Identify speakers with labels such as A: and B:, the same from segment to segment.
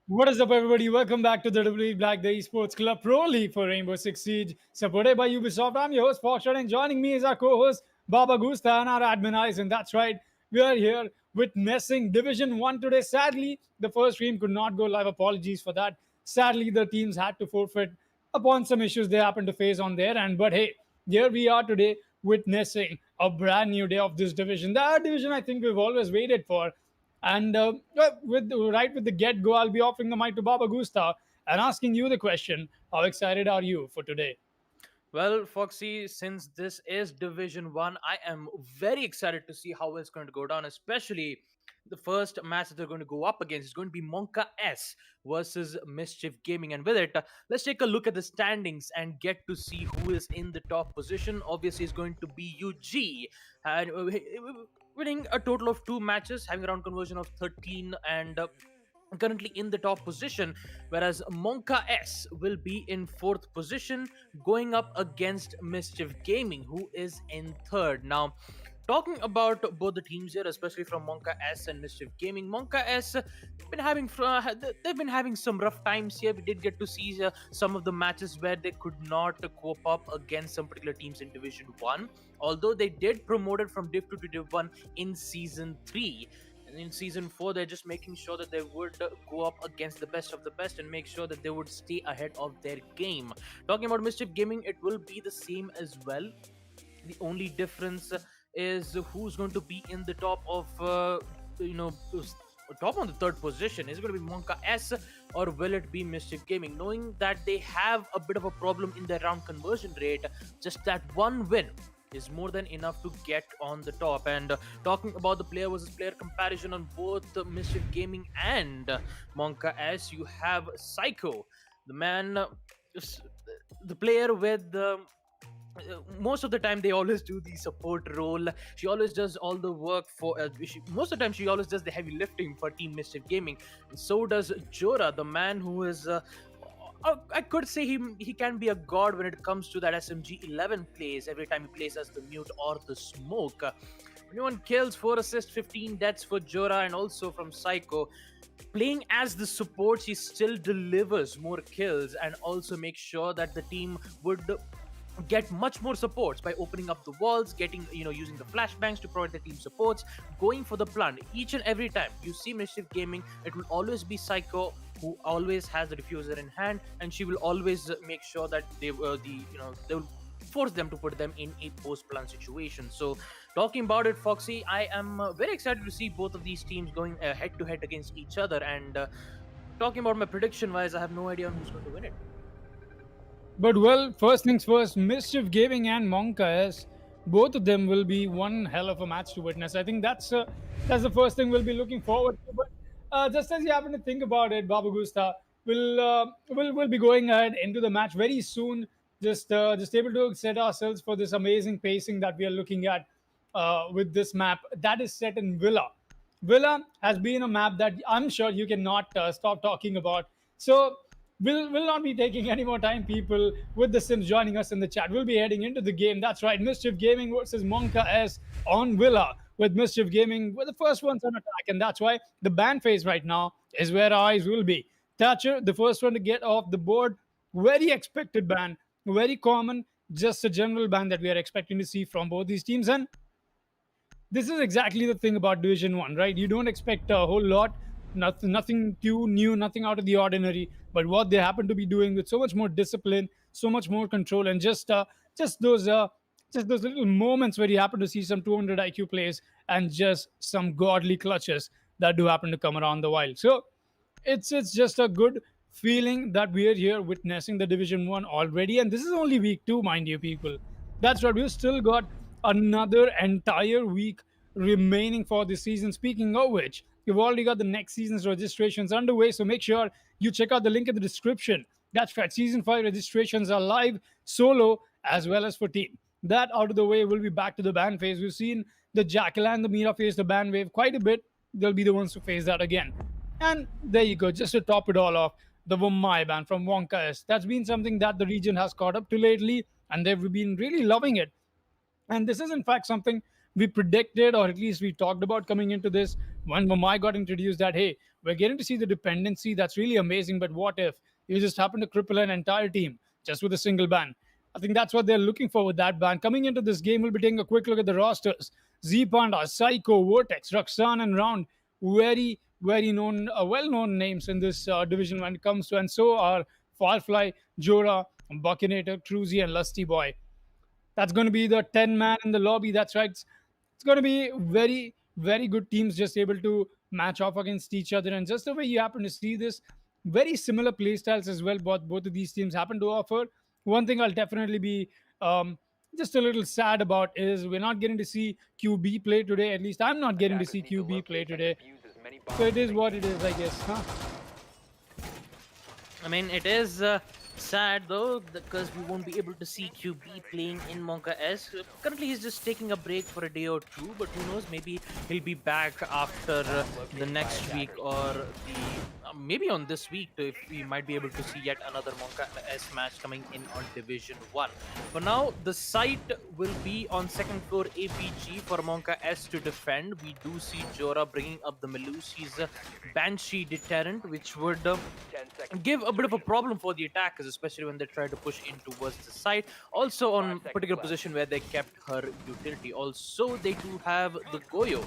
A: What is up, everybody? Welcome back to the WD Black, the Esports Club Pro League for Rainbow Six Siege, supported by Ubisoft. I'm your host, Foxtrot, and joining me is our co-host, Baba Gusta, and our admin Eyes. And that's right, we are here witnessing Division 1 today. Sadly, the first stream could not go live. Apologies for that. Sadly, the teams had to forfeit upon some issues they happened to face on their end. But hey, here we are today witnessing a brand new day of this division. The division I think we've always waited for. And with the get go, I'll be offering the mic to Baba Gusta and asking you the question: how excited are you for today?
B: Well, Foxy, since this is Division 1, I am very excited to see how it's going to go down, especially the first match that they're going to go up against is going to be Monka S versus Mischief Gaming. And with it, let's take a look at the standings and get to see who is in the top position. Obviously, it's going to be UG, and winning a total of 2 matches, having a round conversion of 13 and currently in the top position, whereas Monka S will be in fourth position, going up against Mischief Gaming, who is in third. Now, Talking about both the teams here, especially from Monka S and Mischief Gaming, Monka S they've been having some rough times here. We did get to see some of the matches where they could not cope up against some particular teams in Division One. Although they did promoted from Div 2 to Div 1 in Season 3. And in Season 4, they're just making sure that they would go up against the best of the best and make sure that they would stay ahead of their game. Talking about Mischief Gaming, it will be the same as well. The only difference is who's going to be in the top of you know top on the third position. Is it going to be Monka S or will it be Mischief Gaming? Knowing that they have a bit of a problem in their round conversion rate, just that one win is more than enough to get on the top. And talking about the player versus player comparison on both Mischief Gaming and Monka S, you have Psycho, the man, the player with the most of the time they always do the support role. She always does all the work for most of the time she always does the heavy lifting for Team Mischief Gaming, and so does Jora, the man who is I could say he can be a god when it comes to that SMG 11 plays. Every time he plays as the mute or the smoke, 21 kills, 4 assists, 15 deaths for Jora. And also from Psycho, playing as the support, she still delivers more kills and also makes sure that the team would get much more supports by opening up the walls, getting using the flashbangs to provide the team supports, going for the plant. Each and every time you see Mischief Gaming, it will always be Psycho who always has the diffuser in hand, and she will always make sure that they they will force them to put them in a post plant situation. So talking about it, Foxy, I am very excited to see both of these teams going head to head against each other. And talking about my prediction wise, I have no idea on who's going to win it.
A: But well, first things first, Mischief Gaming and Monka S, both of them will be one hell of a match to witness. I think that's the first thing we'll be looking forward to. But just as you happen to think about it, Baba Gusta, we'll be going ahead into the match very soon. Just able to set ourselves for this amazing pacing that we are looking at with this map that is set in Villa. Villa has been a map that I'm sure you cannot stop talking about. So we'll not be taking any more time, people. With the Sims joining us in the chat, we'll be heading into the game. That's right, Mischief Gaming versus Monka S on Villa. With Mischief Gaming, we're the first ones on attack, and that's why the ban phase right now is where our eyes will be. Thatcher, the first one to get off the board. Very expected ban, very common, just a general ban that we are expecting to see from both these teams. And this is exactly the thing about Division One, right? You don't expect a whole lot, nothing too new, nothing out of the ordinary. But what they happen to be doing with so much more discipline, so much more control, and just those just those little moments where you happen to see some 200 IQ plays and just some godly clutches that do happen to come around the wild. So it's just a good feeling that we are here witnessing the Division One already, and this is only week two, mind you, people. That's right. We've still got another entire week remaining for the season. Speaking of which, you've already got the next season's registrations underway, so make sure you check out the link in the description. That's right. Season 5 registrations are live, solo as well as for team. That out of the way, we'll be back to the ban phase. We've seen the Jackal and the Mira face the ban wave quite a bit. They'll be the ones to face that again. And there you go, just to top it all off, the Wumai ban from Wonka S. That's been something that the region has caught up to lately, and they've been really loving it. And this is, in fact, something we predicted, or at least we talked about coming into this when Wumai got introduced, that, hey, we're getting to see the dependency. That's really amazing. But what if you just happen to cripple an entire team just with a single ban? I think that's what they're looking for with that ban. Coming into this game, we'll be taking a quick look at the rosters. Z Panda, Psycho, Vortex, Roxanne, and Round. Very known, well-known names in this division when it comes to, and so are Firefly, Jora, Buckinator, Cruzy, and Lusty Boy. That's going to be the 10 man in the lobby. That's right. It's going to be very good teams just able to match off against each other. And just the way you happen to see this, very similar play styles as well. Both of these teams happen to offer. One thing I'll definitely be just a little sad about is we're not getting to see QB play today. At least I'm not getting to see QB play today. So it is what it is, I guess. Huh?
B: I mean, it is Sad though, because we won't be able to see QB playing in Monka S. Currently, he's just taking a break for a day or two, but who knows? Maybe he'll be back after the next week or the maybe on this week too, if we might be able to see yet another Monka S match coming in on Division 1. For now, the site will be on second floor APG for Monka S to defend. We do see Jora bringing up the Melusi's Banshee deterrent, which would give a bit of a problem for the attackers, especially when they try to push in towards the side. Also, on a particular position where they kept her utility. Also, they do have the Goyo.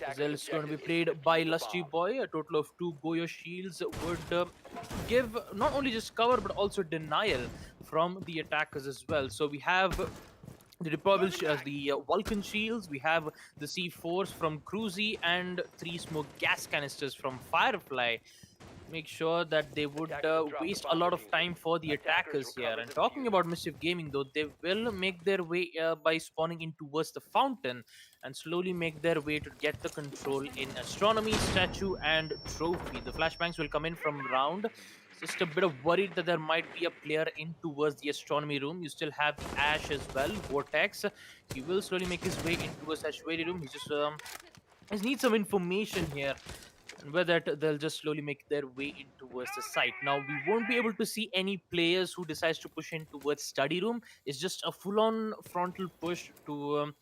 B: As well, it's going to be played by Lusty Boy. A total of 2 Goyo shields would give not only just cover but also denial from the attackers as well. So we have the deployable the Vulcan shields. We have the C4s from Cruzy and 3 smoke gas canisters from Firefly. Make sure that they would waste a lot of time for the attackers here. And talking about Mischief Gaming, though, they will make their way by spawning in towards the fountain and slowly make their way to get the control in Astronomy, Statue, and Trophy. The flashbangs will come in from round. Just a bit of worried that there might be a player in towards the Astronomy room. You still have the Ash as well, Vortex. He will slowly make his way in towards Sanctuary room. He just needs some information here, and with that they'll just slowly make their way in towards the site. Now we won't be able to see any players who decides to push in towards study room. It's just a full-on frontal push to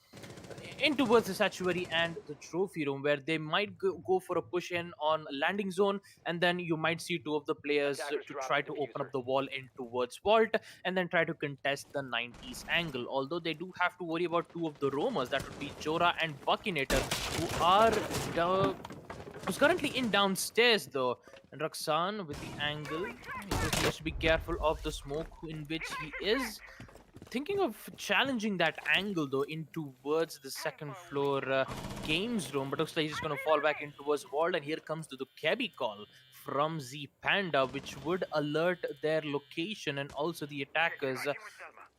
B: in towards the sanctuary and the trophy room, where they might go for a push in on landing zone, and then you might see 2 of the players to try to open up the wall in towards vault and then try to contest the 90s angle. Although they do have to worry about 2 of the roamers, that would be Jora and Buckinator, who are who's currently in downstairs though. And Roxanne with the angle, he just needs to be careful of the smoke in which he is. Thinking of challenging that angle though in towards the second floor games room, but looks like he's just going to fall back in towards wall. And here comes the cabby call from Z Panda, which would alert their location and also the attackers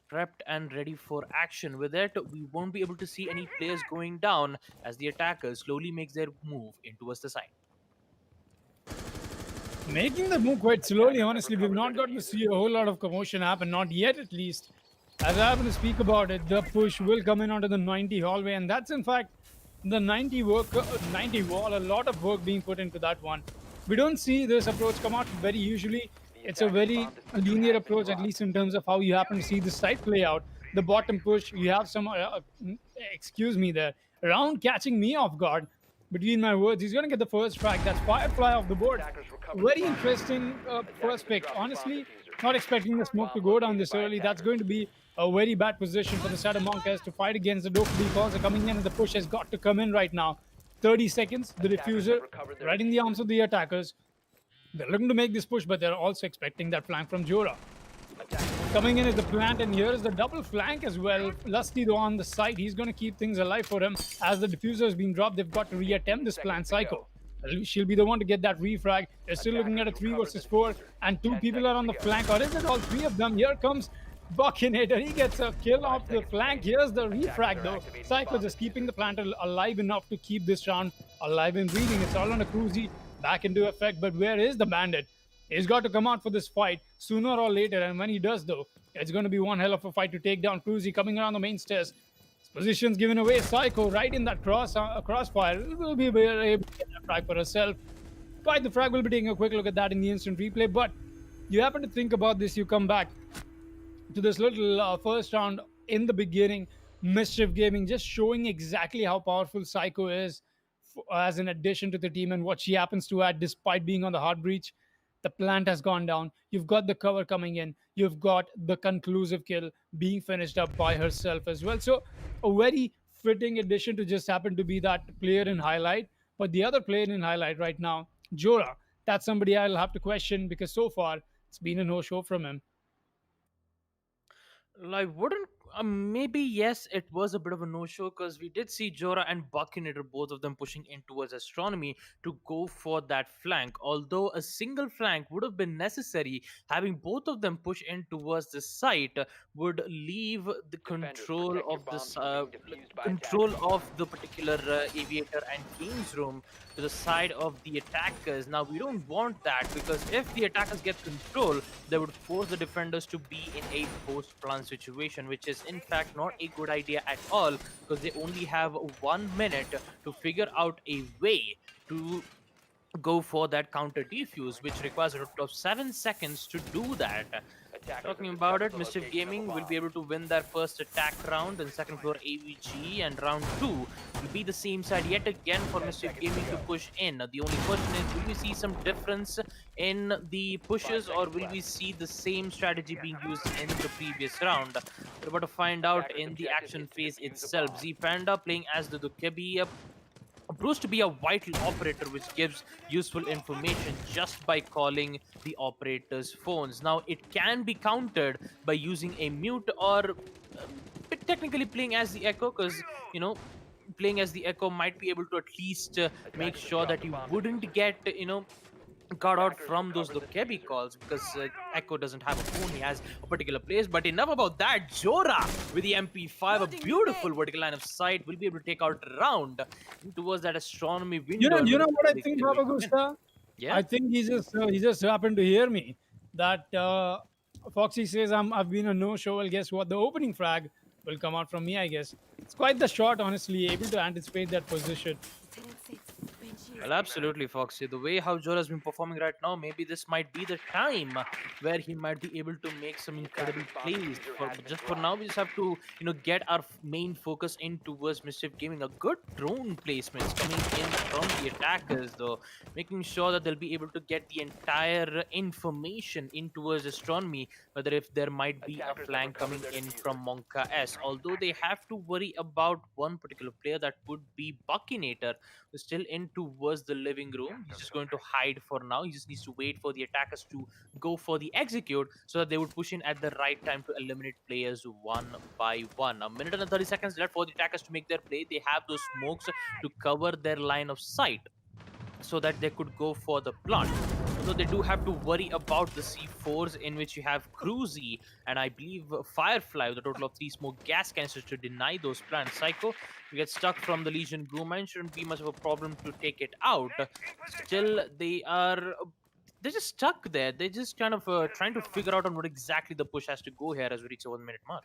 B: prepped and ready for action. With it, we won't be able to see any players going down as the attackers slowly makes their move in towards the side.
A: Making the move quite slowly, honestly. We've not gotten to see a whole lot of commotion happen, not yet at least. As I happen to speak about it, the push will come in onto the 90 hallway, and that's in fact the 90 wall. A lot of work being put into that one. We don't see this approach come out very usually. It's a very linear approach, at least in terms of how you happen to see the site play out. The bottom push, you have some, excuse me, there, round catching me off guard. Between my words, he's going to get the first strike. That's Firefly off the board. Very interesting first pick. Honestly, not expecting the smoke to go down this early. That's going to be a very bad position for the Salamanca's to fight against. The WD calls are coming in, and the push has got to come in right now. 30 seconds, the diffuser right in the arms of the attackers. They're looking to make this push, but they're also expecting that flank from Jora. Coming in is the plant, and here is the double flank as well. Lusty though on the side, he's going to keep things alive for him. As the diffuser has been dropped, they've got to reattempt this plant. Psycho, she'll be the one to get that refrag. They're still looking at a 3 versus 4, and 2 people are on the flank. Or is it all 3 of them? Here comes Buckinator. He gets a kill off the flank. Here's the refrag though. Psycho just keeping the plant alive enough to keep this round alive and breathing. It's all on a Cruzy back into effect, but where is the bandit? He's got to come out for this fight sooner or later, and when he does, though, it's going to be one hell of a fight to take down Cruzy coming around the main stairs. His position's given away. Psycho right in that crossfire. Will be able to get that frag for herself. Quite the frag. Will be taking a quick look at that in the instant replay. But you happen to think about this, you come back to this little first round in the beginning. Mischief Gaming just showing exactly how powerful Psycho is as an addition to the team and what she happens to add despite being on the hard breach. The plant has gone down. You've got the cover coming in. You've got the conclusive kill being finished up by herself as well. So a very fitting addition to just happen to be that player in highlight. But the other player in highlight right now, Jora, that's somebody I'll have to question because so far it's been a no-show from him.
B: I wouldn't Maybe yes, it was a bit of a no-show because we did see Jorah and Buckinator, both of them pushing in towards Astronomy to go for that flank. Although a single flank would have been necessary, having both of them push in towards the site would leave the
C: Defenders,
B: control
C: protect your
B: of
C: bombs from being defused by
B: control
C: attackers.
B: of the particular aviator and games room to the side of the attackers. Now we don't want that because if the attackers get control, they would force the defenders to be in a post-plan situation, which is in fact not a good idea at all because they only have 1 minute to figure out a way to go for that counter defuse, which requires a total of 7 seconds to do that.
C: Attackers
B: Talking
C: have
B: about
C: discovered
B: it,
C: the
B: Mischief
C: location of a
B: Gaming will
C: bomb.
B: be able to win their first attack round in second floor AVG, and round 2 will be the same side yet again for
C: 10
B: Mischief
C: seconds to
B: Gaming to
C: go.
B: push in. The only question is, will we see some difference in the
C: 5
B: pushes, or
C: seconds
B: will we
C: left.
B: see the same strategy being used in the previous round? We're about to find out
C: Attackers'
B: in the
C: objective
B: action
C: is to
B: phase
C: defuse a
B: itself.
C: bomb.
B: Z Panda playing as the Dukebi, proves to be a vital operator which gives useful information just by calling the operator's phones. Now it can be countered by using a mute or technically playing as the echo, because playing as the echo might be able to at least make
C: Attackers have
B: sure
C: dropped
B: that
C: the
B: you
C: bomb
B: wouldn't
C: diffuser.
B: get got out
C: Attackers
B: from those
C: recovered the
B: Dokebi
C: diffuser.
B: calls because Echo doesn't have a phone. He has a particular place. But enough about that. Jorah with the MP5, a beautiful vertical line of sight, will be able to take out a round towards that astronomy window and
A: You
B: will
A: know what I
B: eventually
A: think,
B: get away
A: Baba
B: with the win.
A: Gusta?
B: Yeah.
A: I think he just happened to hear me that Foxy says I've been a no show. Well, guess what? The opening frag will come out from me. I guess it's quite the shot, honestly, able to anticipate that position.
B: Well, absolutely, Foxy. The way how Jorah has been performing right now, maybe this might be the time where he might be able to make some
C: The
B: incredible
C: attackers' bomb
B: plays.
C: diffuser
B: For
C: has been
B: just for
C: dropped.
B: now, we just have to, get our main focus in towards Mischief Gaming. A good drone placements coming in from the attackers, though, making sure that they'll be able to get the entire information in towards astronomy, whether if there might be a
C: Attackers have
B: flank
C: recovered
B: coming
C: their
B: in
C: diffuser.
B: from Monka S. Although they have to worry about one particular player, that would be Buckinator, who's still in towards the living room. He's just going to hide for now. He just needs to wait for the attackers to go for the execute so that they would push in at the right time to eliminate players one by one. A minute and 30 seconds left for the attackers to make their play. They have those smokes to cover their line of sight so that they could go for the plant. Although they do have to worry about the C4s, in which you have Cruzy and I believe Firefly with a total of 3 smoke gas canisters to deny those plants. Psycho, you get stuck from the Legion Goo Mine, shouldn't be much of a problem to take it out. Still, they're just stuck there. They're just kind of trying to figure out on what exactly the push has to go here as we reach the 1 minute mark.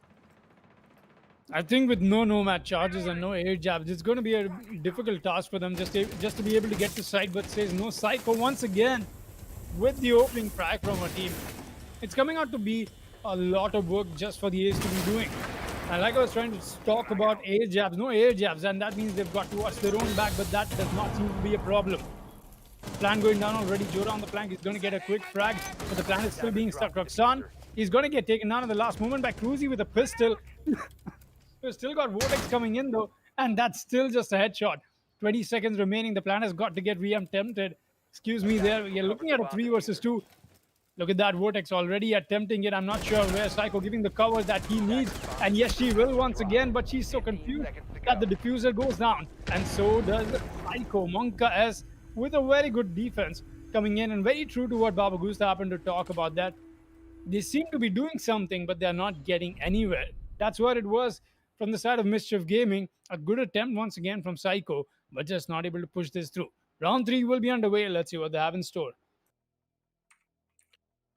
A: I think with no nomad charges and no air jabs, it's going to be a difficult task for them just to be able to get to site. But says no Psycho once again with the opening frag from our team. It's coming out to be a lot of work just for the A's to be doing. And like I was trying to talk about air jabs, no air jabs, and that means they've got to watch their own back, but that does not seem to be a problem. Plan going down already. Jorah on the flank. He's going to get a quick frag, but the plan is still being stuck. Roxanne, he's going to get taken down in the last moment by Cruzy with a pistol. We've still got Vortex coming in though, and that's still just a headshot. 20 seconds remaining. The plan has got to get re-attempted. Excuse me there.
C: Attackers
A: You're
C: recovered
A: looking
C: the
A: at a
C: bomb
A: 3 versus
C: diffuser.
A: 2. Look at that Vortex already attempting it. I'm not sure where Psycho giving the cover that he needs. And yes, she will once again, but she's so
C: 15
A: confused
C: seconds to
A: that
C: go.
A: the diffuser goes down. And so does Psycho. Monka S with a very good defense coming in and very true to what Baba Gusta happened to talk about that. They seem to be doing something, but they're not getting anywhere. That's what it was from the side of Mischief Gaming. A good attempt once again from Psycho, but just not able to push this through. Round 3 will be underway. Let's see what they have in store.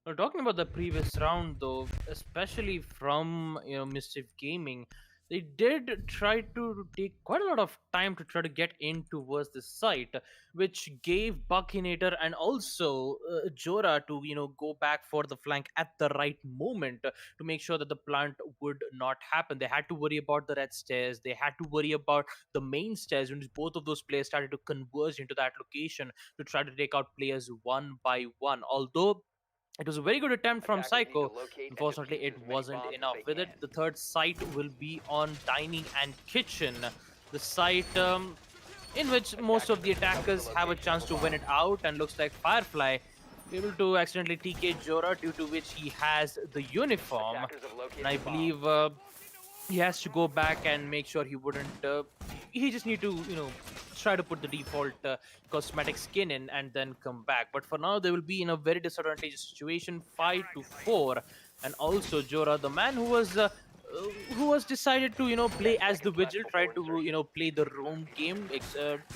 B: Well, talking about the previous round, though, especially from Mischief Gaming, they did try to take quite a lot of time to try to get in towards the site, which gave Buckinator and also Jorah to go back for the flank at the right moment to make sure that the plant would not happen. They had to worry about the red stairs. They had to worry about the main stairs when both of those players started to converge into that location to try to take out players one by one. Although it was a very good attempt from
C: Attackers need to
B: Psycho.
C: locate and
B: Unfortunately,
C: defuse
B: it
C: as many
B: wasn't
C: bombs as
B: enough.
C: they
B: With it,
C: can.
B: the third site will be on dining and kitchen. The site in which most of the
C: Attackers have discovered
B: attackers
C: the
B: have a
C: location of
B: chance
C: a
B: to
C: bomb.
B: win it out, and looks like Firefly able to accidentally TK Jorah, due to which he has the uniform.
C: Attackers have
B: And
C: located
B: I
C: a bomb.
B: believe he has to go back and make sure he wouldn't he just need to try to put the default cosmetic skin in and then come back. But for now they will be in a very disadvantageous situation, 5 to 4. And also Jora, the man who was decided to play as the vigil, try to play the roam game,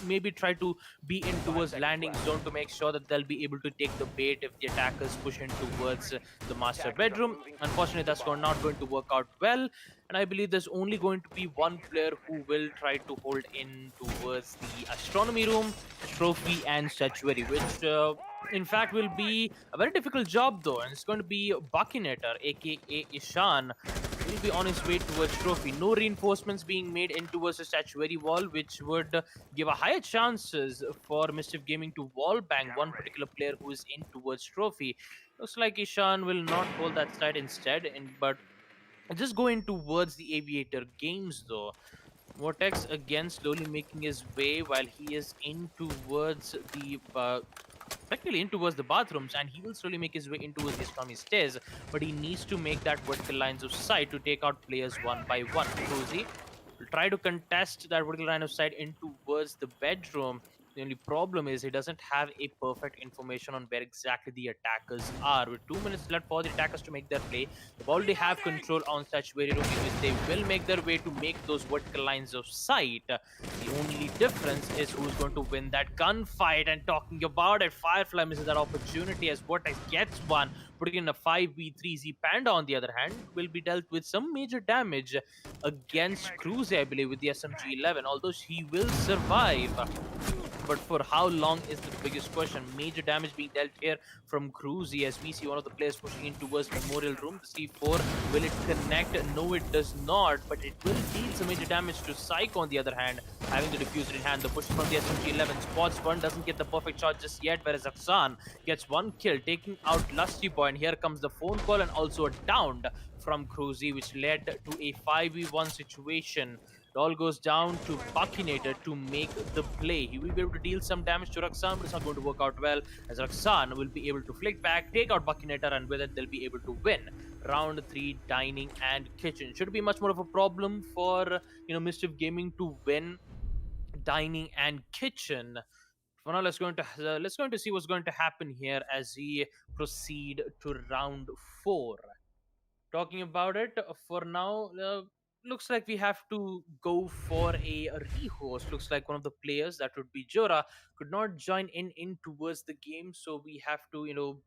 B: maybe try to be in towards landing zone to make sure that they'll be able to take the bait if the attackers push in towards the master bedroom. Unfortunately, that's not going to work out well, and I believe there's only going to be one player who will try to hold in towards the astronomy room, trophy, and statuary, which in fact will be a very difficult job though, and it's going to be Buckinator, aka Ishan, will be on his way towards trophy. No reinforcements being made in towards the statuary wall, which would give a higher chances for Mischief Gaming to wall bang one particular player who is in towards trophy. Looks like Ishan will not hold that side instead, but just going towards the aviator games though. Vortex again slowly making his way while he is in towards the technically in towards the bathrooms, and he will slowly make his way into his astronomy stairs, but he needs to make that vertical lines of sight to take out players one by one. Cruzy will try to contest that vertical line of sight in towards the bedroom. The only problem is he doesn't have a perfect information on where exactly the attackers are. With 2 minutes left for the attackers to make their play, they already have control on statuary room, in which they will make their way to make those vertical lines of sight. The only difference is who's going to win that gunfight. And talking about it, Firefly misses that opportunity as Vortex gets one, putting in a 5v3. Z Panda, on the other hand, will be dealt with some major damage against Cruise, I believe, with the SMG-11, although he will survive. But for how long is the biggest question. Major damage being dealt here from Cruzy as we see one of the players pushing in towards Memorial Room. The C4, will it connect? No, it does not, but it will deal some major damage to Psycho, on the other hand, having the diffuser in hand. The push from the SMG-11 spots one, doesn't get the perfect shot just yet, whereas Aksan gets one kill, taking out Lusty Boy. And here comes the phone call and also a downed from Cruzy, which led to a 5v1 situation. It all goes down to Buckinator to make the play. He will be able to deal some damage to Raksan, but it's not going to work out well, as Raksan will be able to flick back, take out Buckinator, and with it they'll be able to win. Round 3, dining and kitchen. Should be much more of a problem for Mischief Gaming to win dining and kitchen. For now, let's going to see what's going to happen here as we proceed to round 4. Talking about it, for now, looks like we have to go for a rehost. Looks like one of the players, that would be Jora, could not join in towards the game, so we have to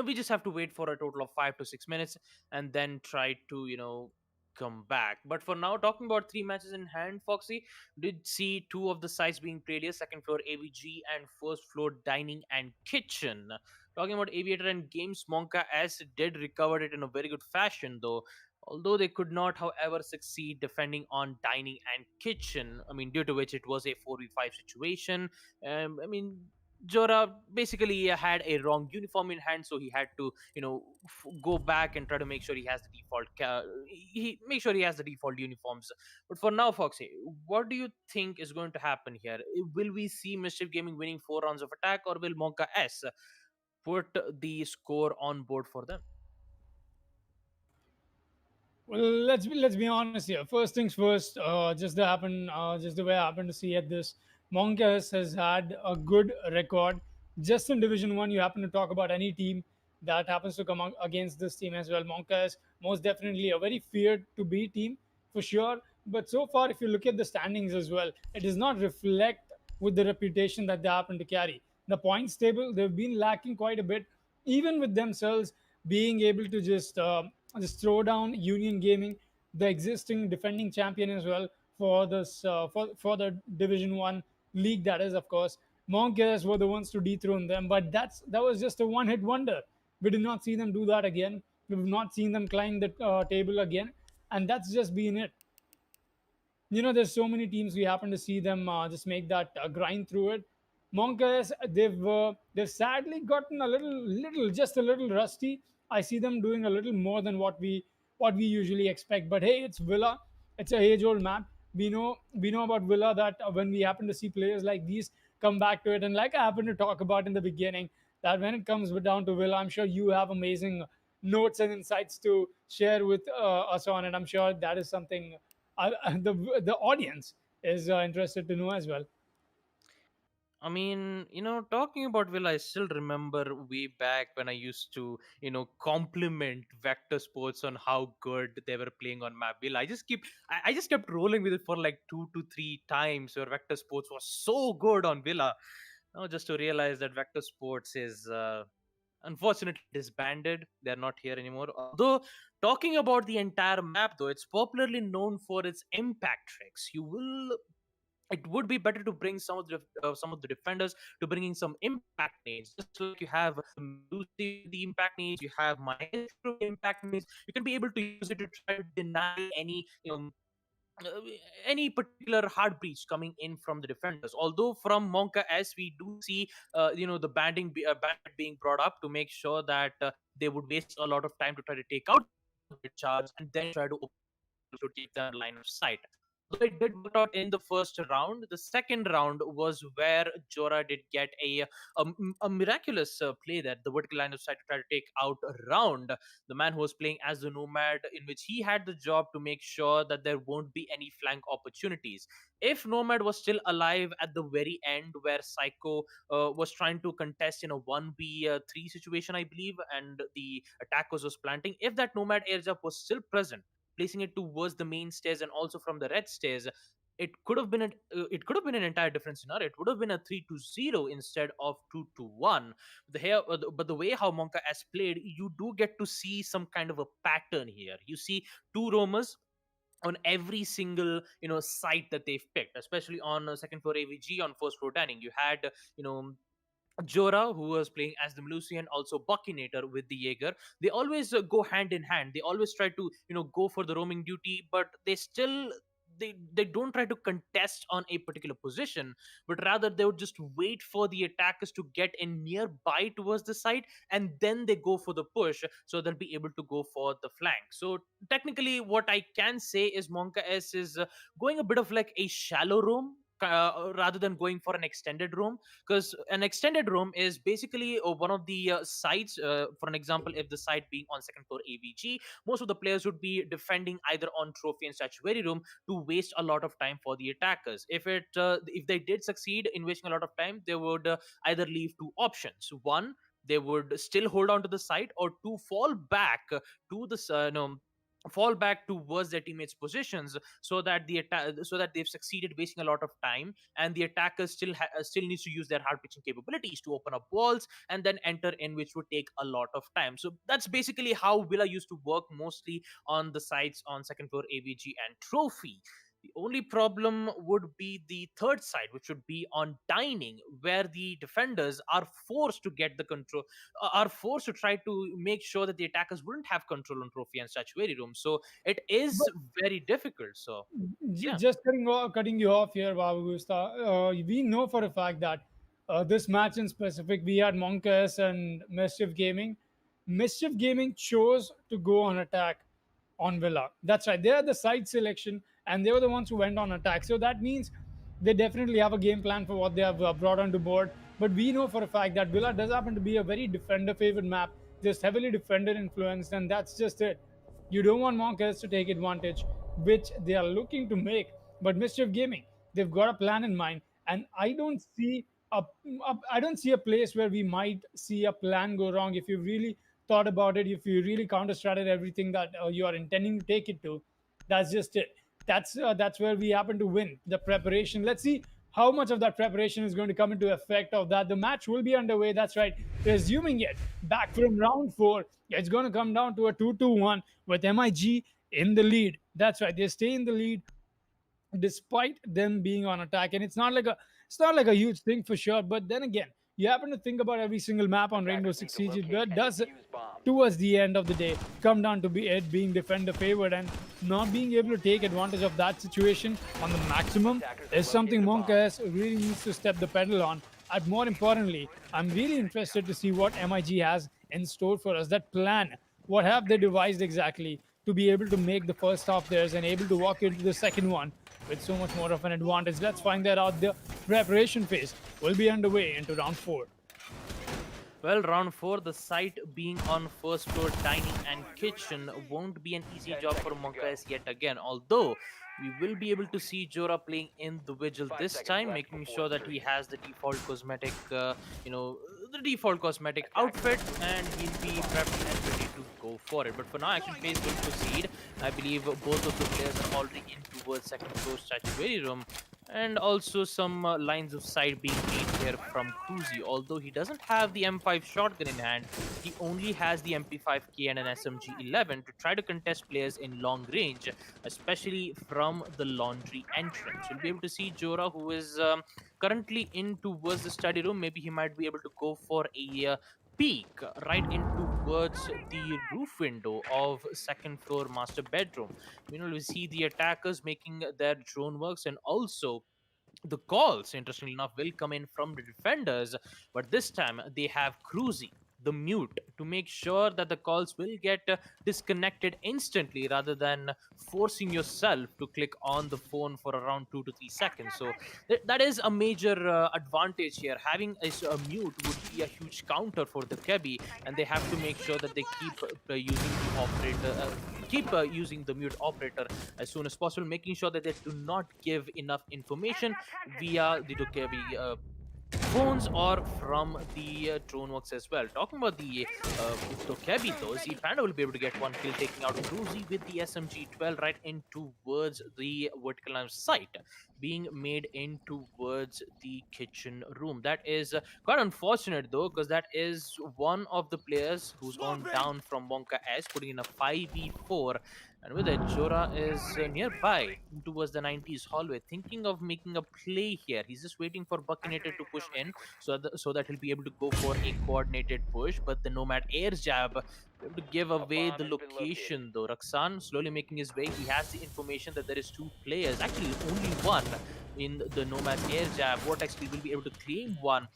B: we just have to wait for a total of 5 to 6 minutes and then try to come back. But for now, talking about 3 matches in hand, Foxy did see two of the sites being played here: second floor AVG and first floor dining and kitchen. Talking about aviator and games, Monka S did recover it in a very good fashion though, although they could not however succeed defending on dining and kitchen. I mean, due to which it was a 4v5 situation. I mean, Jora basically had a wrong uniform in hand, so he had to, go back and try to make sure he has the default. He make sure he has the default uniforms. But for now, Foxy, what do you think is going to happen here? Will we see Mischief Gaming winning 4 rounds of attack, or will Monka S put the score on board for them?
A: Well, let's be honest here. First things first. Just the way I happen to see it, this Monkas has had a good record. Just in Division One, you happen to talk about any team that happens to come against this team as well. Monkas most definitely a very feared to beat team for sure. But so far, if you look at the standings as well, it does not reflect with the reputation that they happen to carry. The points table, they've been lacking quite a bit, even with themselves being able to just throw down Union Gaming, the existing defending champion as well for this for the Division One league. That is, of course, Monkeys were the ones to dethrone them, but that was just a one-hit wonder. We did not see them do that again. We've not seen them climb the table again, and that's just been it. There's so many teams we happen to see them just make that grind through it. Monkas, they've sadly gotten just a little rusty. I see them doing a little more than what we usually expect. But hey, it's Villa. It's a age-old map. We know about Villa, that when we happen to see players like these come back to it, and like I happened to talk about in the beginning, that when it comes down to Villa, I'm sure you have amazing notes and insights to share with us on it. I'm sure that is something the audience is interested to know as well.
B: I mean, talking about Will, I still remember way back when I used to, compliment Vector Sports on how good they were playing on map Will. I just kept rolling with it for like 2 to 3 times where Vector Sports was so good on Villa. Just to realize that Vector Sports is unfortunately disbanded. They're not here anymore. Although, talking about the entire map, though, it's popularly known for its impact tricks. It would be better to bring some of the defenders to bringing some impact nades, just like you have the Melusi with the impact nades, you have Maestro with the impact nades. You can be able to use it to try to deny uh, any particular hard breach coming in from the defenders. Although from Monka S, we do see the bandit being brought up to make sure that they would waste a lot of time to try to take out the bandit charge and then try to open up portals to take them line of sight. Although it did work out in the first round, the second round was where Jora did get a miraculous play there, the vertical line of sight to try to take out round the man who was playing as the Nomad, in which he had the job to make sure that there won't be any flank opportunities. If Nomad was still alive at the very end, where Psycho was trying to contest in a 1v3 situation, I believe, and the attackers was planting, if that Nomad air jump was still present, placing it towards the main stairs and also from the red stairs, it could have been an entire different scenario. It would have been a 3-0 instead of 2-1. But the way how Monka has played, you do get to see some kind of a pattern here. You see two roamers on every single site that they've picked, especially on second floor AVG, on first floor dining. You had Jora, who was playing as the Melusian, also Buckinator with the Jaeger. They always go hand in hand. They always try to, go for the roaming duty, but they don't try to contest on a particular position, but rather they would just wait for the attackers to get in nearby towards the site, and then they go for the push, so they'll be able to go for the flank. So technically, what I can say is Monka S is going a bit of like a shallow roam. Rather than going for an extended roam, because an extended roam is basically one of the sites. For an example, if the site being on second floor AVG, most of the players would be defending either on trophy and statuary room to waste a lot of time for the attackers. If they did succeed in wasting a lot of time, they would either leave two options. One, they would still hold on to the site, or two, to the fall back towards their teammates positions, so that they've succeeded wasting a lot of time, and the attackers still needs to use their hard pitching capabilities to open up walls and then enter in, which would take a lot of time. So that's basically how Villa used to work, mostly on the sites on second floor AVG and trophy. The only problem would be the third side, which would be on dining, where the defenders are forced to get the control, are forced to try to make sure that the attackers wouldn't have control on trophy and statuary room. So it is very difficult. So yeah.
A: Just cutting you off here, Babu Gusta. We know for a fact that this match in specific, we had Monkas and Mischief Gaming. Mischief Gaming chose to go on attack on Villa. That's right. They are the side selection, and they were the ones who went on attack. So that means they definitely have a game plan for what they have brought onto board. But we know for a fact that Villa does happen to be a very defender favored map, just heavily defender influenced, and that's just it. You don't want Monkas to take advantage, which they are looking to make. But Mischief Gaming, they've got a plan in mind, and I don't see a place where we might see a plan go wrong if you really thought about it, if you really counter-strategied everything that you are intending to take it to. That's just it. That's where we happen to win the preparation. Let's see how much of that preparation is going to come into effect of that. The match will be underway. That's right. Resuming it back from round four. It's going to come down to a 2-1 with MIG in the lead. That's right. They stay in the lead despite them being on attack, and it's not like a huge thing for sure. But then again, you happen to think about every single map on Rainbow Six Siege, it does towards the end of the day come down to be it being defender favored, and not being able to take advantage of that situation on the maximum is something Monkas really needs to step the pedal on. And more importantly, I'm really interested to see what MIG has in store for us. That plan, what have they devised exactly to be able to make the first half theirs and able to walk into the second one with so much more of an advantage? Let's find that out. The preparation phase will be underway into round four.
B: Well, round 4, the site being on first floor dining and kitchen won't be an easy job for Monka yet again. Although we will be able to see Jora playing in the Vigil this time, making sure that he has the default cosmetic, you know, the default cosmetic outfit, and he'll be prepped and ready to go for it. But for now, action phase will proceed. I believe both of the players are already in towards second floor statuary room, and also some lines of sight being made here from Cruzy. Although he doesn't have the M5 shotgun in hand, he only has the MP5K and an SMG-11 to try to contest players in long range, especially from the laundry entrance. You'll be able to see Jora, who is currently in towards the study room. Maybe he might be able to go for a peek right in towards the roof window of second floor master bedroom. We see the attackers making their drone works, and also the calls, interestingly enough, will come in from the defenders, but this time they have Cruzy, the mute, to make sure that the calls will get disconnected instantly rather than forcing yourself to click on the phone for around 2 to 3 seconds. So that is a major advantage here. Having a mute would be a huge counter for the Kebi, and they have to make sure that they keep using the operator. Keep using the mute operator as soon as possible, making sure that they do not give enough information via the Dokebi phones or from the drone works as well. Talking about the Dokebi though, Panda will be able to get one kill, taking out Cruzy with the SMG-12 right in towards the vertical line of sight being made in towards the kitchen room. That is quite unfortunate though, because that is one of the players who's gone down from Wonka S, putting in a 5v4. And with it, Jora is nearby towards the 90s hallway, thinking of making a play here. He's just waiting for Buckinator to push in so that he'll be able to go for a coordinated push. But the Nomad air jab able to give away the location though. Raksan slowly making his way. He has the information that there is two players, actually only one in the Nomad air jab. Vortex will be able to claim one,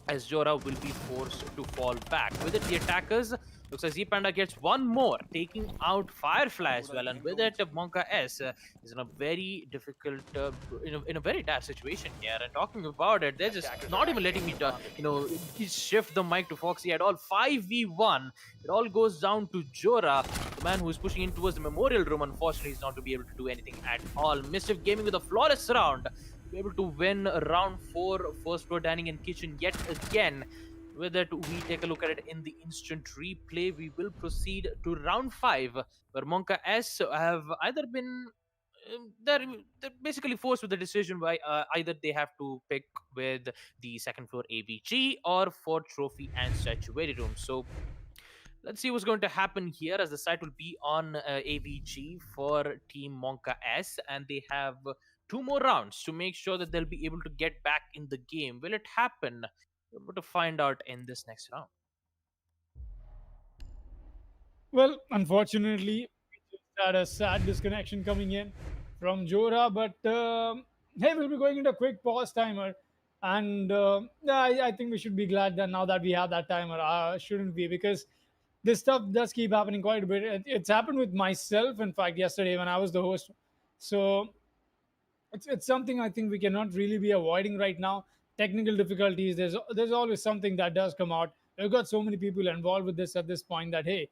B: as Jora will be forced to fall back. With it, the attackers, looks like Z-Panda gets one more, taking out Firefly as well. And with it, Monka S is in a very difficult, in a very dire situation here. And talking about it, they're just not even letting me, shift the mic to Foxy at all. 5v1. It all goes down to Jora, the man who is pushing in towards the memorial room. Unfortunately, he's not to be able to do anything at all. Mischief Gaming with a flawless round, be able to win round 4 first floor dining and kitchen yet again. With it, we take a look at it in the instant replay. We will proceed to round 5, where Monka S have either been they're basically forced with the decision by either they have to pick with the second floor AVG or for trophy and statuary room. So let's see what's going to happen here, as the site will be on AVG for Team Monka S, and they have two more rounds to make sure that they'll be able to get back in the game. Will it happen? We're about to find out in this next round.
A: Well, unfortunately, we just had a sad disconnection coming in from Jora, but hey, we'll be going into a quick pause timer. And yeah, I think we should be glad that now that we have that timer, shouldn't we? Because this stuff does keep happening quite a bit. It's happened with myself, in fact, yesterday when I was the host. So it's something I think we cannot really be avoiding right now. Technical difficulties. There's always something that does come out. We've got so many people involved with this at this point that hey,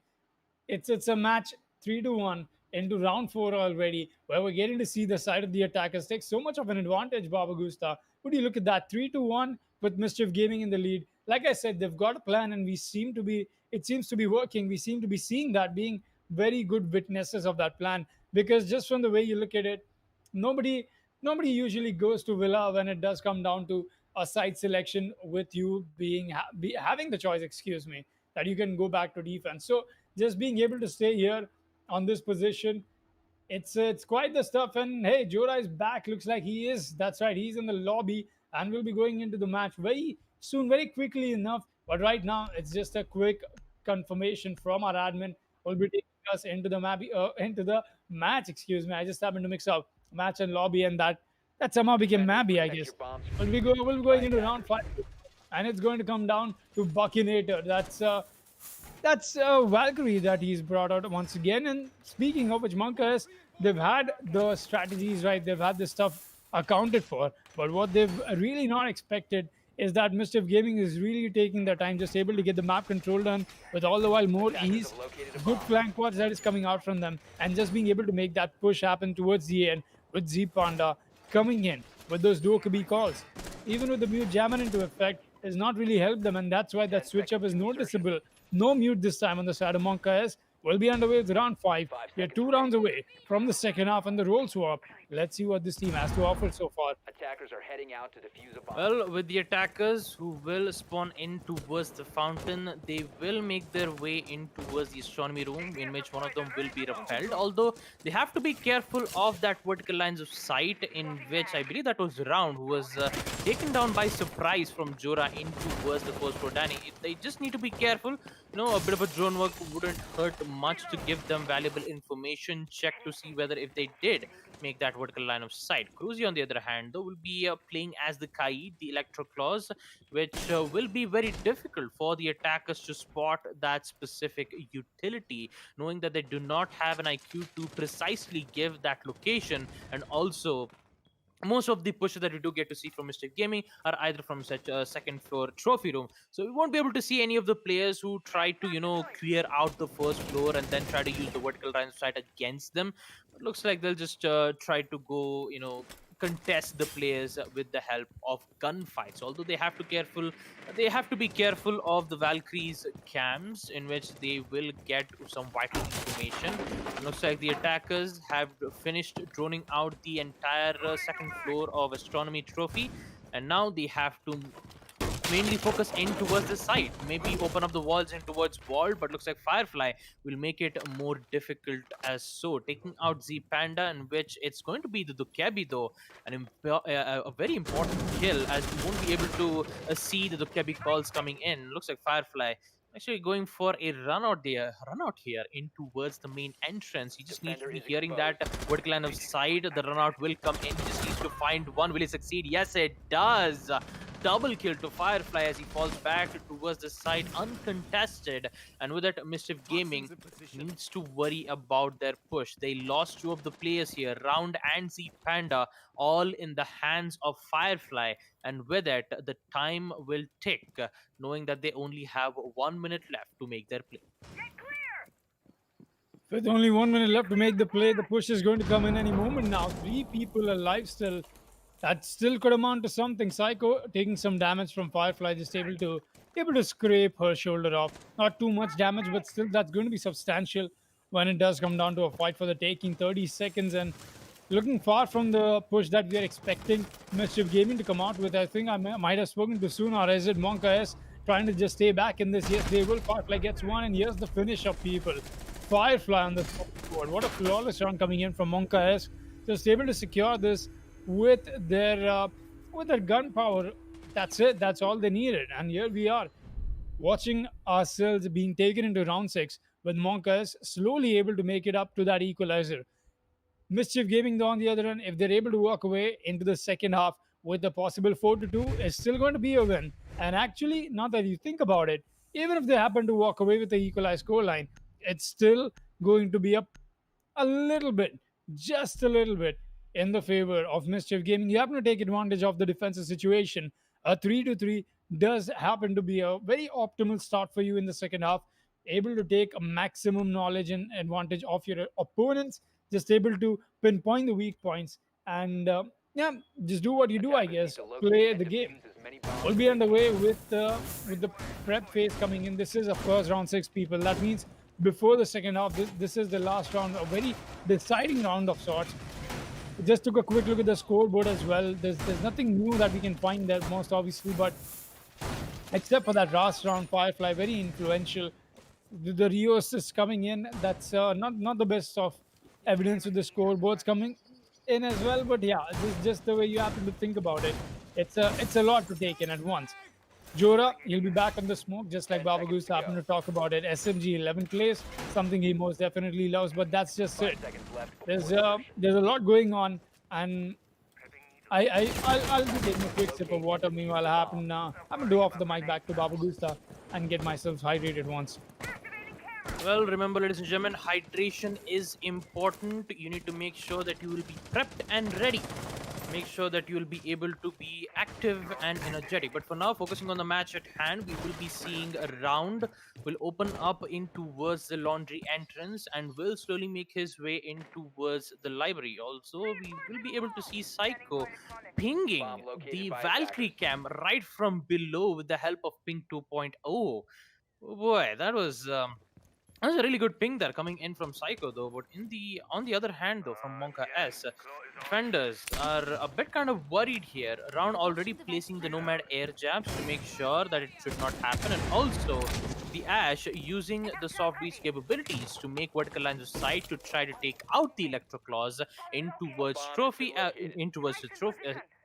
A: it's a match 3-1 into round 4 already, where we're getting to see the side of the attackers take so much of an advantage. Baba Gusta, would you look at that 3-1 with Mischief Gaming in the lead? Like I said, they've got a plan, and it seems to be working. We seem to be seeing that, being very good witnesses of that plan, because just from the way you look at it, nobody nobody usually goes to Villa when it does come down to a side selection with you having the choice, excuse me, that you can go back to defense. So just being able to stay here on this position, it's quite the stuff. And hey, Jora is back. Looks like he is. That's right. He's in the lobby and will be going into the match very soon, very quickly enough. But right now, it's just a quick confirmation from our admin. Will be taking us into the into the match. Excuse me. I just happened to mix up match and lobby, and that somehow became Mabby, I guess. But we'll be going into round 5, and it's going to come down to Buckinator. That's Valkyrie that he's brought out once again. And speaking of which, Monkas, they've had the strategies right, they've had this stuff accounted for, but what they've really not expected is that Mischief Gaming is really taking their time, just able to get the map control done with all the while more ease. Good flank quads that is coming out from them, and just being able to make that push happen towards the end with Z Panda coming in with those Dokubi calls. Even with the mute jamming into effect, has not really helped them, and that's why that switch up is noticeable. No mute this time on the side of Monka S. Will be underway with round 5. We are 2 rounds away from the second half and the role swap. Let's see what this team has to offer so far.
C: Attackers are heading out to defuse a bomb.
B: Well, with the attackers who will spawn in towards the fountain, they will make their way in towards the astronomy room, in which one of them will be repelled. Although they have to be careful of that vertical lines of sight, in which I believe that was Round, who was taken down by surprise from Jora in towards the first floor. Danny, they just need to be careful. A bit of a drone work wouldn't hurt much to give them valuable information. Check to see whether if they did make that vertical line of sight. Cruzy, on the other hand, though, will be playing as the Kaid, the Electro Claws, which will be very difficult for the attackers to spot that specific utility, knowing that they do not have an IQ to precisely give that location. And also, most of the pushes that we do get to see from Mischief Gaming are either from such a second floor trophy room. So we won't be able to see any of the players who try to, clear out the first floor and then try to use the vertical line of sight against them. It looks like they'll just try to go, contest the players with the help of gunfights. Although they have to be careful of the Valkyries cams, in which they will get some vital information. It looks like the attackers have finished droning out the entire second floor of astronomy trophy, and now they have to mainly focus in towards the side, maybe open up the walls in towards wall, but looks like Firefly will make it more difficult as so, taking out Z Panda, in which it's going to be the Dukebi, though, a very important kill, as you won't be able to see the Dukebi calls coming in. Looks like Firefly actually going for a run out here in towards the main entrance. He just needs to be hearing that vertical line of sight. The run out will come in. He just needs to find one. Will he succeed? Yes, it does. Double kill to Firefly as he falls back towards the side uncontested. And with that, Mischief Gaming needs to worry about their push. They lost 2 of the players here, Round and Z Panda, all in the hands of Firefly. And with it, the time will tick, knowing that they only have 1 minute left to make their play.
A: With only 1 minute left to make the play, the push is going to come in any moment now. 3 people alive still. That still could amount to something. Psycho taking some damage from Firefly, just able to scrape her shoulder off. Not too much damage, but still that's going to be substantial when it does come down to a fight for the taking. 30 seconds and looking far from the push that we are expecting Mischief Gaming to come out with. I think I might have spoken too soon, or is it Monka S trying to just stay back in this? Yes, they will. Firefly gets one, and here's the finish of people. Firefly on the board. What a flawless round coming in from Monka S. Just able to secure this with their gun power. That's it. That's all they needed. And here we are, watching ourselves being taken into round 6 with Monkas slowly able to make it up to that equalizer. Mischief Gaming, though, on the other end, if they're able to walk away into the second half with a possible 4-2, it's still going to be a win. And actually, now that you think about it, even if they happen to walk away with the equalized scoreline, it's still going to be a little bit, just a little bit, in the favor of Mischief Gaming. You happen to take advantage of the defensive situation. A 3-3 does happen to be a very optimal start for you in the second half. Able to take a maximum knowledge and advantage of your opponents, just able to pinpoint the weak points and yeah, just do what you do, I guess. Play the game. We'll be underway with the prep phase coming in. This is, of course, round 6, people. That means before the second half, this is the last round, a very deciding round of sorts. Just took a quick look at the scoreboard as well. There's nothing new that we can find there, most obviously, but except for that last round, Firefly, very influential. The Rios is coming in. That's not the best of evidence with the scoreboards coming in as well. But yeah, this is just the way you happen to think about it. It's a lot to take in at once. Jora, he'll be back on the smoke, just like Baba Goose happened to talk about it. SMG 11 plays, something he most definitely loves, but that's just it. There's a lot going on, and I'll be taking a quick sip of water. Meanwhile, I'm gonna do off the mic back to Baba Gusta and get myself hydrated once.
B: Well, remember, ladies and gentlemen, hydration is important. You need to make sure that you will be prepped and ready make sure that you'll be able to be active and energetic. But for now, focusing on the match at hand, we will be seeing a round will open up in towards the laundry entrance and will slowly make his way in towards the library. Also, we will be able to see Psycho pinging
C: Bomb located
B: the
C: by
B: Valkyrie
C: attackers.
B: cam right from below with the help of Ping 2.0. Oh boy, that was a really good ping there coming in from Psycho though. But on the other hand though, from Monka S, defenders are a bit kind of worried here. Around already placing the Nomad air jabs to make sure that it should not happen, and also the Ash using the soft breach capabilities to make vertical lines of sight to try to take out the Electro Claws in towards
C: Bomb has been
B: trophy,
C: located.
B: in towards the trophy.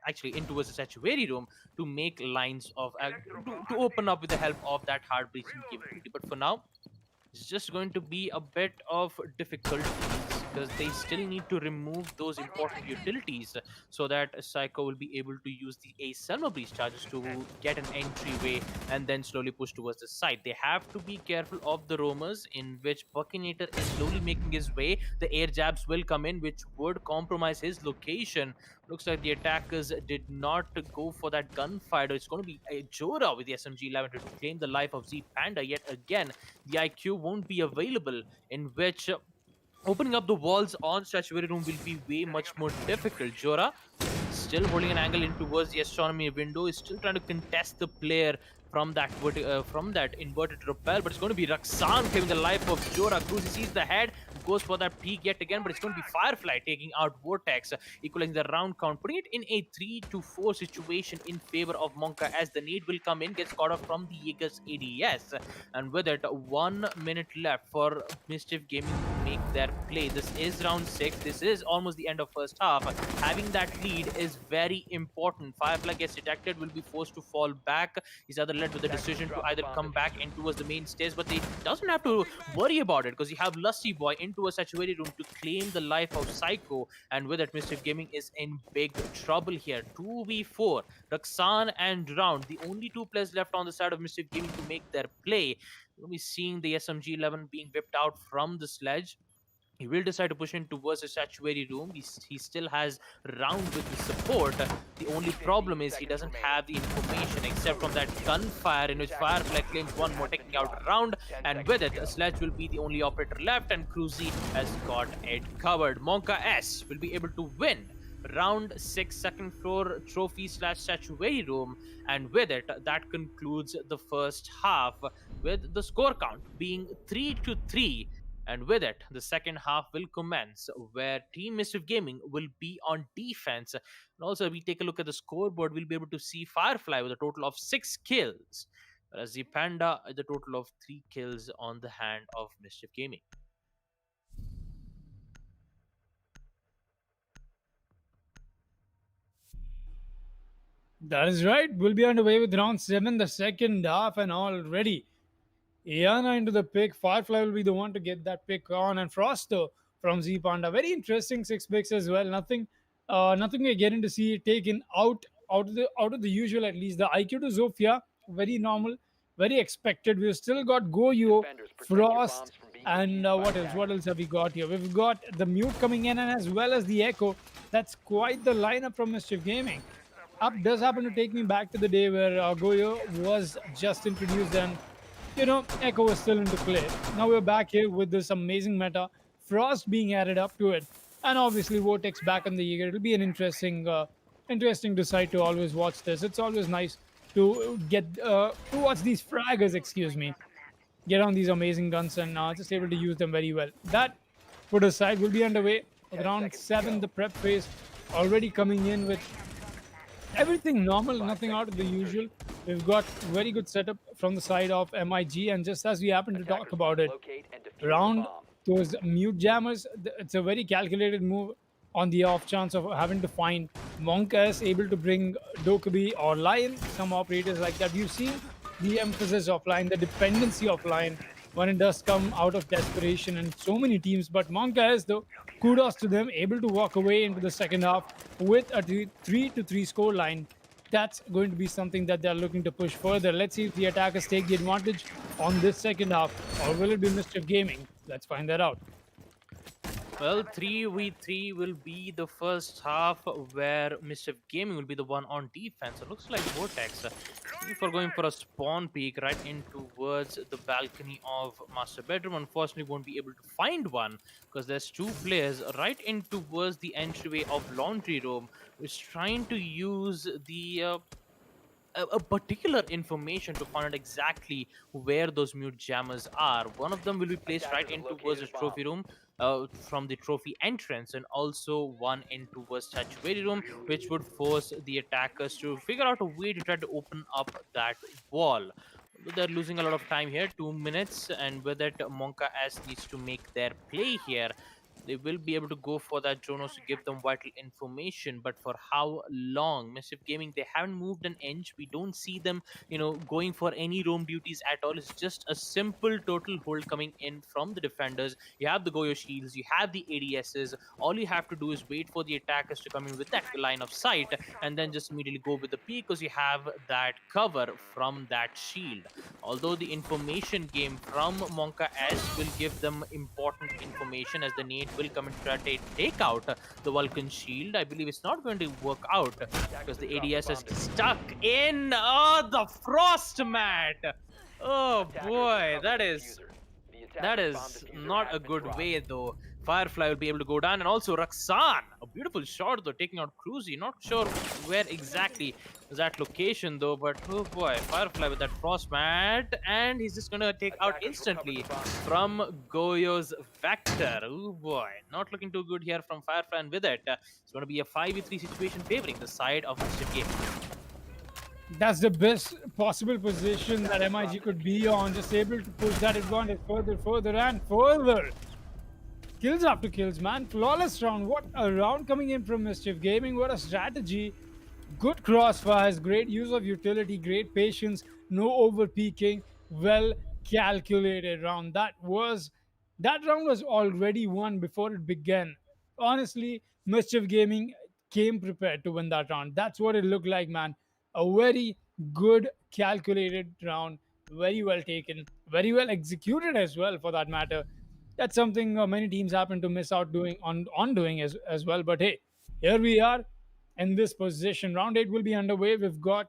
B: Actually, in towards the statuary room to make lines of to open up with the help of that hard breaching capability. But for now, it's just going to be a bit of difficulties because they still need to remove those important utilities so that Psycho will be able to use the Ace Selma Breach charges to get an entryway and then slowly push towards the side. They have to be careful of the roamers in which Buckinator is slowly making his way. The air jabs will come in, which would compromise his location. Looks like the attackers did not go for that gunfight. It's going to be a Jora with the SMG-11 to claim the life of Z Panda yet again. The IQ won't be available, in which opening up the walls on statuary room will be way much more difficult. Jora still holding an angle in towards the astronomy window, is still trying to contest the player from that inverted rappel, but it's going to be Raksan claiming the life of Jora. Cruzy sees the head, goes for that peak yet again, but it's going to be Firefly taking out Vortex, equalizing the round count, putting it in a 3-4 situation in favor of Monka as the need will come in, gets caught off from the Jaeger's ADS, and with it 1 minute left for Mischief Gaming to make their play. This is round 6. This is almost the end of first half. Having that lead is very important. Firefly gets detected, will be forced to fall back. He's either led with the decision to either come back in towards the main stage, but he doesn't have to worry about it because you have Lusty Boy into a statuary room to claim the life of Psycho, and with it, Mischief Gaming is in big trouble here. 2v4, Raksan and Round, the only two players left on the side of Mischief Gaming to make their play. We'll be seeing the SMG-11 being whipped out from the sledge. He will decide to push in towards the statuary room. He still has Round with the support. The only problem is he doesn't have the information except from that gunfire in which Firefly claims one more, taking out Round. And with it, Sledge will be the only operator left, and Cruzy has got it covered. Monka S will be able to win round 6 second floor trophy slash statuary room, and with it that concludes the first half with the score count being 3-3. And with it, the second half will commence, where Team Mischief Gaming will be on defense. And also, if we take a look at the scoreboard, we'll be able to see Firefly with a total of 6 kills, whereas the Panda the total of 3 kills on the hand of Mischief Gaming.
A: That is right. We'll be underway with round 7, the second half, and already Iana into the pick. Firefly will be the one to get that pick on, and Frosto from Z Panda. Very interesting 6 picks as well. Nothing we're getting to see taken out of the usual. At least the IQ to Zofia, very normal, very expected. We've still got Goyo,
C: Defenders, protect your
A: Frost,
C: bombs from being
A: and
C: defused by
A: what else? What
C: attackers.
A: else have we got here? We've got the mute coming in, and as well as the Echo. That's quite the lineup from Mischief Gaming. Up does happen to take me back to the day where Goyo was just introduced, and Echo was still into play. Now we're back here with this amazing meta, Frost being added up to it, and obviously Vortex back on the Jaeger. It'll be an interesting decide to always watch this. It's always nice to get to watch these fraggers, excuse me, get on these amazing guns and just able to use them very well. That put aside, will be underway with
C: 10
A: round
C: seconds to
A: 7,
C: go.
A: the prep phase, already coming in with everything normal,
C: 5
A: nothing out
C: seconds
A: of the
C: to
A: usual.
C: insertion.
A: We've got very good setup from the side of MIG, and just as we happen to talk
C: Attackers
A: about
C: must
A: it,
C: locate and defuse the
A: around
C: bomb.
A: those mute jammers, it's a very calculated move on the off chance of having to find Monka is able to bring Dokubi or Lion, some operators like that. You've seen the emphasis of Lion, the dependency of Lion when it does come out of desperation in so many teams. But Monka is, though, kudos to them, able to walk away into the second half with a 3-3 score line. That's going to be something that they're looking to push further. Let's see if the attackers take the advantage on this second half, or will it be Mischief Gaming? Let's find that out.
B: Well, 3v3 will be the first half where Mischief Gaming will be the one on defense. It looks like Vortex looking for going for a spawn peek right in towards the balcony of Master Bedroom. Unfortunately, won't be able to find one because there's two players right in towards the entryway of Laundry Room, who's trying to use the a particular information to find out exactly where those mute jammers are. One of them will be placed right
C: Attackers have
B: in towards
C: located
B: the
C: a bomb.
B: trophy room from the trophy entrance, and also one in towards statuary room, which would force the attackers to figure out a way to try to open up that wall. Although they're losing a lot of time here, 2 minutes, and with it, Monka S needs to make their play here. They will be able to go for that Jonas to give them vital information, but for how long? Mischief Gaming, they haven't moved an inch. We don't see them, going for any roam duties at all. It's just a simple total hold coming in from the defenders. You have the Goyo shields, you have the ADSs. All you have to do is wait for the attackers to come in with that line of sight, and then just immediately go with the peak because you have that cover from that shield. Although the information game from Monka S will give them important information as the nade will come and try to take out the Vulcan shield. I believe it's not going to work out because
C: Attackers have
B: the
C: dropped the
B: ADS is
C: bomb diffuser.
B: stuck in the frost mat. Oh
C: Attackers
B: boy,
C: recovered
B: that
C: the
B: is
C: diffuser. The
B: that
C: attacker's bomb
B: is
C: diffuser
B: not
C: has
B: a
C: been
B: good
C: dropped.
B: way, though. Firefly will be able to go down, and also Raksan. A beautiful shot, though, taking out Cruzy. Not sure where exactly is that location, though, but oh boy, Firefly with that frost mat, and he's just gonna take out
C: Attackers recovered
B: instantly
C: the bomb diffuser.
B: from Goyo's Vector. Oh boy, not looking too good here from Firefly, and with it, it's gonna be a 5v3 situation favoring the side of Mischief Gaming.
A: That's the best possible position that
C: Attackers dropped
A: MIG
C: the
A: could be
C: diffuser.
A: on, just able to push that advantage further, further, and further. Kills after kills, man. Flawless round. What a round coming in from Mischief Gaming. What a strategy. Good crossfires, great use of utility, great patience, no over peaking, well calculated round. That round was already won before it began. Honestly, Mischief Gaming came prepared to win that round. That's what it looked like, man. A very good calculated round, very well taken, very well executed as well, for that matter. That's something many teams happen to miss out doing on doing as well. But hey, here we are in this position. Round 8 will be underway. We've got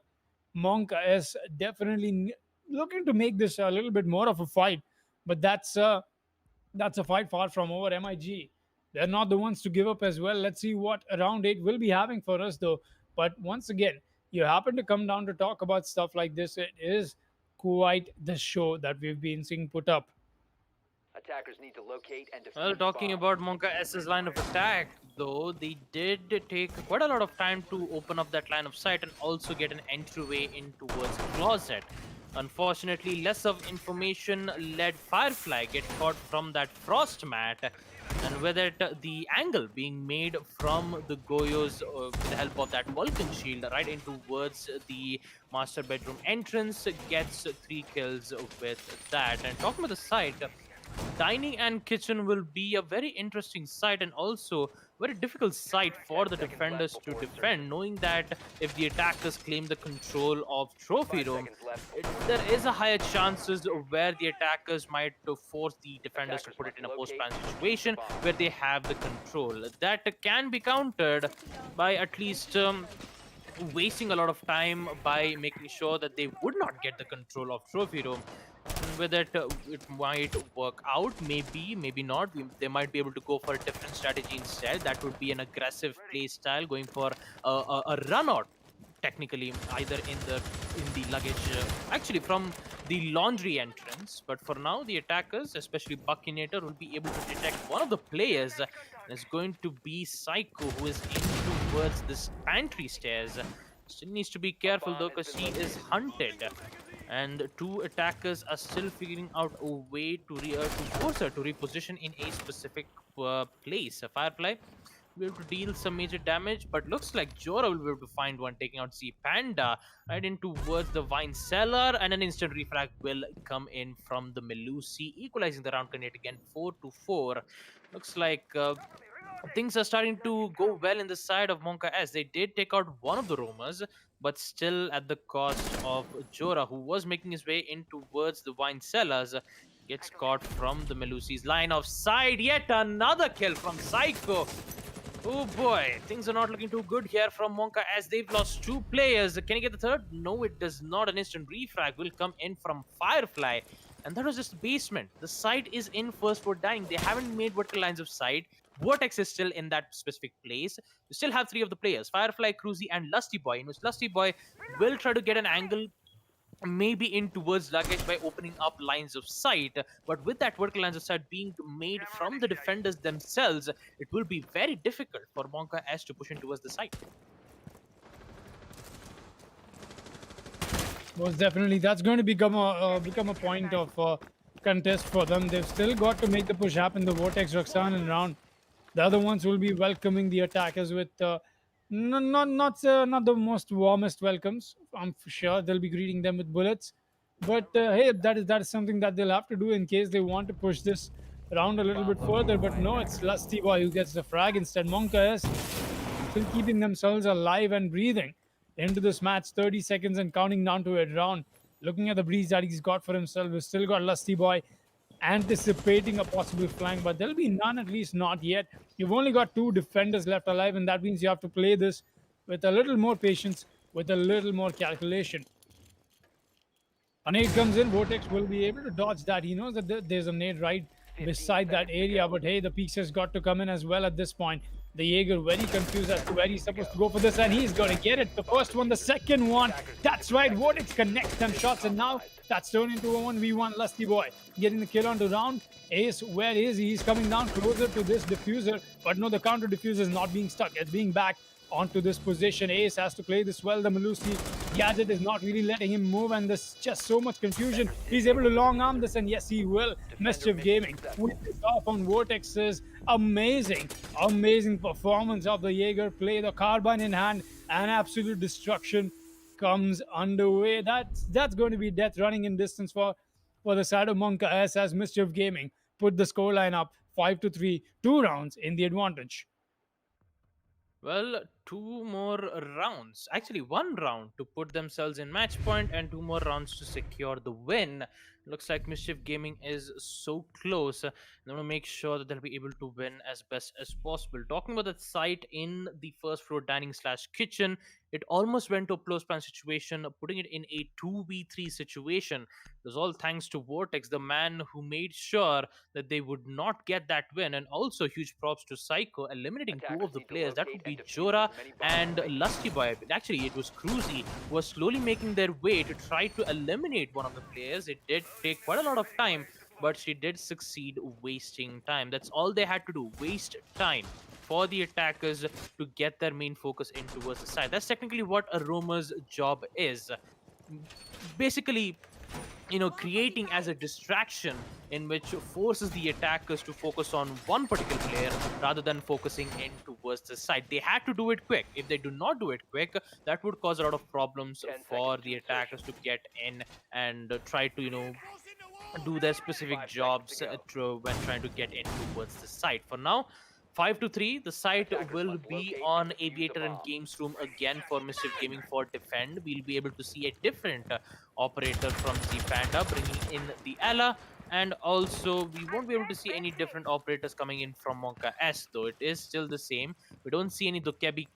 A: Monka S definitely looking to make this a little bit more of a fight, but that's a fight far from over. MIG, they're not the ones to give up as well. Let's see what round 8 will be having for us, though. But once again, you happen to come down to talk about stuff like this. It is quite the show that we've been seeing put up.
C: Attackers need to locate and
B: Well,
C: defuse the
B: talking
C: bomb.
B: about Monka S's line of attack, though, they did take quite a lot of time to open up that line of sight and also get an entryway in towards closet. Unfortunately, less of information led Firefly get caught from that frost mat, and with it, the angle being made from the Goyos with the help of that Vulcan shield right in towards the master bedroom entrance gets 3 kills with that. And talking about the site, dining and kitchen will be a very interesting site and also very difficult site for
C: 10
B: the
C: seconds left
B: defenders to
C: before
B: defend,
C: insertion.
B: knowing that if the attackers claim the control of trophy
C: 5
B: room,
C: seconds left
B: it,
C: before
B: there is
C: insertion.
B: a higher chances where the attackers might force the defenders to
C: Attackers
B: put it
C: must
B: in a
C: locate
B: post-plan
C: and defuse the
B: situation
C: bomb.
B: where they have the control. That can be countered by at least wasting a lot of time by making sure that they would not get the control of trophy room. And with it, it might work out, maybe, maybe not. They might be able to go for a different strategy instead. That would be an aggressive play style, going for a run out, technically, either in the luggage, actually from the laundry entrance. But for now, the attackers, especially Buckinator, will be able to detect one of the players. It's going to be Psycho, who is in towards this pantry stairs. Still needs to be
C: A
B: careful though,
C: bomb has
B: because
C: been
B: he is
C: located.
B: hunted, and two attackers are still figuring out a way to force her to reposition in a specific place. A Firefly will be able to deal some major damage, but looks like Jora will be able to find one, taking out Z Panda right in towards the wine cellar, and an instant refrag will come in from the Melusi, equalizing the round connect again 4-4. Looks like things are starting to go well in the side of Monka S. They did take out one of the roamers, but still at the cost of Jora, who was making his way in towards the wine cellars. gets caught from the Melusi's line of sight. Yet another kill from Psycho. Oh boy, things are not looking too good here from Monka as they've lost 2 players. Can he get the third? No, it does not. An instant refrag will come in from Firefly. And that was just basement. The site is in first for dying. They haven't made vertical lines of sight. Vortex is still in that specific place. You still have 3 of the players, Firefly, Cruzy, and Lusty Boy, in which Lusty Boy will try to get an angle maybe in towards luggage by opening up lines of sight, but with that vertical lines of sight being made from the defenders themselves, it will be very difficult for Monka S to push in towards the site.
A: Most definitely, that's going to become a point of contest for them. They've still got to make the push happen. The Vortex, Roxanne, and Round. The other ones will be welcoming the attackers with not the most warmest welcomes. I'm for sure they'll be greeting them with bullets. But hey, that is something that they'll have to do in case they want to push this round a little bit further. But no, it's Lusty Boy who gets the frag instead. Monka is still keeping themselves alive and breathing into this match. 30 seconds and counting down to a round. Looking at the breeze that he's got for himself, we've still got Lusty Boy anticipating a possible flank, but there'll be none, at least not yet. You've only got 2 defenders left alive, and that means you have to play this with a little more patience, with a little more calculation. A nade comes in, Vortex will be able to dodge that. He knows that there's a nade right beside that area, but hey, the Peaks has got to come in as well at this point. The Jaeger very confused as to where he's supposed to go for this, and he's going to get it. The first one, the second one. That's right, Vortex connects them shots, and now that's turned into a 1v1. Lusty Boy getting the kill on the round. Ace, where is he? He's coming down closer to this diffuser, but no, the counter diffuser is not being stuck. It's being back onto this position. Ace has to play this well. The Melusi gadget is not really letting him move, and there's just so much confusion. He's able to long arm this, and yes, he will. Mischief Gaming with this off on Vortex's amazing performance of the Jaeger. Play the carbine in hand, and absolute destruction comes underway. That's going to be death running in distance for the side of Monka S as Mischief Gaming put the scoreline up 5-3, 2 rounds in the advantage.
B: Well, 2 more rounds. Actually, 1 round to put themselves in match point and 2 more rounds to secure the win. Looks like Mischief Gaming is so close. They want to make sure that they'll be able to win as best as possible. Talking about that site in the first floor dining / kitchen, it almost went to a close plan situation, putting it in a 2v3 situation. It was all thanks to Vortex, the man who made sure that they would not get that win. And also huge props to Psycho, eliminating 2 of the players. That would be Jora and Lusty Boy. Actually, it was Cruzy who was slowly making their way to try to eliminate one of the players. It did take quite a lot of time, but she did succeed wasting time. That's all they had to do, waste time for the attackers to get their main focus in towards the side. That's technically what a roamer's job is. Basically, creating as a distraction in which forces the attackers to focus on one particular player rather than focusing in towards the side. They had to do it quick. If they do not do it quick, that would cause a lot of problems for the attackers to get in and try to, do their specific jobs when trying to get in towards the site. For now, 5-3, the site will be on Aviator and Games Room again for Mischief Gaming for defend. We'll be able to see a different operator from the Panda bringing in the Ella, and also we won't be able to see any different operators coming in from Monka S, though it is still the same. We don't see any Dokebi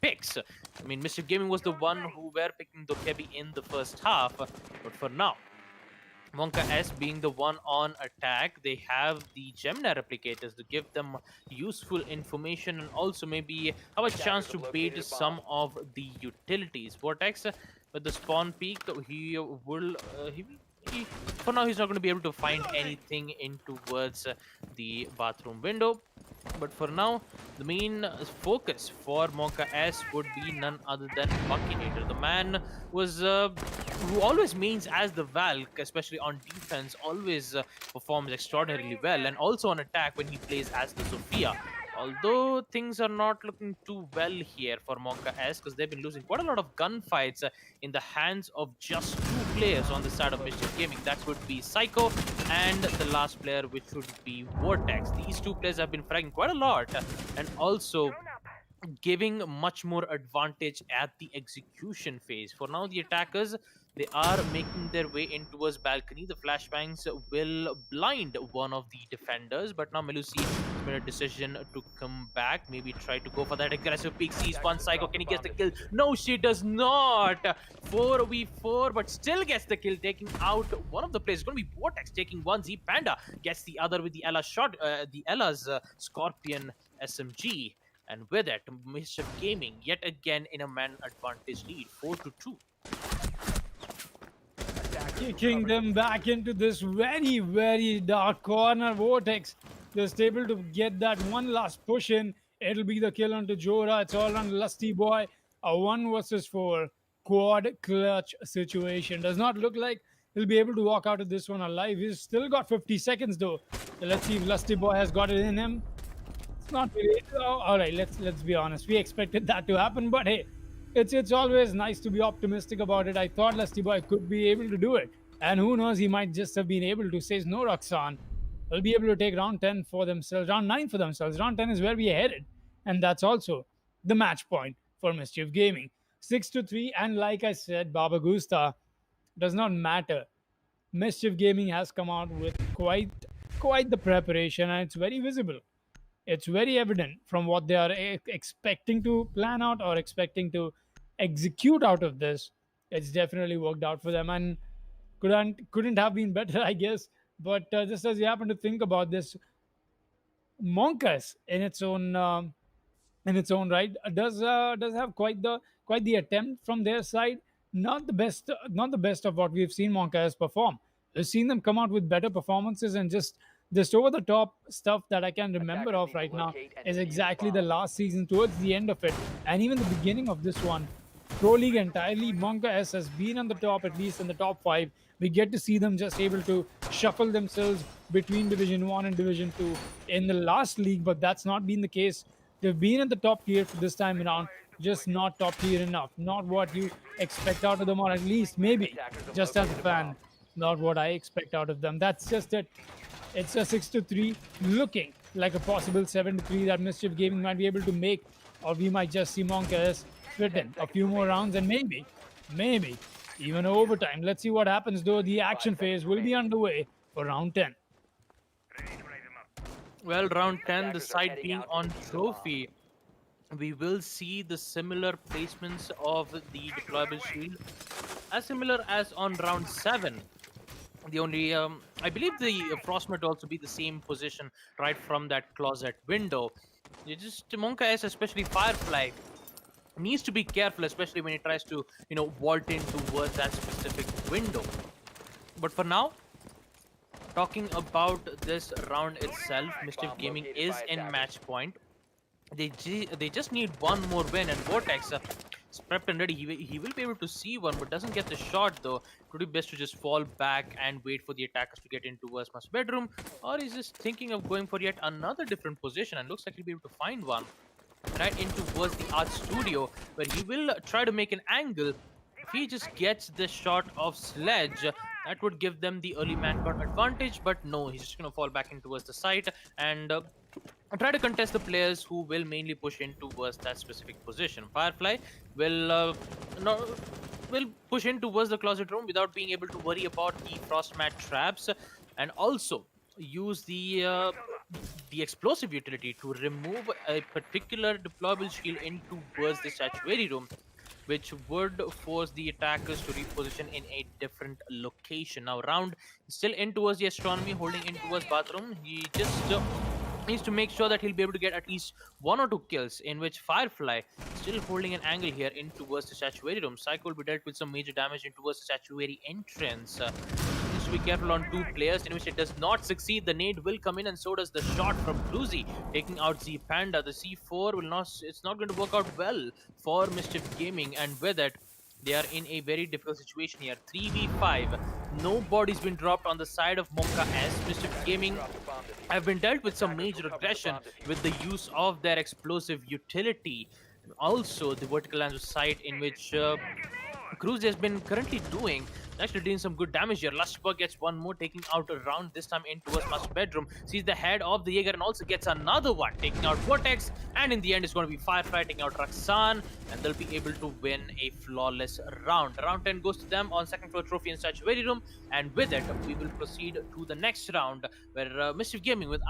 B: picks. I mean, Mischief Gaming was the one who were picking Dokebi in the first half, but for now, Monka S being the one on attack, they have the Gemini replicators to give them useful information and also maybe have a chance to bait some of the utilities. Vortex with the spawn peak, for now he's not going to be able to find anything in towards the bathroom window. But for now, the main focus for Monka S would be none other than Buckinator. The man was who always mains as the Valk, especially on defense, always performs extraordinarily well, and also on attack when he plays as the Sophia. Although things are not looking too well here for Monka S, because they've been losing quite a lot of gunfights in the hands of just 2 players on the side of Mischief Gaming. That would be Psycho and the last player, which would be Vortex. These 2 players have been fragging quite a lot and also giving much more advantage at the execution phase. For now, the attackers, They are making their way in towards balcony. The flashbangs will blind one of the defenders, but now Melusi made a decision to come back. Maybe try to go for that aggressive peek. Sees one Psycho. Can he get the kill? No, she does not. 4v4, but still gets the kill, taking out one of the players. It's going to be Vortex taking one. Z Panda gets the other with the Ella shot, the Ella's Scorpion SMG. And with it, Mischief Gaming yet again in a man advantage lead, 4-2.
A: Kicking them back into this very, very dark corner. Vortex just able to get that one last push in. It'll be the kill onto Jora. It's all on Lusty Boy. A 1 versus 4 quad clutch situation. Does not look like he'll be able to walk out of this one alive. He's still got 50 seconds though. So let's see if Lusty Boy has got it in him. It's not really. Oh, all right, let's be honest. We expected that to happen, but hey, it's always nice to be optimistic about it. I thought Lusty Boy could be able to do it, and who knows, he might just have been able to. Says no, Roxanne. They'll be able to take round 10 for themselves, round 9 for themselves. Round 10 is where we are headed, and that's also the match point for Mischief Gaming. 6-3, and like I said, Baba Gusta does not matter. Mischief Gaming has come out with quite the preparation, and it's very visible. It's very evident from what they are expecting to plan out or expecting to execute out of this. It's definitely worked out for them, and couldn't have been better, I guess. But just as you happen to think about this, Monkas in its own right does have quite the attempt from their side. Not the best of what we've seen Monkas perform. We've seen them come out with better performances, and just over the top stuff that I can remember of right now is exactly the last season, towards the end of it, and even the beginning of this one. Pro League entirely, Monka S has been on the top, at least in the top 5. We get to see them just able to shuffle themselves between Division 1 and Division 2 in the last league, but that's not been the case. They've been at the top tier for this time around, just not top tier enough. Not what you expect out of them, or at least maybe, just as a fan, not what I expect out of them. That's just it. It's a 6-3, looking like a possible 7-3 that Mischief Gaming might be able to make, or we might just see Monkas fit in a few more rounds and maybe even overtime. Let's see what happens though. The action phase will be underway for round 10.
B: Well, round 10, the side being on trophy, we will see the similar placements of the deployable shield as similar as on round 7. The only, I believe the Frost might also be the same position right from that closet window. You just, Monka S, especially Firefly, needs to be careful, especially when he tries to, vault in towards that specific window. But for now, talking about this round itself, Mischief Gaming is in match point. They just need one more win, and Vortex is prepped and ready. He will be able to see one, but doesn't get the shot though. It would be best to just fall back and wait for the attackers to get into Worstman's bedroom, or he's just thinking of going for yet another different position, and looks like he'll be able to find one right in towards the art studio, where he will try to make an angle. If he just gets the shot of Sledge, that would give them the early manpower advantage, but no, he's just going to fall back in towards the site and try to contest the players who will mainly push in towards that specific position. Firefly will will push in towards the closet room without being able to worry about the frost mat traps, and also use the explosive utility to remove a particular deployable shield in towards the statuary room, which would force the attackers to reposition in a different location. Now, round still in towards the astronomy, holding in towards bathroom. He just needs to make sure that he'll be able to get at least 1 or 2 kills, in which Firefly still holding an angle here in towards the statuary room. Psycho will be dealt with some major damage in towards the statuary entrance. Needs to be careful on 2 players, in which it does not succeed. The nade will come in, and so does the shot from Bluesy, taking out Z Panda. The C4 will not, it's not going to work out well for Mischief Gaming, and with it, they are in a very difficult situation here. 3v5. Nobody's been dropped on the side of Monka S. Mischief Gaming have been dealt with some major aggression with the use of their explosive utility. Also, the vertical lines of sight, in which Cruz has been currently doing Actually doing some good damage here. Lustberg gets one more, taking out a round, this time in towards Master Bedroom. Sees the head of the Jaeger and also gets another one, taking out Vortex. And in the end, it's going to be Firefly taking out Raksan, and they'll be able to win a flawless round. Round 10 goes to them on second floor trophy in Statuary Room. And with it, we will proceed to the next round, where Mischief Gaming will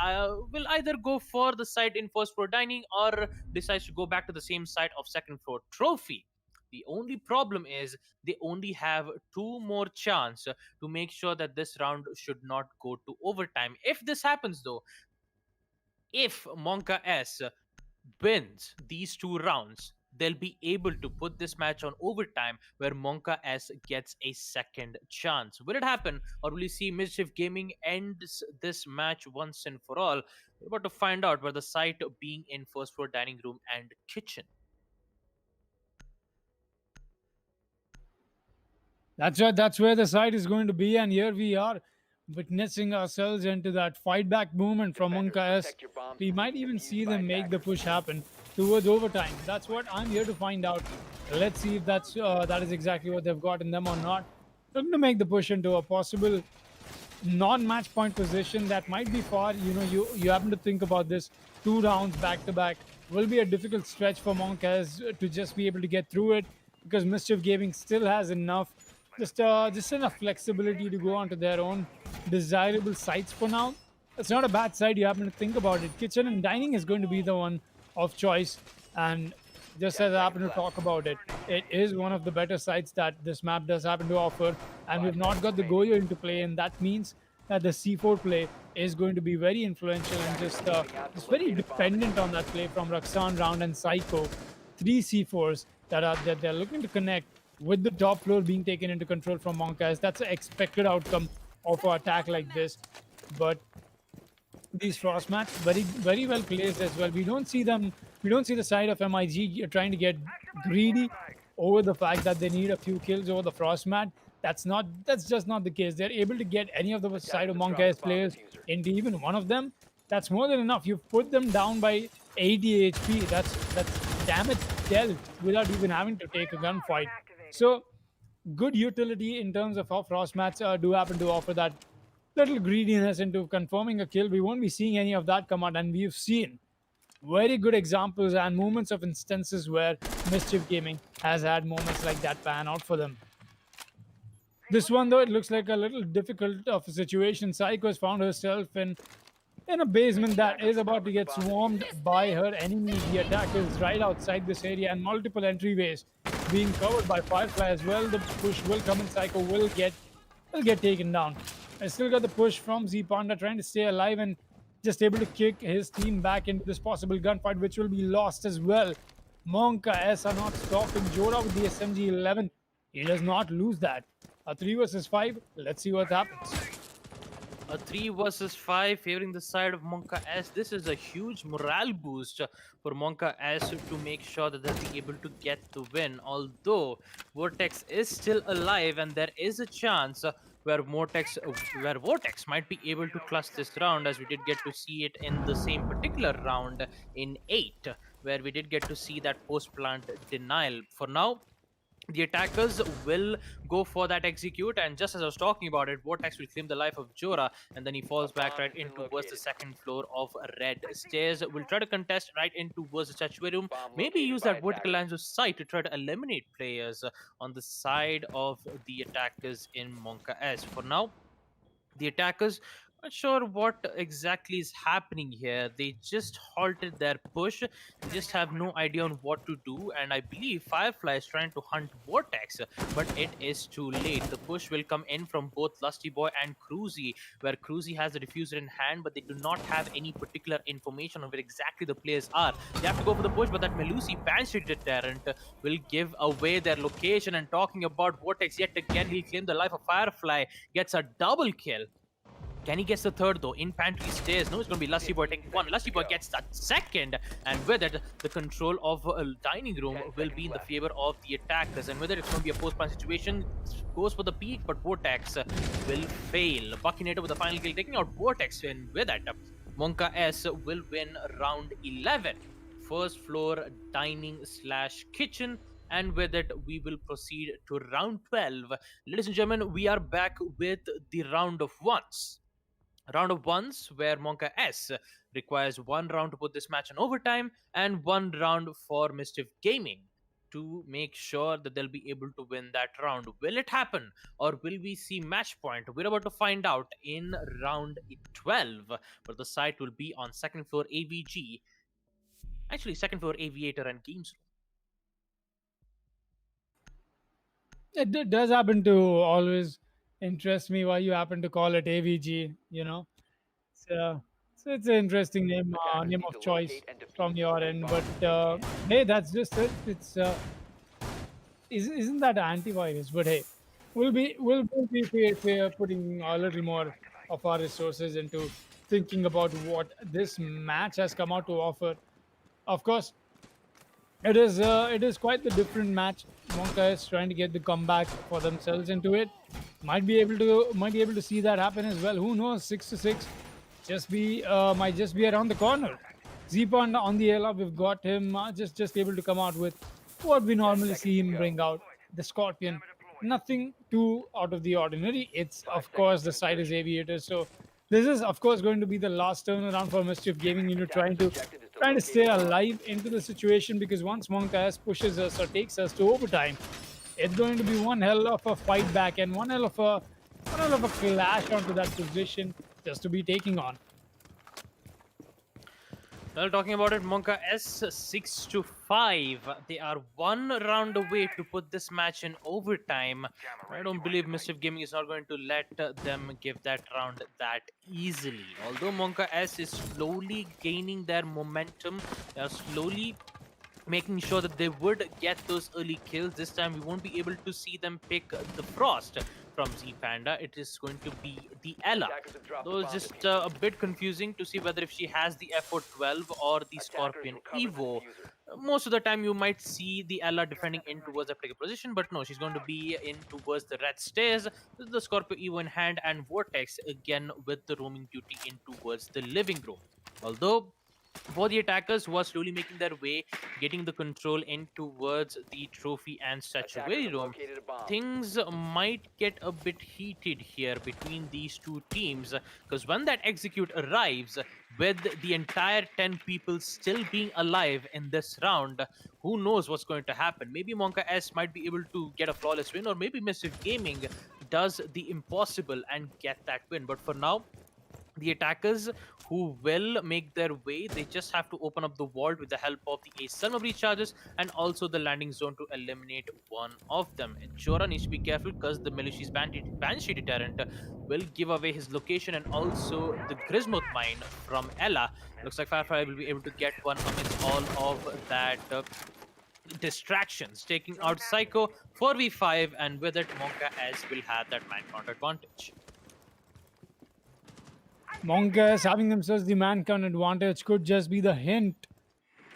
B: either go for the site in first floor dining or decides to go back to the same site of second floor trophy. The only problem is they only have two more chance to make sure that this round should not go to overtime. If this happens though, if Monka S wins these two rounds, they'll be able to put this match on overtime where Monka S gets a second chance. Will it happen, or will you see Mischief Gaming ends this match once and for all? We're about to find out, with the site being in first floor dining room and kitchen.
A: That's right. That's where the site is going to be, and here we are, witnessing ourselves into that fight back movement from
C: Defenders,
A: Monka S.
C: protect your bombs
A: We
C: from
A: might
C: being
A: even
C: defused
A: see
C: by
A: them make the
C: attackers.
A: push happen towards overtime. That's what I'm here to find out. Let's see if that is exactly what they've got in them or not. Looking to make the push into a possible non-match point position that might be far. You happen to think about this. 2 rounds back to back will be a difficult stretch for Monkas to just be able to get through it, because Mischief Gaming still has enough, just enough flexibility to go onto their own desirable sites for now. It's not a bad site. You happen to think about it. Kitchen and dining is going to be the one of choice, and just as I happen to talk about it, it is one of the better sites that this map does happen to offer, and we've not got the Goyo into play, and that means that the C4 play is going to be very influential and just very dependent on that play from Raksan, Round, and Psycho. 3 C4s that they're looking to connect with the top floor being taken into control from Monkas. That's an expected outcome of an attack like this, but these frost mats very well placed as well. We don't see the side of MIG trying to get greedy over the fact that they need a few kills over the frost mat. That's just not the case. They're able to get any of the side of Monka's players into even one of them. That's more than enough. You've put them down by 80 HP. That's damage dealt without even having to take a gunfight. So good utility in terms of how frost mats do happen to offer that little greediness into confirming a kill. We won't be seeing any of that come out, and we've seen very good examples and moments of instances where Mischief Gaming has had moments like that pan out for them. This one, though, it looks like a little difficult of a situation. Psycho has found herself in a basement that is about to get swarmed by her enemies. The attack is right outside this area, and multiple entryways being covered by Firefly as well. The push will come, and Psycho will get taken down. I still got the push from Z Panda trying to stay alive and just able to kick his team back into this possible gunfight, which will be lost as well. Monka S are not stopping. Jora with the SMG 11. He does not lose that. A 3 versus 5. Let's see what happens.
B: A 3 versus 5 favoring the side of Monka S. This is a huge morale boost for Monka S to make sure that they'll be able to get the win. Although Vortex is still alive, and there is a chance where Vortex might be able to clutch this round, as we did get to see it in the same particular round in 8, where we did get to see that post-plant denial. For now, the attackers will go for that execute, and just as I was talking about it, Vortex will claim the life of Jora, and then he falls back right in towards the second floor of Red Stairs. Will try to contest right in towards the statuary room, maybe use that vertical lines of sight to try to eliminate players on the side of the attackers in Monka S. For now, the attackers, not sure what exactly is happening here. They just halted their push. They just have no idea on what to do, and I believe Firefly is trying to hunt Vortex, but it is too late. The push will come in from both Lusty Boy and Cruzy, where Cruzy has the diffuser in hand, but they do not have any particular information on where exactly the players are. They have to go for the push, but that Melusi Banshee deterrent will give away their location. And talking about Vortex, yet again, he'll claim the life of Firefly, gets a double kill. Can he get the third though? In pantry stairs. No, it's going to be Lusty Boy taking one. Lusty Boy gets that second, and with it, the control of a dining room will be in the favor of the attackers. And with it, it's going to be a post-plant situation. Goes for the peak, but Vortex will fail. Buckinator with the final kill, taking out Vortex. And with that, Monka S will win round 11. First floor dining / kitchen. and with it, we will proceed to round 12. Ladies and gentlemen, we are back with the round of ones. Round of ones, where Monka S requires one round to put this match in overtime and one round for Mischief Gaming to make sure that they'll be able to win that round. Will it happen, or will we see match point? We're about to find out in round 12, but the site will be on second floor AVG, actually second floor Aviator and Games Room.
A: Does happen to always interest me why you happen to call it AVG. So, so it's an interesting
C: Attackers
A: name
C: need
A: of
C: to
A: choice
C: locate and
A: from
C: defuse the
A: your
C: only
A: end.
C: bomb
A: But
C: located.
A: hey, that's just it. It's isn't that antivirus? But hey, we'll be if we are putting a little more of our resources into thinking about what this match has come out to offer. Of course, it is quite the different match. Monka is trying to get the comeback for themselves into it. Might be able to see that happen as well. Who knows? 6-6, might just be around the corner. Zepa on the Ella, we've got him just able to come out with what we
C: 10
A: normally
C: seconds
A: see
C: to
A: him
C: go.
A: bring out. The Scorpion, nothing too out of the ordinary. It's
C: 5
A: of
C: seconds
A: course
C: to
A: the side is
C: insertion.
A: Aviator, so this is of course going to be the last turnaround for Mischief Gaming.
C: Attackers' objective is to
A: Trying to
C: locate a
A: stay
C: bomb.
A: alive into the situation, because once Monkas pushes us or takes us to overtime, it's going to be one hell of a fight back and one hell of a clash onto that position just to be taking on.
B: Well, talking about it, Monka S 6-5. They are one round away to put this match in overtime. I don't believe Mischief Gaming is not going to let them give that round that easily. Although Monka S is slowly gaining their momentum, they are slowly making sure that they would get those early kills. This time we won't be able to see them pick the Frost from Z Panda. It is going to be the Ella.
C: Attackers have dropped the
B: Though it's
C: bomb
B: just
C: diffuser.
B: a bit confusing to see whether if she has the FO12 or the
C: Attackers
B: Scorpion
C: recovered the
B: Evo.
C: diffuser.
B: Most of the time you might see the Ella defending in towards the particular position, but no, she's going to be in towards the red stairs with the Scorpio Evo in hand, and Vortex again with the roaming duty in towards the living room. Although for the attackers who are slowly making their way, getting the control in towards the trophy and
C: Attackers
B: statuary
C: have
B: room,
C: located a bomb.
B: things might get a bit heated here between these two teams, because when that execute arrives with the entire 10 people still being alive in this round, who knows what's going to happen. Maybe Monka S might be able to get a flawless win, or maybe Mischief Gaming does the impossible and get that win. But for now, the attackers who will make their way, they just have to open up the vault with the help of the Ace Selma breach charges and also the landing zone to eliminate one of them. And Chora needs to be careful because the Militia's Banshee deterrent will give away his location, and also the Grismuth mine from Ella. Looks like Firefly will be able to get one amidst all of that distractions, taking out Psycho 4v5, and with it Monka S will have that man count advantage.
A: Monkas having themselves the man count advantage could just be the hint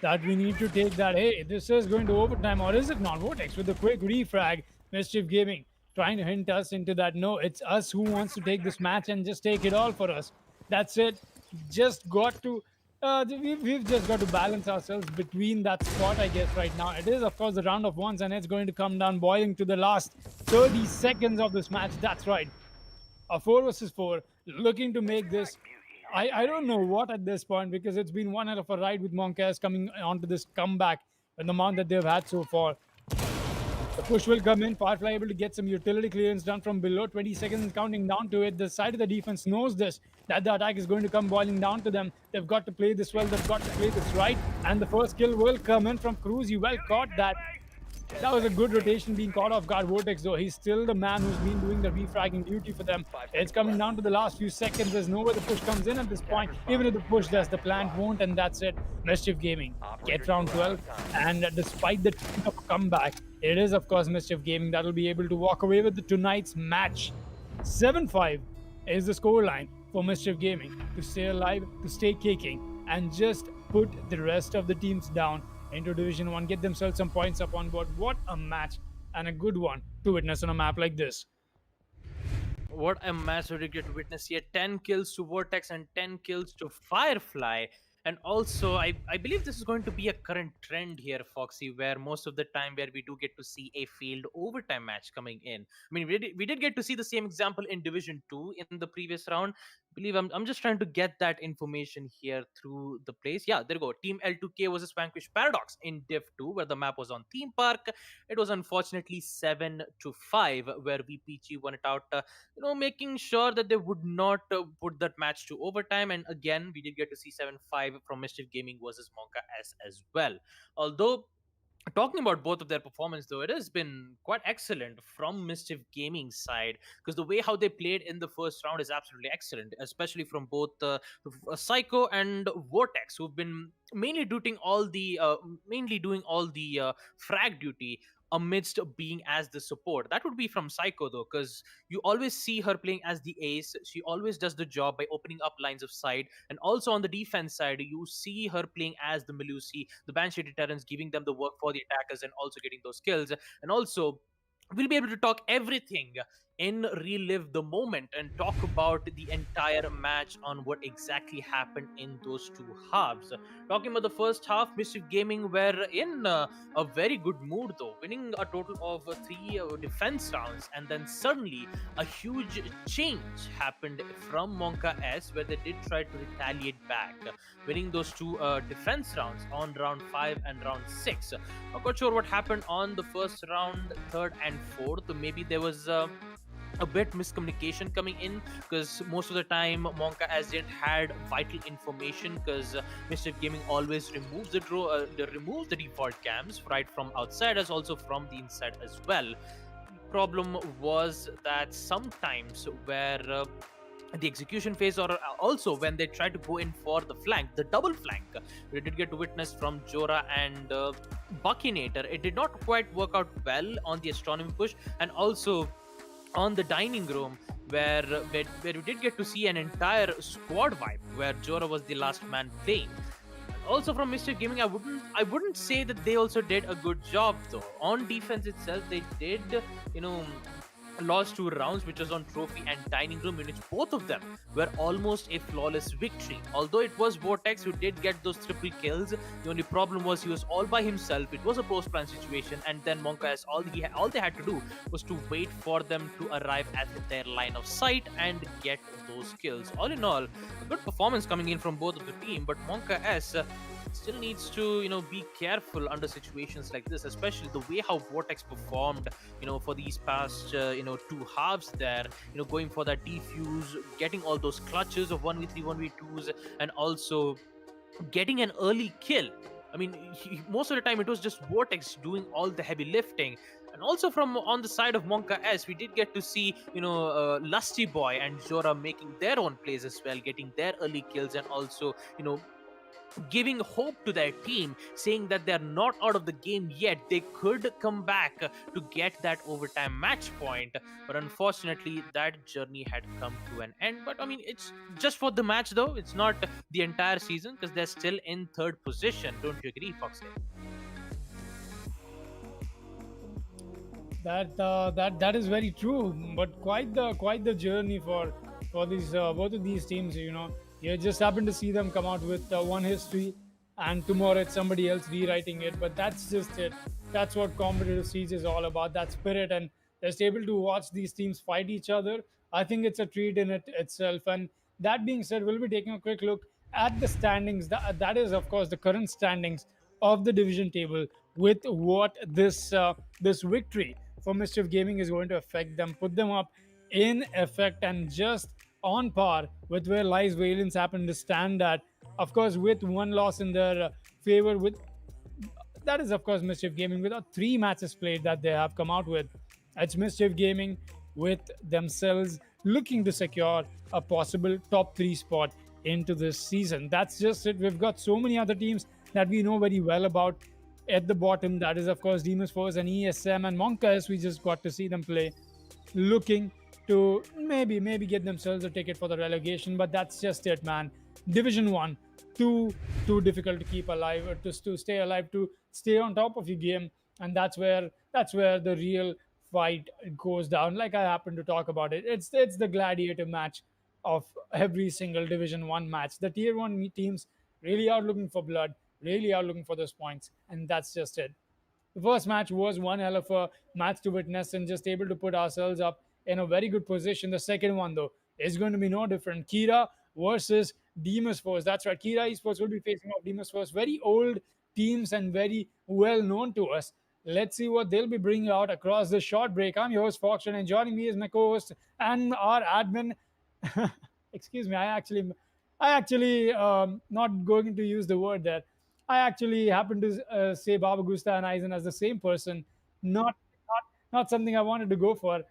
A: that we need to take that. Hey, this is going to overtime, or is it not? Vortex with a quick refrag. Mischief Gaming trying to hint us into that. No, it's us who wants to take this match and just take it all for us. That's it. Just got to. We've just got to balance ourselves between that spot, I guess, right now. It is, of course, the round of ones, and it's going to come down boiling to the last 30 seconds of this match. That's right. A 4 versus 4, looking to make this. I don't know what at this point, because it's been one hell of a ride with Monkas coming onto this comeback and the amount that they've had so far. The push will come in. Firefly able to get some utility clearance done from below. 20 seconds counting down to it. The side of the defense knows this, that the attack is going to come boiling down to them. They've got to play this well. They've got to play this right. And the first kill will come in from Cruz. You well caught that. That was a good rotation being caught off guard. Vortex, though, he's still the man who's been doing the refragging duty for them. It's coming down to the last few seconds. There's nowhere the push comes in at this point. Even if the push does, the plant won't, and that's it. Mischief Gaming get round 12, and despite the comeback, it is, of course, Mischief Gaming that will be able to walk away with tonight's match. 7-5 is the scoreline for Mischief Gaming to stay alive, to stay kicking, and just put the rest of the teams down into Division 1, get themselves some points up on board. What a match, and a good one to witness on a map like this.
B: What a match we get to witness here. 10 kills to Vortex and 10 kills to Firefly. And also, I believe this is going to be a current trend here, Foxy, where most of the time where we do get to see a failed overtime match coming in. I mean, we did get to see the same example in Division 2 in the previous round. Believe I'm just trying to get that information here through the place. Yeah, there you go. Team L2K versus Vanquish Paradox in Div 2, where the map was on theme park. It was unfortunately 7-5, where VPG won it out, making sure that they would not put that match to overtime. And again, we did get to see 7-5 from Mischief Gaming versus Monka S as well. Although, talking about both of their performance, though, it has been quite excellent from Mischief Gaming's side, because the way how they played in the first round is absolutely excellent, especially from both Psycho and Vortex, who've been mainly doing all the frag duty amidst being as the support. That would be from Psycho, though, because you always see her playing as the ace. She always does the job by opening up lines of sight. And also on the defense side, you see her playing as the Melusi, the Banshee Deterrents, giving them the work for the attackers and also getting those kills. And also, we'll be able to talk everything in Relive the Moment and talk about the entire match on what exactly happened in those two halves. Talking about the first half, Mischief Gaming were in a very good mood, though, winning a total of three defense rounds, and then suddenly a huge change happened from Monka S, where they did try to retaliate back, winning those two defense rounds on round 5 and round 6. Not quite sure what happened on the first round, third, and fourth. Maybe there was a bit miscommunication coming in, because most of the time Monka as didn't had vital information, because Mischief Gaming always removes removes the default cams right from outside as also from the inside as well. Problem was that sometimes where the execution phase, or also when they try to go in for the flank, the double flank, we did get to witness from Jora and Buckinator, it did not quite work out well on the astronomy push, and also on the dining room, where we did get to see an entire squad vibe where Jora was the last man playing. Also from Mr. Gaming, I wouldn't say that they also did a good job, though. On defense itself, they did, you know, lost two rounds, which was on trophy and dining room, in which both of them were almost a flawless victory. Although it was Vortex who did get those triple kills, the only problem was he was all by himself. It was a post plan situation, and then Monka, all they had to do was to wait for them to arrive at their line of sight and get those kills. All in all, a good performance coming in from both of the team, but Monka S still needs to be careful under situations like this, especially the way how Vortex performed for these past two halves there, going for that defuse, getting all those clutches of 1v3 1v2s, and also getting an early kill. I mean, most of the time it was just Vortex doing all the heavy lifting. And also from on the side of Monka S, we did get to see, Lusty Boy and Jora making their own plays as well, getting their early kills, and also, giving hope to their team, saying that they're not out of the game yet. They could come back to get that overtime match point. But unfortunately, that journey had come to an end. But I mean, it's just for the match, though. It's not the entire season, because they're still in third position. Don't you agree, Foxy?
A: That is very true. But quite the journey for these both of these teams. You just happen to see them come out with one history, and tomorrow it's somebody else rewriting it. But that's just it. That's what competitive siege is all about. That spirit, and just able to watch these teams fight each other. I think it's a treat in it itself. And that being said, we'll be taking a quick look at the standings. That is, of course, the current standings of the division table, with what this victory for Mischief Gaming is going to affect them, put them up in effect, and just on par with where Lies Valiance happened to stand at. Of course, with one loss in their favor, with that is, of course, Mischief Gaming, with three matches played that they have come out with. It's Mischief Gaming with themselves looking to secure a possible top three spot into this season. That's just it. We've got so many other teams that we know very well about at the bottom. That is, of course, Demons Force and ESM and Monkas. We just got to see them play, looking to maybe get themselves a ticket for the relegation. But that's just it, man. Division One, too difficult to keep alive, or to stay alive, to stay on top of your game, and that's where the real fight goes down. Like I happen to talk about it, it's the gladiator match of every single Division One match. The Tier One teams really out looking for blood, really out looking for those points, and that's just it. The first match was one hell of a match to witness and just able to put ourselves up in a very good position. The second one, though, is going to be no different. Kira versus Demus Force. That's right. Kira Esports will be facing off Demus Force. Very old teams and very well known to us. Let's see what they'll be bringing out across this short break. I'm your host, Fox, and joining me is my co host and our admin. Excuse me, I actually not going to use the word there. I actually happen to say Baba Gusta and Eisen as the same person, not not something I wanted to go for.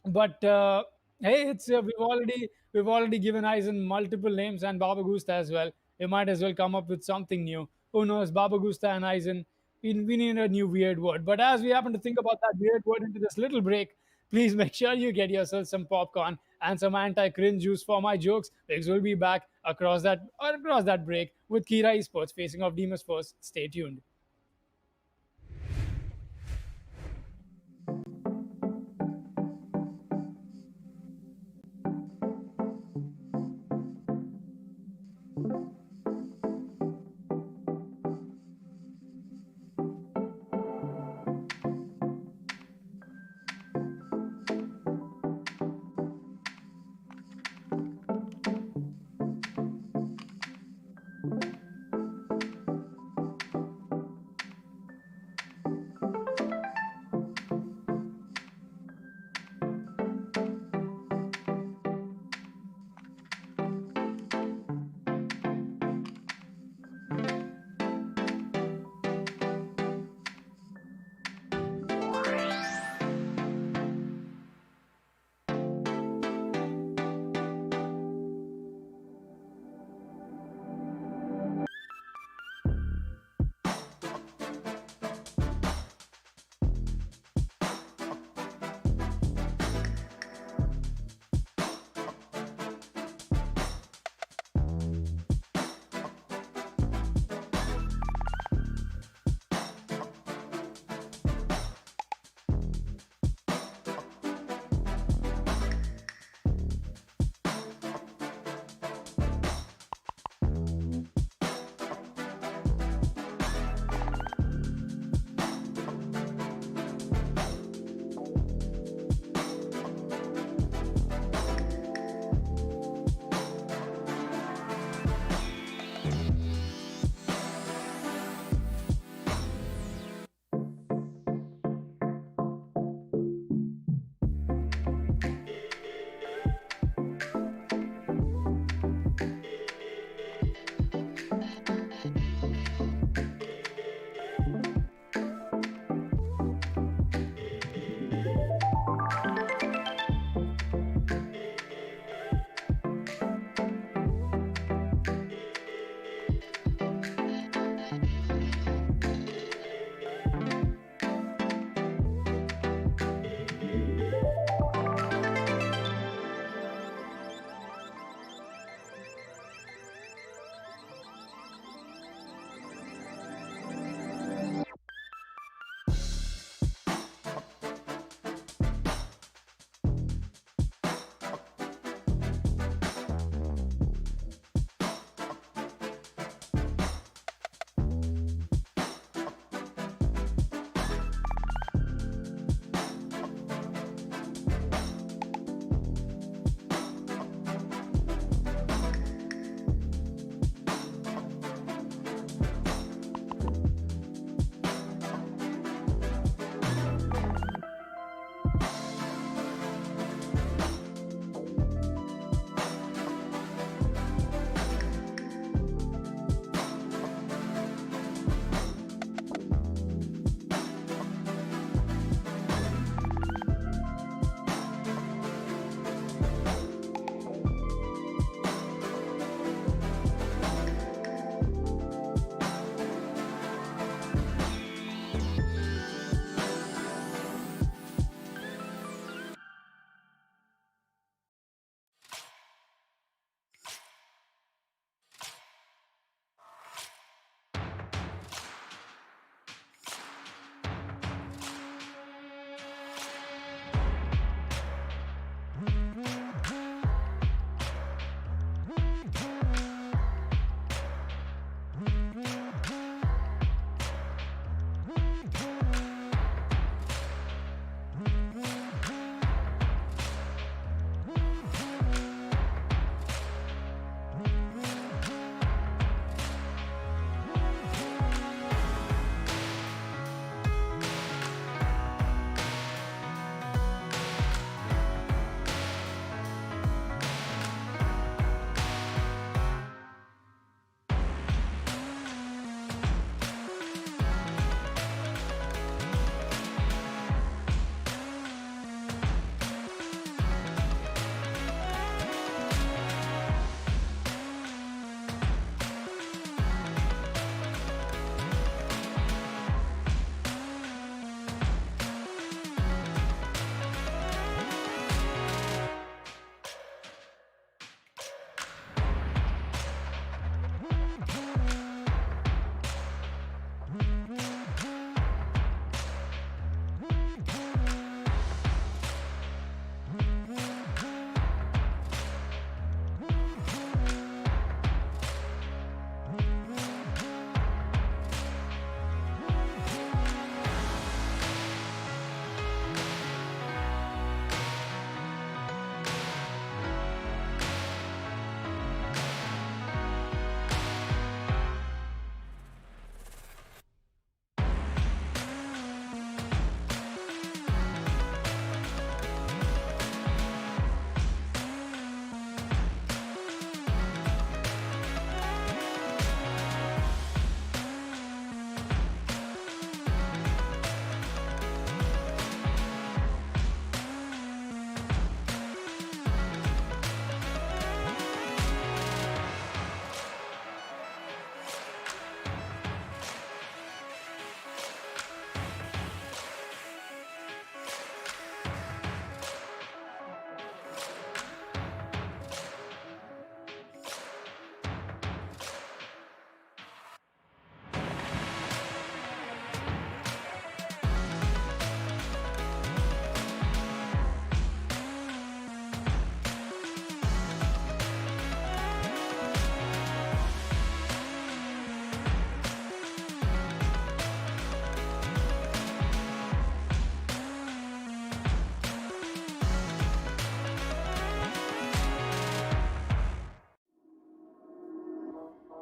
A: But hey, it's we've already given Eisen multiple names and Baba Gusta as well. We might as well come up with something new. Who knows? Baba Gusta and Eisen. We need a new weird word. But as we happen to think about that weird word into this little break, please make sure you get yourself some popcorn and some anti-cringe juice for my jokes, because we'll be back across that break with Kira Esports facing off Demus Force. Stay tuned.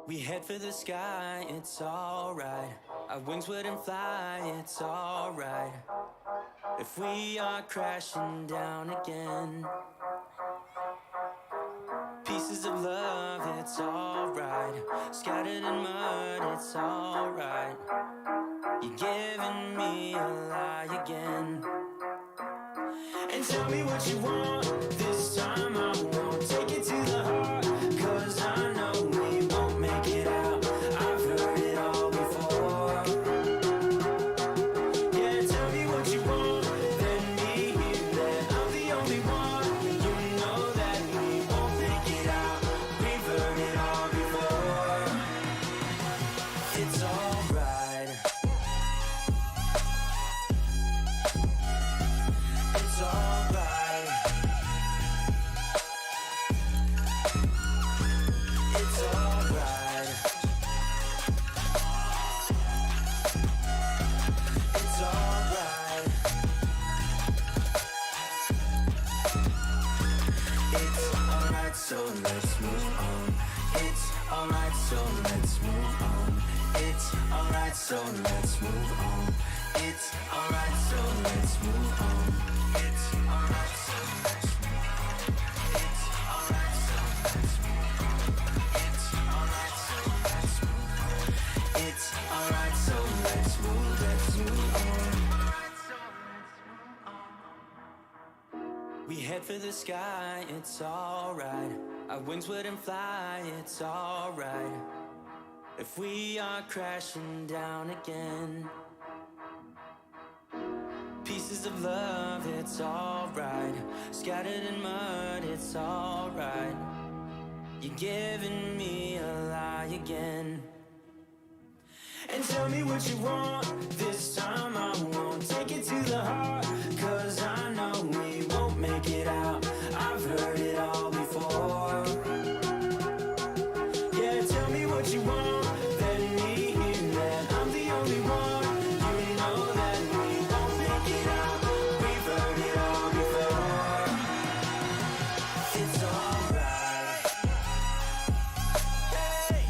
D: We head for the sky, it's alright. Our wings wouldn't fly, it's alright. If we are crashing down again, pieces of love, it's alright. Scattered in mud, it's alright. You're giving me a lie again. And tell me what you want, this time I won't take it to the heart. Cause I know we won't make it out, I've heard it all before. Yeah, tell me what you want, let me hear that I'm the only one. You know that we won't make it out, we've heard it all before. It's alright. It's alright. It's alright. It's alright. It's alright, so let's move on. It's alright, so let's move on. It's alright, so let's move on. It's alright, so let's move on. It's alright, so let's move on. It's alright, so let's move on. It's alright, so let's move on. It's alright, so let's move on. We head for the sky, it's alright. Our wings wouldn't fly, it's alright. If we are crashing down again, pieces of love, it's alright. Scattered in mud, it's alright. You're giving me a lie again. And tell me what you want, this time I won't take it to the heart. Cause I know we won't make it out, I've heard it all before. Yeah, tell me what you want, let me hear that I'm the only one. You know that we won't make it out, we've heard it all before. It's alright. Hey.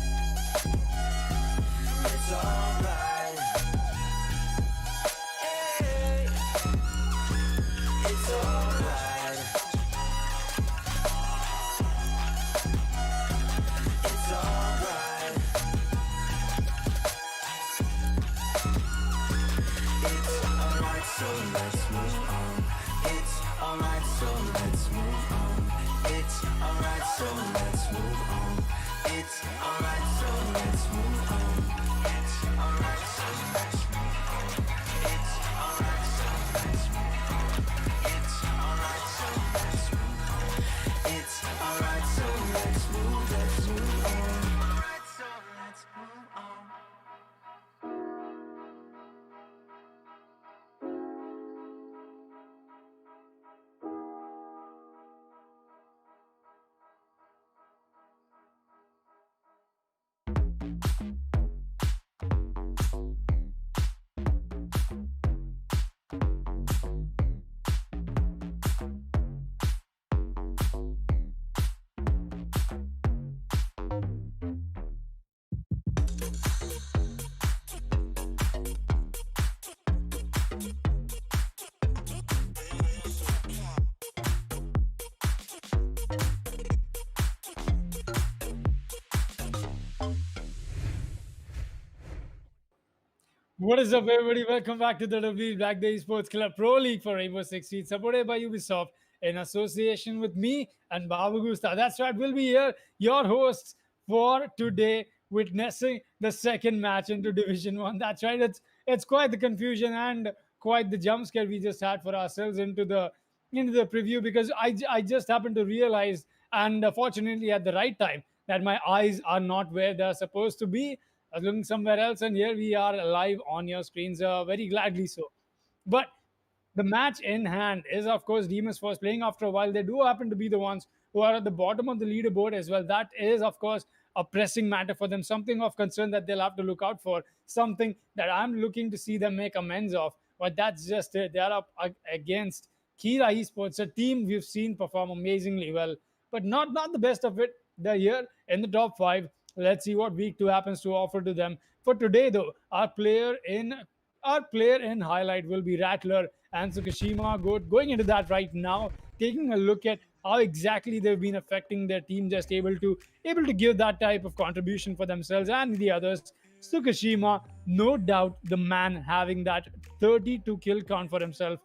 D: It's alright. Hey. It's alright. It's alright. It's alright, so let's move on. It's alright, so let's move on. It's alright, so let's move on. It's alright, so let's move on. It's alright, so let's move on. It's alright, so let's move on. It's alright, so let's move on. It's alright, so let's move on. Alright, so let's move on.
A: What is up, everybody? Welcome back to the WD Black Esports Club Pro League for Rainbow Six Siege, supported by Ubisoft in association with me and Babu Gusta. That's right, we'll be here, your hosts for today, witnessing the second match into Division One. That's right, it's quite the confusion and quite the jump scare we just had for ourselves into the preview, because I just happened to realize, and fortunately at the right time, that my eyes are not where they're supposed to be. I was looking somewhere else, and here we are live on your screens, very gladly so. But the match in hand is, of course, Demons Force playing after a while. They do happen to be the ones who are at the bottom of the leaderboard as well. That is, of course, a pressing matter for them, something of concern that they'll have to look out for, something that I'm looking to see them make amends of. But that's just it. They're up against Kira Esports, a team we've seen perform amazingly well, but not the best of it. They're here in the top five. Let's see what week 2 happens to offer to them. For today, though, our player in highlight will be Rattler and Tsukishima Goat. Going into that right now, taking a look at how exactly they've been affecting their team, just able to give that type of contribution for themselves and the others. Tsukishima, no doubt, the man having that 32 kill count for himself,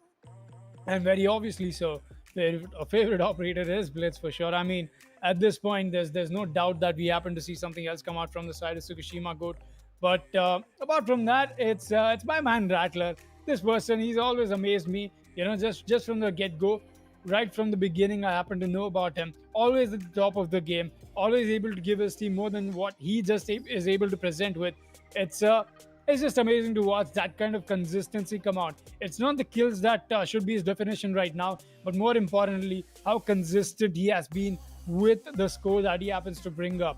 A: and very obviously so. A favorite operator is Blitz for sure. I mean, at this point, there's no doubt that we happen to see something else come out from the side of Tsukushima Goat. But apart from that, it's my man Rattler. This person, he's always amazed me. Just from the get go, right from the beginning, I happen to know about him. Always at the top of the game, always able to give his team more than what he just is able to present with. It's just amazing to watch that kind of consistency come out. It's not the kills that should be his definition right now, but more importantly, how consistent he has been with the score that he happens to bring up.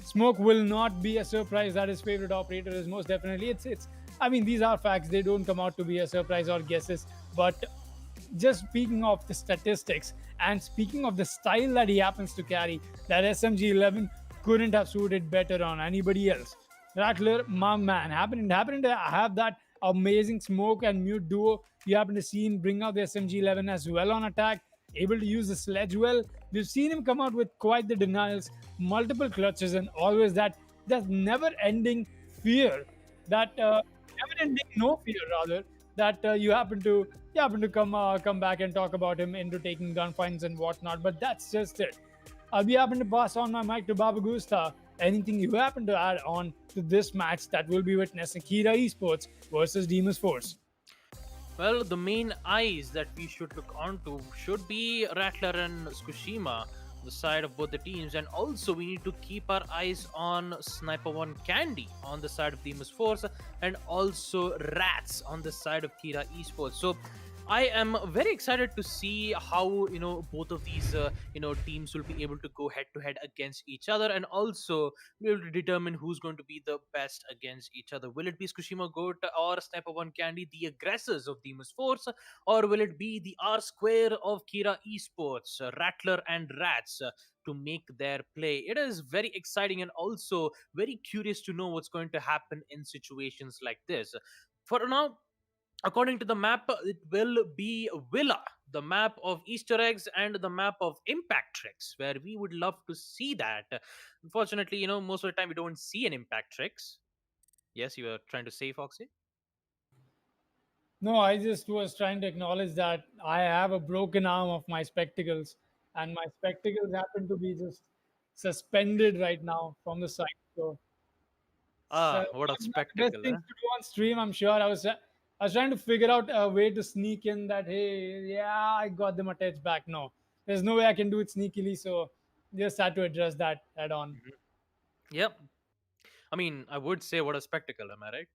A: Smoke will not be a surprise that his favorite operator is most definitely. It's. I mean, these are facts. They don't come out to be a surprise or guesses. But just speaking of the statistics and speaking of the style that he happens to carry, that SMG 11 couldn't have suited better on anybody else. Rattler, my man, happening to have that amazing smoke and mute duo. You happen to see him bring out the SMG 11 as well on attack, able to use the sledge well. We've seen him come out with quite the denials, multiple clutches, and always that never-ending fear, that never-ending no fear rather, that you happen to come back and talk about him into taking gunfights and whatnot. But that's just it. I'll be happen to pass on my mic to Baba Gusta. Anything you happen to add on to this match that will be witnessing Kira Esports versus Demon's Force?
B: Well, the main eyes that we should look onto should be Rattler and Tsukushima, the side of both the teams, and also we need to keep our eyes on Sniper One Candy on the side of Demon's Force, and also Rats on the side of Kira Esports. So I am very excited to see how both of these teams will be able to go head to head against each other, and also be able to determine who's going to be the best against each other. Will it be Tsukushima Goat or Sniper One Candy, the aggressors of Demon's Force, or will it be the R Square of Kira Esports, Rattler and Rats? To make their play. It is very exciting and also very curious to know what's going to happen in situations like this. For now, according to the map, it will be Villa, the map of Easter eggs and the map of impact tricks, where we would love to see that. Unfortunately, most of the time we don't see an impact tricks. Yes, you were trying to say, Foxy?
A: No, I just was trying to acknowledge that I have a broken arm of my spectacles, and my spectacles happen to be just suspended right now from the side. So
B: Ah, what a
A: not the best
B: spectacle,
A: things
B: huh?
A: to do on stream. I'm sure I was trying to figure out a way to sneak in that. Hey, yeah, I got them attached back. No, there's no way I can do it sneakily. So just had to address that head on.
B: Mhm. Yep. I mean, I would say what a spectacle, am I right?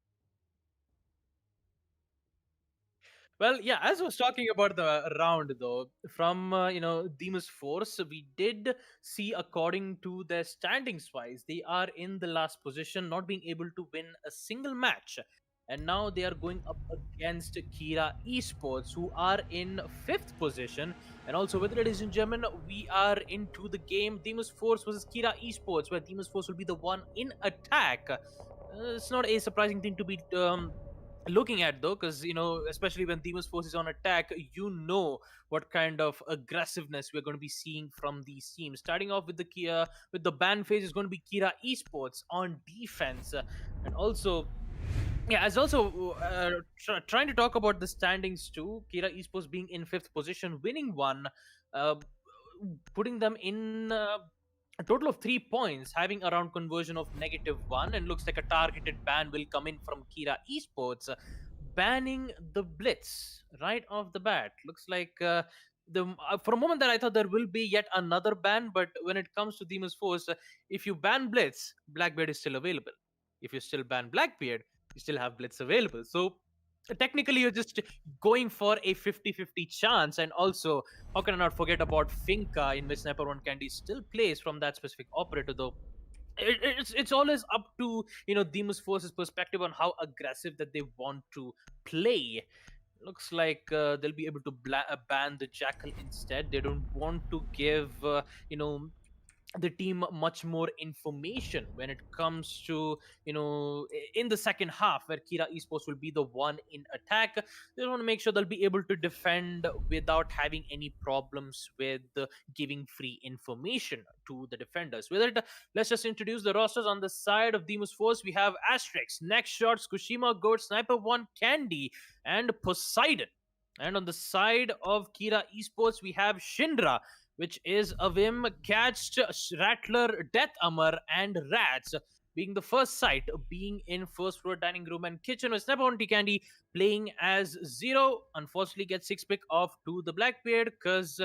B: Well, yeah, as I was talking about the round though, from Demon's Force, we did see according to their standings wise, they are in the last position, not being able to win a single match. And now they are going up against Kira Esports, who are in fifth position. And also, with ladies and gentlemen, we are into the game Demon's Force versus Kira Esports, where Demon's Force will be the one in attack. It's not a surprising thing to be looking at though, because especially when Demon's Force is on attack, what kind of aggressiveness we're going to be seeing from these teams. Starting off with the ban phase is going to be Kira Esports on defense. And also, yeah, as also trying to talk about the standings too. Kira Esports being in fifth position, winning one, uh, putting them in a total of 3 points, having around conversion of -1, and looks like a targeted ban will come in from Kira Esports, banning the Blitz right off the bat. Looks like the for a moment that I thought there will be yet another ban, but when it comes to Demon's Force, if you ban Blitz, Blackbeard is still available. If you still ban Blackbeard, you still have Blitz available. So technically you're just going for a 50-50 chance. And also, how can I not forget about Finca, in which Sniper One Candy still plays from that specific operator, though it's always up to Demon's Force's perspective on how aggressive that they want to play. Looks like they'll be able to ban the Jackal instead. They don't want to give the team much more information when it comes to, in the second half, where Kira Esports will be the one in attack. They want to make sure they'll be able to defend without having any problems with giving free information to the defenders. With it, let's just introduce the rosters. On the side of Demon's Force, we have Asterix, Next Shots, Kushima, Goat, Sniper One, Candy, and Poseidon. And on the side of Kira Esports, we have Shindra, which is Avim, Catched, Rattler, Death Amar, and Rats, being the first site being in first floor dining room and kitchen, with Sniper One Candy playing as Zero. Unfortunately, gets 6 pick off to the Blackbeard because,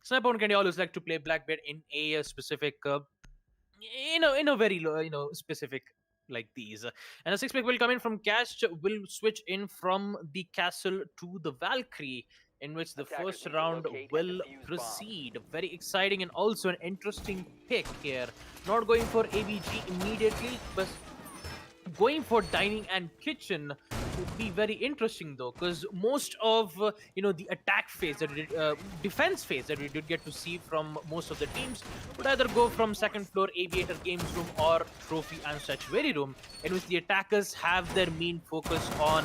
B: Sniper One Candy always like to play Blackbeard in a specific, in a very, specific like these. And a 6 pick will come in from Cash, will switch in from the Castle to the Valkyrie, in which the
C: Attackers
B: first
C: need to
B: round
C: locate and
B: will
C: defuse bombs.
B: proceed. Very exciting and also an interesting pick here. Not going for ABG immediately, but going for dining and kitchen would be very interesting though, because most of the attack phase that defense phase that we did get to see from most of the teams would either go from second floor aviator games room or trophy and statuary room, in which the attackers have their main focus on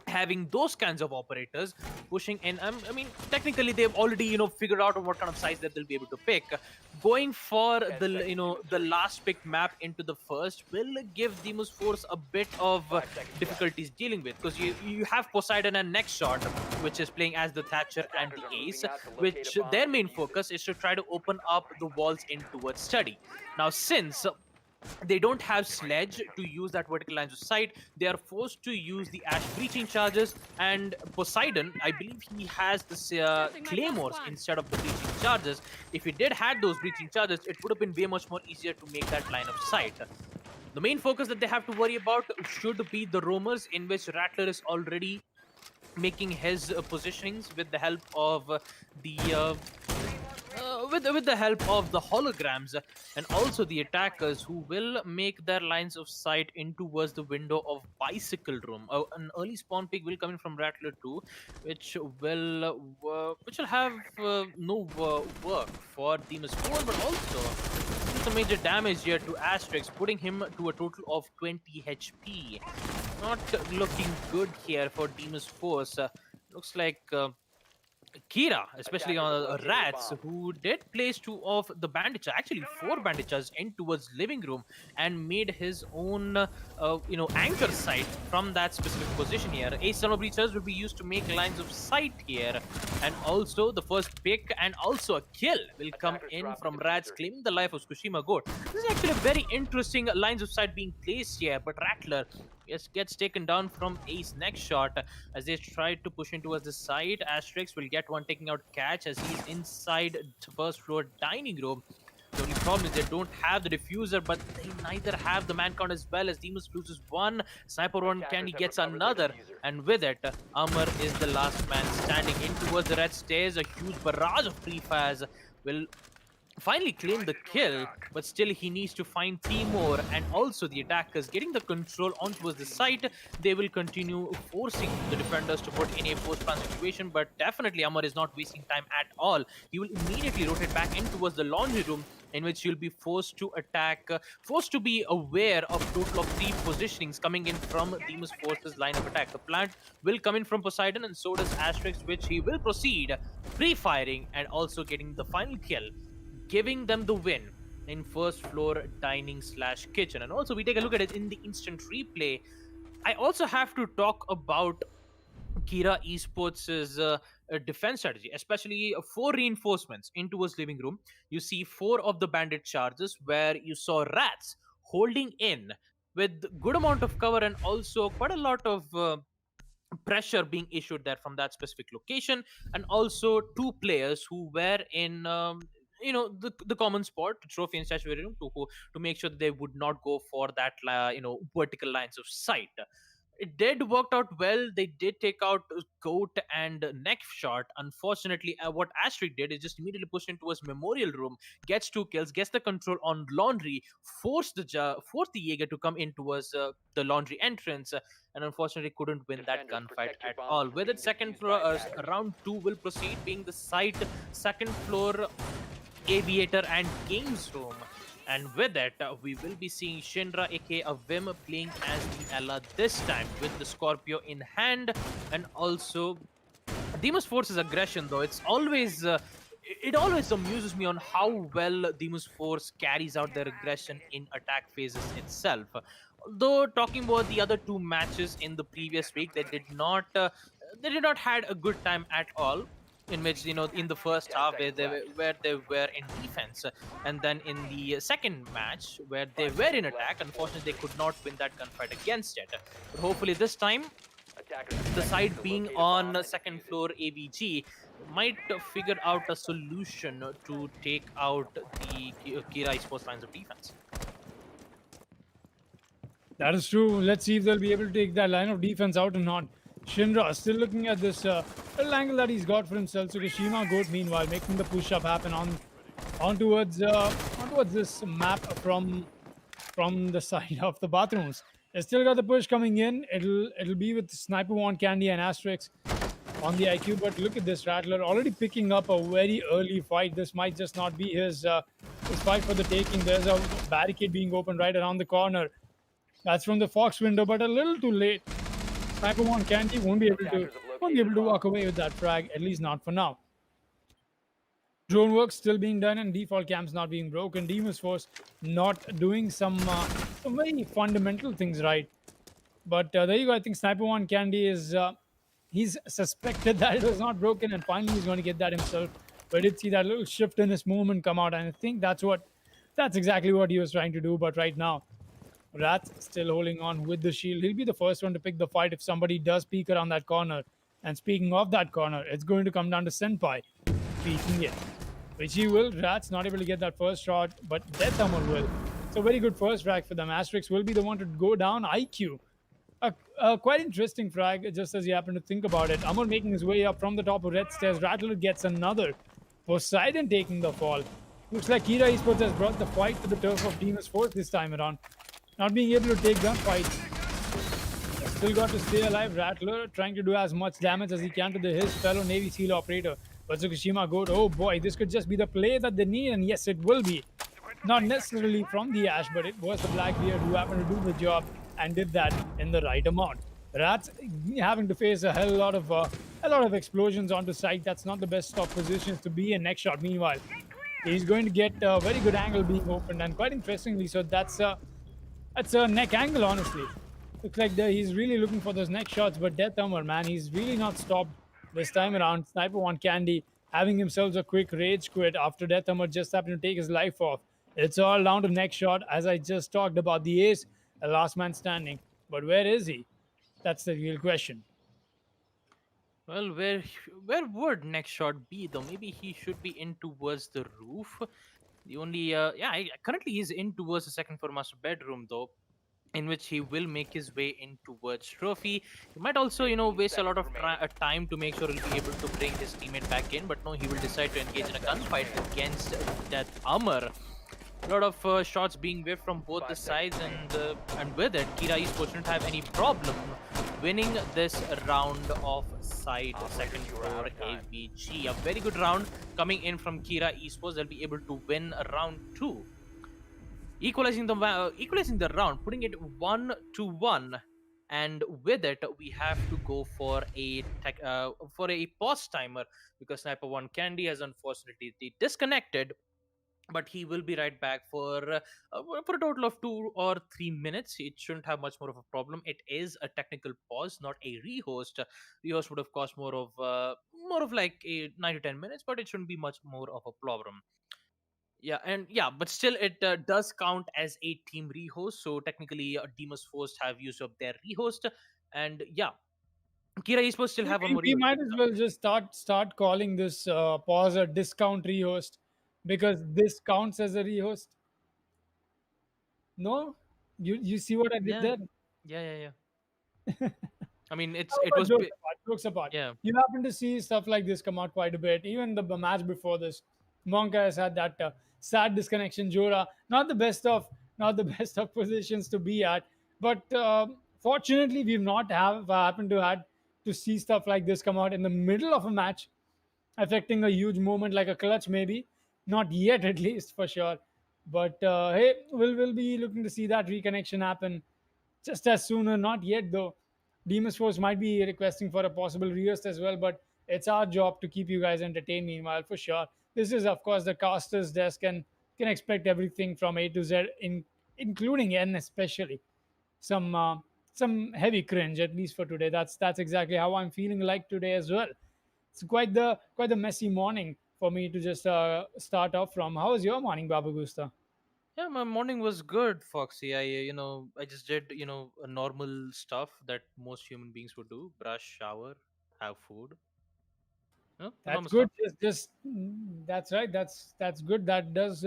B: having those kinds of operators pushing in. I mean, technically they've already figured out on what kind of size that they'll be able to pick. Going for the last pick map into the first will give Demon's Force a bit of difficulties dealing with, because you have Poseidon and Next Shot, which is playing as the Thatcher and the Ace, which their main focus is to try to open up the walls in towards study. Now, since they don't have Sledge to use that vertical lines of sight, they are forced to use the Ash breaching charges, and Poseidon, I believe he has this claymores instead of the breaching charges. If he did had those breaching charges, it would have been way much more easier to make that line of sight. The main focus that they have to worry about should be the roamers, in which Rattler is already making his positionings with the help of with the help of the holograms, and also the attackers, who will make their lines of sight in towards the window of bicycle room. An early spawn pick will come in from Rattler 2, which will have no work for Demon's 4, but also some major damage here to Asterix, putting him to a total of 20 HP. Not looking good here for Demon's Force. Looks like Kira, especially on Rats, who did place 2 of the bandages, actually 4 bandages, in towards living room, and made his own, anchor site from that specific position here. Ace Summer Breachers will be used to make lines of sight here, and also the first pick and also a kill will come in from Rats, claiming the life of Tsushima Goat. This is actually a very interesting lines of sight being placed here, but Rattler gets taken down from Ace Next Shot as they try to push in towards the side. Asterix will get one taking out Catch as he's inside the first floor dining room. The only problem is they don't have the diffuser, but they neither have the man count as well, as Demon's loses 1, Sniper One Candy gets another, and with it, Amar is the last man standing in towards the red stairs. A huge barrage of pre-fires will finally claim the kill, but still he needs to find 3 more, and also the attackers getting the control on towards the site. They will continue forcing the defenders to put in a post-plan situation, but definitely Amar is not wasting time at all. He will immediately rotate back in towards the laundry room, in which you'll be forced to attack, forced to be aware of total of 3 positionings coming in from Demon's Force's line of attack. The plant will come in from Poseidon, and so does Asterix, which he will proceed pre-firing and also getting the final kill, giving them the win in first floor dining / kitchen. And also we take a look at it in the instant replay. I also have to talk about Kira Esports' defense strategy, especially 4 reinforcements into his living room. You see 4 of the bandit charges, where you saw Rats holding in with good amount of cover, and also quite a lot of pressure being issued there from that specific location, and also 2 players who were in the common spot, trophy and statuary room, to make sure that they would not go for that vertical lines of sight. It did work out well. They did take out Goat and Neck Shot. Unfortunately, what Astrid did is just immediately push into his memorial room, gets 2 kills, gets the control on laundry, forced the Jaeger to come into his the laundry entrance, and unfortunately couldn't win that gunfight at all. With it, second floor round 2 will proceed, being the site second floor Aviator, and Games Room. And with it, we will be seeing Shinra aka Vim playing as the Ella this time with the Scorpio in hand, and also Demon's Force's aggression, though, it always amuses me on how well Demon's Force carries out their aggression in attack phases itself. Though talking about the other two matches in the previous week, they did not had a good time at all. In which, in the first
C: 10
B: half
C: seconds left.
B: where they were in defense, and then in the second match where they
C: 5
B: were in
C: seconds left.
B: attack, unfortunately they could not win that gunfight against it. But hopefully this time
C: Attackers
B: the
C: expected
B: side
C: to
B: being
C: locate a bomb
B: on
C: and
B: second
C: defuse it.
B: floor ABG might figure out a solution to take out the Kira Esports lines of defense.
A: That is true. Let's see if they'll be able to take that line of defense out or not. Shinra still looking at this little angle that he's got for himself. Tsukishima Goat, meanwhile, making the push-up happen on towards this map from the side of the bathrooms. They still got the push coming in. It'll be with Sniper One Candy and Asterix on the IQ. But look at this Rattler already picking up a very early fight. This might just not be his fight for the taking. There's a barricade being opened right around the corner. That's from the Fox window, but a little too late. Sniper One Candy won't be able to walk away with that frag, at least not for now. Drone work still being done and default cams not being broken. Demon's Force not doing some very fundamental things right. But there you go. I think Sniper One Candy is he's suspected that it was not broken, and finally he's going to get that himself. But I did see that little shift in his movement come out, and I think that's exactly what he was trying to do. But right now, Rath still holding on with the shield. He'll be the first one to pick the fight if somebody does peek around that corner. And speaking of that corner, it's going to come down to Senpai peeking it. Which he will. Rath's not able to get that first shot, but Death Hammer will. So very good first frag for them. Asterix will be the one to go down. IQ. A quite interesting frag, just as you happen to think about it. Amar making his way up from the top of red stairs. Rattler gets another. Poseidon taking the fall. Looks like Kira Esports has brought the fight to the turf of Demon's Force this time around. Not being able to take gunfights. Still got to stay alive. Rattler trying to do as much damage as he can to his fellow Navy SEAL operator. But Tsukushima Goat, oh boy, this could just be the play that they need, and yes, it will be. Not necessarily from the Ash, but it was the Blackbeard who happened to do the job and did that in the right amount. Rats having to face a lot of explosions onto site. That's not the best of positions to be in. Next shot, meanwhile, he's going to get a very good angle being opened, and quite interestingly, so that's a neck angle, honestly. Looks like he's really looking for those neck shots, but Death Hammer, man, he's really not stopped this time around. Sniper One Candy having himself a quick rage quit after Death Hammer just happened to take his life off. It's all down to next shot, as I just talked about the ace, the last man standing. But where is he? That's the real question.
B: Well, where would next shot be though? Maybe he should be in towards the roof. The only currently he's in towards the second floor master bedroom though, in which he will make his way in towards trophy. He might also, waste a lot of time to make sure he'll be able to bring his teammate back in, but no, he will decide to engage in a gunfight against that Amar. A lot of shots being whiffed from both the sides, and with it, Kira Esports shouldn't have any problem winning this round of side second floor AVG. A very good round coming in from Kira Esports. They'll be able to win round 2. Equalizing the round, putting it 1-1, and with it we have to go for a pause timer because Sniper One Candy has unfortunately disconnected, but he will be right back for a total of 2 or 3 minutes. It shouldn't have much more of a problem. It is a technical pause, not a rehost. Rehost would have cost more of like a 9 to 10 minutes, but it shouldn't be much more of a problem. But still it does count as a team rehost, so technically Demon's Force have used up their rehost, and Kira Esports still have one more
A: We
B: rehost.
A: might as well just start calling this pause a discount rehost, because this counts as a rehost. No, you see what I did there?
B: Yeah. I mean, it
A: But
B: was
A: jokes apart.
B: yeah.
A: You happen to see stuff like this come out quite a bit. Even the match before this, Monka has had that sad disconnection. Jora, not the best of positions to be at. But fortunately, we've not happened to had to see stuff like this come out in the middle of a match, affecting a huge moment like a clutch maybe. not yet, at least for sure. But hey, we'll be looking to see that reconnection happen just as sooner. Not yet though. Demon's Force might be requesting for a possible rehost as well, but it's our job to keep you guys entertained. Meanwhile, for sure, this is of course the caster's desk, and can expect everything from A to Z, including N especially. Some uh, some heavy cringe, at least for today. That's exactly how I'm feeling like today as well. It's quite the messy morning for me to just start off from. How was your morning, Baba Gusta?
B: Yeah, my morning was good, Foxy. I just did, a normal stuff that most human beings would do: brush, shower, have food. The
A: That's
B: normal
A: good.
B: stuff.
A: That's right. That's good. That does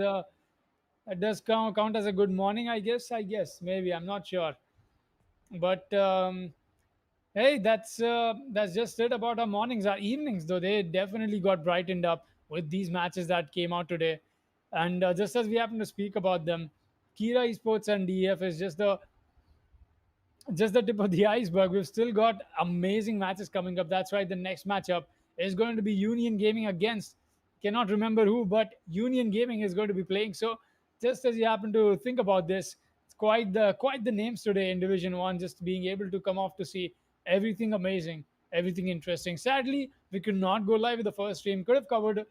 A: count as a good morning, I guess. I guess maybe I'm not sure, but hey, that's just it about our mornings. Our evenings, though, they definitely got brightened up with these matches that came out today. And just as we happen to speak about them, Kira Esports and DEF is just the tip of the iceberg. We've still got amazing matches coming up. That's right. The next matchup is going to be Union Gaming against, cannot remember who, but Union Gaming is going to be playing. So just as you happen to think about this, it's quite the names today in Division One. Just being able to come off to see everything amazing, everything interesting. Sadly, we could not go live with the first stream. Could have covered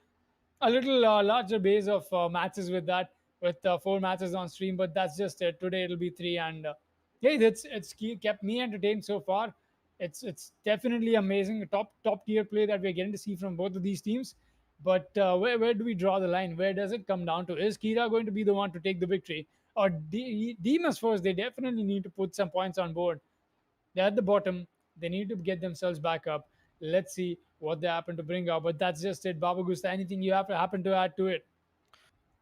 A: a little larger base of matches with that, with four matches on stream, but that's just it. Today it'll be three, and yeah, kept me entertained so far. It's definitely amazing, top tier play that we're getting to see from both of these teams. But where do we draw the line? Where does it come down to? Is Kira going to be the one to take the victory, or Demons first? They definitely need to put some points on board. They're at the bottom. They need to get themselves back up. Let's see what they happen to bring out. But that's just it. Baba Gusta, anything you have to happen to add to it?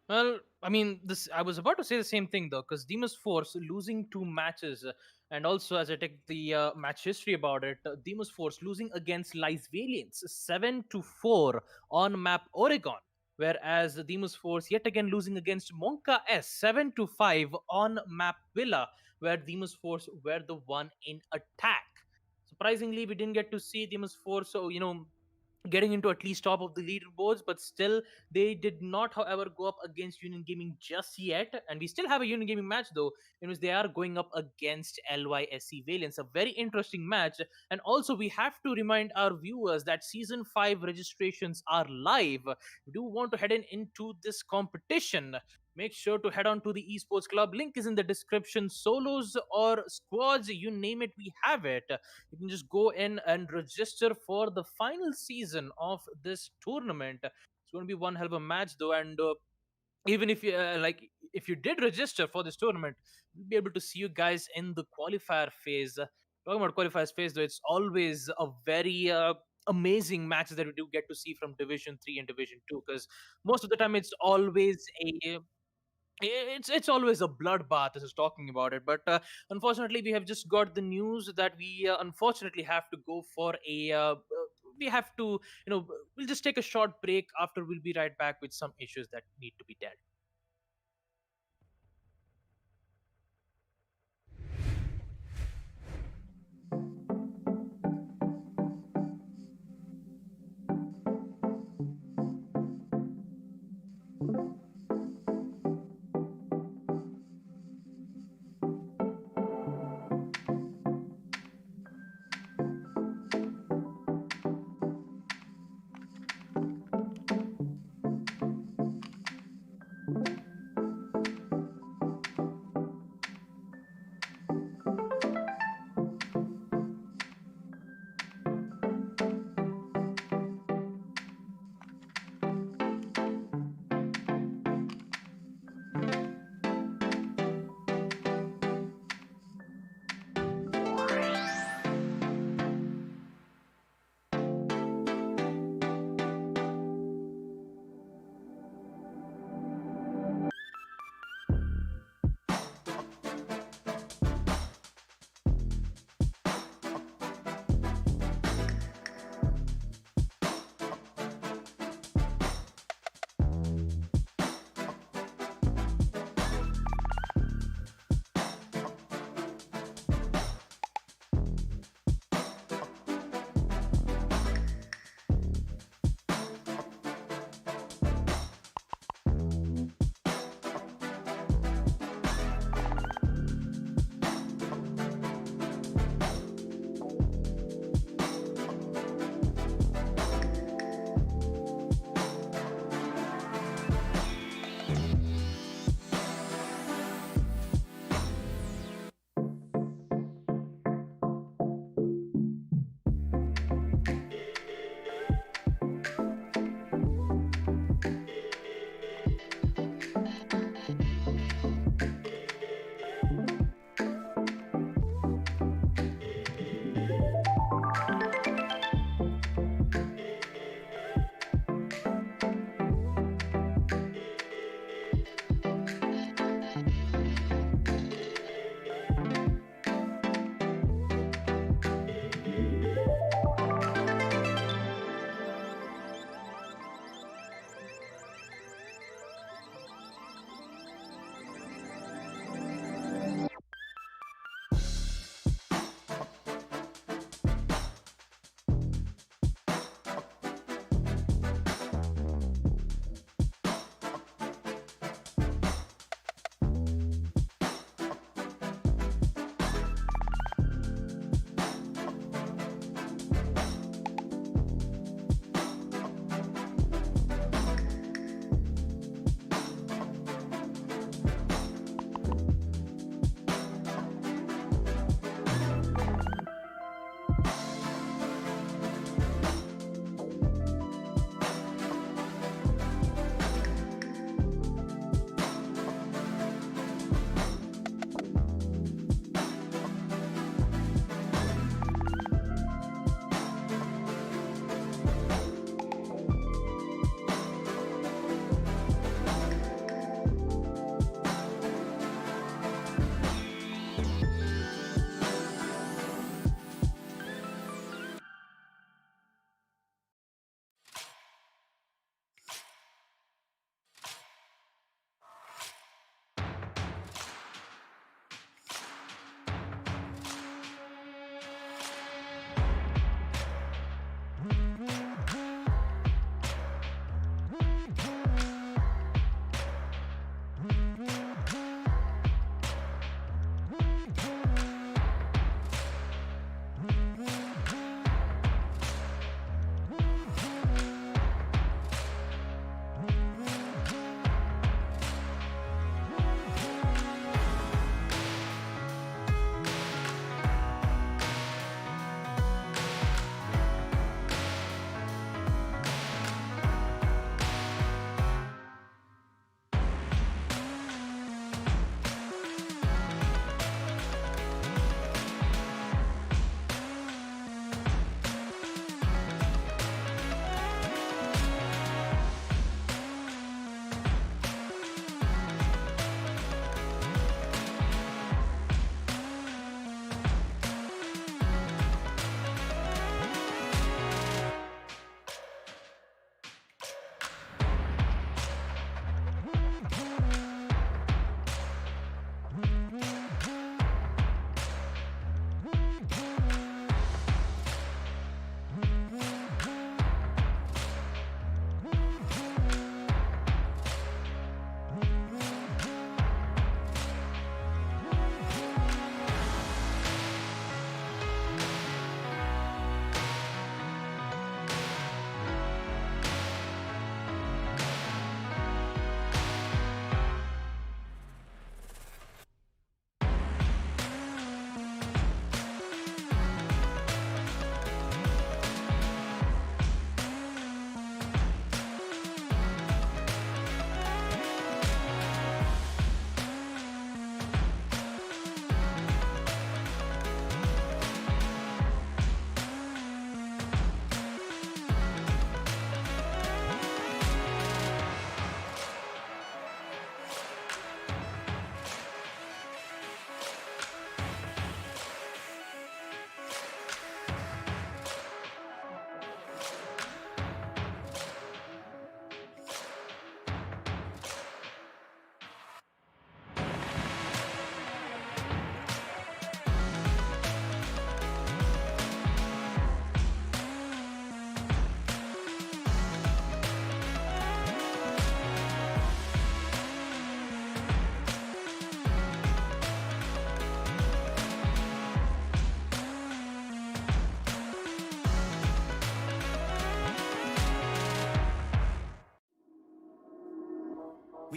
B: Well, I mean, this I was about to say the same thing though, because Demon's Force losing two matches, and also as I take the match history about it, Demon's Force losing against Lies Valiants 7-4 on map Oregon, whereas the Demon's Force yet again losing against Monka S 7-5 on map Villa, where Demon's Force were the one in attack. Surprisingly, we didn't get to see Demon's Force, so getting into at least top of the leaderboards, but still they did not, however, go up against Union Gaming just yet. And we still have a Union Gaming match though, in which they are going up against LYSC Valiance, a very interesting match. And also, we have to remind our viewers that season 5 registrations are live. If you do want to head into this competition, make sure to head on to the esports club. Link is in the description. Solos or squads, you name it, we have it. You can just go in and register for the final season of this tournament. It's going to be one hell of a match though, and even if you if you did register for this tournament, we'll be able to see you guys in the qualifier phase. Talking about qualifiers phase though, it's always a very amazing matches that we do get to see from Division 3 and Division 2, because most of the time it's always a bloodbath. This is talking about it, but unfortunately we have just got the news that we unfortunately have to go for a we have to, we'll just take a short break. After, we'll be right back with some issues that need to be dealt.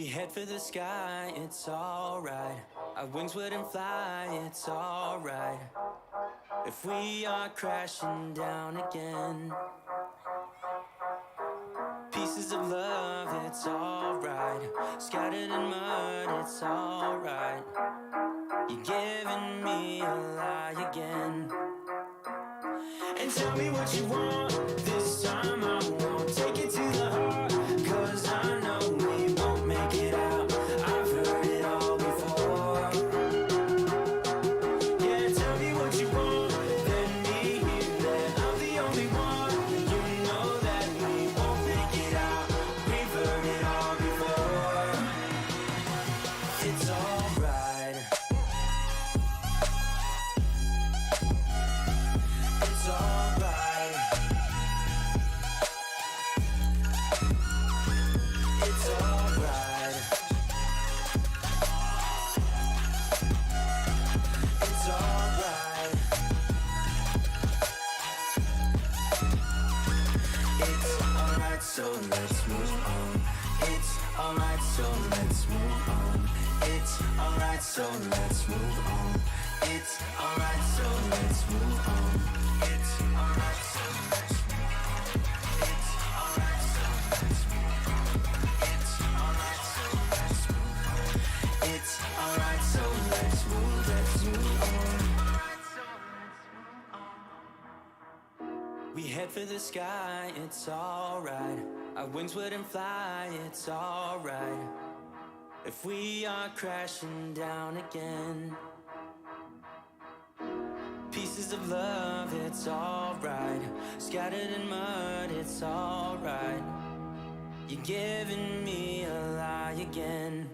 D: We head for the sky, it's alright. Our wings wouldn't fly, it's alright. If we are crashing down again, pieces of love, it's alright. Scattered in mud, it's alright. You're giving me a lie again. And tell me what you want, this time I won't take it to the heart. Cause I know we won't make it out, I've heard it all before. Yeah, tell me what you want, let me hear that I'm the only one. You know that we won't make it out, we've heard it all before. It's alright. It's alright. It's alright. It's alright. It's alright, so let's move on. It's alright, so let's move on. It's alright, so let's move on. It's alright, so let's move on. It's alright, so let's move on. It's alright, so let's move on. It's alright, so let's move on. It's alright, so let's move on. We head for the sky, it's alright. Our wings wouldn't fly, it's alright. If we are crashing down again, pieces of love, it's alright. Scattered in mud, it's alright. You're giving me a lie again.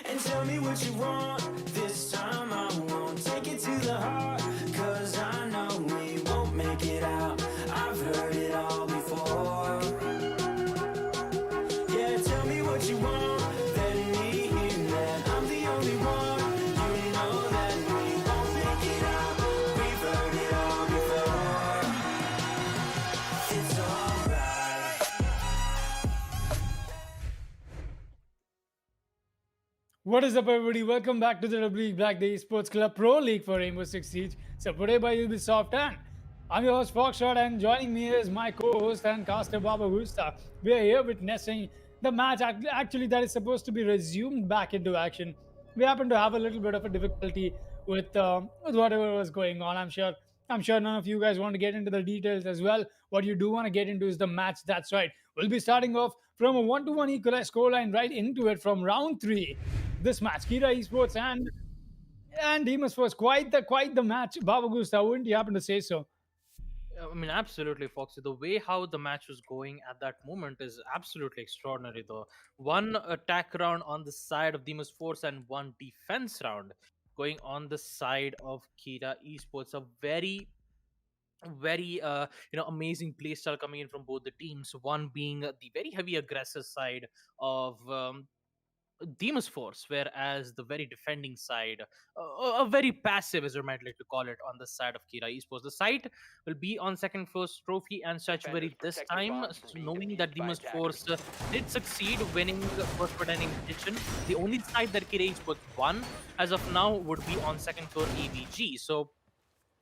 D: And tell me what you want, this time I won't take it to the heart. Cause I know we won't make it out, I've heard it all before. Yeah, tell me what you want, let me hear that I'm the only one. You know that we won't make it out, we've heard it all before. It's alright.
A: What is up, everybody? Welcome back to the WD BLACK Esports Club Pro League for Rainbow Six Siege, supported by Ubisoft. And I'm your host Foxshot, and joining me is my co-host and caster Baba Gusta. We are here witnessing the match actually that is supposed to be resumed back into action. We happen to have a little bit of a difficulty with whatever was going on. I'm sure none of you guys want to get into the details as well. What you do want to get into is the match. That's right. We'll be starting off from a 1-1 equalized scoreline right into it from round 3. This match, Kira Esports and Demus was quite the match. Baba Gusta, wouldn't you happen to say so?
B: I mean, absolutely, Foxy. The way how the match was going at that moment is absolutely extraordinary, though. One attack round on the side of Demon's Force and one defense round going on the side of Kira Esports. A very amazing playstyle coming in from both the teams. One being the very heavy aggressive side of Demon's Force, whereas the very defending side, a very passive, as you might like to call it, on the side of Kira Esports. The site will be on second first trophy and statuary
C: Defenders,
B: this
C: protect your
B: time,
C: bombs from being
B: knowing that
C: defused by
B: Demon's
C: attackers.
B: Force did succeed winning first pretending kitchen. The only side that Kira Esports won as of now would be on second floor AVG. So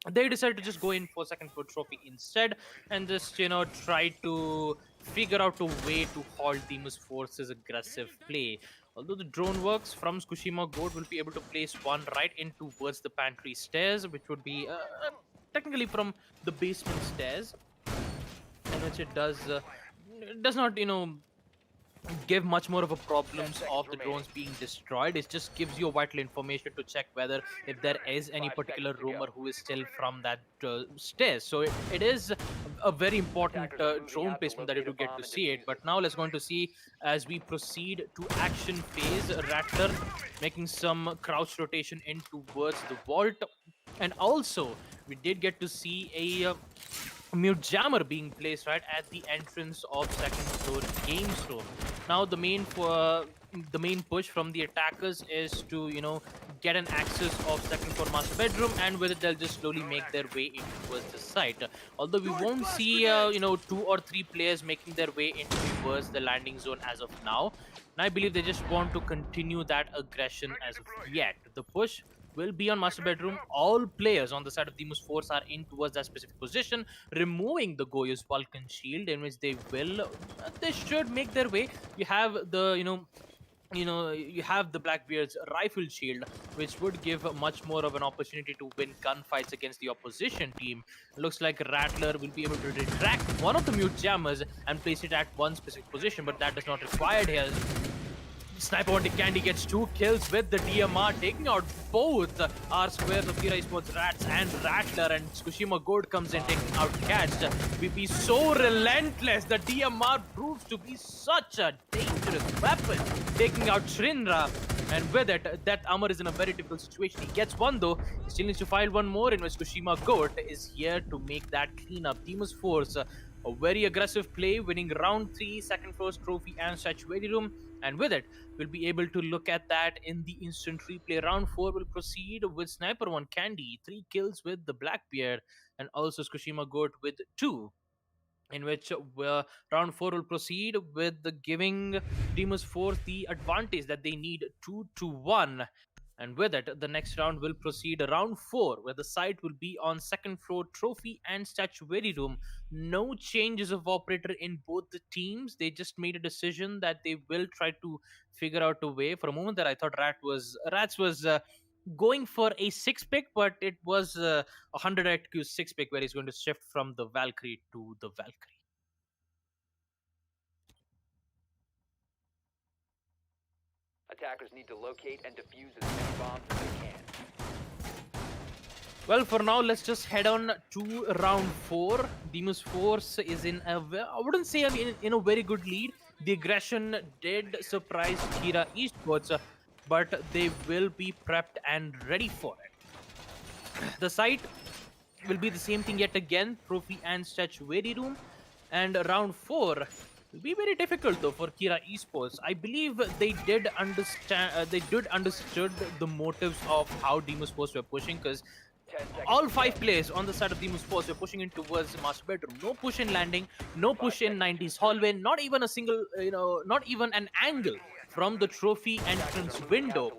B: they decided to just go in for second floor trophy instead and just try to figure out a way to halt Demon's Force's aggressive play. Although the drone works from Tsushima Goat will be able to place one right in towards the pantry stairs, which would be technically from the basement stairs, in which it does not give much more of a problems
C: 10 seconds
B: of the
C: remaining.
B: drones being destroyed. It just gives you vital information to check whether if there is any
C: 5
B: particular
C: seconds to go.
B: roamer who is still from that stairs. So it is a very important
C: Attackers are moving
B: drone
C: out to
B: placement that you
C: locate
B: do
C: a
B: get
C: bomb
B: to
C: and
B: see it.
C: defuse
B: But now let's going to see as we proceed to action phase. Rattler making some crouch rotation in towards the vault, and also we did get to see a mute jammer being placed right at the entrance of second floor games room. Now the main push from the attackers is to get an access of second floor master bedroom, and with it they'll just slowly make their way in towards the site. Although we won't see 2 or 3 players making their way in towards the landing zone as of now. And I believe they just want to continue that aggression as of yet. The push will be on master bedroom. All players on the side of Demon's Force are in towards that specific position, removing the Goyo's Vulcan shield, in which they should make their way. You have the you have the Blackbeard's rifle shield, which would give much more of an opportunity to win gunfights against the opposition team. Looks like Rattler will be able to retract one of the mute jammers and place it at one specific position, but that is not required here. Sniper on the Candy gets 2 kills with the DMR, taking out both R6S of Kira Esports Rats and Rattler, and Tsukushima Gold comes in, taking out Catch. VP so relentless. The DMR proves to be such a dangerous weapon, taking out Shrindra. And with it, that Amar is in a very difficult situation. He gets one though. He still needs to file one more, in which Tsukushima Goat is here to make that cleanup. Demon's Force, a very aggressive play, winning round 3, second floor trophy and statuary room. And with it, we'll be able to look at that in the instant replay. Round 4 will proceed with Sniper 1 Candy, 3 kills with the Blackbeard, and also Tsukushima Goat with 2. In which round 4 will proceed with the giving Demon's Force the advantage that they need 2-1. And with it, the next round will proceed round 4, where the site will be on second floor trophy and statuary room. No changes of operator in both the teams. They just made a decision that they will try to figure out a way. For a moment there, I thought Rats was going for a 6 pick, but it was a 100 IQ 6 pick, where he's going to shift from the Valkyrie to the Valkyrie.
C: Attackers need to locate and defuse as many bombs as they can.
B: Well, for now, let's just head on to round 4. Demon's Force is in I wouldn't say in a very good lead. The aggression did surprise Kira Esports, but they will be prepped and ready for it. The site will be the same thing yet again, trophy and statuary room. And round 4 will be very difficult though for Kira Esports. I believe they did understood the motives of how Demon's Force were pushing, because all 5 players on the side of Demon's Force were pushing in towards the master bedroom. No push in landing, no push in 90s hallway, not even a single, not even an angle from the trophy entrance window.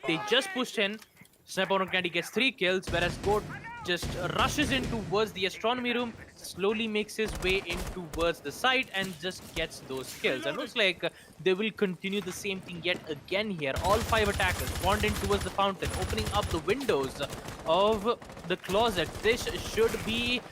B: They just pushed in. Sniper on Candy gets 3 kills, whereas Goat just rushes in towards the astronomy room, slowly makes his way in towards the site, and just gets those kills. And looks like they will continue the same thing yet again here. All 5 attackers spawned in towards the fountain, opening up the windows of the closet. This should be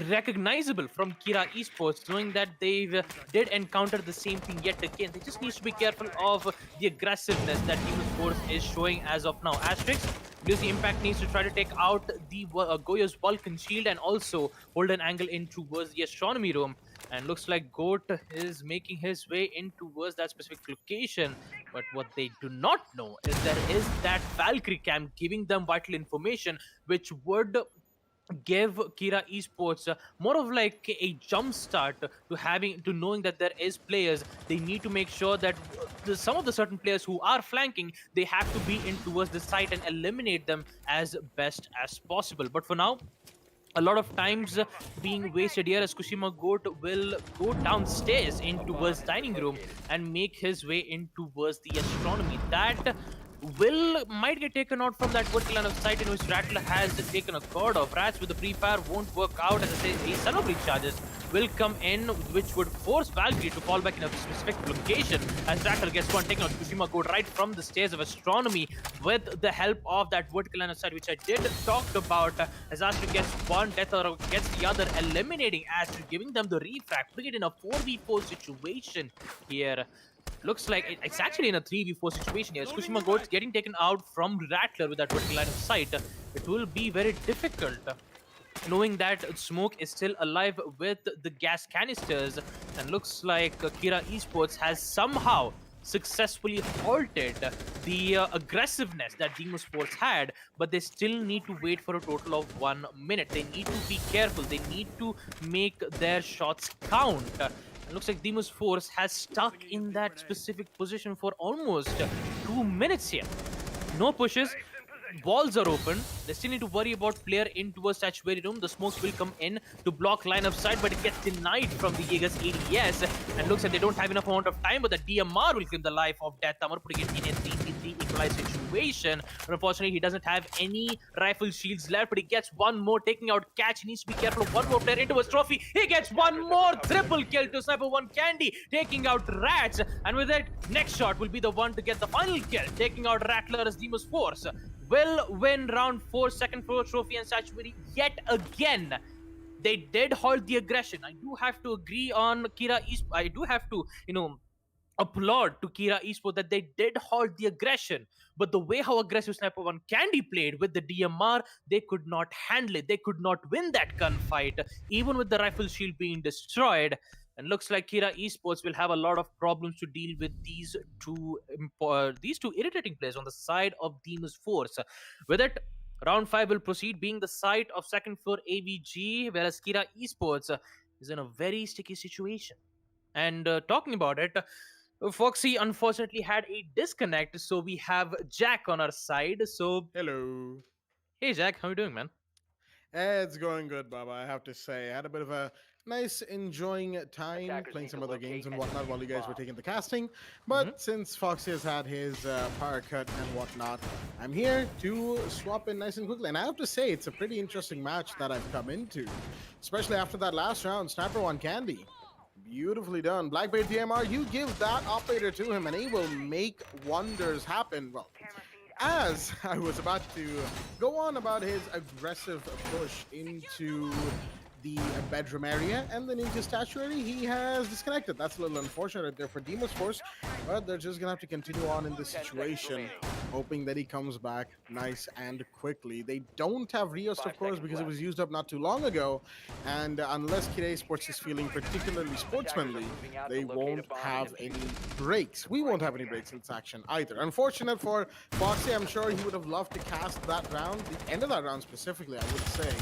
B: recognizable from Kira Esports, knowing that they did encounter the same thing yet again. They just need to be careful of the aggressiveness that Demon's Force is showing as of now. Asterix, because the impact needs to try to take out the Goyo's Vulcan shield and also hold an angle in towards the astronomy room. And looks like Goat is making his way in towards that specific location. But what they do not know is there is that Valkyrie cam giving them vital information, which would give Kira Esports more of like a jump start to knowing that there is players. They need to make sure that some of the certain players who are flanking, they have to be in towards the site and eliminate them as best as possible. But for now, a lot of times being wasted here, as Tsukushima Goat will go downstairs in towards dining room and make his way in towards the astronomy. That might get taken out from that vertical line of sight, in which Rattler has taken a cord of. Rats with the pre-fire won't work out, as I say, a son of recharges will come in, which would force Valkyrie to fall back in a specific location, as Rattler gets one taken out. Tsukushima Goat right from the stairs of astronomy with the help of that vertical line of sight, which I did talk about, as Astrid gets one death or gets the other, eliminating Astrid, giving them the refract, putting it in a 4v4 situation here. Looks like it's actually in a 3v4 situation here. Tsukushima Goat's getting taken out from Rattler with that vertical line of sight. It will be very difficult, knowing that Smoke is still alive with the gas canisters. And looks like Kira Esports has somehow successfully halted the aggressiveness that Demon's Force had, but they still need to wait for a total of 1 minute. They need to be careful. They need to make their shots count. It looks like Demon's Force has stuck in that specific position for almost 2 minutes here. No pushes. Walls are open. They still need to worry about player in towards Sanctuary room. The smokes will come in to block line of sight, but it gets denied from the Jaeger's ADS. And looks like they don't have enough amount of time, but the DMR will claim the life of Death Hammer, putting it in a 3v3 equalized situation. But unfortunately, he doesn't have any rifle shields left, but he gets one more, taking out Catch. He needs to be careful of one more player into his trophy. He gets one more triple kill to Sniper 1 Candy, taking out Rats. And with it, next shot will be the one to get the final kill, taking out Rattler as Demon's Force will win round 4, second floor trophy and Sanctuary yet again. They did halt the aggression. I do have to agree on Kira Esports. I do have to, applaud to Kira Esports that they did halt the aggression. But the way how aggressive Sniper 1 Candy played with the DMR, they could not handle it. They could not win that gunfight, even with the rifle shield being destroyed. And looks like Kira Esports will have a lot of problems to deal with these two irritating players on the side of Demon's Force. With it, round 5 will proceed, being the site of second floor AVG, whereas Kira Esports is in a very sticky situation. And talking about it, Foxy unfortunately had a disconnect, so we have Jack on our side. So,
E: Hello.
B: hey Jack, how you doing, man?
E: It's going good, Baba. I have to say, I had a bit of a nice enjoying time
C: Attackers
E: playing
C: need
E: some
C: to
E: other
C: locate
E: games and
C: and
E: whatnot while you guys were
C: bomb.
E: taking the casting. But since Foxy has had his power cut and whatnot, I'm here to swap in nice and quickly. And I have to say, it's a pretty interesting match that I've come into, especially after that last round. Sniper 1 Candy. Beautifully done. Blackbeard DMR, you give that operator to him and he will make wonders happen. Well, as I was about to go on about his aggressive push into the bedroom area and then into statuary, he has disconnected. That's a little unfortunate there for Demon's Force, but they're just gonna have to continue on in this situation, hoping that he comes back nice and quickly. They don't have Riost, of course, because it was used up not too long ago, and unless Kira Esports is feeling particularly sportsmanly, they won't have any breaks. We won't have any breaks in this action either. Unfortunate for Foxy, I'm sure he would have loved to cast that round, the end of that round specifically, I would say.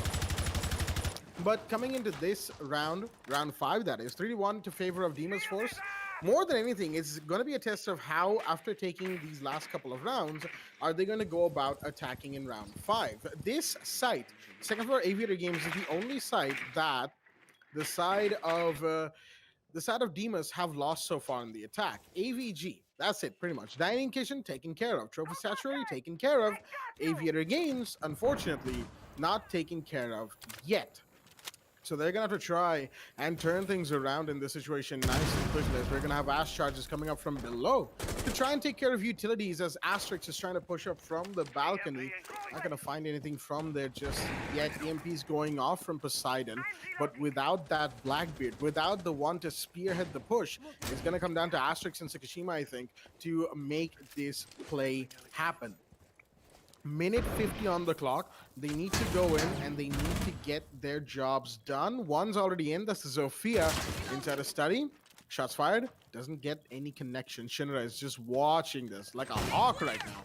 E: But coming into this round, round 5 that is, 3-1 to favor of Demon's Force, more than anything, it's going to be a test of how, after taking these last couple of rounds, are they going to go about attacking in round 5. This site, Second Floor Aviator Games, is the only site that the side of Demas have lost so far in the attack. AVG, that's it, pretty much. Dining Kitchen, taken care of. Trophy Statuary, taken care of. Aviator Games, unfortunately, not taken care of yet. So they're going to have to try and turn things around in this situation nice and quickly, as we're going to have Ash charges coming up from below to try and take care of utilities, as R6S is trying to push up from the balcony. Not going to find anything from there just yet. EMP's going off from Poseidon, but without that Blackbeard, without the one to spearhead the push, it's going to come down to R6S and Sakashima, I think, to make this play happen. Minute 50 on the clock. They need to go in and they need to get their jobs done. One's already in. That's Zofia inside a study. Shots fired. Doesn't get any connection. Shinra is just watching this like a hawk right now.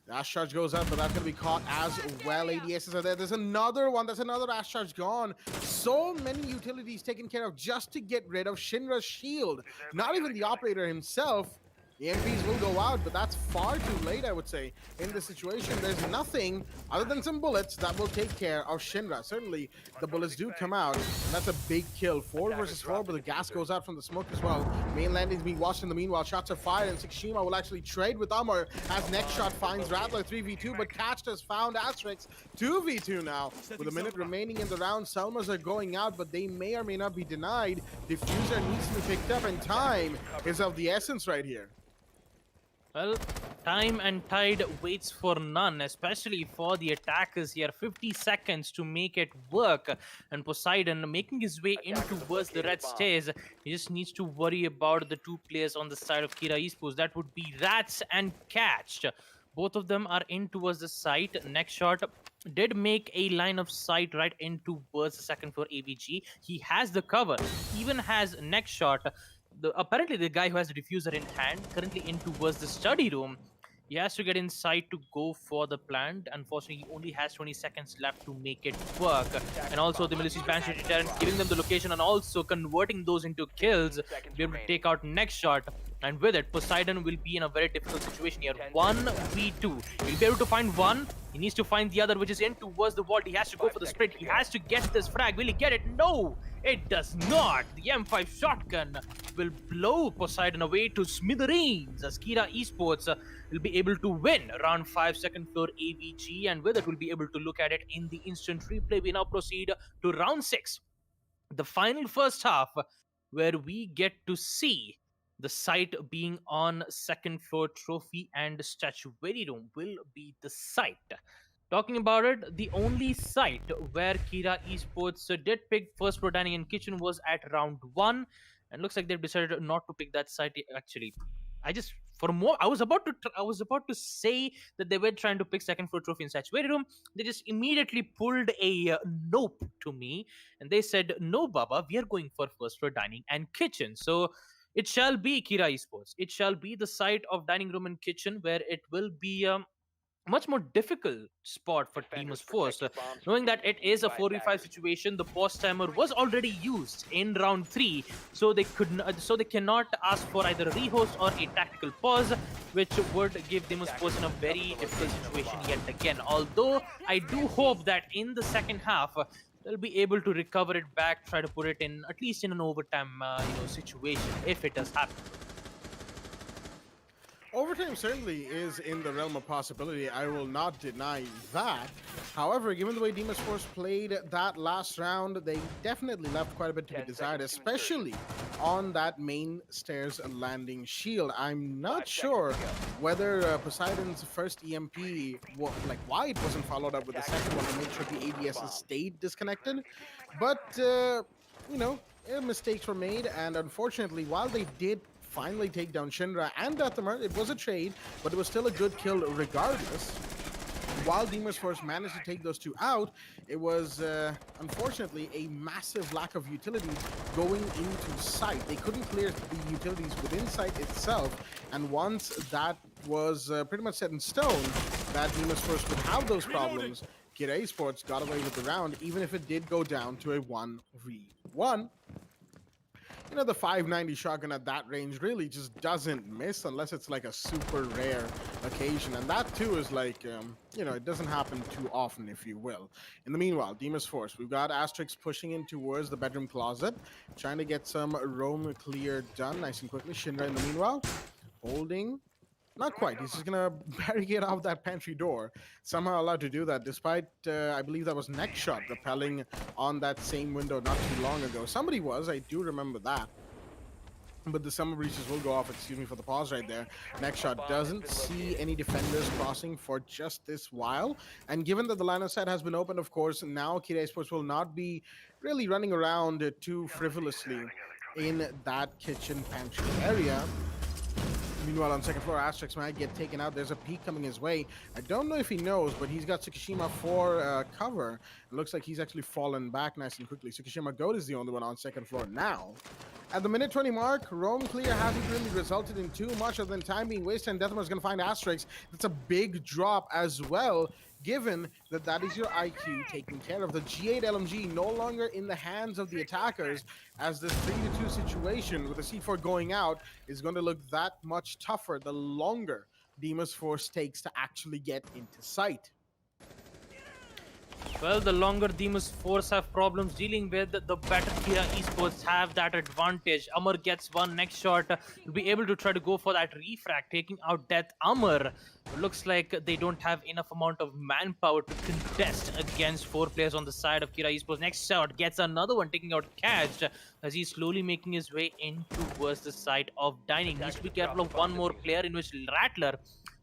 E: The Ash charge goes up, but that's going to be caught as well. ADSs are there. There's another one. That's another Ash charge gone. So many utilities taken care of just to get rid of Shinra's shield. Not even the operator himself. The MPs will go out, but that's far too late, I would say, in this situation. There's nothing other than some bullets that will take care of Shinra. Certainly, the bullets do come out, and that's a big kill. 4 versus 4, but the gas goes out from the smoke as well. Main landing's being watched in the meanwhile. Shots are fired, and Sakashima will actually trade with Amar as next shot finds Rattler 3v2, but Catched has found Asterix 2v2 now. With a minute remaining in the round, Selmas are going out, but they may or may not be denied. Diffuser needs to be picked up, and time is of the essence right here.
B: Well, time and tide waits for none, especially for the attackers here. 50 seconds to make it work. And Poseidon making his way in towards the red stairs. He just needs to worry about the 2 players on the side of Kira Esports. That would be Rats and Catched. Both of them are in towards the site. Next shot did make a line of sight right in towards the second floor AVG. He has the cover, even has next shot. Apparently the guy who has the diffuser in hand, currently in towards the study room. He has to get inside to go for the plant. Unfortunately, he only has 20 seconds left to make it work. And also the Militia's Banshee Deterrent, giving them the location and also converting those into kills to be able to take out next shot. And with it, Poseidon will be in a very difficult situation here.
C: 10
B: 1v2. He'll be able to find one. He needs to find the other, which is in towards the wall. He has to go
C: 5
B: for the
C: seconds
B: sprint.
C: to
B: He
C: go.
B: has to get this frag. Will he get it? No, it does not. The M5 shotgun will blow Poseidon away to smithereens as Kira Esports will be able to win round 5 second floor AVG, and with it, we'll be able to look at it in the instant replay. We now proceed to round 6, the final first half, where we get to see the site being on second floor. Trophy and statuary room will be the site. Talking about it, the only site where Kira Esports did pick first floor dining and kitchen was at round 1, and looks like they've decided not to pick that site actually. I just for more I was about to say that they were trying to pick second floor trophy and statuary room. They just immediately pulled a nope to me, and they said, no Baba, we are going for first floor dining and kitchen. So it shall be Kira Esports. It shall be the site of dining room and kitchen, where it will be much more difficult spot for
C: Defenders,
B: Demon's Force.
C: protect your bombs from
B: Knowing that
C: being
B: it is a
C: defused by
B: 4v5
C: attackers.
B: situation, the pause timer was already used in round 3, so they so they cannot ask for either a rehost or a tactical pause, which would give Demon's Force in a very difficult situation yet again. Although I do hope that in the second half, they'll be able to recover it back, try to put it in at least in an overtime situation if it does happen.
E: Overtime certainly is in the realm of possibility. I will not deny that. However, given the way Demon's Force played that last round, they definitely left quite a bit to be
C: 10
E: desired,
C: seconds to insertion.
E: especially on that main stairs landing shield. I'm not
C: 5
E: sure
C: seconds to go.
E: whether Poseidon's first EMP, why it wasn't followed up with the second one to make sure the ADSs stayed disconnected. But, mistakes were made, and unfortunately, while they did finally take down Shinra and Dathamar, it was a trade, but it was still a good kill regardless. While Demon's Force managed to take those two out, it was unfortunately a massive lack of utilities going into site. They couldn't clear the utilities within site itself, and once that was pretty much set in stone, that Demon's Force would have those problems, Kira Esports got away with the round, even if it did go down to a 1v1. The 590 shotgun at that range really just doesn't miss unless it's like a super rare occasion. And that too is like, it doesn't happen too often, if you will. In the meanwhile, Demon's Force, we've got Asterix pushing in towards the bedroom closet, trying to get some roam clear done nice and quickly. Shinra in the meanwhile, holding. Not quite. He's just gonna barricade off that pantry door. Somehow allowed to do that, despite I believe that was Next Shot rappelling on that same window not too long ago. Somebody was. I do remember that. But the summer breaches will go off. Excuse me for the pause right there. Next Shot doesn't see any defenders crossing for just this while. And given that the line of sight has been opened, of course, now Kira Esports will not be really running around too frivolously in that kitchen pantry area. Meanwhile, on second floor, Asterix might get taken out. There's a peek coming his way. I don't know if he knows, but he's got Tsukishima for cover. It looks like he's actually fallen back nice and quickly. Tsukishima Goat is the only one on second floor now. At the minute 20 mark, roam clear hasn't really resulted in too much other than time being wasted, and Deathmar's going to find Asterix. That's a big drop as well, given that that is your IQ taken care of. The G8 LMG no longer in the hands of the attackers, as this 3-2 situation with the C4 going out is going to look that much tougher the longer Demon's Force takes to actually get into sight.
B: Well, the longer Demon's Force have problems dealing with, the better Kira Esports have that advantage. Amar gets one. Next shot will be able to try to go for that refract, taking out Death Amar. Looks like they don't have enough amount of manpower to contest against 4 players on the side of Kira Esports. Next shot gets another one, taking out Catch as he's slowly making his way in towards the side of dining. Needs to be careful of one more player, in which Rattler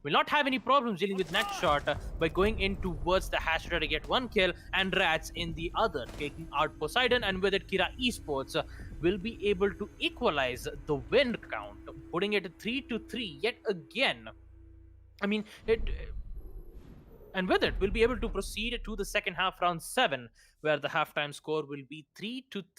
B: will not have any problems dealing with Next Shot by going in towards the hash to get one kill, and Rats in the other, taking out Poseidon, and with it Kira Esports will be able to equalize the win count, putting it 3-3 yet again. I mean, and with it, we'll be able to proceed to the second half, round 7, where the halftime score will be 3-3.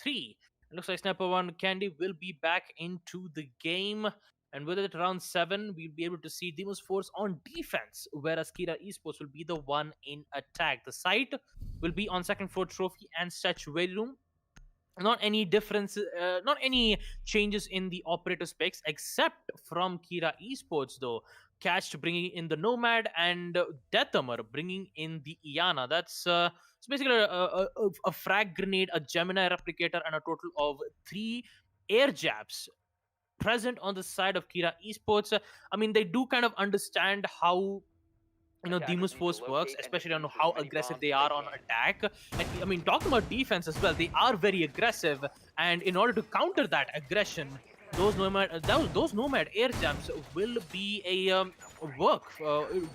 B: It looks like Sniper 1 Candy will be back into the game. And with it, round 7, we'll be able to see Demon's Force on defense, whereas Kira Esports will be the one in attack. The site will be on second floor trophy and statuary room. not any difference, not any changes in the operator specs, except from Kira Esports though. Catched bringing in the Nomad, and Deathammer bringing in the Iana. That's it's basically a frag grenade, a Gemini replicator, and a total of 3 air jabs present on the side of Kira Esports. I mean, they do kind of understand how Demon's
C: Attackers need to
B: Force works,
C: locate and
B: especially on
C: defuse
B: how
C: as many
B: aggressive
C: bombs
B: they
C: as
B: are
C: they
B: on
C: can.
B: attack. And I mean, talking about defense as well, they are very aggressive, and in order to counter that aggression, those nomad air jumps will be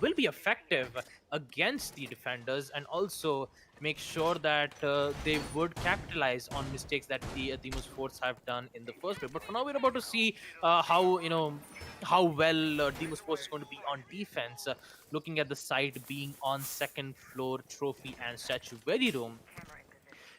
B: will be effective against the defenders, and also make sure that they would capitalize on mistakes that the Demon's Force have done in the first place. But for now, we're about to see how how well Demon's Force is going to be on defense. Looking at the site being on second floor trophy and statuary room.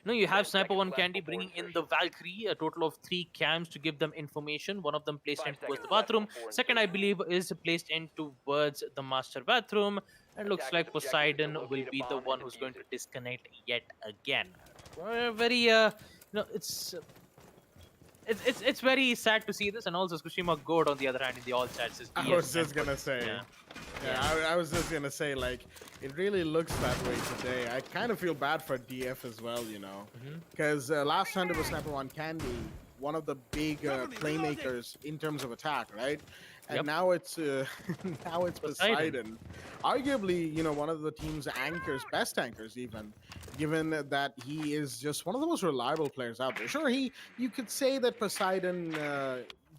B: You have
C: 10
B: Sniper
C: seconds
B: One
C: left
B: Candy
C: before
B: bringing in
C: insertion.
B: the Valkyrie, a total of 3 cams to give them information. One of them placed
C: 5
B: in towards
C: seconds
B: the
C: left
B: bathroom.
C: before
B: Second, I
C: insertion.
B: believe, is placed in towards the master bathroom. And looks
C: Attackers'
B: like
C: objective is to
B: Poseidon will
C: locate a
B: be the
C: bomb and
B: one who's going
C: defuse
B: to
C: it.
B: disconnect yet again. Very, it's very sad to see this, and also Tsushima Gold on the other hand in the all chats is
E: I
B: DS
E: was just
B: Network.
E: gonna say.
B: Yeah.
E: Yeah, I was just gonna say, like, it really looks that way today. I kind of feel bad for DF as well, because last time it was Sniper One Candy, one of the big playmakers in terms of attack, right? And
B: Yep.
E: now it's now it's
B: Poseidon.
E: Poseidon, arguably, one of the team's anchors, best anchors even, given that he is just one of the most reliable players out there. Sure, you could say that Poseidon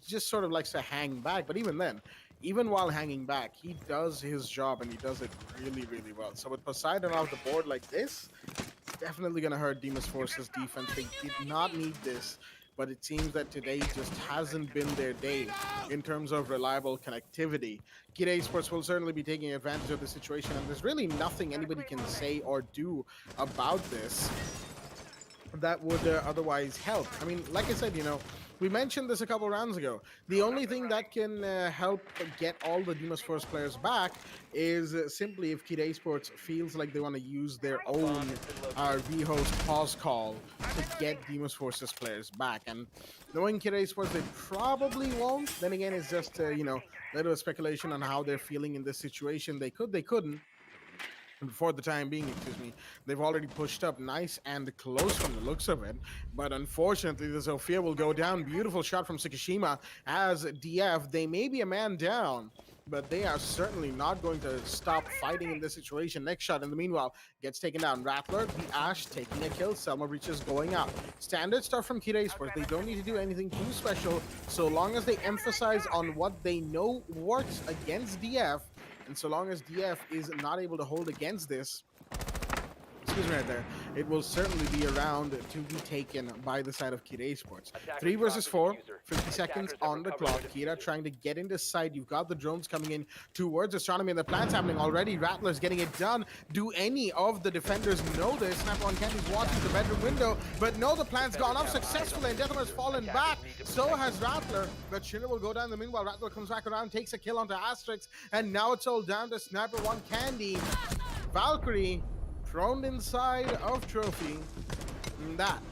E: just sort of likes to hang back, but even then, even while hanging back, he does his job and he does it really, really well. So with Poseidon off the board like this, it's definitely going to hurt Demon's Force's defense. They did not need this, but it seems that today just hasn't been their day in terms of reliable connectivity. Kira Esports will certainly be taking advantage of the situation, and there's really nothing anybody can say or do about this that would otherwise help. I mean, like I said, we mentioned this a couple rounds ago. The only thing that can help get all the Demon's Force players back is simply if Kira Esports feels like they want to use their own rehost pause call to get Demon's Force's players back. And knowing Kira Esports, they probably won't. Then again, it's just, little speculation on how they're feeling in this situation. They could, they couldn't. For the time being, they've already pushed up nice and close from the looks of it. But unfortunately, the Zofia will go down. Beautiful shot from Tsukishima as DF. They may be a man down, but they are certainly not going to stop fighting in this situation. Next shot, in the meanwhile, gets taken down. Rattler, the Ash taking a kill. Selma reaches going out. Standard start from Kira Esports. They don't need to do anything too special so long as they emphasize on what they know works against DF. And so long as DF is not able to hold against this, excuse me right there, it will certainly be a round to be taken by the side of Kira Esports. 3 versus 4, 50 seconds on the clock. Kira trying to get into sight. You've got the drones coming in towards Astronomy, and the plan's happening already. Rattler's getting it done. Do any of the defenders know this? Sniper One Candy's watching the bedroom window, but no, the plan's gone off successfully, and Deathhammer's fallen back. So has Rattler, but Schindler will go down the meanwhile. Rattler comes back around, takes a kill onto Asterix, and now it's all down to Sniper One Candy. Valkyrie thrown inside of Trophy. And that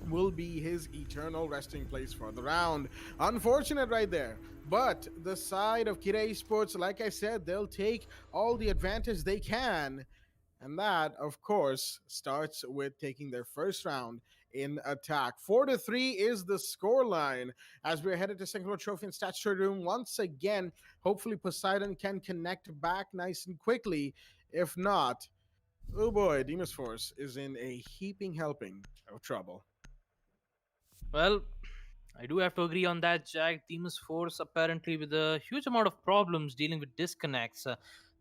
E: will be his eternal resting place for the round. Unfortunate right there. But the side of Kira Esports, like I said, they'll take all the advantage they can. And that, of course, starts with taking their first round in attack. 4-3 is the scoreline as we're headed to second floor trophy and statutory room once again. Hopefully Poseidon can connect back nice and quickly. If not, oh boy, Demon's Force is in a heaping helping of trouble.
B: Well, I do have to agree on that, Jack. Demon's Force apparently with a huge amount of problems dealing with disconnects.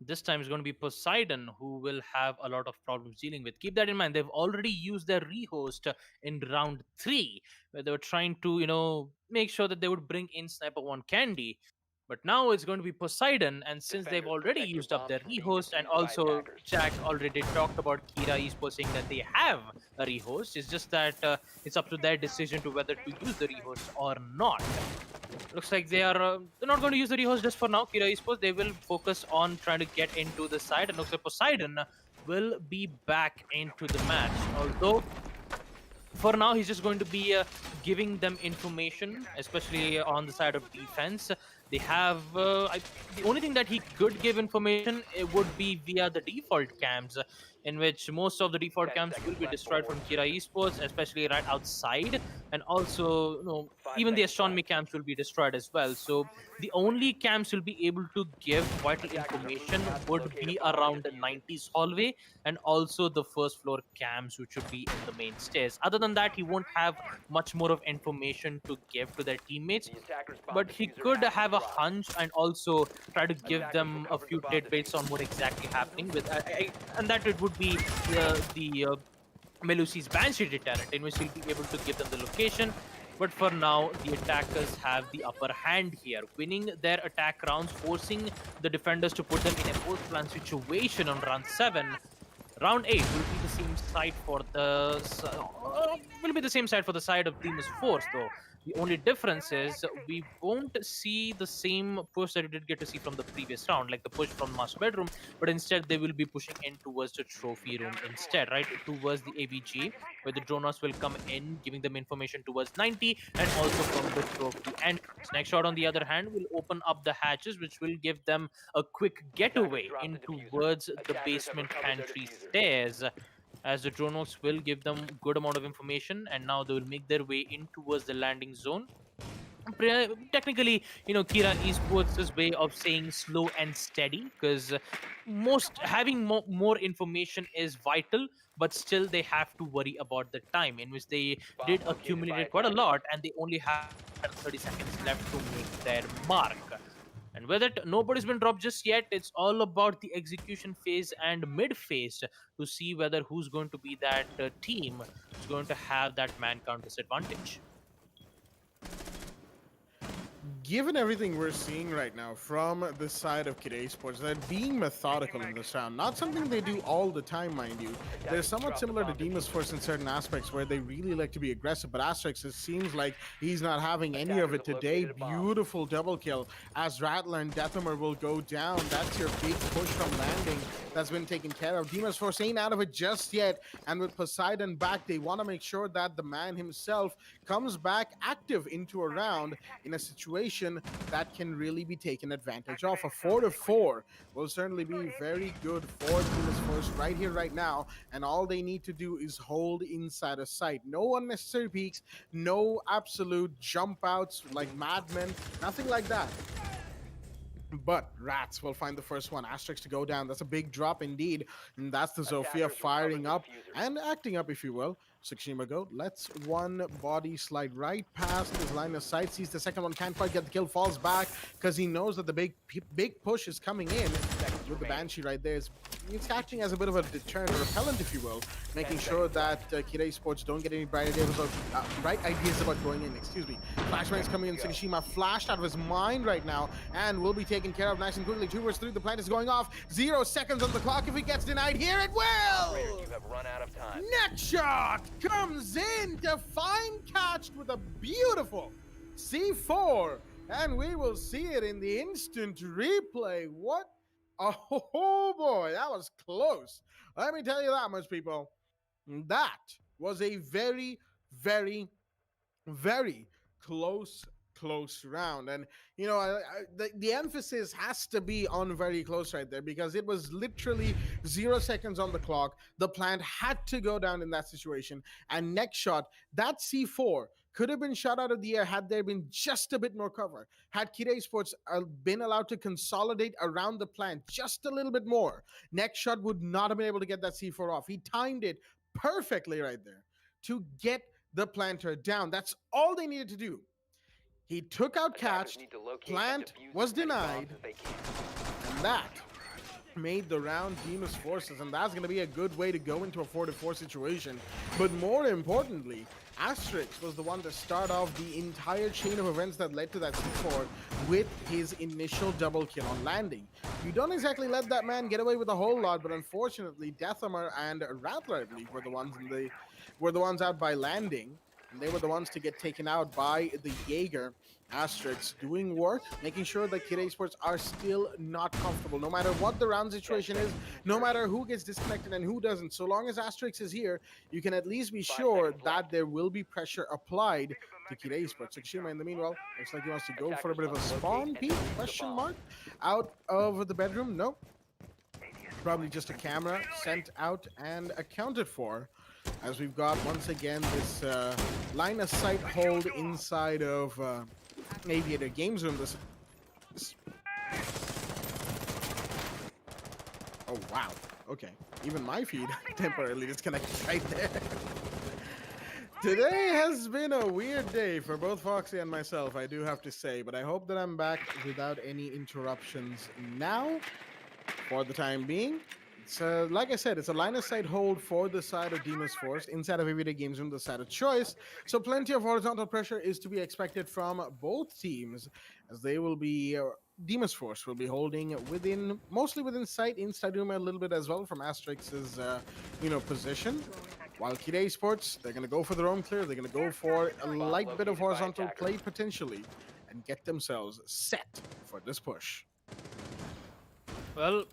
B: This time is going to be Poseidon who will have a lot of problems dealing with. Keep that in mind. They've already used their rehost in round 3, where they were trying to, make sure that they would bring in Sniper One Candy. But now it's going to be Poseidon, and since they've
C: Defenders,
B: already
C: protect your
B: used up their
C: bombs from being
B: rehost, and
C: defused by
B: also
C: attackers.
B: Jack already talked about Kira Esports saying that they have a rehost. It's just that it's up to their decision to whether to use the rehost or not. Looks like they're not going to use the rehost just for now. Kira Esports, they will focus on trying to get into the side, and looks like Poseidon will be back into the match. Although For now, he's just going to be giving them information, especially on the side of defense. They have the only thing that he could give information, it would be via the default cams, in which most of the default
C: 10
B: cams will
C: seconds
B: be
C: left
B: destroyed
C: before
B: from Kira
C: insertion.
B: Esports, especially right outside, and also
C: 5
B: even the
C: seconds
B: astronomy
C: left.
B: cams will be destroyed as well. So the only camps will be able to give vital
C: Attackers are moving
B: information
C: out to
B: would
C: locate a
B: be
C: bomb and
B: around the
C: defuse it.
B: 90s hallway and also the first floor cams, which would be in the main stairs. Other than that, he won't have much more of information to give to their teammates,
C: The attackers' bomb
B: but he
C: diffuser
B: could
C: has been
B: have a
C: dropped.
B: hunch and also try to give
C: Attackers
B: them a
C: recovered the
B: few
C: bomb
B: tidbits on
C: diffuser.
B: what exactly happening with and that it would be the Melusi's Banshee deterrent, in which he'll be able to give them the location. But for now, the attackers have the upper hand here, winning their attack rounds, forcing the defenders to put them in a post-plan situation on round 7. Round 8 will be the same side for the side of Demon's Force, though. The only difference is we won't see the same push that we did get to see from the previous round, like the push from Master Bedroom, but instead they will be pushing in towards the trophy room instead, right? Towards the ABG, where the drones will come in, giving them information towards 90 and also from the trophy entrance. Next shot, on the other hand, will open up the hatches, which will give them a quick getaway
C: dropped
B: in
C: the diffuser.
B: towards the
C: Attackers have
B: basement
C: recovered their
B: pantry
C: diffuser.
B: stairs, as the drones will give them good amount of information, and now they will make their way in towards the landing zone. Technically, Kira Esports' way of saying slow and steady, because most having more information is vital, but still they have to worry about the time, in which they
C: Bomb
B: did
C: located by
B: accumulate quite a
C: attackers.
B: lot, and they only have 30 seconds left to make their mark. And with it, nobody's been dropped just yet. It's all about the execution phase and mid phase to see whether who's going to be that team who's going to have that man count disadvantage.
E: Given everything we're seeing right now from the side of Kid Esports, they're being methodical in this round. Not something they do all the time, mind you. They're somewhat similar to Demon's Force in certain aspects where they really like to be aggressive, but R6S, it seems like he's not having any of it today. Beautiful double kill as Rattler and Deathamer will go down. That's your big push from landing that's been taken care of. Demon's Force ain't out of it just yet, and with Poseidon back, they want to make sure that the man himself comes back active into a round in a situation that can really be taken advantage of. A 4-4 will certainly be very good for Demon's Force right here, right now, and all they need to do is hold inside of sight. No unnecessary peeks, no absolute jump outs like madmen, nothing like that. But Rats will find the first one. Asterix to go down. That's a big drop indeed. And that's the Zofia firing up and acting up, if you will. Tsukushima Goat lets one body slide right past his line of sight. Sees the second one, can't quite get the kill, falls back because he knows that the big push is coming in. With the Banshee right there, it's acting as a bit of a deterrent or repellent, if you will, making sure that Kira Esports don't get any bright ideas about going in. Excuse me. Flashbang's coming in. Tsukushima flashed out of his mind right now and will be taken care of nice and quickly. 2 vs 3. The plant is going off. 0 seconds on the clock. If he gets denied here, it will.
C: You have run out of time.
E: Next shot comes in to find catched with a beautiful C4, and we will see it in the instant replay. What? Oh boy, that was close. Let me tell you that much, people. That was a very, very, very close round. And the emphasis has to be on very close right there, because it was literally 0 seconds on the clock. The plant had to go down in that situation, and next shot, that C4 could have been shot out of the air had there been just a bit more cover. Had Kira Esports been allowed to consolidate around the plant just a little bit more, next shot would not have been able to get that C4 off. He timed it perfectly right there to get the planter down. That's all they needed to do. He took out catch, plant was denied, and that made the round Demon's Forces, and that's going to be a good way to go into a 4-4 situation. But more importantly, Asterix was the one to start off the entire chain of events that led to that C4 with his initial double kill on landing. You don't exactly let that man get away with a whole lot, but unfortunately, Deathamer and Rattler, I believe, were the ones out by landing. And they were the ones to get taken out by the Jaeger. Asterix doing work, making sure that Kid Esports are still not comfortable, no matter what the round situation is, no matter who gets disconnected and who doesn't. So long as Asterix is here, you can at least be sure that there will be pressure applied to Kid Esports. Tsukushima, in the meanwhile, looks like he wants to go for a bit of a spawn peek, question mark, out of the bedroom. Nope. Probably just a camera sent out and accounted for, as we've got once again this line of sight hold inside of Aviator Games Room. Oh wow, okay, even my feed temporarily disconnected right there. Today has been a weird day for both Foxy and myself, I do have to say, but I hope that I'm back without any interruptions now. For the time being, it's like I said, it's a line of sight hold for the side of Demon's Force inside of Everyday Games Room, the side of choice. So plenty of horizontal pressure is to be expected from both teams, as they will be. Demon's Force will be holding mostly within sight, inside room a little bit as well from Asterix's, position. While Kid Esports, they're going to go for their own clear. They're going to go for a light bit of horizontal play potentially, and get themselves set for this push.
B: Well,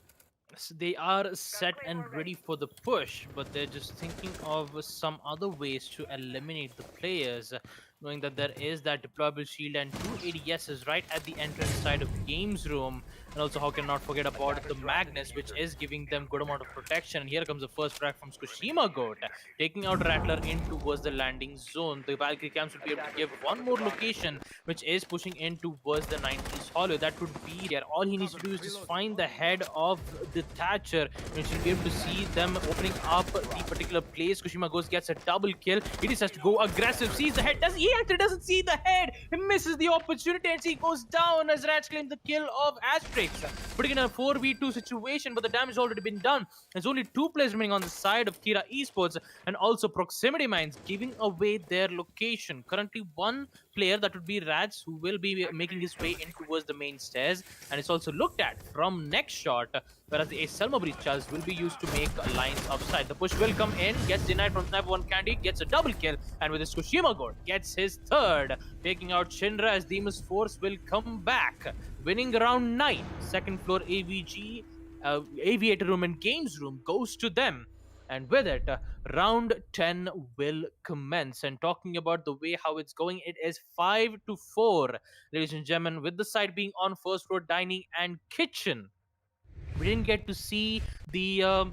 B: they are set and ready for the push, but they're just thinking of some other ways to eliminate the players, knowing that there is that deployable shield and 2 ADSs right at the entrance side of Games Room. And also, how can not forget about the Magnus, which is giving them good amount of protection. And here comes the first frag from Tsukushima Goat, taking out Rattler in towards the landing zone. The Valkyrie camps will be able to give one more location, which is pushing in towards the 90s hollow. That would be there. All he needs to do is just find the head of the Thatcher, and she'll be able to see them opening up the particular place. Tsukushima Goat gets a double kill. He just has to go aggressive. Sees the head. He actually doesn't see the head. He misses the opportunity, and he goes down as Rats claims the kill of Asterix. Putting in a 4v2 situation, but the damage has already been done. There's only 2 players remaining on the side of Kira Esports, and also proximity mines giving away their location. Currently, 1 player, that would be Rats, who will be making his way in towards the main stairs, and it's also looked at from next shot, whereas the Selma Breach charge will be used to make lines upside. The push will come in, gets denied from Sniper 1 Candy, gets a double kill, and with his Tsukushima Goat, gets his 3rd, taking out Shinra as Demon's Force will come back, winning round 9. Second floor AVG, Aviator Room and Games Room goes to them. And with it, round 10 will commence. And talking about the way how it's going, it is 5-4, ladies and gentlemen, with the side being on first floor dining and kitchen. We didn't get to see the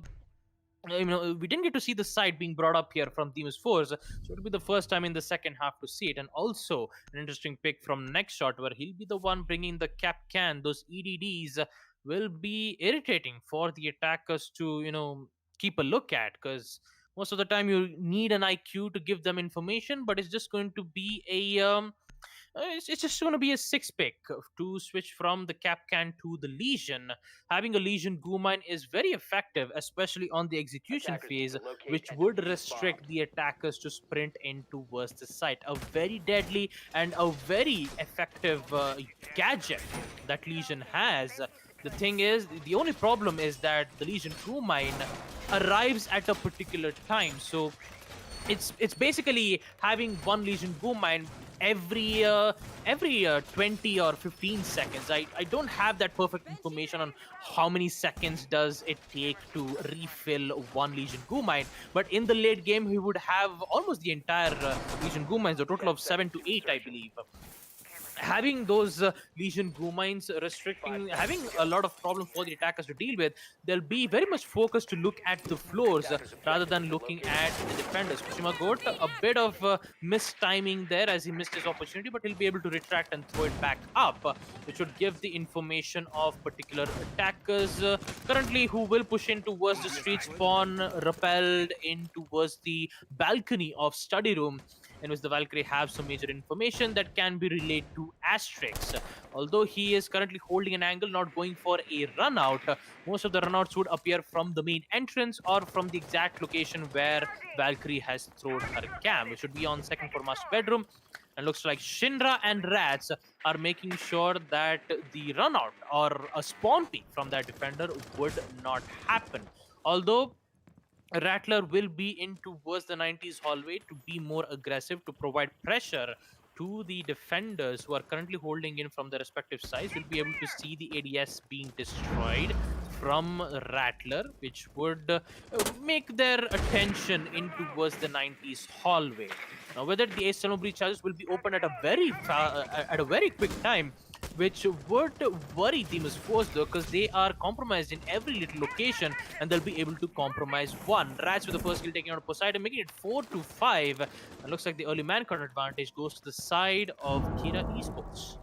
B: we didn't get to see the side being brought up here from Demon's Force, so it'll be the first time in the second half to see it. And also an interesting pick from next shot, where he'll be the one bringing the cap can. Those EDDs will be irritating for the attackers to keep a look at, because most of the time you need an IQ to give them information, but it's just going to be a it's just going to be a 6 pick to switch from the Capcan to the Legion. Having a Legion Goo Mine is very effective, especially on the execution phase, which would restrict the attackers to sprint in towards the site. A very deadly and a very effective gadget that Legion has. The thing is, the only problem is that the Legion Goo Mine arrives at a particular time. So it's basically having one Legion Goo Mine every 20 or 15 seconds. I don't have that perfect information on how many seconds does it take to refill one Legion Goo Mine, but in the late game he would have almost the entire Legion Goo Mines, a total of 7 to 8, I believe. Having those Legion Goo Mines having a lot of problems for the attackers to deal with, they'll be very much focused to look at the floors rather than looking at the defenders. Tsukushima Goat, a bit of missed timing there as he missed his opportunity, but he'll be able to retract and throw it back up, which would give the information of particular attackers currently who will push in towards the street spawn, repelled in towards the balcony of study room, in which the Valkyrie have some major information that can be relayed to Asterix. Although he is currently holding an angle, not going for a run out, most of the runouts would appear from the main entrance or from the exact location where Valkyrie has thrown her cam, which should be on second floor master bedroom. And looks like Shinra and Rats are making sure that the run out or a spawn peek from that defender would not happen. Although Rattler will be in towards the 90s hallway to be more aggressive, to provide pressure to the defenders who are currently holding in from their respective sides will be able to see the ADS being destroyed from Rattler, which would make their attention in towards the 90s hallway. Now, whether the Ace Breach charges will be opened at a very quick time, which would worry Demon's Force though, because they are compromised in every little location, and they'll be able to compromise one. Rats with the first kill taking out Poseidon, making it 4-5. And looks like the early man count advantage goes to the side of Kira Esports.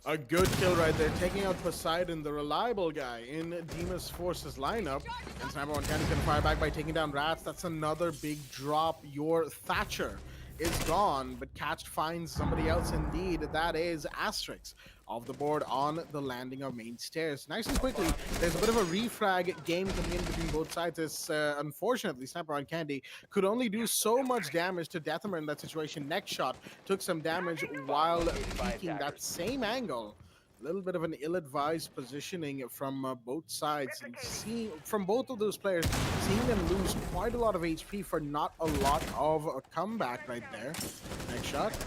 E: A good kill right there, taking out Poseidon, the reliable guy in Demon's Force's lineup. And Sniper on Candy can fire back by taking down Rats. That's another big drop. Your Thatcher is gone, but Catched finds somebody else indeed. That is Asterix off the board on the landing of main stairs. Nice and quickly, there's a bit of a refrag game coming in between both sides. This, unfortunately, Sniper on Candy could only do so much damage to Deathamer in that situation. Next shot took some damage while peeking that same angle. A little bit of an ill-advised positioning from both sides, and seeing from both of those players, seeing them lose quite a lot of HP for not a lot of a comeback right there. Next shot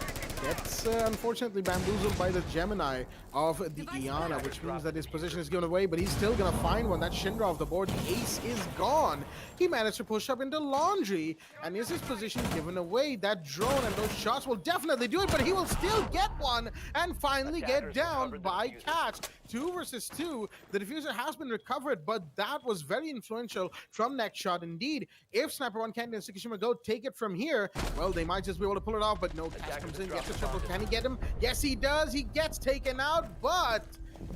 E: gets unfortunately bamboozled by the Gemini of the Iana, which means that his position is given away, but he's still gonna find one. That Shinra off the board. The ace is gone. He managed to push up into Laundry, and is his position given away? That drone and those shots will definitely do it, but he will still get one and finally get down by Catch. 2 versus 2. The diffuser has been recovered, but that was very influential from next shot indeed. If Sniper One Candy and Tsukishima go take it from here, well, they might just be able to pull it off, but no, Catch comes in, gets the triple. Can he get him? Yes, he does. He gets taken out, but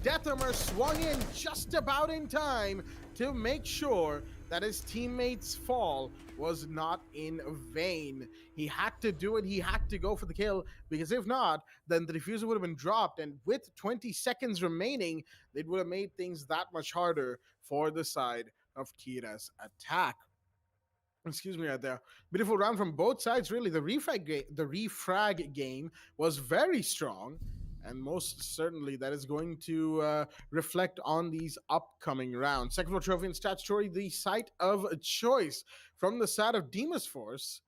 E: Deathamer swung in just about in time to make sure that his teammates' fall was not in vain. He had to do it. He had to go for the kill, because if not, then the diffuser would have been dropped, and with 20 seconds remaining, it would have made things that much harder for the side of Kira's attack. Excuse me right there. Beautiful round from both sides, really. The refrag game was very strong, and most certainly that is going to reflect on these upcoming rounds. Second floor trophy and statutory, the site of choice from the side of Demon's Force.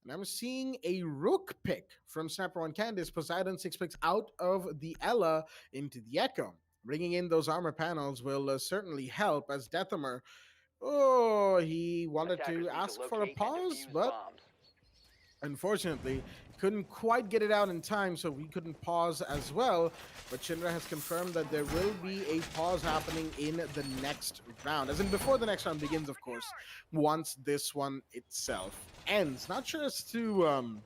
E: And I'm seeing a Rook pick from Sniper One Candice. Poseidon 6 picks out of the Ella into the Echo. Bringing in those armor panels will certainly help, as Deathamer, oh, he wanted to ask for a pause, but unfortunately couldn't quite get it out in time, so we couldn't pause as well. But Shinra has confirmed that there will be a pause happening in the next round, as in before the next round begins, of course, once this one itself ends. Not sure as to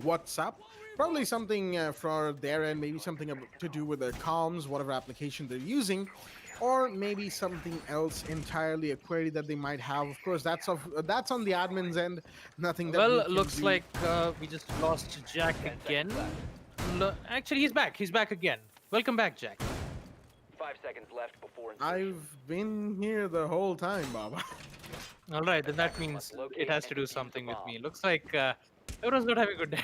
E: what's up. Probably something for their end, maybe something to do with their comms, whatever application they're using, or maybe something else entirely, a query that they might have. Of course, that's on the admin's end. Nothing that
B: well, looks like we just lost Jack again. Actually, he's back. He's back again. Welcome back, Jack.
C: 5 seconds left before insertion.
E: I've been here the whole time, Baba.
B: All right, then that means it has to do something with me. Looks like everyone's not having a good day.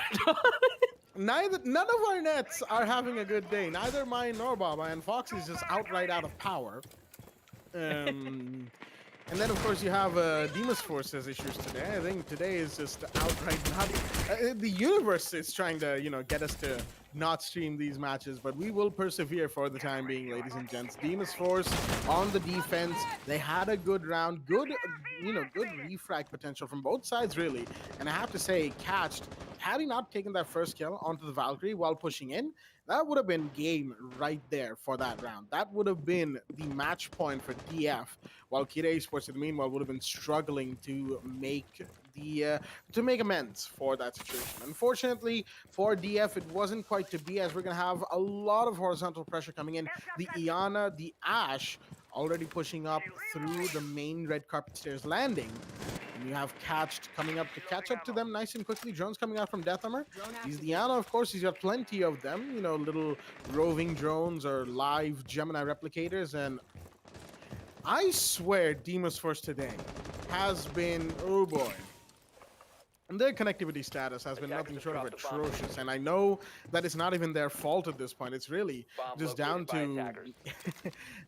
E: None of our nets are having a good day. Neither mine nor Baba, and Fox is just outright out of power. And then, of course, you have Demon's Force's issues today. I think today is just outright not... the universe is trying to, get us to not stream these matches, but we will persevere for the time being, ladies and gents. Demon's Force on the defense. They had a good round. Good, good refrag potential from both sides, really. And I have to say, Catched, had he not taken that first kill onto the Valkyrie while pushing in, that would have been game right there for that round. That would have been the match point for DF, while Kira Esports, in the meanwhile, would have been struggling to make amends for that situation. Unfortunately, for DF, it wasn't quite to be, as we're going to have a lot of horizontal pressure coming in. The Iana, the Ash, already pushing up through the main red carpet stairs landing. And you have Catched coming up to catch up to them nice and quickly. Drones coming out from Deathamer. He's Diana, of course. He's got plenty of them. Little roving drones or live Gemini replicators. And I swear Demon's Force today has been, oh boy, And their connectivity status has been nothing short of atrocious, and I know that it's not even their fault at this point. It's really
C: Bomb
E: just down
C: located by
E: to
C: attackers.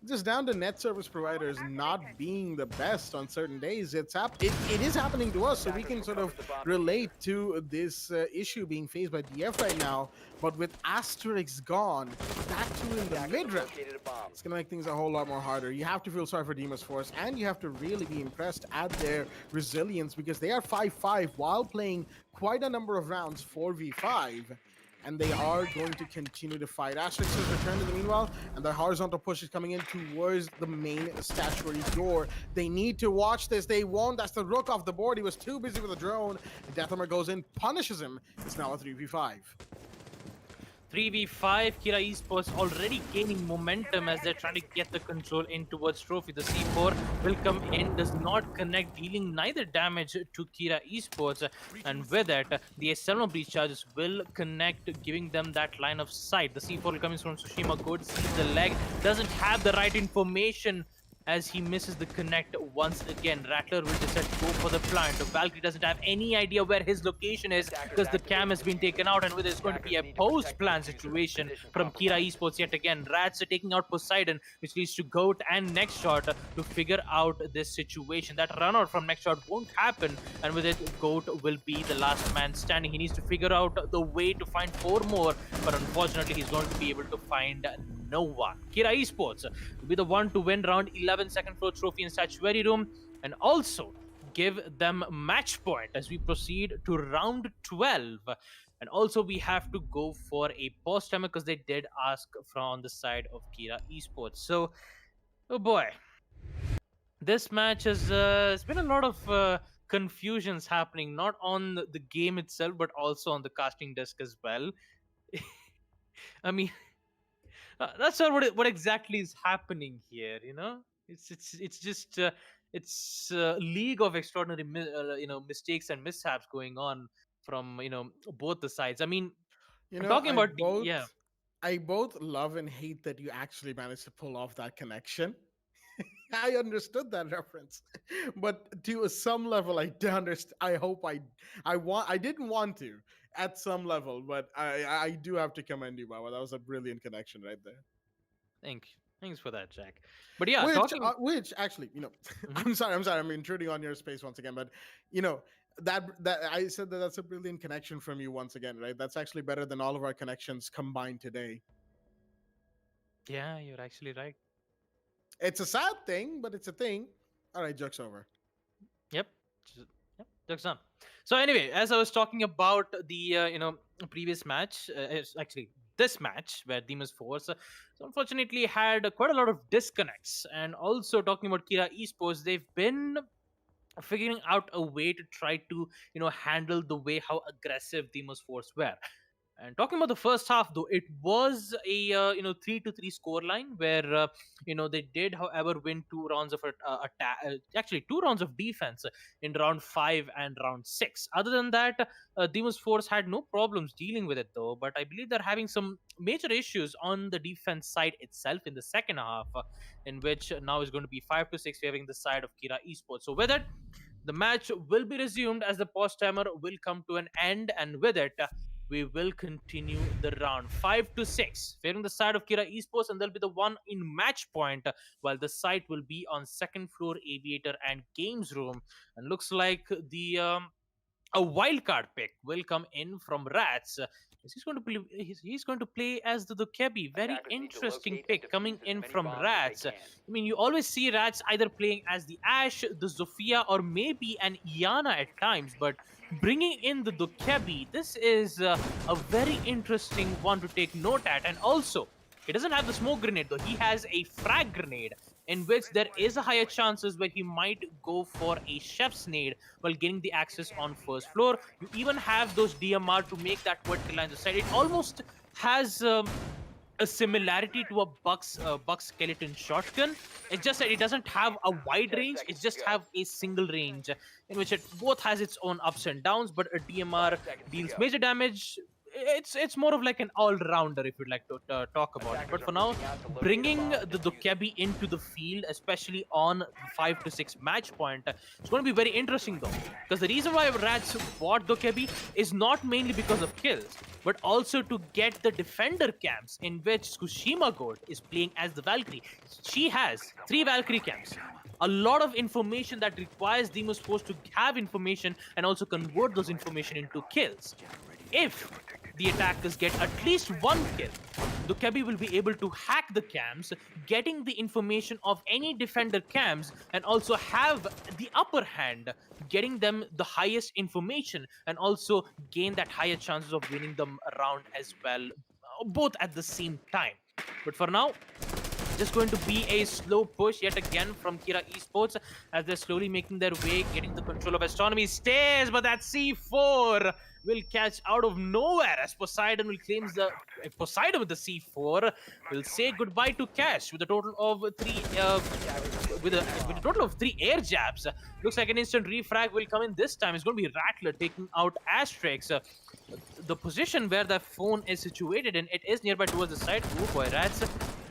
E: just down to net service providers not being the best on certain days. It is happening to us, so we can sort of relate to this issue being faced by DF right now. But with Asterix gone, that too in the mid round,
C: Located a bomb.
E: it's gonna make things a whole lot more harder. You have to feel sorry for Demon's Force, and you have to really be impressed at their resilience, because they are 5-5 while playing quite a number of rounds 4v5, and they are going to continue to fight. Asterix has returned in the meanwhile, and the horizontal push is coming in towards the main statuary door. They need to watch this. They won't. That's the rook off the board. He was too busy with the drone. Deathhammer goes in, punishes him. It's now a 3v5.
B: 3v5, Kira Esports already gaining momentum as they're trying to get the control in towards Trophy. The C4 will come in, does not connect, dealing neither damage to Kira Esports. And with it, the S7 breach charges will connect, giving them that line of sight. The C4 will come in from Tsushima Code, sees the leg, doesn't have the right information as he misses the connect once again. Rattler will decide to go for the plant. Valkyrie doesn't have any idea where his location is because the cam has been taken out, and with it, it's going to be a post-plan situation from Kira Esports yet again. Rats are taking out Poseidon, which leads to Goat and Next Shot to figure out this situation. That run out from Next Shot won't happen, and with it, Goat will be the last man standing. He needs to figure out the way to find 4 more, but unfortunately, he's going to be able to find no one. Kira Esports will be the one to win round 11 second floor trophy in statuary room, and also give them match point as we proceed to round 12. And also we have to go for a pause timer because they did ask from the side of Kira Esports. So, oh boy, this match has it's been a lot of confusions happening, not on the game itself but also on the casting desk as well. I mean, that's not what exactly is happening here. You know, it's just it's league of extraordinary mistakes and mishaps going on from both the sides. I mean,
E: You
B: I'm
E: know,
B: talking about yeah.
E: I both love and hate that you actually managed to pull off that connection. I understood that reference, but to some level, I do understand. I hope I didn't want to at some level, but I do have to commend you, Baba. That was a brilliant connection right there.
B: Thanks for that, Jack. But yeah,
E: Which actually,
B: Mhm.
E: I'm sorry, I'm intruding on your space once again, but you know that I said that that's a brilliant connection from you once again, right? That's actually better than all of our connections combined today.
B: Yeah, you're actually right.
E: It's a sad thing, but it's a thing. All right, joke's over.
B: Yep. Yep. Joke's on. So anyway, as I was talking about the previous match, it's actually this match where Demon's Force so unfortunately had quite a lot of disconnects, and also talking about Kira Esports, they've been figuring out a way to try to handle the way how aggressive Demon's Force were. And talking about the first half, though, it was a 3-3 score line where they did, however, win 2 rounds of attack. Actually, 2 rounds of defense in round 5 and round 6. Other than that, Demon's Force had no problems dealing with it, though. But I believe they're having some major issues on the defense side itself in the second half, in which now is going to be 5-6 favoring the side of Kira Esports. So with it, the match will be resumed as the pause timer will come to an end, and with it, we will continue the round 5-6 favoring the side of Kira Esports, and they'll be the one in match point, while the site will be on second floor Aviator and Games Room. And looks like the a wildcard pick will come in from Rats. He's going to play as the Kebi. Very
C: Attackers need to
B: interesting
C: locate and
B: pick
C: defuse
B: coming
C: as
B: in
C: many
B: from
C: bombs as
B: Rats.
C: they
B: I
C: can.
B: mean, you always see Rats either playing as the Ash, the Zofia, or maybe an Iana at times, but bringing in the Kebi, this is a very interesting one to take note at. And also, he doesn't have the smoke grenade, though. He has a frag grenade, in which there is a higher chances where he might go for a chef's nade while getting the access on first floor. You even have those DMR to make that vertical line to the side. It almost has a similarity to a Buck skeleton shotgun. It's just that it doesn't have a wide range. It just have a single range in which it both has its own ups and downs. But a DMR deals major damage. it's more of like an all-rounder if you'd like to talk about it. But for now, bringing the Dokebi into the field, especially on the 5 to 6 match point, it's going to be very interesting though. Because the reason why Rats bought Dokebi is not mainly because of kills, but also to get the defender camps in which Tsushima Goat is playing as the Valkyrie. She has 3 Valkyrie camps. A lot of information that requires Demon's Force to have information and also convert those information into kills. If the attackers get at least 1 kill, Dokebi will be able to hack the camps, getting the information of any defender camps, and also have the upper hand, getting them the highest information, and also gain that higher chances of winning them around as well, both at the same time. But for now, just going to be a slow push yet again from Kira Esports as they're slowly making their way, getting the control of Astronomy Stairs, but that C4 will catch out of nowhere as Poseidon will claim the Poseidon with the C4 will say goodbye to Cash with a total of 3 with a total of 3 air jabs. Looks like an instant refrag will come in this time. It's going to be Rattler taking out Asterix. The position where the phone is situated in, it is nearby towards the side. Oh boy, Rats.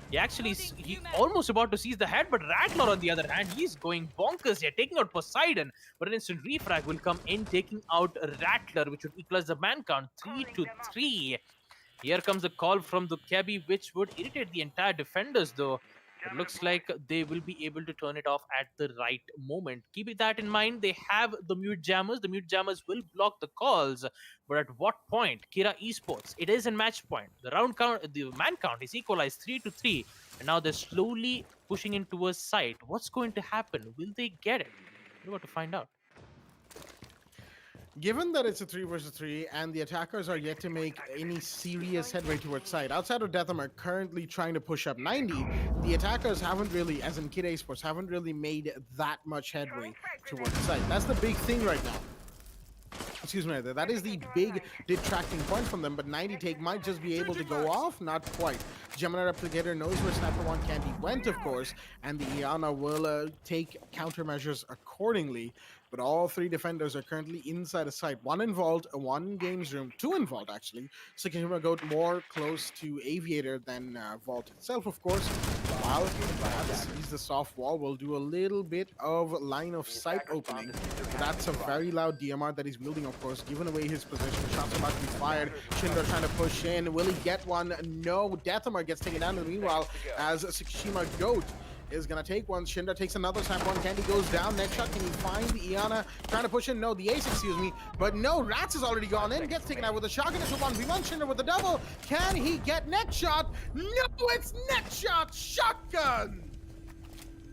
B: He almost about to seize the head, but Rattler on the other hand, he's going bonkers here, taking out Poseidon. But an instant refrag will come in, taking out Rattler, which would equalize the man count 3 to 3. Here comes a call from Dokebi, which would irritate the entire defenders though. It looks like they will be able to turn it off at the right moment. Keeping that in mind, they have the mute jammers. The mute jammers will block the calls. But at what point? Kira Esports, it is in match point. The round count, the man count is equalized 3 to 3. And now they're slowly pushing into a site. What's going to happen? Will they get it? We're about to find out.
E: Given that it's a 3 versus 3 and the attackers are yet to make any serious headway towards side, outside of Deatham are currently trying to push up 90, the attackers haven't really, as in Kid Esports, haven't really made that much headway towards side. That's the big thing right now. Excuse me, that is the big detracting point from them, but 90 take might just be able to go off, not quite. Gemini Replicator knows where Sniper 1 Candy went, of course, and the Iana will take countermeasures accordingly. But all 3 defenders are currently inside a site. 1 in Vault, 1 Games Room, 2 in Vault actually. So Kishima go more close to Aviator than Vault itself, of course. While sees the soft wall, will do a little bit of line of sight opening. But that's a very loud DMR that he's wielding, of course, giving away his position. Shots about to be fired. Shindo trying to push in. Will he get one? No. Deathhammer gets taken down in the meanwhile as Tsushima Goat is gonna take one. Shinda takes another time. 1 Candy goes down. Next shot, can he find Iana? Trying to push in. No, the ace, excuse me. But no, Rats has already gone in. Gets taken out with a shotgun. It's a 1v1. Shinda with the double. Can he get next shot? No, it's next shot. Shotgun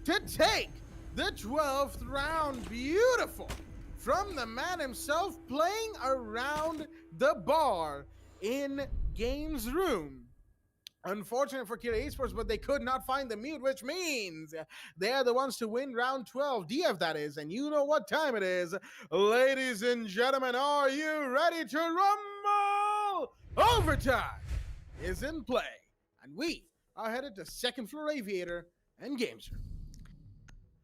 E: to take the 12th round. Beautiful from the man himself, playing around the bar in Games Room. Unfortunate for Kira Esports, but they could not find the mute, which means they're the ones to win round 12. DF, that is, and you know what time it is. Ladies and gentlemen, are you ready to rumble? Overtime is in play, and we are headed to second floor Aviator and Games Room.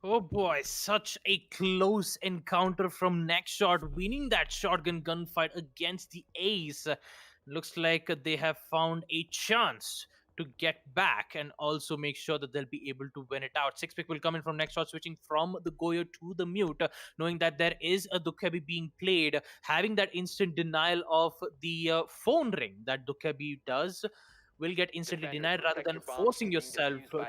B: Oh boy, such a close encounter from next shot, winning that shotgun gunfight against the ace. Looks like they have found a chance to get back and also make sure that they'll be able to win it out. 6-pick will come in from next shot, switching from the Goyo to the mute, knowing that there is a Dokebi being played, having that instant denial of the phone ring that Dokebi does will get instantly denied rather than forcing yourself to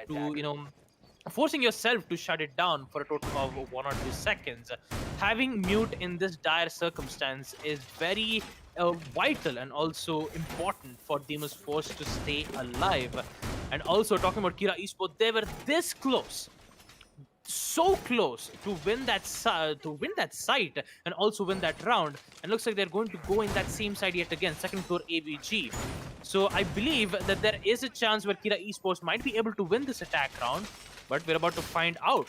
B: shut it down for a total of 1 or 2 seconds. Having mute in this dire circumstance is very vital and also important for Demon's Force to stay alive. And also talking about Kira Esports, they were this close, so close to win that site and also win that round. And looks like they're going to go in that same side yet again, second floor AVG. So I believe that there is a chance where Kira Esports might be able to win this attack round, but we're about to find out.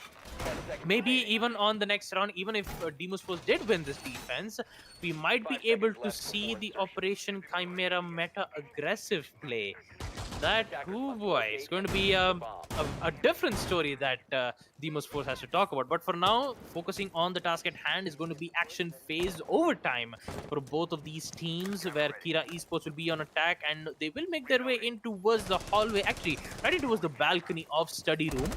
B: Maybe even on the next round, even if Demon's Force did win this defense, we might be able to see the Operation Chimera meta aggressive play. That, oh boy, it's going to be a different story that Deimos Force has to talk about. But for now, focusing on the task at hand is going to be action phase overtime for both of these teams, where Kira Esports will be on attack and they will make their way in towards the hallway, actually, right in towards the balcony of study room.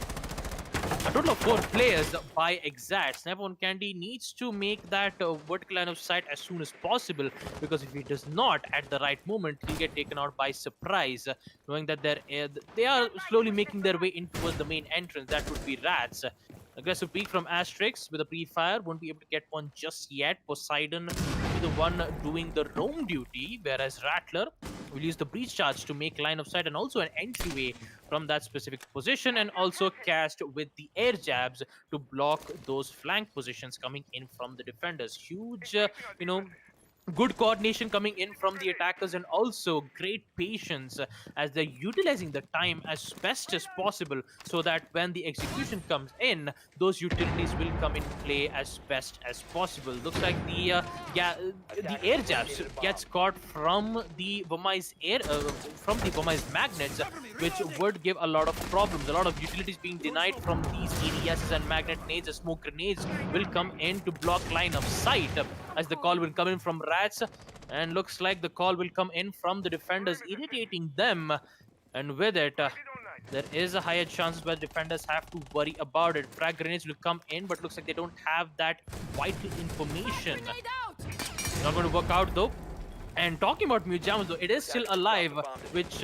B: A total of 4 players by exact. Snap on Candy needs to make that vertical line of sight as soon as possible, because if he does not at the right moment, he'll get taken out by surprise, knowing that they are slowly making their way in towards the main entrance. That would be Rats. Aggressive peek from Asterix with a pre-fire. Won't be able to get one just yet. Poseidon will be the one doing the roam duty, whereas Rattler will use the breach charge to make line of sight and also an entryway from that specific position, and also cast with the air jabs to block those flank positions coming in from the defenders. Huge, good coordination coming in from the attackers, and also great patience as they're utilizing the time as best as possible, so that when the execution comes in, those utilities will come in play as best as possible. Looks like the air jabs gets caught from the Vomai's magnets, which would give a lot of problems. A lot of utilities being denied from these ADSs and magnet nades. The smoke grenades will come in to block line of sight, as the call will come in from Rats, and looks like the call will come in from the defenders, irritating them, and with it, there is a higher chance where defenders have to worry about it. Frag grenades will come in, but looks like they don't have that vital information. Not going to work out though. And talking about Mujamas though, it is still alive, which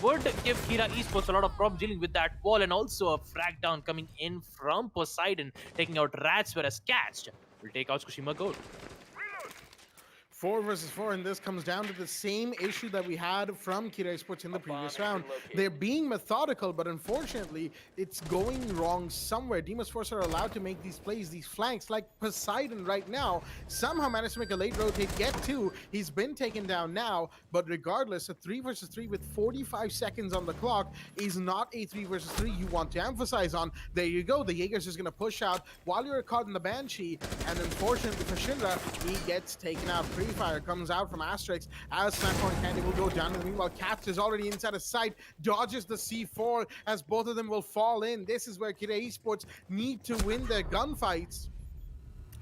B: would give Kira Esports a lot of problems dealing with that wall, and also a frag down coming in from Poseidon, taking out Rats, whereas Catched will take out Tsushima Gold.
E: 4 versus 4, and this comes down to the same issue that we had from Kira Esports in the previous round. They're being methodical, but unfortunately, it's going wrong somewhere. Deimos Force are allowed to make these plays, these flanks, like Poseidon right now. Somehow managed to make a late rotate, get 2. He's been taken down now, but regardless, a 3 versus 3 with 45 seconds on the clock is not a 3 versus 3 you want to emphasize on. There you go. The Jaeger's is going to push out while you're caught in the Banshee, and unfortunately for Shinra, he gets taken out. Fire comes out from Asterix as Snap-on Candy will go down. And meanwhile, Caps is already inside of sight, dodges the C4 as both of them will fall in. This is where Kira Esports need to win their gunfights.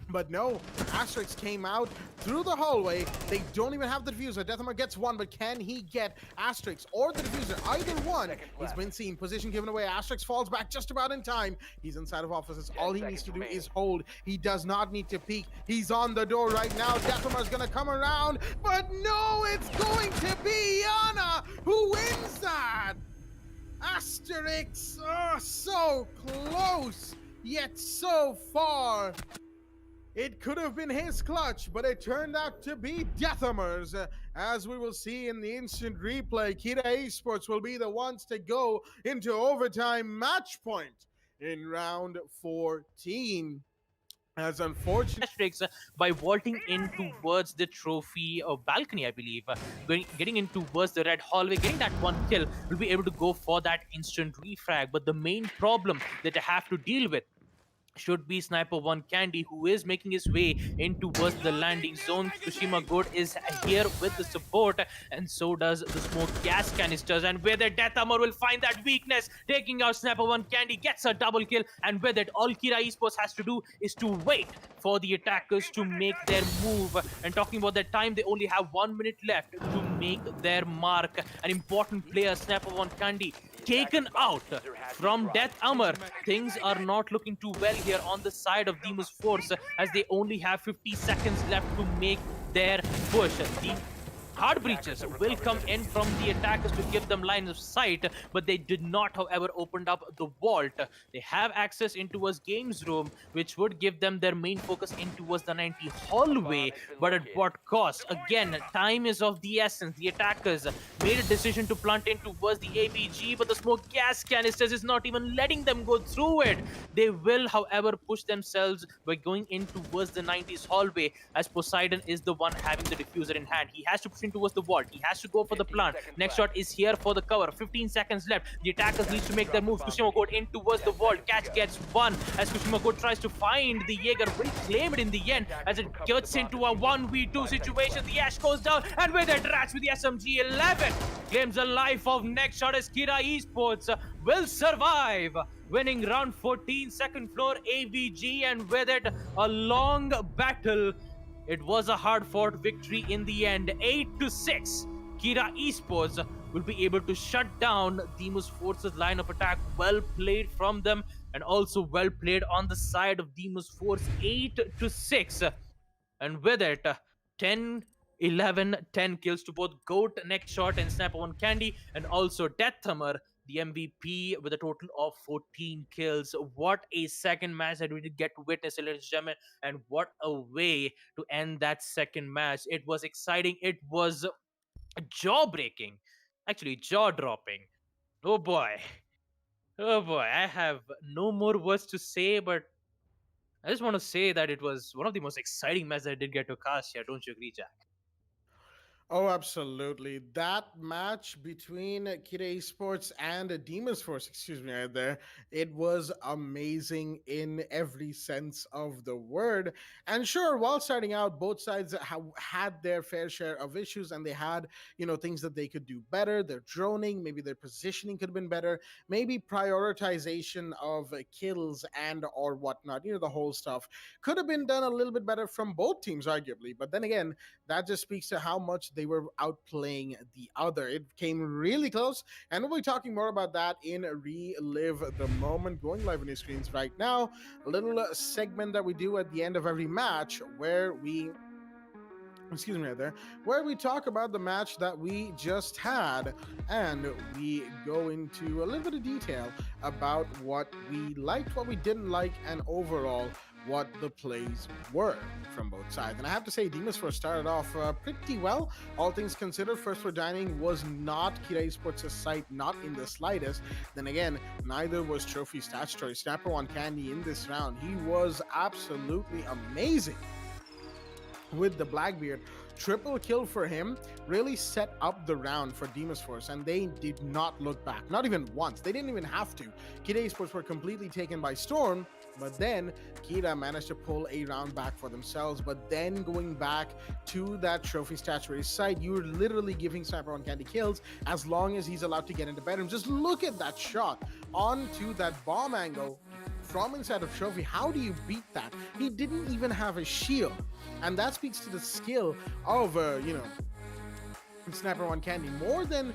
E: But no, Asterix came out through the hallway. They don't even have the diffuser. Deathhammer gets 1, but can he get Asterix or the diffuser? Either one. He's been seen. Position given away. Asterix falls back just about in time. He's inside of offices. All he needs to do is hold. He does not need to peek. He's on the door right now. Deathhammer's gonna come around, but no, it's going to be Yana who wins that. Asterix, oh, so close, yet so far. It could have been his clutch, but it turned out to be Deathhammer's. As we will see in the instant replay, Kira Esports will be the ones to go into overtime match point in round 14. As unfortunately,
B: by vaulting in towards the trophy balcony, I believe, getting in towards the red hallway, getting that 1 kill, will be able to go for that instant refrag. But the main problem that I have to deal with should be Sniper 1 Candy, who is making his way in towards the landing zone. Tsushima Gold is here with the support, and so does the smoke gas canisters. And with it, Deathhammer will find that weakness, taking out Sniper 1 Candy, gets a double kill. And with it, all Kira Esports has to do is to wait for the attackers to make their move. And talking about that time, they only have 1 minute left to make their mark. An important player, Sniper 1 Candy, taken out from Deathhammer. Things are not looking too well here on the side of Deimos Force, as they only have 50 seconds left to make their push. The hard breaches will come in from the attackers to give them line of sight, but they did not, however, opened up the vault. They have access into towards games room, which would give them their main focus in towards the 90 hallway, but at what cost? Again, time is of the essence. The attackers made a decision to plant in towards the ABG, but the smoke gas canisters is not even letting them go through it. They will, however, push themselves by going in towards the 90s hallway, as Poseidon is the one having the diffuser in hand. He has to push in towards the vault. He has to go for the
C: 15
B: plant.
C: seconds
B: Next
C: left.
B: shot is here for the cover. 15 seconds left. The attackers needs to make their moves. Kushima Code in towards the vault. Catch gets one as Kushima Code tries to find the Jaeger. Will claim it in the end as it gets into a 1v2 situation. The Ash goes down, and with it, Rats with the SMG 11 claims the life of next shot as Kira Esports will survive, winning round 14, second floor AVG, and with it, a long battle. It was a hard-fought victory in the end, 8-6. Kira Esports will be able to shut down Demus Force's line of attack. Well played from them, and also well played on the side of Demus Force, 8-6. And with it, 10, 11, 10 kills to both Goat, Next Shot, and Sniper One Candy, and also Death Thumber, the MVP, with a total of 14 kills. What a second match that we did get to witness, ladies and gentlemen, and what a way to end that second match. It was exciting, it was jaw-breaking, actually jaw-dropping. Oh boy. Oh boy, I have no more words to say, but I just want to say that it was one of the most exciting matches I did get to cast here. Don't you agree, Jack?
E: Oh, absolutely. That match between Kira Esports and Demon's Force, excuse me, right there, it was amazing in every sense of the word. And sure, while starting out, both sides had their fair share of issues, and they had, things that they could do better. Their droning, maybe their positioning could have been better, maybe prioritization of kills and or whatnot, the whole stuff could have been done a little bit better from both teams, arguably. But then again, that just speaks to how much they were outplaying the other. It came really close, and we'll be talking more about that in Relive the Moment, going live on your screens right now. A little segment that we do at the end of every match where we where we talk about the match that we just had, and we go into a little bit of detail about what we liked, what we didn't like, and overall what the plays were from both sides. And I have to say, Demon's Force started off pretty well, all things considered. First Floor Dining was not Kira Esports' site, not in the slightest. Then again, neither was Trophy Statutory. Snapper One Candy in this round, he was absolutely amazing with the Blackbeard. Triple kill for him really set up the round for Demon's Force, and they did not look back, not even once. They didn't even have to. Kira Esports were completely taken by storm, but then Kira managed to pull a round back for themselves. But then going back to that Trophy Statuary site, you're literally giving Sniper One Candy kills as long as he's allowed to get into bedroom. Just look at that shot onto that bomb angle from inside of Trophy. How do you beat that? He didn't even have a shield, and that speaks to the skill of Sniper One Candy, more than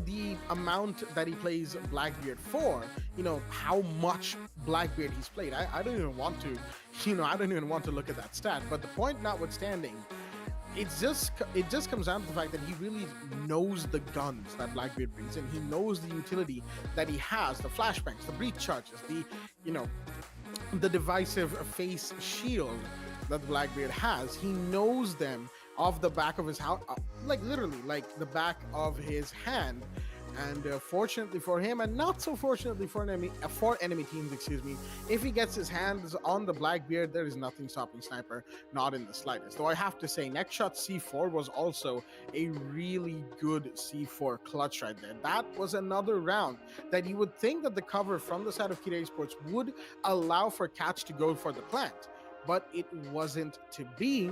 E: the amount that he plays Blackbeard for. How much Blackbeard he's played. I don't even want to, I don't even want to look at that stat. But the point notwithstanding, it just comes down to the fact that he really knows the guns that Blackbeard brings in. He knows the utility that he has, the flashbangs, the breach charges, the divisive face shield that Blackbeard has. He knows them off the back of his house, like literally like the back of his hand. And fortunately for him, and not so fortunately for enemy teams, if he gets his hands on the Blackbeard, there is nothing stopping Sniper, not in the slightest. Though I have to say, Next Shot C4 was also a really good C4 clutch right there. That was another round that you would think that the cover from the side of Kira Esports would allow for Catch to go for the plant, but it wasn't to be.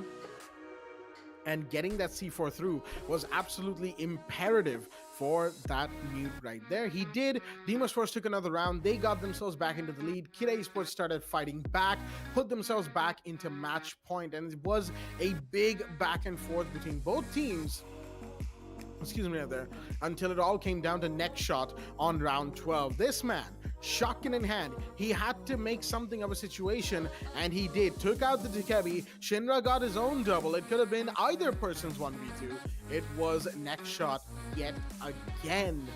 E: And getting that C4 through was absolutely imperative for that mute right there. He did. Demon's Force took another round. They got themselves back into the lead. Kira Esports started fighting back, put themselves back into match point, and it was a big back and forth between both teams. There, until it all came down to Next Shot on round 12. This man, shotgun in hand, he had to make something of a situation, and he did. Took out the Dekebi. Shinra got his own double. It could have been either person's 1v2. It was Next Shot yet again.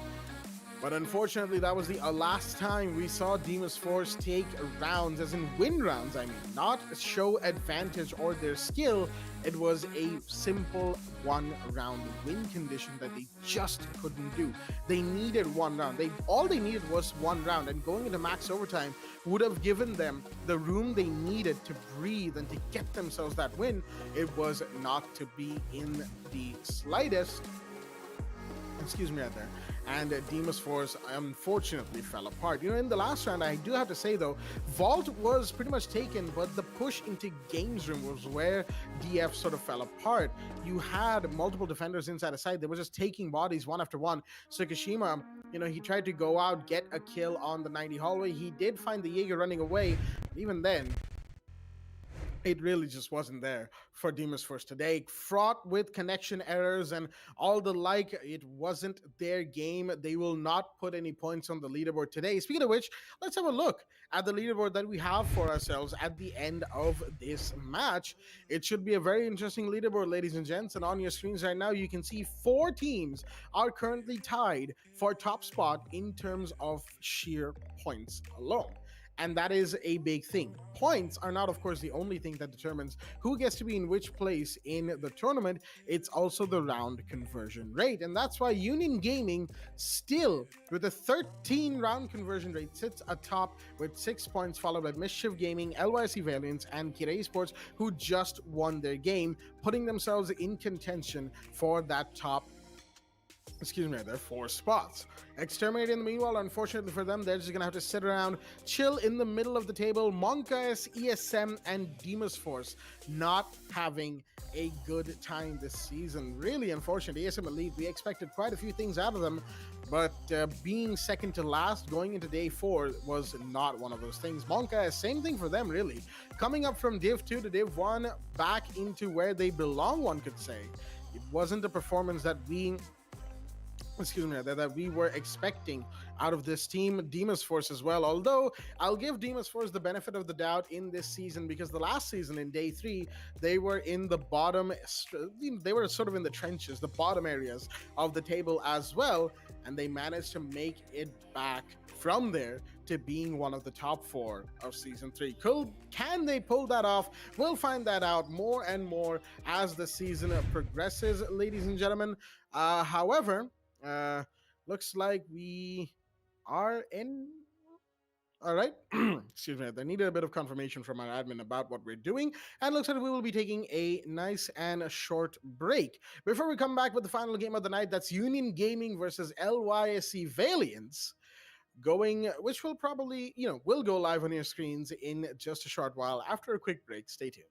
E: But unfortunately, that was the last time we saw Demon's Force take rounds, as in win rounds, I mean, not show advantage or their skill. It was a simple one-round win condition that they just couldn't do. They needed one round. All they needed was one round, and going into max overtime would have given them the room they needed to breathe and to get themselves that win. It was not to be in the slightest. Excuse me right there. And Demon's Force unfortunately fell apart. You know, in the last round, I do have to say though, Vault was pretty much taken, but the push into Games Room was where DF sort of fell apart. You had multiple defenders inside a site. They were just taking bodies one after one. Tsukishima, you know, he tried to go out, get a kill on the 90 hallway. He did find the Jaeger running away, but even then, it really just wasn't there for Demon's Force today. Fraught with connection errors and all the like, it wasn't their game. They will not put any points on the leaderboard today. Speaking of which, let's have a look at the leaderboard that we have for ourselves at the end of this match. It should be a very interesting leaderboard, ladies and gents. And on your screens right now, you can see 4 teams are currently tied for top spot in terms of sheer points alone. And that is a big thing. Points are not, of course, the only thing that determines who gets to be in which place in the tournament. It's also the round conversion rate. And that's why Union Gaming, still with a 13 round conversion rate, sits atop with 6 points, followed by Mischief Gaming, LYC Valiance, and Kira Esports, who just won their game, putting themselves in contention for that top, there are 4 spots. Exterminator, in the meanwhile, unfortunately for them, they're just gonna have to sit around, chill in the middle of the table. Monka, ESM, and Demon's Force not having a good time this season. Really unfortunate. ESM Elite, we expected quite a few things out of them, but being second to last going into day 4 was not one of those things. Monka, same thing for them, really. Coming up from Div 2 to Div 1, back into where they belong, one could say. It wasn't a performance that that we were expecting out of this team. Demon's Force as well, although I'll give Demon's Force the benefit of the doubt in this season, because the last season in day 3 they were in the bottom, they were sort of in the trenches, the bottom areas of the table as well, and they managed to make it back from there to being one of the top 4 of season 3. Can they pull that off? We'll find that out more and more as the season progresses, ladies and gentlemen. However, looks like we are in. All right. Excuse me. They needed a bit of confirmation from our admin about what we're doing, and looks like we will be taking a nice and a short break before we come back with the final game of the night. That's Union Gaming versus LYSC Valiance, which will probably, will go live on your screens in just a short while. After a quick break, stay tuned.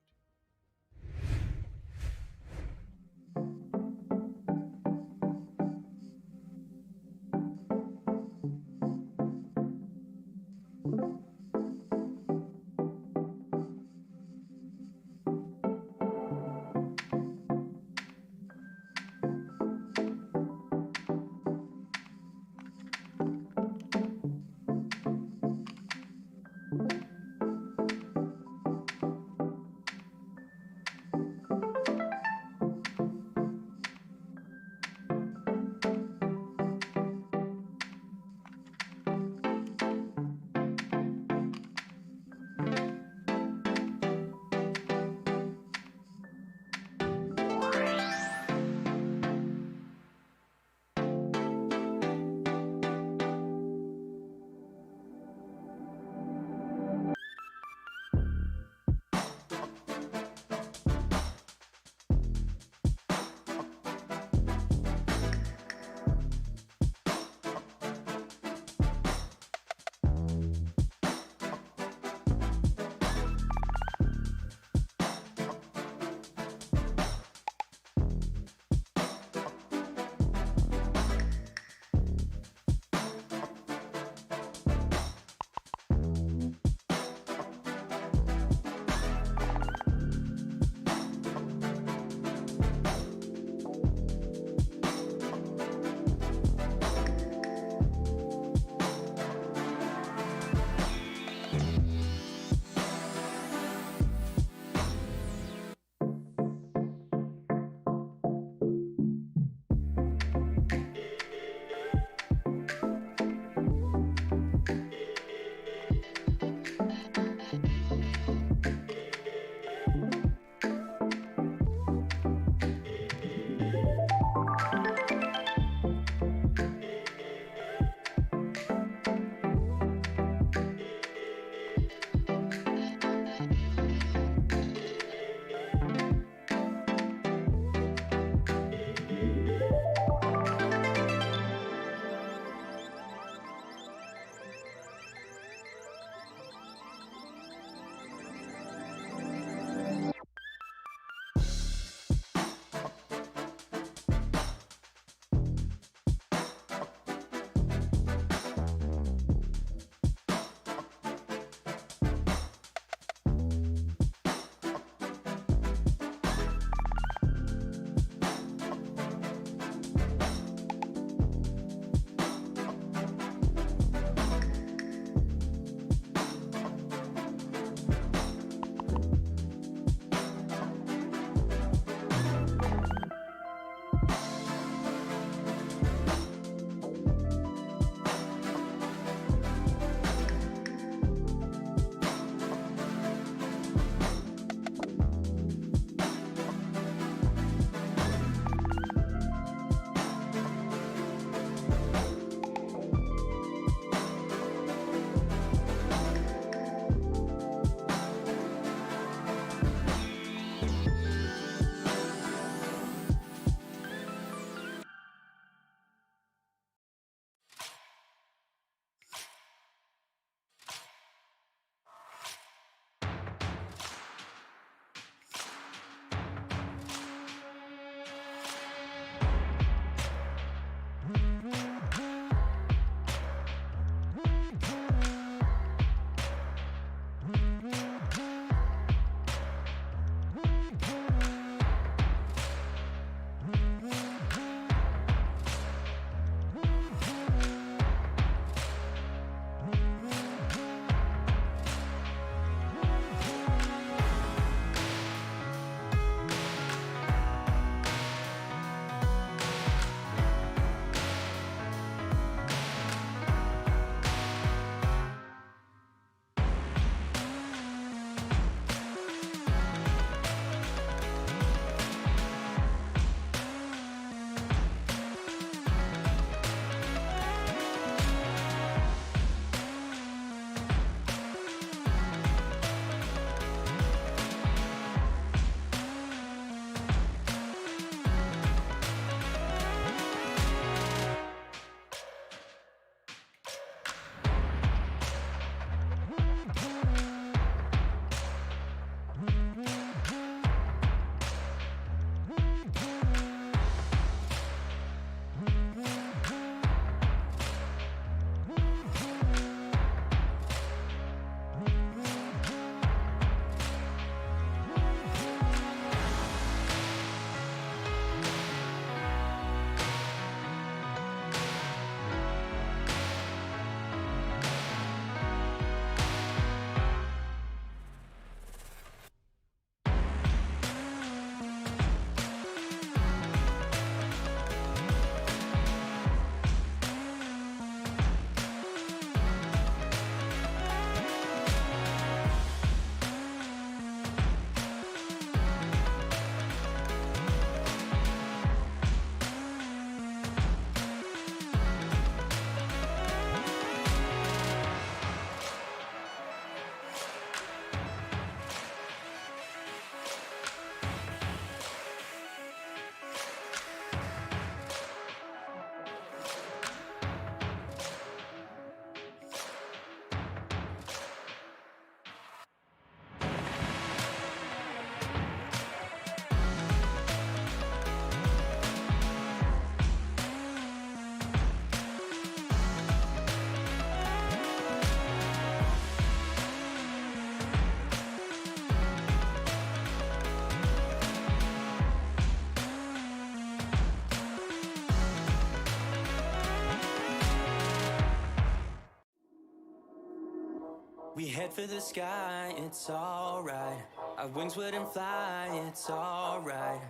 D: We head for the sky, it's alright. Our wings wouldn't fly, it's alright.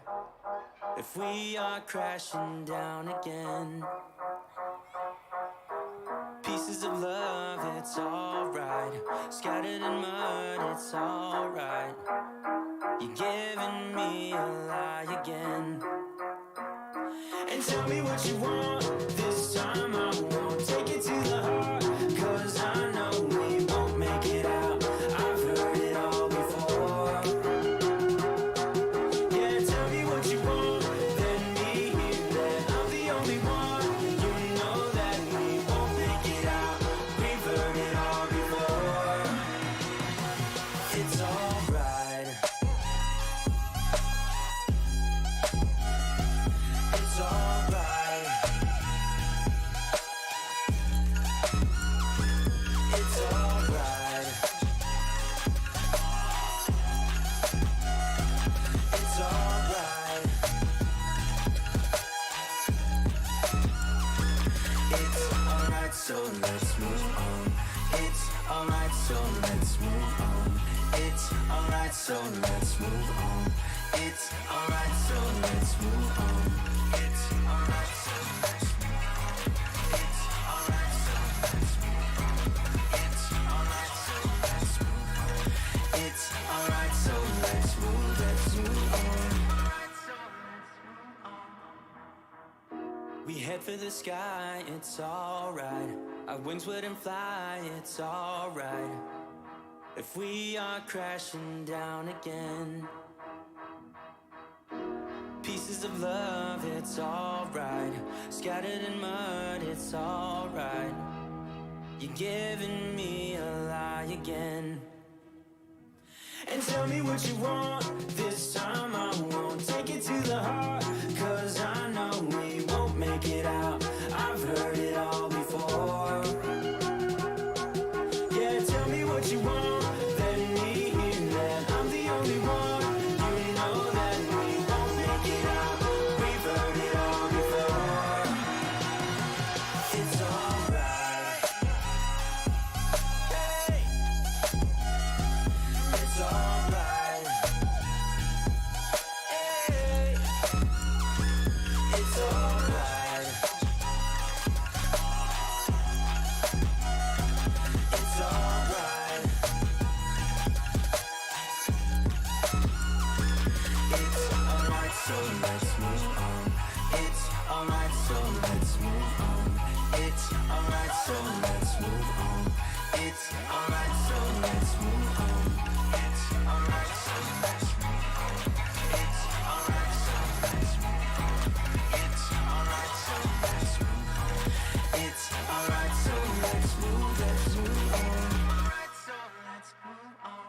D: If we are crashing down again, pieces of love, it's alright. Scattered in mud, it's alright. You're giving me a lie again. And tell me what you want, this time I won't take it to the heart. Cause I know we won't make it out, I've heard it all before. Yeah, tell me what you want, let me hear that I'm the only one. You know that we won't make it out, we've heard it all before. It's alright. It's alright. It's alright. It's alright. It's alright, so let's move on. It's alright, so let's move on. It's alright, so let's move on. It's alright, so let's move on. It's alright, so let's move on. It's alright, so let's move on. It's alright, so let's move on. It's alright, so let's move on. We head for the sky, it's alright. Our wings wouldn't fly, it's alright. If we are crashing down again, pieces of love, it's alright. Scattered in mud, it's alright. You're giving me a lie again. And tell me what you want, this time I won't take it to the heart. Cause I know we won't make it out, I've heard it all before. Yeah, tell me what you want, let me hear that I'm the only one. You know that we won't make it out, we've heard it all before. It's alright. Hey! It's alright. Hey! It's alright. It's alright. It's alright, so let's move on. It's alright, so let's move on. It's alright, so let's move on. It's alright, so let's move on. It's alright, so let's move on. It's alright, so let's move on. It's alright, so let's move on. It's alright, so let's move on. Alright, so let's move on.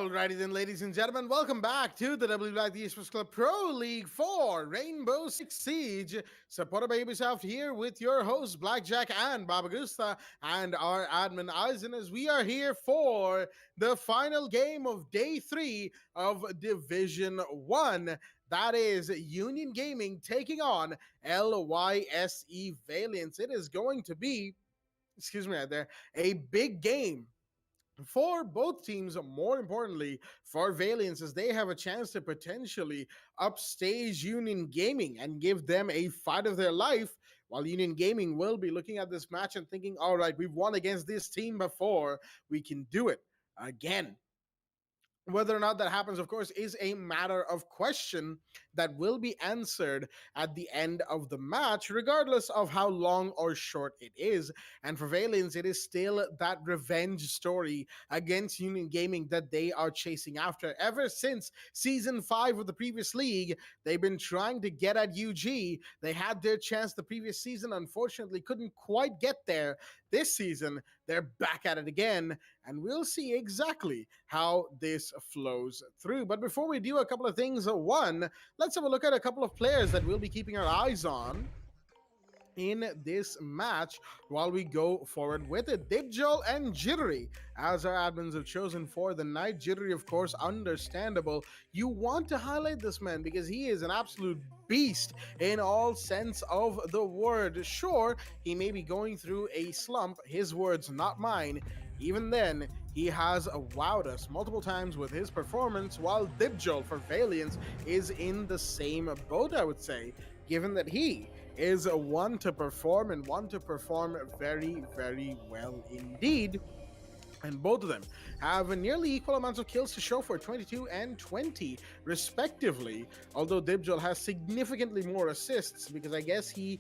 E: Alrighty then, ladies and gentlemen, welcome back to the WD BLACK the Esports Club Pro League for Rainbow Six Siege, supported by Ubisoft here with your hosts Blackjack and Baba Gusta and our admin Eisen, as we are here for the final game of Day 3 of Division 1. That is Union Gaming taking on LYSE Valiance. It is going to be, excuse me right there, a big game for both teams, more importantly for Valiance, as they have a chance to potentially upstage Union Gaming and give them a fight of their life, while Union Gaming will be looking at this match and thinking, all right, we've won against this team before, we can do it again. Whether or not that happens, of course, is a matter of question that will be answered at the end of the match, regardless of how long or short it is. And for Valiance, it is still that revenge story against Union Gaming that they are chasing after. Ever since Season 5 of the previous league, they've been trying to get at UG. They had their chance the previous season, unfortunately couldn't quite get there. This season, they're back at it again, and we'll see exactly how this flows through. But before we do a couple of things, one, let's have a look at a couple of players that we'll be keeping our eyes on in this match while we go forward with it. Dibjol and Jittery as our admins have chosen for the night. Jittery, of course, understandable. You want to highlight this man because he is an absolute beast in all sense of the word. Sure, he may be going through a slump, his words, not mine. Even then, he has wowed us multiple times with his performance, while Dibjol for Valiance is in the same boat, I would say, given that he is one to perform and one to perform very, very well indeed. And both of them have nearly equal amounts of kills to show for 22 and 20 respectively, although Dibjol has significantly more assists because I guess he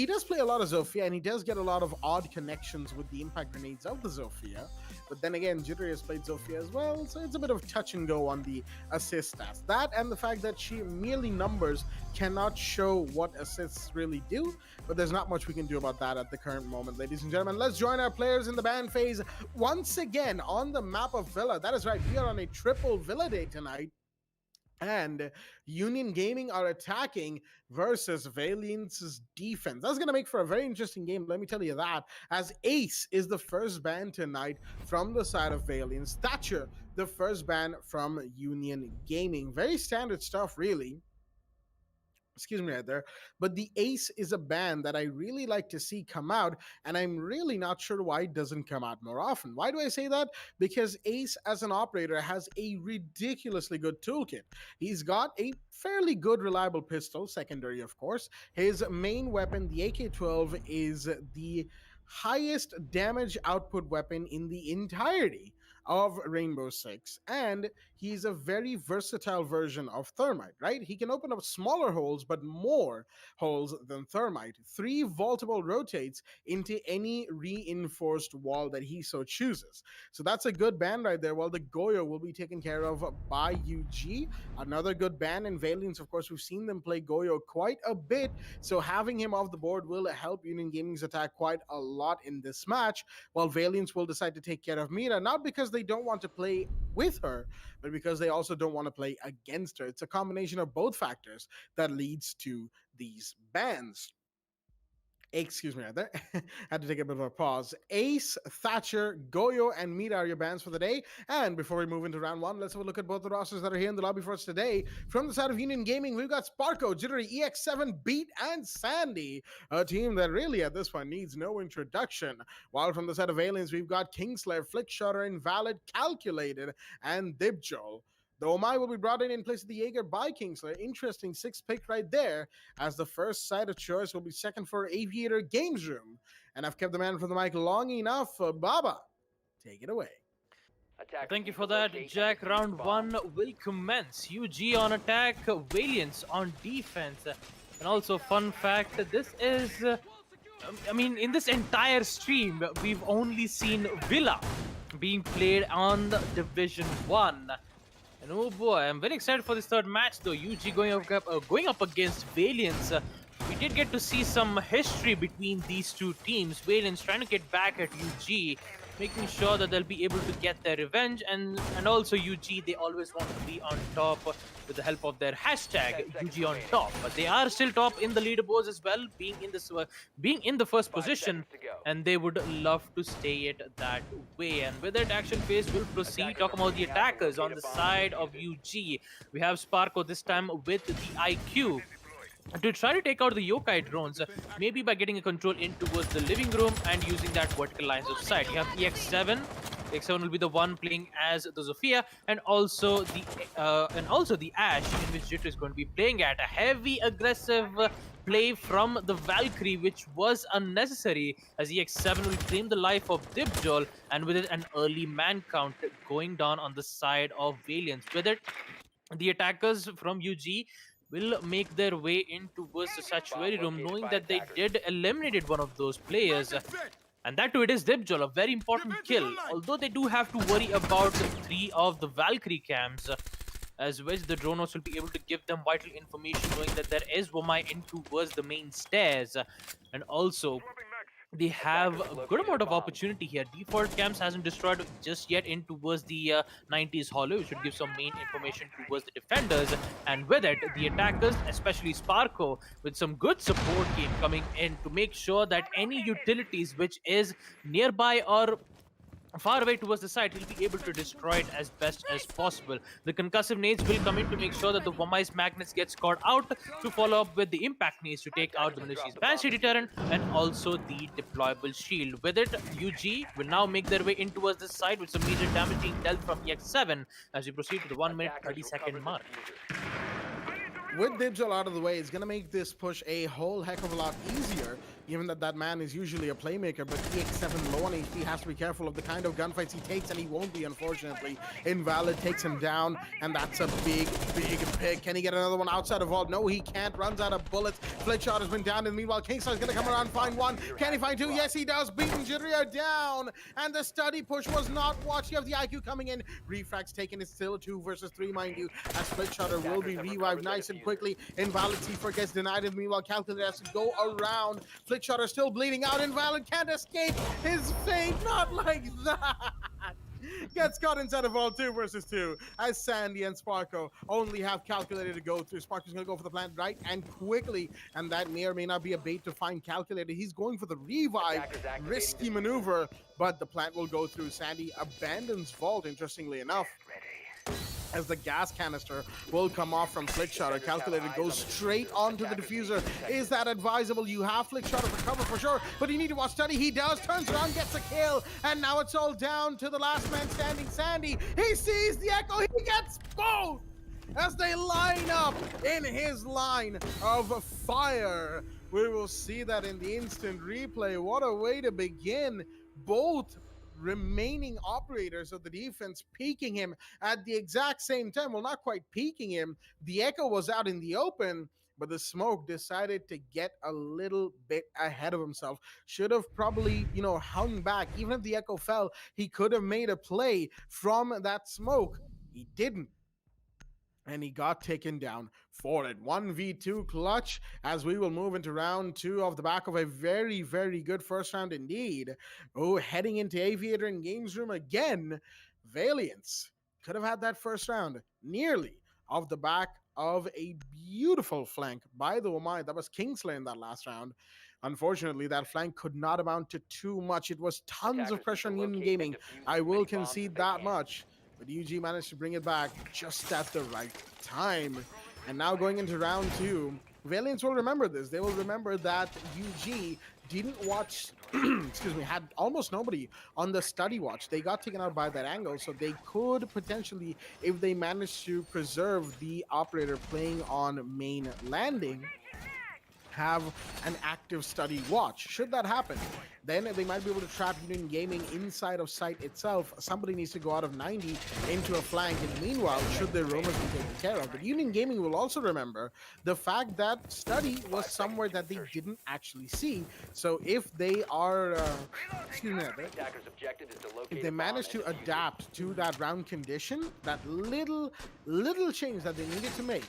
E: does play a lot of Zofia and he does get a lot of odd connections with the impact grenades of the Zofia. But then again, Jittery has played Zofia as well, so it's a bit of touch and go on the assist stats. That and the fact that she merely numbers cannot show what assists really do, but there's not much we can do about that at the current moment, ladies and gentlemen. Let's join our players in the ban phase once again on the map of Villa. That is right, we are on a triple Villa day tonight. And Union Gaming are attacking versus Valiance's defense. That's going to make for a very interesting game, let me tell you that, as Ace is the first ban tonight from the side of Valiance. Thatcher, the first ban from Union Gaming. Very standard stuff, really. Excuse me right there, but the Ace is a ban that I really like to see come out, and I'm really not sure why it doesn't come out more often. Why do I say that? Because Ace as an operator has a ridiculously good toolkit. He's got a fairly good reliable pistol, secondary of course. His main weapon, the AK-12, is the highest damage output weapon in the entirety of Rainbow Six, and he's a very versatile version of Thermite, right? He can open up smaller holes, but more holes than Thermite. 3 vaultable rotates into any reinforced wall that he so chooses. So that's a good ban right there, while the Goyo will be taken care of by UG. Another good ban in Valiance, of course, we've seen them play Goyo quite a bit, so having him off the board will help Union Gaming's attack quite a lot in this match, while Valiance will decide to take care of Mira, not because they don't want to play with her, but because they also don't want to play against her. It's a combination of both factors that leads to these bans. Excuse me right there. Had to take a bit of a pause. Ace, Thatcher, Goyo, and Mira are your bans for the day. And before we move into round 1, let's have a look at both the rosters that are here in the lobby for us today. From the side of Union Gaming, we've got Sparko, Jittery, EX7, Beat, and Sandy, a team that really at this point needs no introduction. While from the side of Aliens, we've got Kingslayer, Flickshotter, Invalid, Calculated, and Dibjol. The Omai will be brought in place of the Jaeger by Kingslayer. Interesting 6th pick right there, as the first side of choice will be second for Aviator Games Room. And I've kept the man from the mic long enough. Baba, take it away.
B: Thank you for that, Jack. Round 1 will commence. UG on attack, Valiance on defense. And also, fun fact, this is... in this entire stream, we've only seen Villa being played on the Division 1. And oh boy, I'm very excited for this third match though. UG going up against Valiance. We did get to see some history between these two teams. Valiance trying to get back at UG. making sure that they'll be able to get their revenge. And also UG, they always want to be on top with the help of their hashtag UG on top. But they are still top in the leaderboards as well, being in the first
C: 5
B: position,
C: seconds to go.
B: and they would love to stay it that way. And with it, action phase will proceed. Talking about the attackers on the side of UG, we have Sparko this time with the IQ to try to take out the yokai drones, maybe by getting a control in towards the living room and using that vertical lines of sight. You have EX7. EX7 will be the one playing as the Zofia, and also the Ash, in which Jit is going to be playing at. A heavy aggressive play from the Valkyrie, which was unnecessary, as EX7 will claim the life of Dibjol, and with it an early man count going down on the side of Valiance. With it, the attackers from UG will make their way in towards the sanctuary room, knowing that they did eliminated one of those players. And that too, it is Dibjol, a very important kill. Although they do have to worry about the 3 of the Valkyrie cams, as which the drones will be able to give them vital information, knowing that there is Womai in towards the main stairs. And also, they have a good amount of opportunity here. Default Camps hasn't destroyed just yet in towards the 90s Hollow, which should give some main information towards the defenders. And with it, the attackers, especially Sparko, with some good support game coming in to make sure that any utilities which is nearby or far away towards the site, he'll be able to destroy it as best as possible. The concussive nades will come in to make sure that the Womai's magnets gets caught out, to follow up with the impact nades to take out the Militia's Banshee deterrent and also the deployable shield. With it, UG will now make their way in towards this side with some major damage being dealt from EX7 as we proceed to the 1 minute 30-second mark.
E: With Dibjol out of the way, it's going to make this push a whole heck of a lot easier, given that that man is usually a playmaker, but EX7 low on HP has to be careful of the kind of gunfights he takes, and he won't be, unfortunately. Invalid takes him down, and that's a big pick. Can he get another one outside of vault? No, he can't. Runs out of bullets. Flickshot has been down, and meanwhile, Kingstar is going to come around, find one. Can he find two? Yes, he does. Beaten Jitteria down, and the study push was not watched. You have the IQ coming in. Refrag's taken. It's still 2 versus 3, mind you, as Flickshotter will be revived nice and quickly. Invalid C4 gets denied, and meanwhile, Calculator has to go around. Flickshotter still bleeding out. Invalid can't escape his fate. Not like that. Gets caught inside of all 2 versus 2, as Sandy and Sparko only have Calculator to go through. Sparko's going to go for the plant right and quickly, and that may or may not be a bait to find Calculator. He's going for the revive. Risky maneuver, but the plant will go through. Sandy abandons vault, interestingly enough, as the gas canister will come off from Flickshotter. Calculator goes straight onto the diffuser. Is that advisable? You have Flickshotter for cover for sure, but you need to watch study. He does, turns around, gets a kill, and now it's all down to the last man standing, Sandy. He sees the echo, he gets both as they line up in his line of fire. We will see that in the instant replay. What a way to begin. Both remaining operators of the defense peeking him at the exact same time. Well, not quite peeking him. The echo was out in the open, but the smoke decided to get a little bit ahead of himself. Should have probably, hung back. Even if the echo fell, he could have made a play from that smoke. He didn't, and he got taken down for it. 1v2 clutch as we will move into round 2 off the back of a very, very good first round indeed. Oh, heading into Aviator and Games Room again. Valiance could have had that first round nearly off the back of a beautiful flank by the Womai. That was Kingslayer in that last round. Unfortunately, that flank could not amount to too much. It was tons of pressure on Union Gaming. I will concede that much. But UG managed to bring it back just at the right time. And now going into round 2, Valiance will remember this. They will remember that UG didn't watch, had almost nobody on the study watch. They got taken out by that angle, so they could potentially, if they managed to preserve the operator playing on main landing, have an active study watch. Should that happen, then they might be able to trap Union Gaming inside of site itself. Somebody needs to go out of 90 into a flank, and meanwhile, should their roamers be taken care of. But Union Gaming will also remember the fact that study was somewhere that they didn't actually see. So if they are, if they manage to adapt to that round condition, that little change that they needed to make,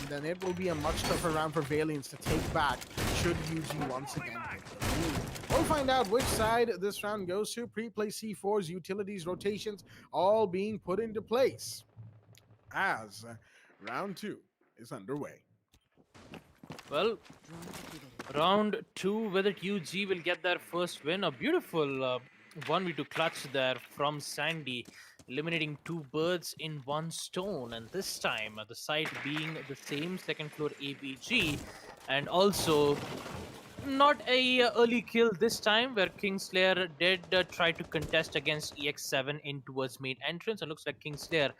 E: then it will be a much tougher round for Valiance to take back should UG once again take the lead. We'll find out which side this round goes to. Pre-play C4s, utilities, rotations, all being put into place as round 2 is underway.
B: Well, round 2, whether UG will get their first win. A beautiful 1v2 clutch there from Sandy, eliminating 2 birds in 1 stone. And this time, the site being the same, second floor ABG, and also not a early kill this time, where Kingslayer did try to contest against EX7 in towards main entrance, and looks like Kingslayer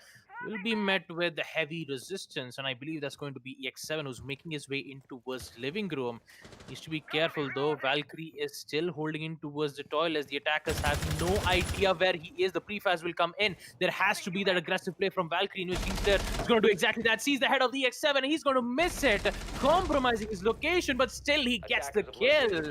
B: will be met with heavy resistance, and I believe that's going to be EX7 who's making his way in towards living room. Needs to be careful though. Valkyrie is still holding in towards the toilet as the attackers have no idea where he is. The prefaz will come in. There has to be that aggressive play from Valkyrie, in which Kingslayer is going to do exactly that. Sees the head of the EX7 and he's going to miss it, compromising his location, but still he gets the kill.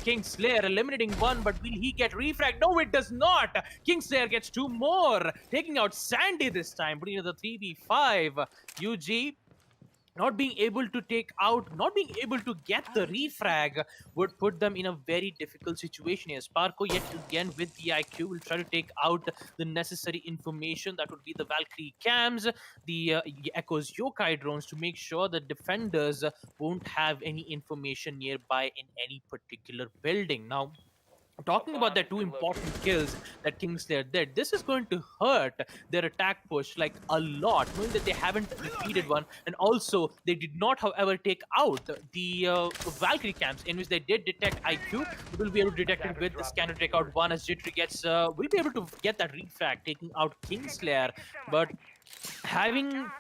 B: Kingslayer eliminating 1, but will he get refragged? No, it does not. Kingslayer gets 2 more, taking out Sandy this time, putting the 3v5. UG not being able to take out, not being able to get the refrag would put them in a very difficult situation here. Sparko yet again with the IQ will try to take out the necessary information. That would be the Valkyrie cams, the Echo's Yokai drones, to make sure that defenders won't have any information nearby in any particular building. Now, talking about the 2 important kills that Kingslayer did, this is going to hurt their attack push like a lot, knowing that they haven't defeated one, and also they did not, however, take out the Valkyrie camps, in which they did detect IQ, but will be able to detect it with the scanner take out 1, as Jittery gets, will be able to get that refrag, taking out Kingslayer, but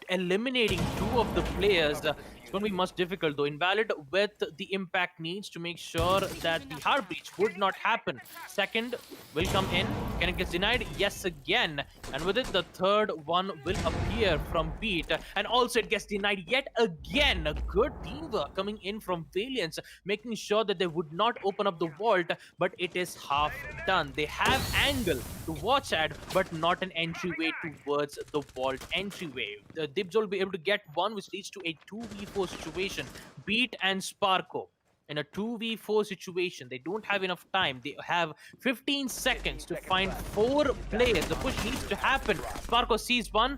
B: eliminating 2 of the players, it's going to be much difficult though. Invalid with the impact needs to make sure that the heart breach would not happen. Second will come in. Can it get denied? Yes, again. And with it, the third one will appear from Beat. And also it gets denied yet again. A good teamwork coming in from Valiance, making sure that they would not open up the vault, but it is half done. They have angle to watch at, but not an entryway towards the vault entryway. The Dibs will be able to get 1, which leads to a 2v4 situation. Beat and Sparko in a 2v4 situation. They don't have enough time. They have 15 seconds to find 4 players. The push needs to happen. Sparko sees 1,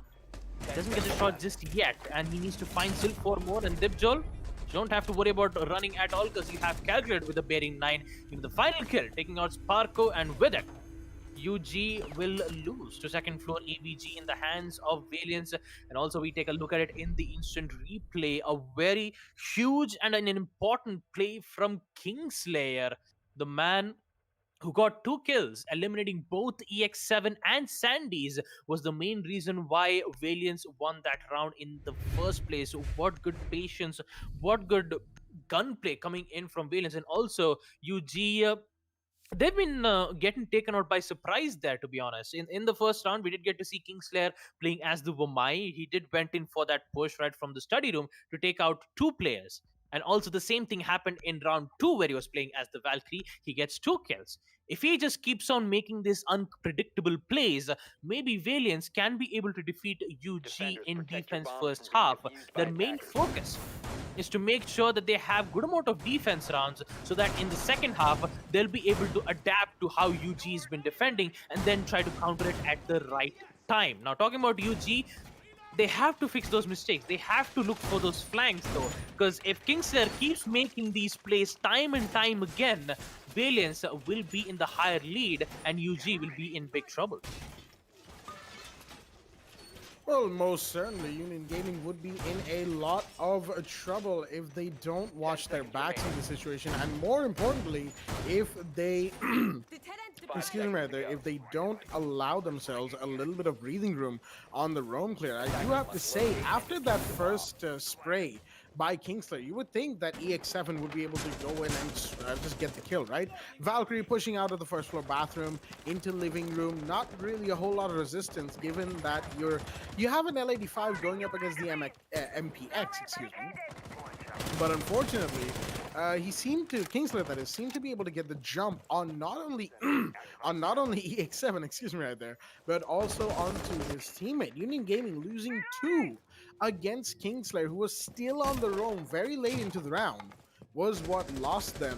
B: doesn't get the shot just yet, and he needs to find still 4 more. And Dibjol, you don't have to worry about running at all, because you have calculated with the bearing 9. Even the final kill, taking out Sparko, and with it, UG will lose to second floor AVG in the hands of Valiance. And also we take a look at it in the instant replay. A very huge and an important play from Kingslayer, the man who got 2 kills, eliminating both EX7 and Sandy's, was the main reason why Valiance won that round in the first place. So what good patience, what good gunplay coming in from Valiance. And also UG, they've been getting taken out by surprise there, to be honest. In the first round, we did get to see Kingslayer playing as the Wamai. He did went in for that push right from the study room to take out 2 players. And also the same thing happened in round 2, where he was playing as the Valkyrie. He gets 2 kills. If he just keeps on making these unpredictable plays, maybe Valiance can be able to defeat UG in defense first half. Their main focus is to make sure that they have good amount of defense rounds, so that in the second half they'll be able to adapt to how UG has been defending and then try to counter it at the right time. Now, talking about UG, they have to fix those mistakes. They have to look for those flanks though, because if Kingslayer keeps making these plays time and time again, Valiance will be in the higher lead and UG will be in big trouble.
E: Well, most certainly, Union Gaming would be in a lot of trouble if they don't watch their backs in the situation, and more importantly, if they, excuse me, rather, if they don't allow themselves a little bit of breathing room on the roam clear. I do have to say, after that first spray by Kingslayer, you would think that EX7 would be able to go in and just get the kill, right? Valkyrie pushing out of the first floor bathroom into living room, not really a whole lot of resistance, given that you have an L85 going up against the MPX, excuse me. But unfortunately, Kingslayer, that is, seemed to be able to get the jump on not only EX7, excuse me, right there, but also onto his teammate. Union Gaming losing 2 against Kingslayer, who was still on the roam very late into the round, was what lost them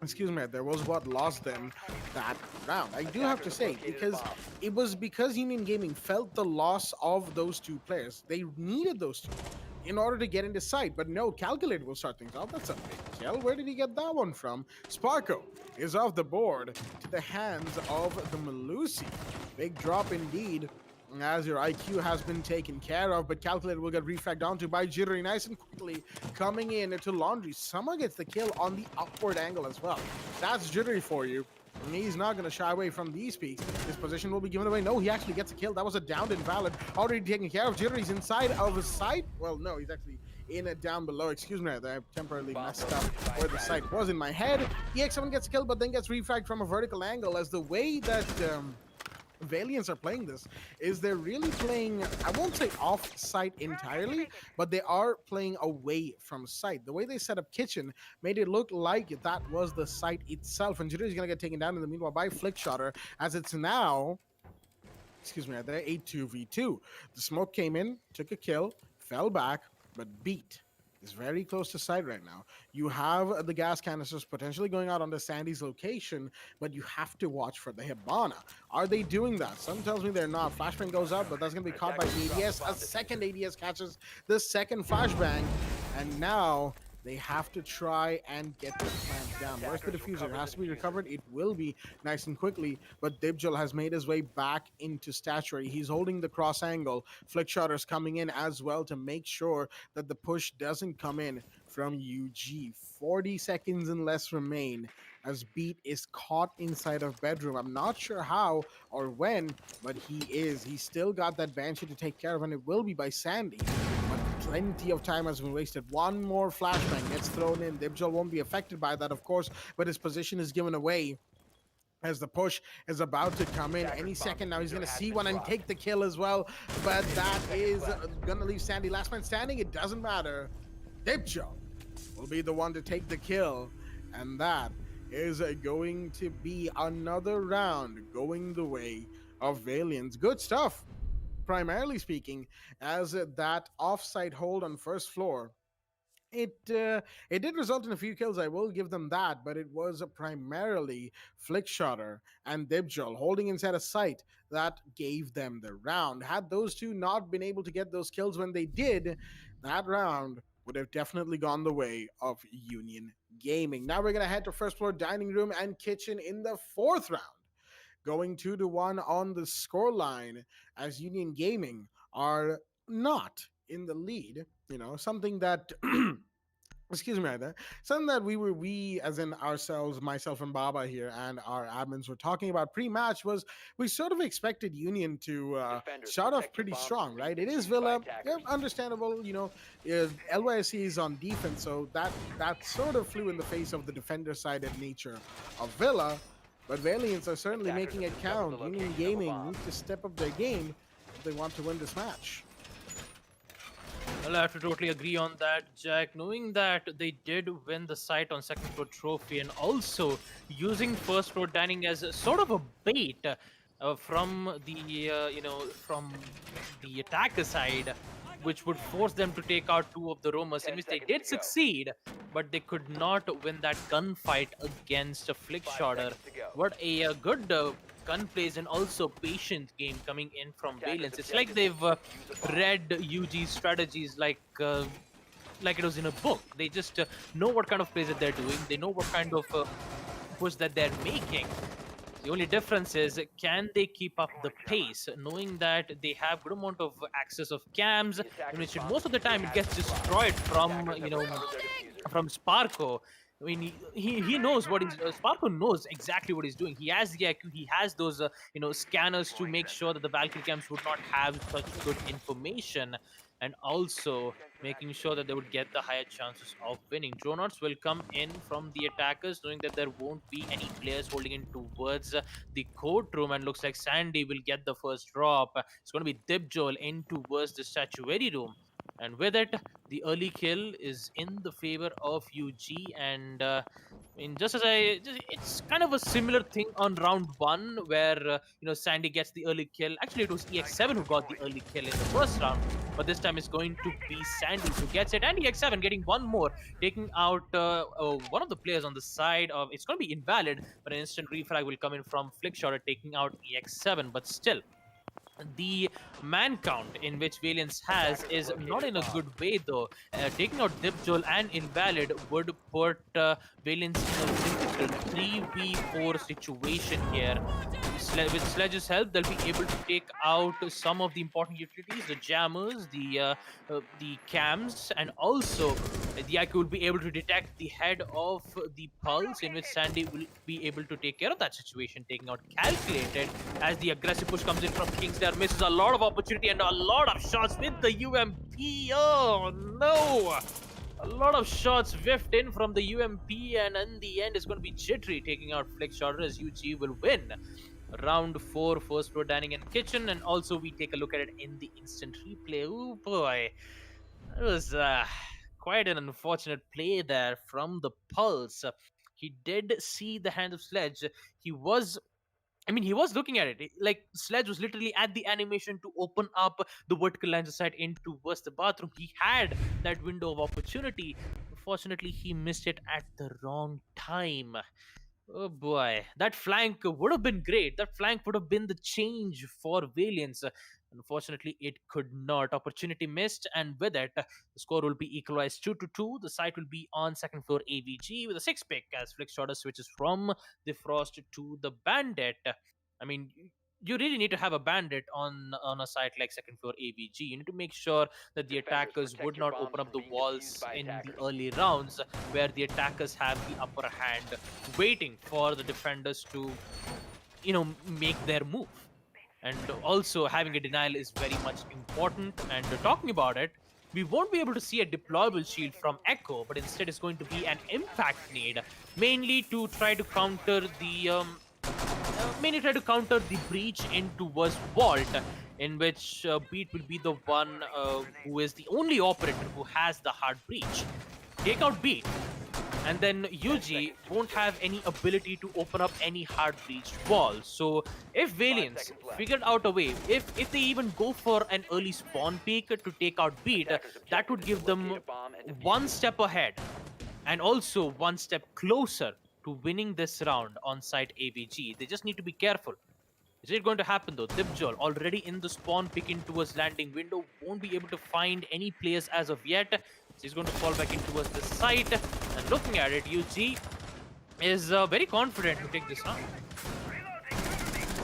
E: excuse me, there was what lost them that round. I do have to say, because it was because Union Gaming felt the loss of those two players. They needed those two in order to get into sight. But no, Calculate will start things off. That's a big kill. Where did he get that one from? Sparko is off the board to the hands of the Malusi. Big drop indeed, as your IQ has been taken care of, but Calculator will get refragged onto by Jittery nice and quickly, coming in to Laundry. Someone gets the kill on the upward angle as well. That's Jittery for you. And he's not going to shy away from these peaks. His position will be given away. No, he actually gets a kill. That was a downed invalid. Already taken care of. Jittery's inside of his site. Well, no, he's actually in it down below. Excuse me, I temporarily messed up where the site was in my head. EX7 gets killed, but then gets refragged from a vertical angle, as the way that Valiants are playing this is they're really playing, I won't say off site entirely, but they are playing away from site. The way they set up Kitchen made it look like that was the site itself, and Jitter is going to get taken down in the meanwhile by Flickshotter, as it's now, excuse me, there, a 2v2. The smoke came in, took a kill, fell back, but beat is very close to site right now. You have the gas canisters potentially going out onto Sandy's location, but you have to watch for the Hibana. Are they doing that? Some tells me they're not. Flashbang goes out, but that's going to be caught by the ADS. A second ADS catches the second flashbang, and now they have to try and get the plant down. Where's the diffuser? It has to be recovered. It will be nice and quickly, but Dibjal has made his way back into statuary. He's holding the cross angle. Flickshotter's coming in as well to make sure that the push doesn't come in from UG. 40 seconds and less remain as Beat is caught inside of bedroom. I'm not sure how or when, but he is. He's still got that Banshee to take care of, and it will be by Sandy. But plenty of time has been wasted. One more flashbang gets thrown in. Dibjal won't be affected by that, of course, but his position is given away as the push is about to come in any second now. He's going to see one and take the kill as well, but that is going to leave Sandy last man standing. It doesn't matter. Dibjal will be the one to take the kill, and that is going to be another round going the way of Valiants. Good stuff, primarily speaking, as that offsite hold on first floor. It did result in a few kills, I will give them that, but it was primarily Flickshotter and Dibjal holding inside a site that gave them the round. Had those two not been able to get those kills when they did, that round would have definitely gone the way of Union Gaming. Now we're going to head to first floor dining room and kitchen in the fourth round, going 2-1 on the scoreline, as Union Gaming are not in the lead. You know, something that excuse me, something that we as in ourselves, myself and Baba here and our admins were talking about pre-match was we sort of expected Union to start off pretty strong, right? It is Villa, yeah, understandable, you know, LYSC is on defense, so that sort of flew in the face of the defender-sided nature of Villa, but Valiants are certainly making it count. Union Gaming needs to step up their game if they want to win this match.
B: Well, I have to totally agree on that, Jack. Knowing that they did win the site on second floor trophy and also using first floor dining as a sort of a bait from the from the attacker side, which would force them to take out two of the roamers, in which they did succeed, but they could not win that gunfight against a Flickshotter. What a good gun plays and also patient game coming in from Valiants. It's like they've read UG's strategies like it was in a book. They just know what kind of plays that they're doing. They know what kind of push that they're making. The only difference is, can they keep up the pace, knowing that they have good amount of access of cams, in which most of the time it gets destroyed from, from Sparko. I mean, he knows what he's, Sparko knows exactly what he's doing. He has the IQ, he has those, scanners to make sure that the balcony cams would not have such good information, and also making sure that they would get the higher chances of winning. Dronauts will come in from the attackers, knowing that there won't be any players holding in towards the courtroom, and looks like Sandy will get the first drop. It's going to be Dibjol in towards the statuary room. And with it, the early kill is in the favor of UG. And just as it's kind of a similar thing on round one where Sandy gets the early kill. Actually, it was EX7 who got the early kill in the first round, but this time it's going to be Sandy who gets it, and EX7 getting one more, taking out one of the players on the side of. It's going to be invalid, but an instant refrag will come in from Flickshotter, taking out EX7. But still, the man count in which Valiance has is not in a good way though. Taking out Dipjol and Invalid would put Valiance in a difficult 3v4 situation here. With Sledge's help, they'll be able to take out some of the important utilities, the jammers, the cams, and also the IQ will be able to detect the head of the pulse, in which Sandy will be able to take care of that situation, taking out Calculated as the aggressive push comes in from Kingslayer, misses a lot of opportunity and a lot of shots with the UMP. Oh no! A lot of shots whiffed in from the UMP, and in the end, it's going to be Jittery taking out Flickshotter as UG will win round 4, first floor dining and kitchen. And also we take a look at it in the instant replay. Oh boy, it was quite an unfortunate play there from the Pulse. He did see the hand of Sledge. He was looking at it. Like, Sledge was literally at the animation to open up the vertical lines of sight in towards the bathroom. He had that window of opportunity. Unfortunately, he missed it at the wrong time. Oh boy, that flank would have been great. That flank would have been the change for Valiance. Unfortunately, it could not. Opportunity missed, and with it, the score will be equalized 2-2. The site will be on second floor AVG with a 6-pick as Flickshotter switches from the Frost to the Bandit. I mean, you really need to have a bandit on a site like second floor AVG. You need to make sure that the
C: Defenders,
B: attackers
C: protect
B: would
C: your
B: not
C: bombs
B: open up
C: from
B: the
C: being
B: walls
C: defused by
B: in the
C: attackers.
B: early rounds, where the attackers have the upper hand, waiting for the defenders to make their move. And also, having a denial is very much important. And talking about it, we won't be able to see a deployable shield from Echo, but instead it's going to be an impact nade, mainly to try to counter the breach into was Vault, in which Beat will be the one who is the only operator who has the hard breach. Take out Beat, and then UG won't have any ability to open up any hard breached walls. So if Valiance
C: seconds left.
B: figured out a way, if they even go for an early spawn peak to take out Beat,
C: Attackers'
B: that would
C: objective is
B: give
C: to
B: them
C: locate a bomb and defuse
B: one
C: it.
B: step ahead and also one step closer to winning this round on site AVG. They just need to be careful. Is it going to happen though? Dipjol already in the spawn picking towards landing window, won't be able to find any players as of yet. So he's going to fall back in towards the site. And looking at it, UG is very confident to take this round.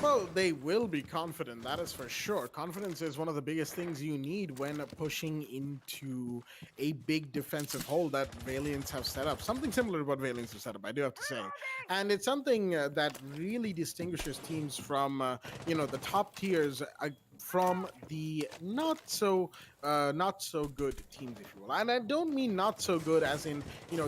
E: Well, they will be confident, that is for sure. Confidence is one of the biggest things you need when pushing into a big defensive hole that Valiance have set up. Something similar to what Valiance have set up, I do have to say. And it's something that really distinguishes teams from, the top tiers from the not so good teams, if you will. And I don't mean not so good as in,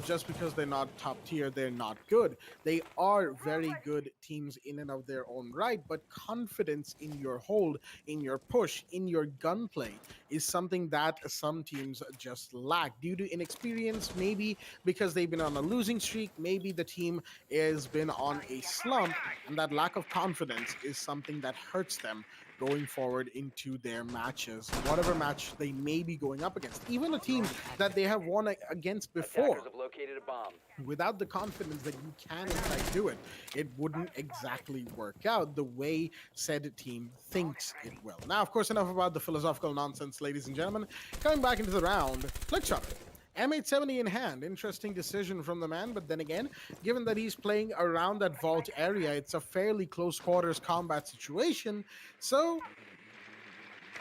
E: just because they're not top tier, they're not good. They are very good teams in and of their own right, but confidence in your hold, in your push, in your gunplay is something that some teams just lack due to inexperience, maybe because they've been on a losing streak, maybe the team has been on a slump, and that lack of confidence is something that hurts them going forward into their matches, whatever match they may be going up against, even a team that they have won against before.
C: Attackers have located a bomb.
E: Without the confidence that you can in fact do it, it wouldn't exactly work out the way said team thinks it will. Now, of course, enough about the philosophical nonsense, ladies and gentlemen. Coming back into the round, Flickshotter. M870 in hand. Interesting decision from the man, but then again, given that he's playing around that vault area, it's a fairly close quarters combat situation. So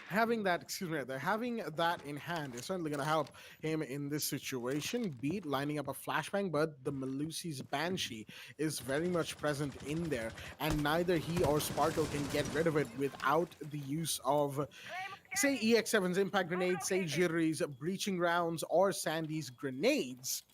E: having that in hand is certainly going to help him in this situation. Beat lining up a flashbang, but the Malusi's Banshee is very much present in there, and neither he or Sparkle can get rid of it without the use of, say, EX7's impact grenades, say Jittery's breaching rounds, or Sandy's grenades.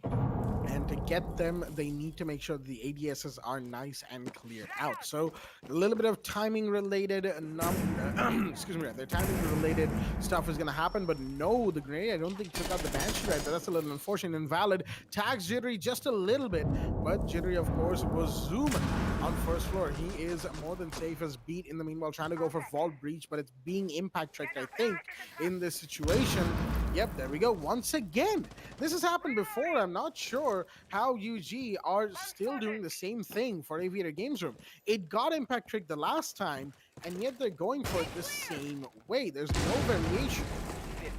E: And to get them, they need to make sure the ADSs are nice and cleared out. So a little bit of timing related, excuse me, the timing related stuff is going to happen. But no, the grenade I don't think took out the Banshee right, but that's a little unfortunate. Invalid tags Jittery just a little bit, but Jittery of course was zooming on first floor. He is more than safe as beat in the meanwhile, trying to go for vault breach, but it's being impact tricked, I think, in this situation. Yep, there we go. Once again, this has happened before. I'm not sure how UG are still doing the same thing for Aviator Games Room. It got impact tricked the last time, and yet they're going for it the same way. There's no variation.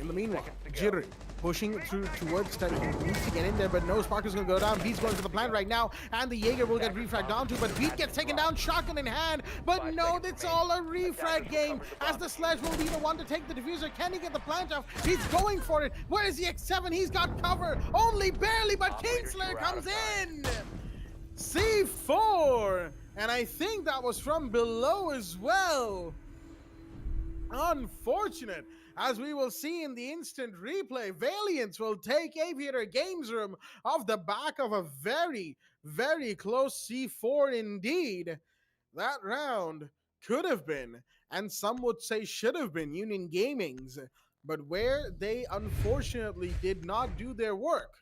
E: In the meanwhile, Jittery pushing through towards Teddy. He needs to get in there, but no, Spark is going to go down. Beat's going to the plant right now, and the Jaeger will get refragged onto, but Beat gets taken down, shotgun in hand. But no, it's all a refrag game, as the Sledge will be the one to take the diffuser. Can he get the plant off? He's going for it. Where is the X7? He's got cover, only barely, but Kingslayer comes in. C4, and I think that was from below as well. Unfortunate, as we will see in the instant replay. Valiance will take Aviator Games Room off the back of a very, very close C4 indeed. That round could have been, and some would say should have been, Union Gaming's, but where they unfortunately did not do their work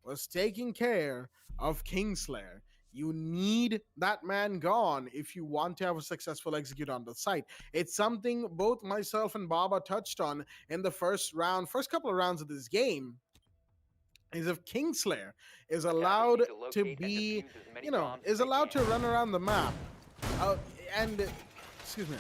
E: was taking care of Kingslayer. You need that man gone if you want to have a successful execute on the site. It's something both myself and Baba touched on in the first couple of rounds of this game, is if Kingslayer is allowed to be, is allowed to run around the map, and excuse me,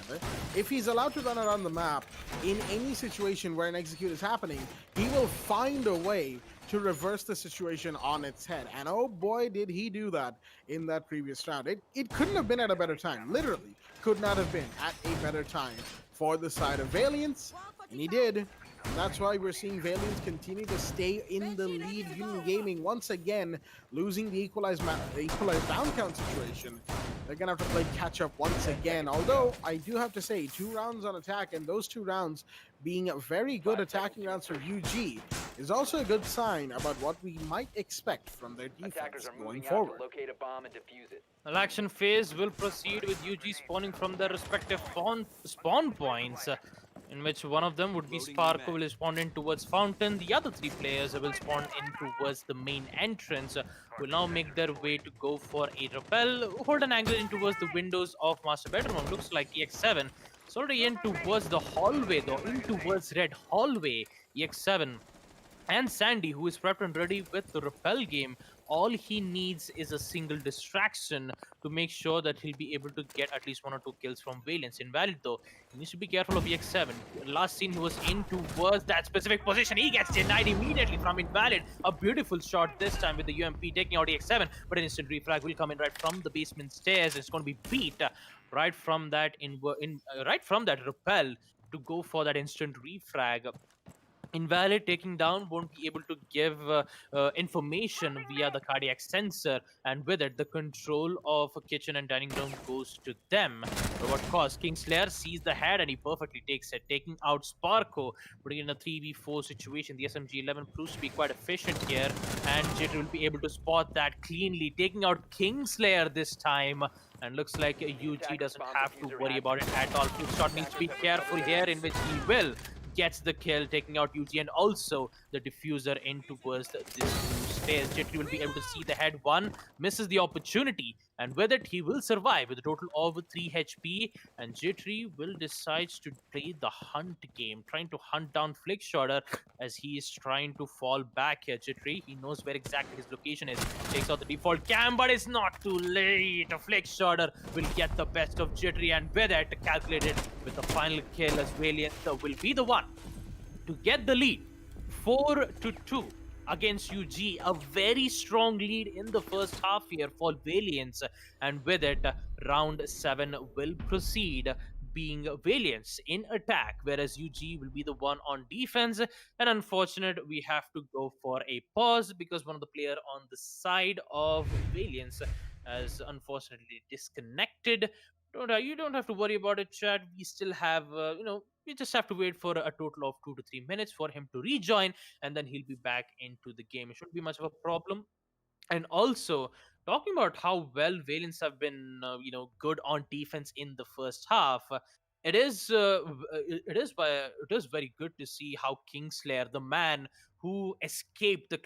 E: if he's allowed to run around the map in any situation where an execute is happening, he will find a way to reverse the situation on its head. And oh boy, did he do that in that previous round. It couldn't have been at a better time. Literally could not have been at a better time for the side of Valiance, and he did. And that's why we're seeing Valiance continue to stay in the lead. Union Gaming once again losing the equalized down count situation. They're gonna have to play catch up once again. Although I do have to say, 2 rounds on attack, and those 2 rounds being very good attacking rounds for UG is also a good sign about what we might expect from their defense going forward.
C: To locate a bomb and defuse it.
B: Well, action phase will proceed with UG spawning from their respective spawn points, in which one of them would be Sparko, will spawn in towards Fountain. The other 3 players will spawn in towards the main entrance, will now make their way to go for a rappel, hold an angle in towards the windows of Master Bedroom. Looks like EX7 is already in towards the hallway though, in towards red hallway. EX7 and Sandy, who is prepped and ready with the rappel game. All he needs is a single distraction to make sure that he'll be able to get at least 1 or 2 kills from Valiance. Invalid though, he needs to be careful of EX7. Last scene he was in towards that specific position. He gets denied immediately from Invalid. A beautiful shot this time with the UMP taking out EX7, but an instant refrag will come in right from the basement stairs. It's going to be beat right from that right from that rappel to go for that instant refrag. Invalid taking down won't be able to give information via the cardiac sensor, and with it the control of a kitchen and dining room goes to them. But what cost? Kingslayer sees the head and he perfectly takes it, taking out Sparko, putting in a 3v4 situation. The SMG-11 proves to be quite efficient here, and Jit will be able to spot that cleanly, taking out Kingslayer this time. And looks like UG doesn't have to worry about it at all. Quickshot needs to be careful here, in which he will gets the kill, taking out UG, and also the diffuser in towards this stairs. Jetri will be able to see the head. 1 misses the opportunity, and with it he will survive with a total of 3 HP. And Jetri will decide to play the hunt game, trying to hunt down Flickshotter as he is trying to fall back here. Jetri, he knows where exactly his location is, takes out the default cam, but it's not too late. Flickshotter will get the best of Jetri, and with it calculated with the final kill, as Valiant will be the one to get the lead 4-2 against UG. A very strong lead in the first half here for Valiance, and with it round 7 will proceed, being Valiance in attack, whereas UG will be the one on defense. And unfortunate, we have to go for a pause because one of the player on the side of Valiance has unfortunately disconnected. You don't have to worry about it, Chad. We still have, we just have to wait for a total of 2 to 3 minutes for him to rejoin, and then he'll be back into the game. It shouldn't be much of a problem. And also, talking about how well Valiants have been, good on defense in the first half. It is very good to see how Kingslayer, the man who escaped the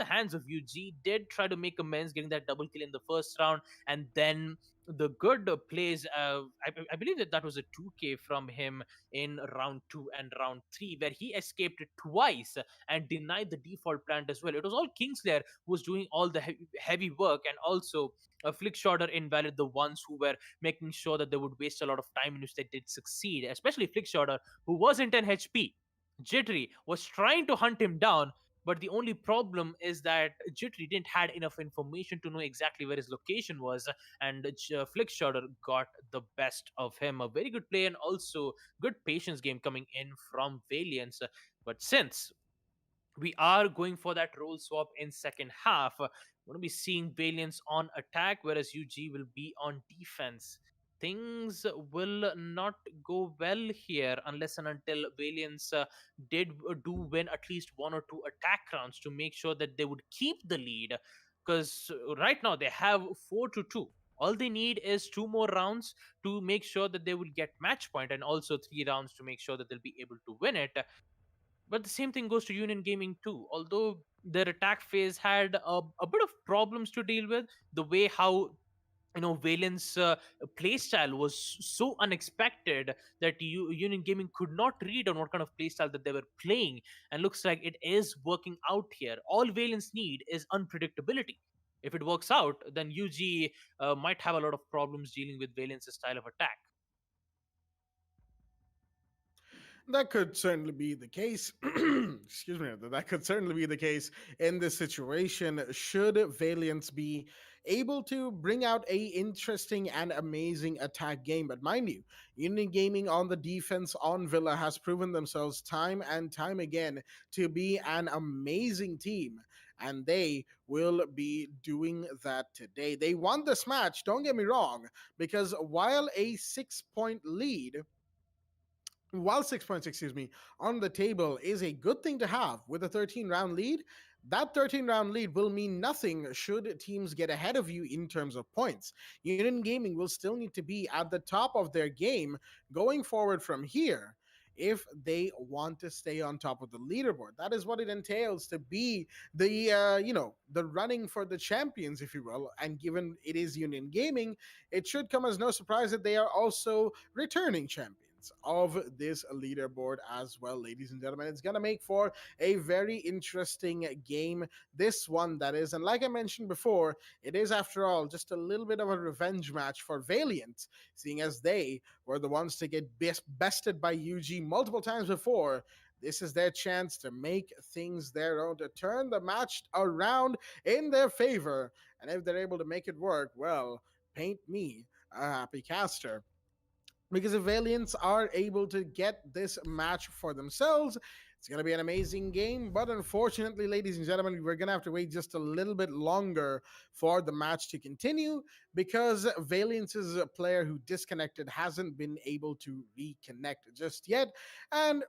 B: hands of UG, did try to make amends, getting that double kill in the first round, and then the good plays. I believe that was a 2K from him in round two and round three, where he escaped twice and denied the default plant as well. It was all Kingslayer who was doing all the heavy work, and also Flick Shorter Invalid, the ones who were making sure that they would waste a lot of time in which they did succeed, especially Flick Shorter, who was in 10 HP. Jittery was trying to hunt him down, but the only problem is that Jittery didn't had enough information to know exactly where his location was, and Flick Shorter got the best of him. A very good play and also good patience game coming in from Valiance. But since we are going for that role swap in second half, we're going to be seeing Valiance on attack, whereas UG will be on defense. Things will not go well here unless and until Valiance did do win at least one or two attack rounds to make sure that they would keep the lead. Because right now they have 4-2. All they need is two more rounds to make sure that they will get match point, and also 3 rounds to make sure that they'll be able to win it. But the same thing goes to Union Gaming too. Although their attack phase had a bit of problems to deal with, the way how Valiant's playstyle was so unexpected that Union Gaming could not read on what kind of playstyle that they were playing, and looks like it is working out here. All Valiants need is unpredictability. If it works out, then UG might have a lot of problems dealing with Valiant's style of attack.
E: That could certainly be the case. Excuse me. That could certainly be the case in this situation. Should Valiance be able to bring out a interesting and amazing attack game? But mind you, Union Gaming on the defense on Villa has proven themselves time and time again to be an amazing team. And they will be doing that today. They won this match, don't get me wrong, because while a 6 point lead, while 6 points, excuse me, on the table is a good thing to have with a 13-round lead, that 13-round lead will mean nothing should teams get ahead of you in terms of points. Union Gaming will still need to be at the top of their game going forward from here if they want to stay on top of the leaderboard. That is what it entails to be the running for the champions, if you will. And given it is Union Gaming, it should come as no surprise that they are also returning champions of this leaderboard as well, ladies and gentlemen. It's going to make for a very interesting game, this one that is. And like I mentioned before, it is, after all, just a little bit of a revenge match for Valiant, seeing as they were the ones to get bested by UG multiple times before. This is their chance to make things their own, to turn the match around in their favor. And if they're able to make it work, well, paint me a happy caster. Because if Valiants are able to get this match for themselves, it's going to be an amazing game. But unfortunately, ladies and gentlemen, we're going to have to wait just a little bit longer for the match to continue, because Valiance's player who disconnected hasn't been able to reconnect just yet. And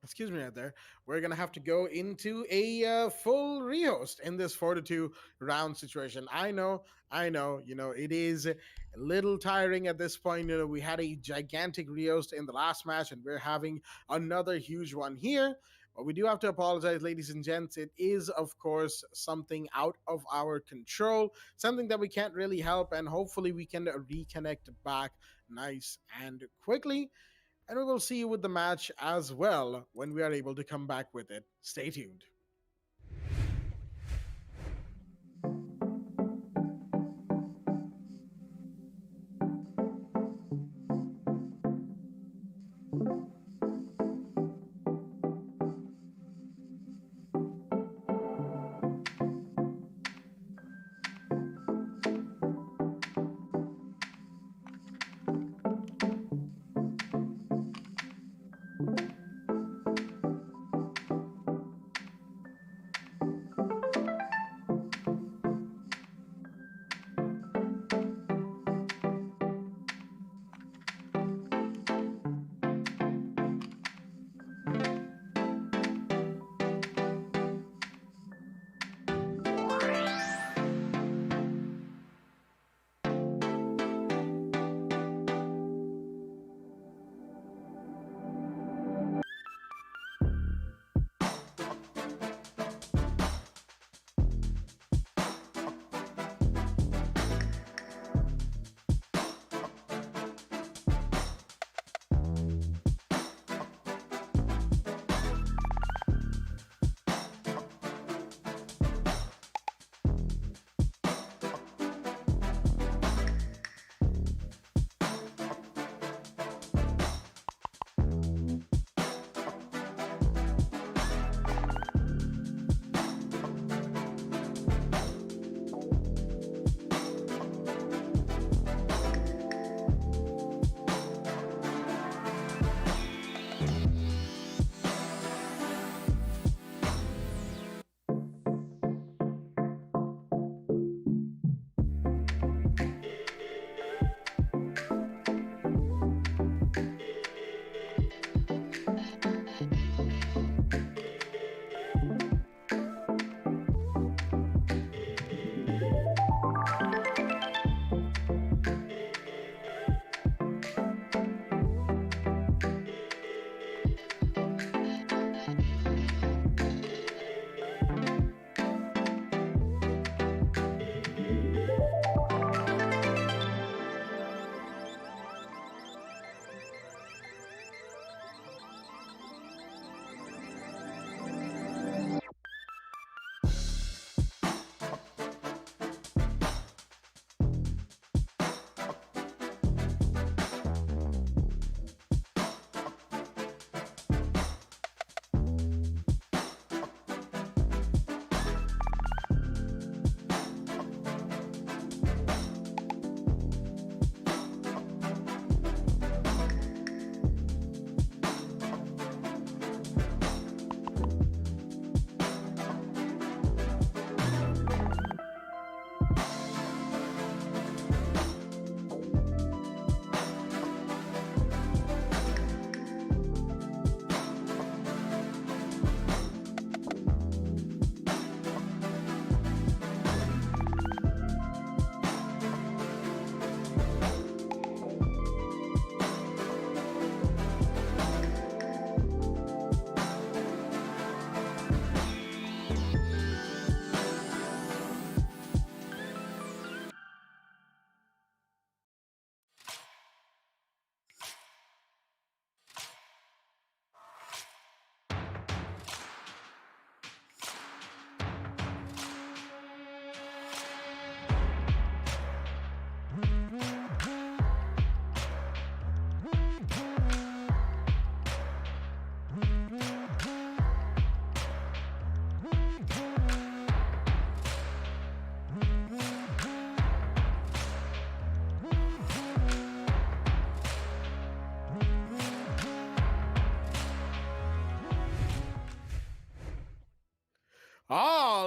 E: excuse me right there, we're going to have to go into a full rehost in this 4-2 round situation. I know, it is a little tiring at this point. We had a gigantic rehost in the last match, and we're having another huge one here. But we do have to apologize, ladies and gents. It is, of course, something out of our control, something that we can't really help, and hopefully we can reconnect back nice and quickly. And we will see you with the match as well when we are able to come back with it. Stay tuned.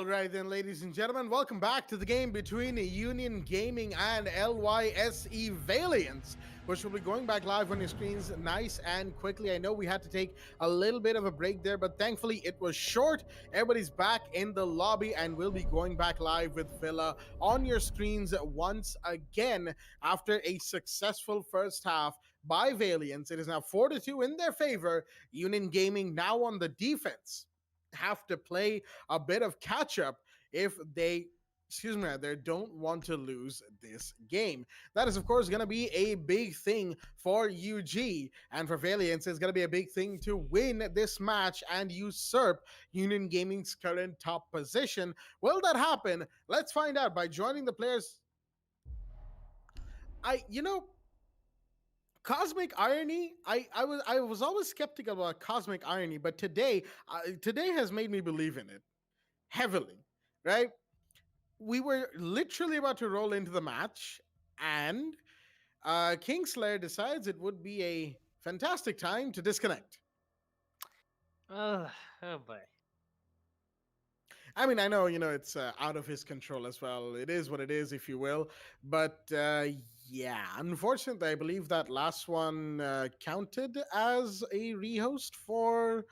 E: right then, ladies and gentlemen, welcome back to the game between Union Gaming and LYSE Valiance, which will be going back live on your screens nice and quickly. I know we had to take a little bit of a break there, but thankfully it was short. Everybody's back in the lobby, and we'll be going back live with Villa on your screens once again after a successful first half by Valiance. It is now 4-2 in their favor. Union Gaming now on the defense have to play a bit of catch up if they they don't want to lose this game. That is, of course, going to be a big thing for UG, and for Valiance, it's going to be a big thing to win this match and usurp Union Gaming's current top position. Will that happen? Let's find out by joining the players. Cosmic irony. I was always skeptical about cosmic irony, but today has made me believe in it heavily. Right? We were literally about to roll into the match, and Kingslayer decides it would be a fantastic time to disconnect.
B: Oh boy.
E: I mean, I know, it's out of his control as well. It is what it is, if you will. But yeah, unfortunately, I believe that last one counted as a rehost for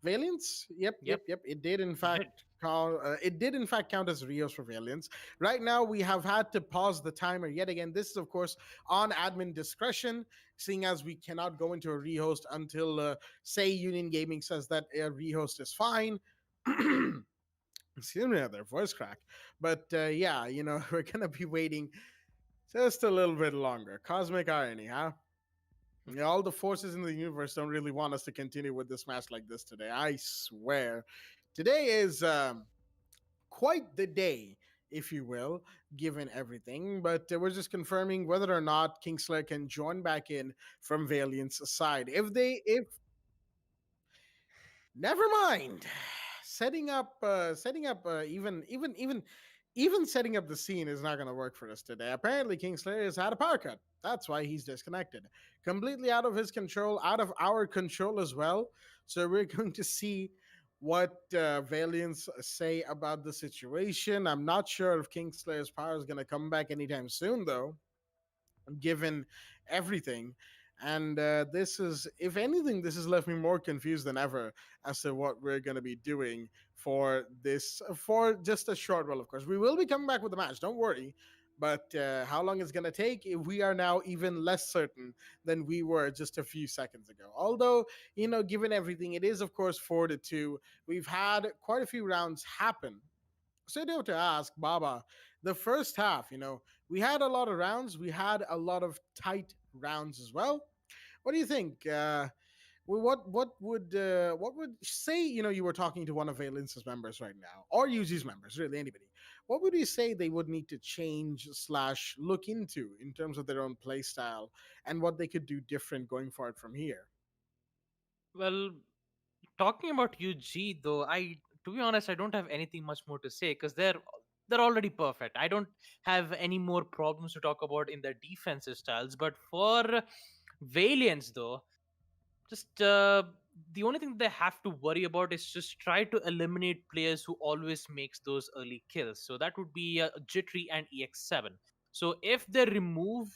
E: Valiance. Yep. It did, in fact. It did in fact count as rehost for Valiance. Right now, we have had to pause the timer yet again. This is, of course, on admin discretion, seeing as we cannot go into a rehost until, say, Union Gaming says that a rehost is fine. Excuse me, their voice crack. But yeah, we're gonna be waiting just a little bit longer. Cosmic irony, huh? All the forces in the universe don't really want us to continue with this match like this today. I swear. Today is quite the day, if you will, given everything. But we're just confirming whether or not Kingslayer can join back in from Valiant's side. Never mind. Setting up even setting up the scene is not going to work for us today. Apparently, Kingslayer has had a power cut. That's why he's disconnected. Completely out of his control, out of our control as well. So we're going to see what Valiants say about the situation. I'm not sure if Kingslayer's power is going to come back anytime soon, though, given everything. And this is, if anything, this has left me more confused than ever as to what we're going to be doing for this, for just a short while, of course. We will be coming back with the match, don't worry. But how long it's going to take, we are now even less certain than we were just a few seconds ago. Although, given everything, it is, of course, 4-2. We've had quite a few rounds happen. So I do have to ask, Baba, the first half, we had a lot of rounds. We had a lot of tight rounds as well. What do you think? What would say, you were talking to one of Valence's members right now, or UG's members, really anybody. What would you say they would need to change / look into in terms of their own play style and what they could do different going forward from here?
B: Well, talking about UG though, to be honest, I don't have anything much more to say because they're already perfect. I don't have any more problems to talk about in their defensive styles. But for Valiance though, just the only thing they have to worry about is just try to eliminate players who always makes those early kills. So that would be Jittery and EX7. So if they remove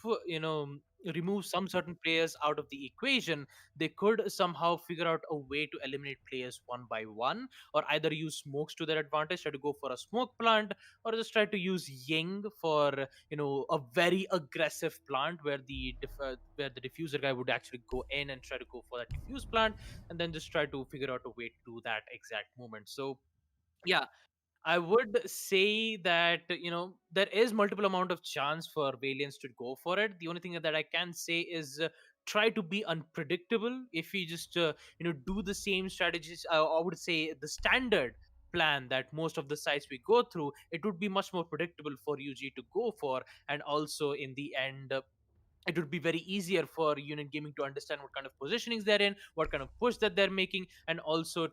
B: some certain players out of the equation, they could somehow figure out a way to eliminate players one by one, or either use smokes to their advantage, try to go for a smoke plant, or just try to use Ying for a very aggressive plant where the diffuser guy would actually go in and try to go for that diffuse plant, and then just try to figure out a way to do that exact moment. So yeah, I would say that there is multiple amount of chance for Valiance to go for it. The only thing that I can say is try to be unpredictable. If we just do the same strategies, I would say the standard plan that most of the sites we go through, it would be much more predictable for UG to go for, and also in the end it would be very easier for Union Gaming to understand what kind of positionings they're in, what kind of push that they're making, and also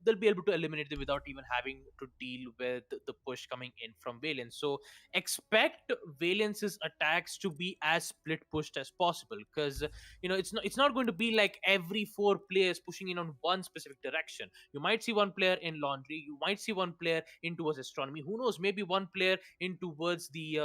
B: they'll be able to eliminate them without even having to deal with the push coming in from Valiance. So expect Valiance's attacks to be as split pushed as possible, because it's not going to be like every four players pushing in on one specific direction. You might see one player in laundry, you might see one player in towards astronomy, who knows, maybe one player in towards the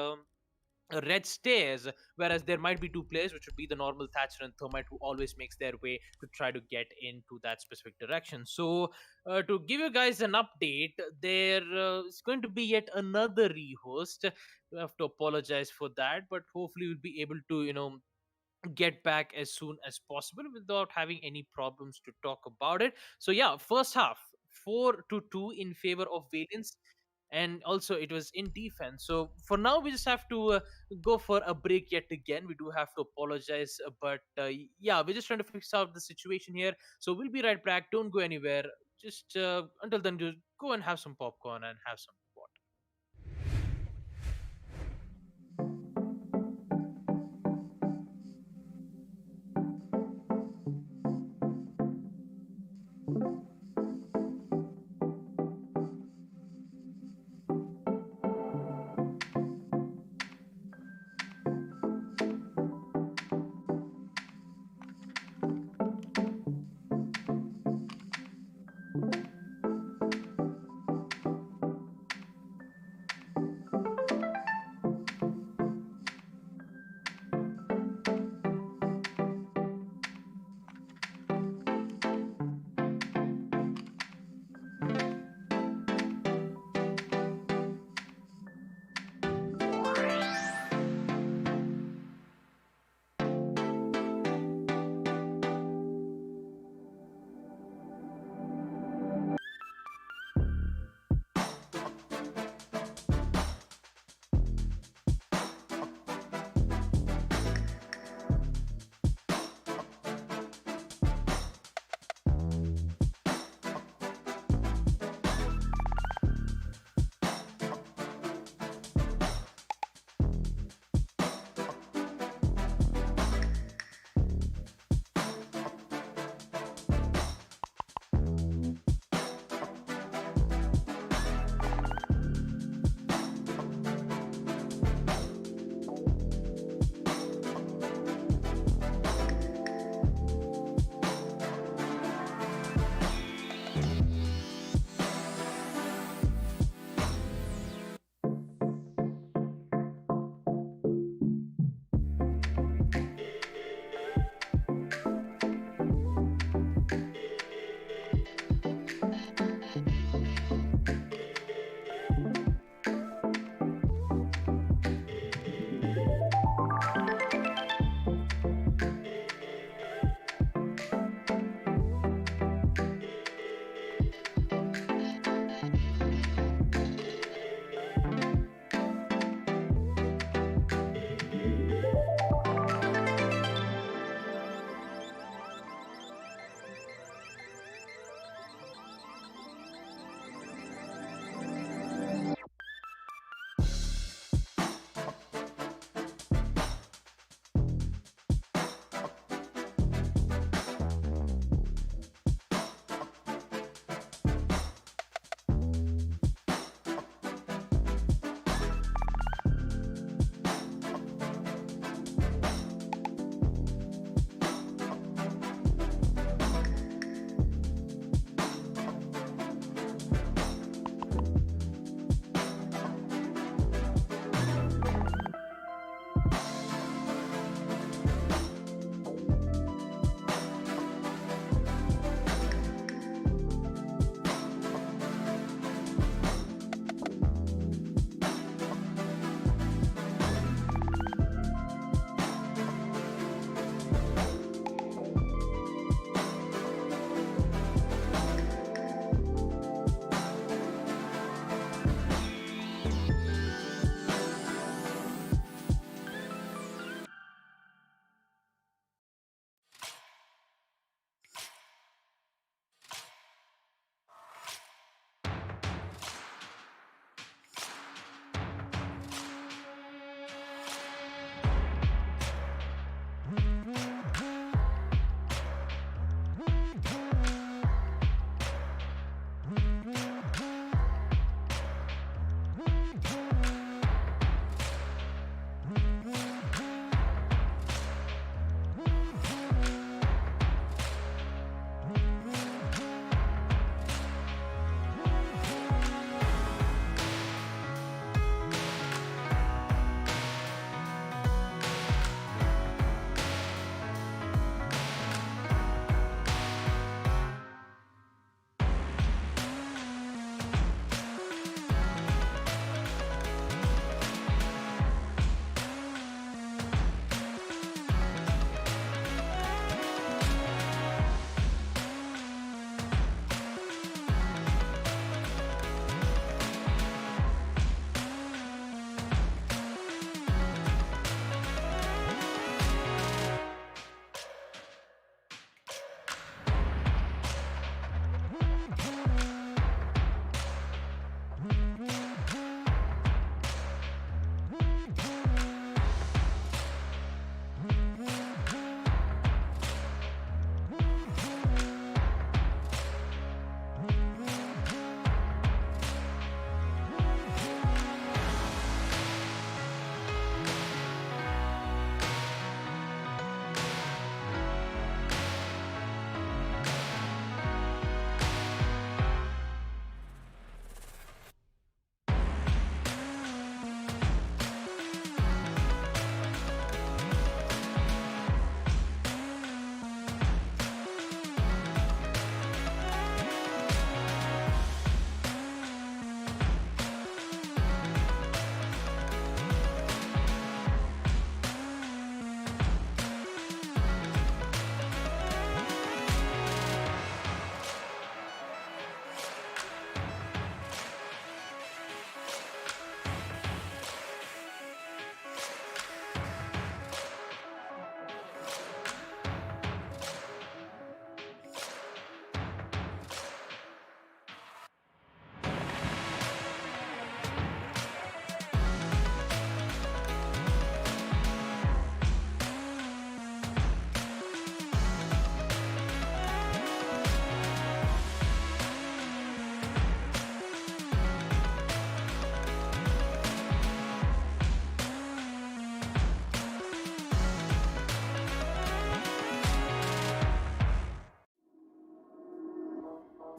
B: red stairs, whereas there might be two players, which would be the normal Thatcher and Thermite, who always makes their way to try to get into that specific direction. So to give you guys an update, there is going to be yet another rehost. We have to apologize for that, but hopefully we'll be able to get back as soon as possible without having any problems to talk about it. So yeah, first half 4-2 in favor of Valiance, and also it was in defense. So for now we just have to go for a break yet again. We do have to apologize, but yeah, we're just trying to fix out the situation here. So we'll be right back. Don't go anywhere. Just until then, just go and have some popcorn and have some water.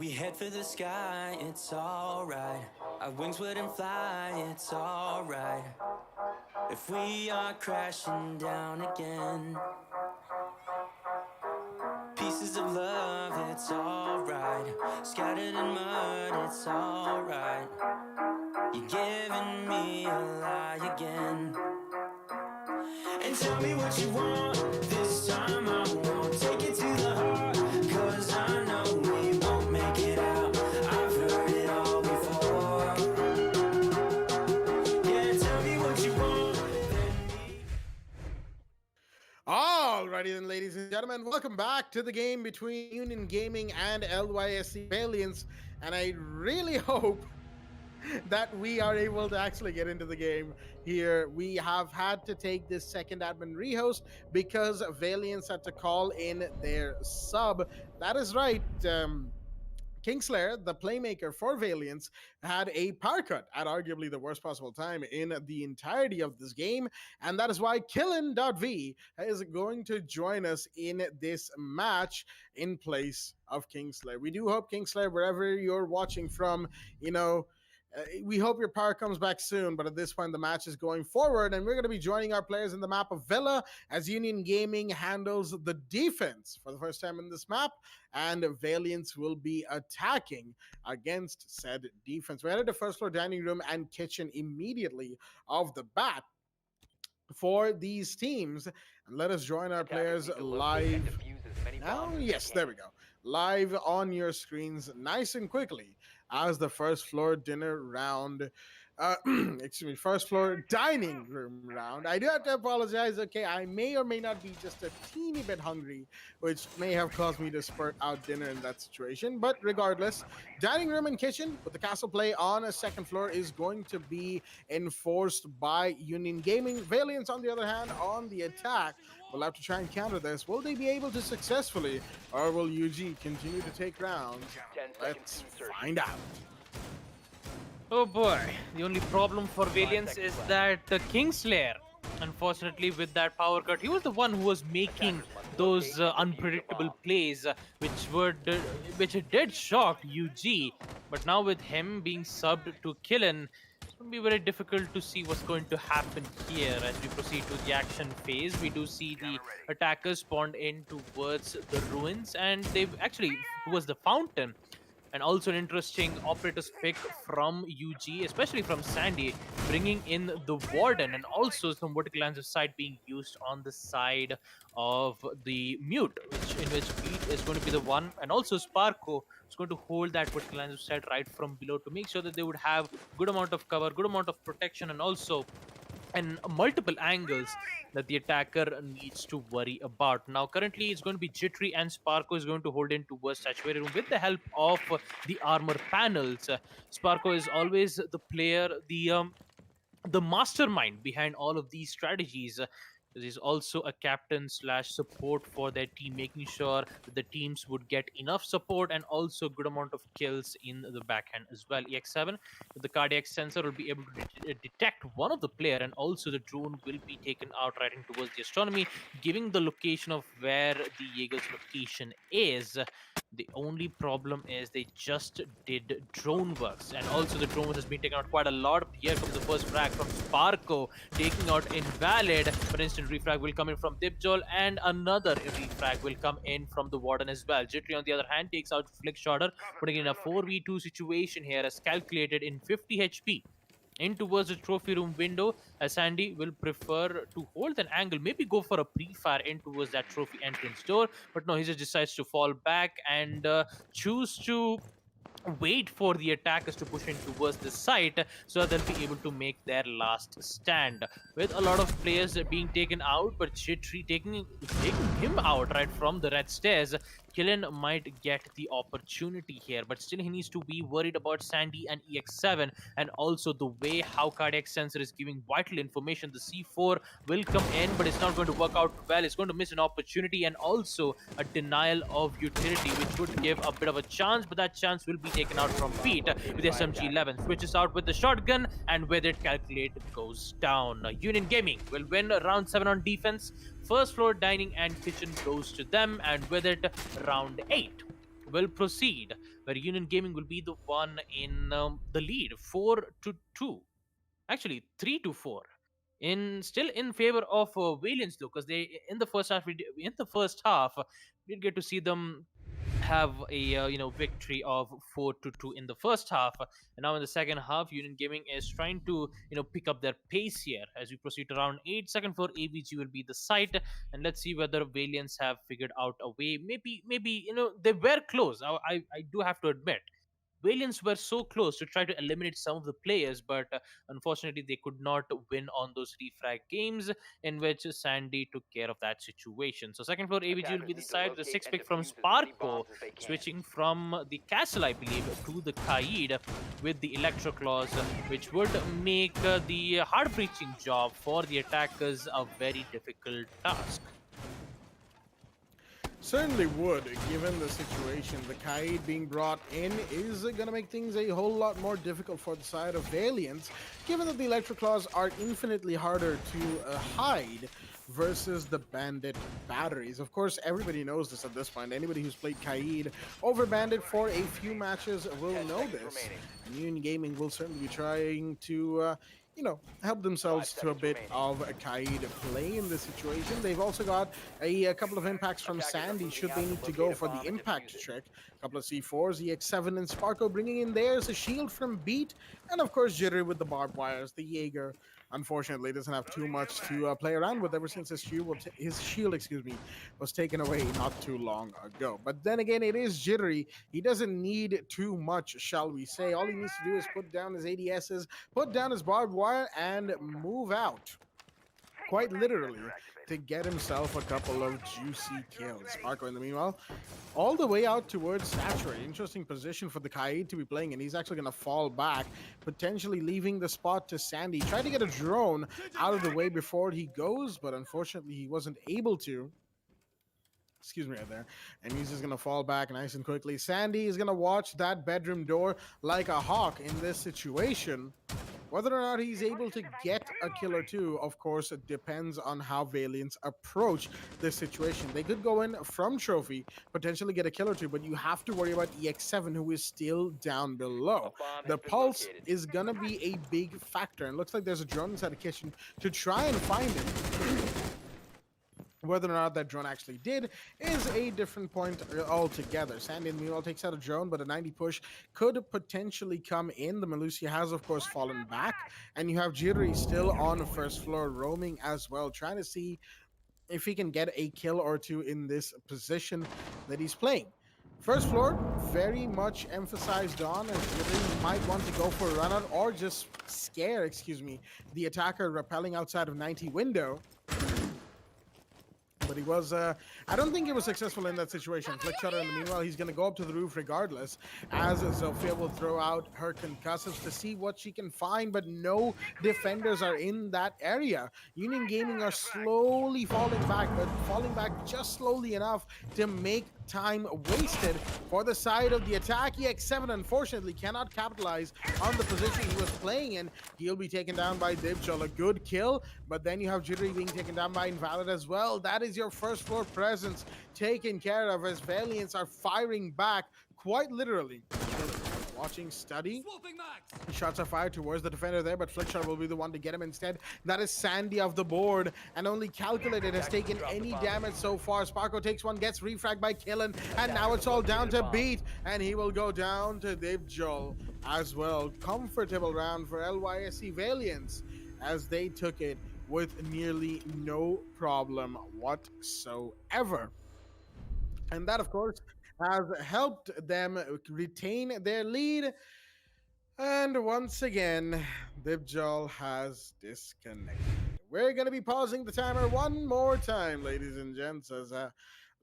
D: We head for the sky, it's alright. Our wings wouldn't fly, it's alright. If we are crashing down again, pieces of love, it's alright. Scattered in mud, it's alright. You're giving me a lie again. And tell me what you want. This time I won't take it to the heart, 'cause I know we won't make it out. I've heard it all before. Yeah, tell me what you want.
E: Alrighty then, ladies and gentlemen, welcome back to the game between Union Gaming and LYSC Valiance, and I really hope that we are able to actually get into the game here. We have had to take this second admin rehost because Valiance had to call in their sub. That is right. Kingslayer, the playmaker for Valiance, had a power cut at arguably the worst possible time in the entirety of this game, and that is why Killin.V is going to join us in this match in place of Kingslayer. We do hope, Kingslayer, wherever you're watching from, we hope your power comes back soon, but at this point the match is going forward, and we're going to be joining our players in the map of Villa as Union Gaming handles the defense for the first time in this map, and Valiance will be attacking against said defense. We're headed to first floor dining room and kitchen immediately off the bat for these teams, and let us join our players live now. Yes, there we go. Live on your screens nice and quickly as the first floor dinner round, first floor dining room round. I do have to apologize. Okay, I may or may not be just a teeny bit hungry, which may have caused me to spurt out dinner in that situation. But regardless, dining room and kitchen with the castle play on a second floor is going to be enforced by Union Gaming. Valiance, on the other hand, on the attack, will have to try and counter this. Will they be able to successfully, or will UG continue to take rounds? Let's find out.
B: Oh boy, the only problem for Valiance is that the Kingslayer, unfortunately, with that power cut, he was the one who was making those unpredictable plays, which did shock UG. But now with him being subbed to Killen, it's going to be very difficult to see what's going to happen here as we proceed to the action phase. We do see the attackers spawned in towards the ruins, and they've actually towards the fountain. And also an interesting operators pick from UG, especially from Sandy, bringing in the Warden, and also some vertical lines of sight being used on the side of the Mute, in which Beat is going to be the one, and also Sparko is going to hold that vertical lines of sight right from below to make sure that they would have good amount of cover, good amount of protection, and also multiple angles that the attacker needs to worry about. Now, currently, it's going to be Jittery, and Sparko is going to hold in towards Sanctuary Room with the help of the armor panels. Sparko is always the player, the mastermind behind all of these strategies. He's also a captain / support for their team, making sure that the teams would get enough support and also good amount of kills in the backhand as well. EX7 with the cardiac sensor will be able to detect one of the player, and also the drone will be taken out right in towards the astronomy, giving the location of where the Jaeger's location is. The only problem is they just did drone works, and also the drone has been taken out quite a lot. Here comes the first frag from Sparko, taking out Invalid, but instant refrag will come in from Dipjol, and another refrag will come in from the Warden as well. Jittery, on the other hand, takes out Flick Shotter, putting in a 4v2 situation here as calculated in 50 HP. In towards the trophy room window, as Sandy will prefer to hold an angle, maybe go for a pre-fire in towards that trophy entrance door, but no, he just decides to fall back and choose to wait for the attackers to push in towards the site so they'll be able to make their last stand. With a lot of players being taken out, but Jittery taking him out right from the red stairs, Killen might get the opportunity here, but still he needs to be worried about Sandy and EX7, and also the way how cardiac sensor is giving vital information. The C4 will come in, but it's not going to work out well. It's going to miss an opportunity, and also a denial of utility, which would give a bit of a chance, but that chance will be taken out from Pete with SMG-11. Switches out with the shotgun, and with it, Calculate goes down. Union Gaming will win round 7 on defense. First floor dining and kitchen goes to them, and with it, round 8 will proceed where Union Gaming will be the one in the lead, 4-2. Actually, 3-4. In still in favor of Valiance though, because they in the first half in the first half we did get to see them have a victory of 4-2 in the first half, and now in the second half Union Gaming is trying to pick up their pace here as we proceed to round 8. Second floor AVG will be the site, and let's see whether Valiants have figured out a way. Maybe they were close. I do have to admit Valiants were so close to try to eliminate some of the players, but unfortunately they could not win on those refrag games in which Sandy took care of that situation. So second floor AVG will
C: Attackers
B: be the
C: need to
B: side, the
C: locate
B: six
C: and
B: pick from
C: defuse as many
B: Sparko,
C: bombs as they can.
B: switching from the castle, I believe, to the Kaid with the Electro Claws, which would make the hard breaching job for the attackers a very difficult task.
E: Certainly would, given the situation. The Kaid being brought in is going to make things a whole lot more difficult for the side of Valiants, given that the Electro Claws are infinitely harder to hide versus the Bandit batteries. Of course, everybody knows this at this point. Anybody who's played Kaid over Bandit for a few matches will
C: 10
E: know
C: seconds
E: this.
C: remaining.
E: And Union Gaming will certainly be trying to help themselves
C: 5
E: to a
C: seconds
E: bit
C: remaining.
E: of a Kaid play in this situation. They've also got a couple of impacts from
C: Attackers are
E: Sandy
C: moving
E: should
C: out
E: they
C: to
E: need to
C: locate
E: go
C: a
E: for
C: bomb
E: the
C: and
E: impact
C: defuse it.
E: trick. A couple of C4s, EX7 and Sparko bringing in theirs, a shield from Beat, and of course Jittery with the barbed wires. The Jaeger, unfortunately, doesn't have too much to play around with ever since his shield, was taken away not too long ago. But then again, it is Jittery. He doesn't need too much, shall we say. All he needs to do is put down his ADSs, put down his barbed wire, and move out. Quite literally, to get himself a couple of juicy kills. Sparko, in the meanwhile, all the way out towards Saturate. Interesting position for the Kaid to be playing, and he's actually going to fall back, potentially leaving the spot to Sandy. Tried to get a drone out of the way before he goes, but unfortunately he wasn't able to. Excuse me right there. And he's just going to fall back nice and quickly. Sandy is going to watch that bedroom door like a hawk in this situation. Whether or not he's able to get a kill or two, of course, it depends on how Valiants approach this situation. They could go in from Trophy, potentially get a kill or two, but you have to worry about EX7, who is still down below.
C: A bomb
E: The
C: has been
E: pulse
C: located.
E: is going to be a big factor, and looks like there's a drone inside the kitchen to try and find him. Whether or not that drone actually did is a different point altogether. Sandy, meanwhile, takes out a drone, but a 90 push could potentially come in. The Malusia has, of course, fallen back, and you have Jittery still on the first floor, roaming as well, trying to see if he can get a kill or two in this position that he's playing. First floor, very much emphasized on, as Jittery might want to go for a run out or just scare, the attacker rappelling outside of 90 window. But he was, I don't think he was successful in that situation. Flick Shutter, in the meanwhile, he's going to go up to the roof regardless, as Zofia will throw out her concussives to see what she can find, but no defenders are in that area. Union Gaming are slowly falling back, but falling back just slowly enough to make time wasted for the side of the attack. EX7 unfortunately cannot capitalize on the position he was playing in. He'll be taken down by Dibjol, a good kill, but then you have Jittery being taken down by Invalid as well. That is your first floor presence taken care of, as Valiants are firing back quite literally. Watching Study. Shots are fired towards the defender there, but Flickshot will be the one to get him instead. That is Sandy off the board, and only Calculated has taken any damage so far. Sparko takes one, gets refragged by Killen, and now it's all down to Beat, and he will go down to Dibjol as well. Comfortable round for LYSC Valiants, as they took it with nearly no problem whatsoever. And that, of course, has helped them retain their lead. And once again, Dibjol has disconnected. We're going to be pausing the timer one more time, ladies and gents, as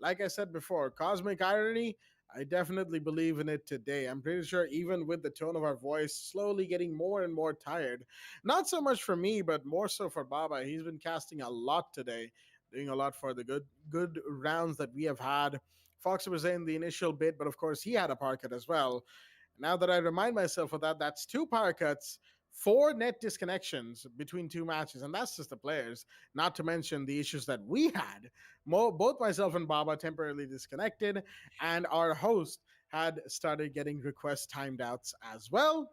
E: like I said before, cosmic irony, I definitely believe in it today. I'm pretty sure even with the tone of our voice slowly getting more and more tired. Not so much for me, but more so for Baba. He's been casting a lot today, doing a lot for the good rounds that we have had. Fox was in the initial bit, but of course he had a power cut as well. Now that I remind myself of that, that's 2 power cuts, 4 net disconnections between 2 matches, and that's just the players, not to mention the issues that we had. Both myself and Baba temporarily disconnected, and our host had started getting request timed outs as well.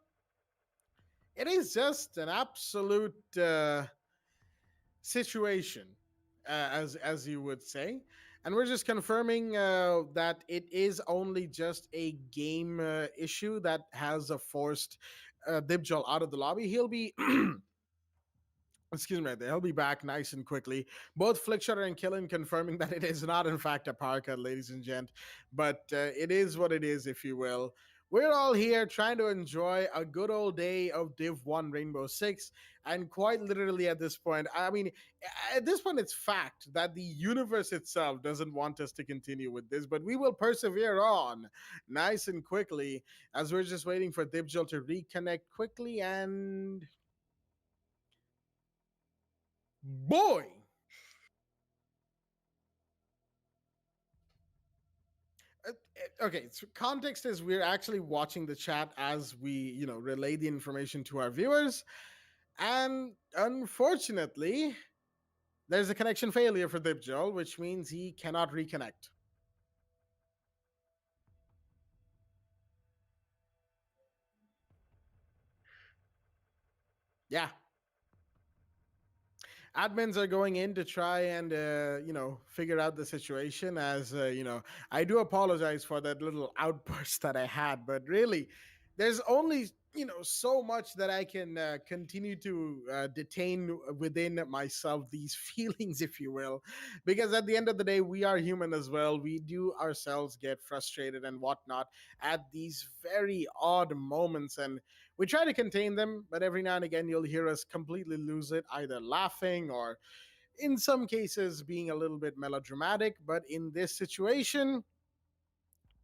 E: It is just an absolute situation, as you would say, and we're just confirming that it is only just a game issue that has forced Dibjal out of the lobby. He'll be excuse me right there. He'll be back nice and quickly. Both Flickshutter and Killen confirming that it is not, in fact, a power cut, ladies and gent, but it is what it is, if you will. We're all here trying to enjoy a good old day of Div 1 Rainbow Six. And quite literally at this point, I mean, at this point, it's fact that the universe itself doesn't want us to continue with this, but we will persevere on nice and quickly as we're just waiting for Dibjal to reconnect quickly. And boy, okay, so context is we're actually watching the chat as we relay the information to our viewers, and unfortunately there's a connection failure for Dibjol, which means he cannot reconnect. Yeah, admins are going in to try and figure out the situation. As I do apologize for that little outburst that I had, but really there's only so much that I can continue to detain within myself, these feelings, if you will, because at the end of the day we are human as well. We do ourselves get frustrated and whatnot at these very odd moments, and we try to contain them, but every now and again you'll hear us completely lose it, either laughing or in some cases being a little bit melodramatic. But in this situation,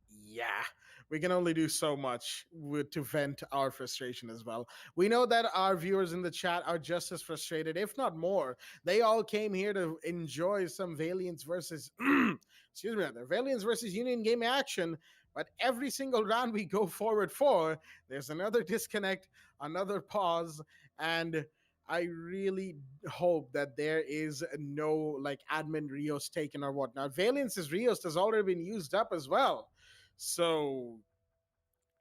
E: yeah, we can only do so much to vent our frustration as well. We know that our viewers in the chat are just as frustrated, if not more. They all came here to enjoy some Valiance versus excuse me, Valiance versus Union game action. But every single round we go forward for, there's another disconnect, another pause, and I really hope that there is no like admin Rios taken or whatnot. Valiance's Rios has already been used up as well. So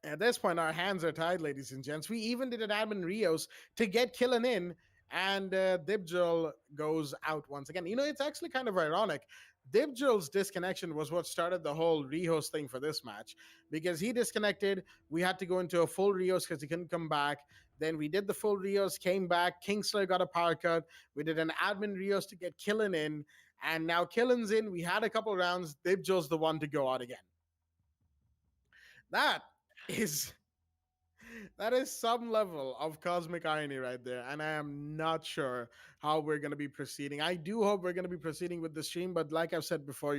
E: at this point, our hands are tied, ladies and gents. We even did an admin Rios to get Killen in, and Dibjal goes out once again. It's actually kind of ironic. Dibjal's disconnection was what started the whole Rios thing for this match, because he disconnected. We had to go into a full Rios because he couldn't come back. Then we did the full Rios, came back. Kingslayer got a power cut. We did an admin Rios to get Killen in, and now Killen's in. We had a couple rounds. Dibjal's the one to go out again. That is some level of cosmic irony right there, and I am not sure how we're going to be proceeding. I do hope we're going to be proceeding with the stream, but like I've said before,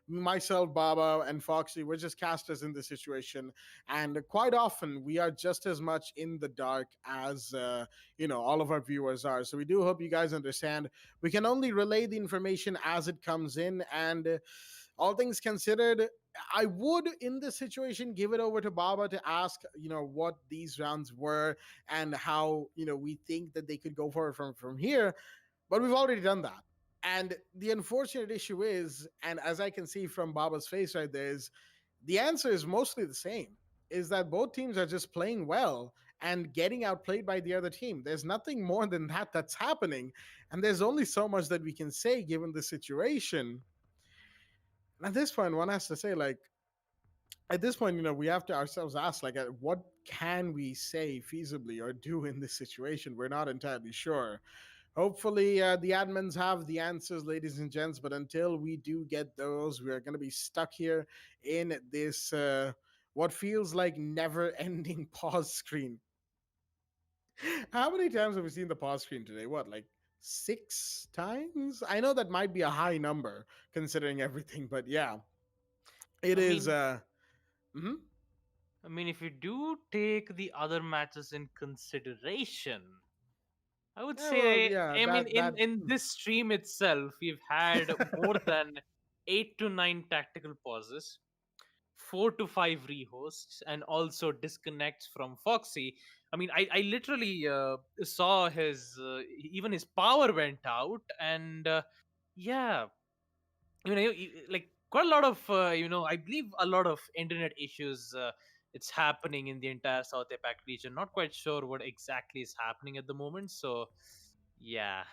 E: myself, Baba, and Foxy, we're just casters in this situation, and quite often we are just as much in the dark as all of our viewers are. So we do hope you guys understand. We can only relay the information as it comes in, and all things considered, I would, in this situation, give it over to Baba to ask, what these rounds were and how, we think that they could go forward from here. But we've already done that. And the unfortunate issue is, and as I can see from Baba's face right there, is the answer is mostly the same, is that both teams are just playing well and getting outplayed by the other team. There's nothing more than that that's happening. And there's only so much that we can say given the situation. At this point, one has to say, like, at this point, we have to ourselves ask, like, what can we say feasibly or do in this situation? We're not entirely sure. Hopefully, the admins have the answers, ladies and gents, but until we do get those, we're going to be stuck here in this, what feels like never-ending pause screen. How many times have we seen the pause screen today? What, like 6 times? I know that might be a high number considering everything, but yeah, it is.
B: I mean, if you do take the other matches in consideration, I would
E: Yeah,
B: say,
E: well, yeah,
B: I mean,
E: that
B: in this stream itself, we've had more than 8 to 9 tactical pauses, 4 to 5 rehosts, and also disconnects from Foxy. I mean, I literally saw his, even his power went out, and yeah, like quite a lot of I believe a lot of internet issues. It's happening in the entire South APAC region. Not quite sure what exactly is happening at the moment. So, yeah.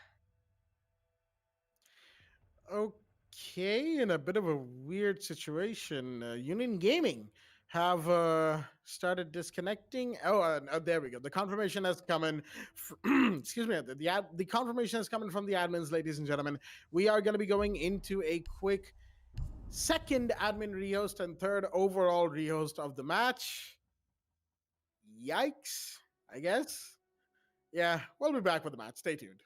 E: Okay, in a bit of a weird situation, Union Gaming have started disconnecting. There we go. The confirmation has come in. Excuse me. The confirmation has come in from the admins, ladies and gentlemen. We are going to be going into a quick second admin rehost and third overall rehost of the match. Yikes! I guess. Yeah, we'll be back with the match. Stay tuned.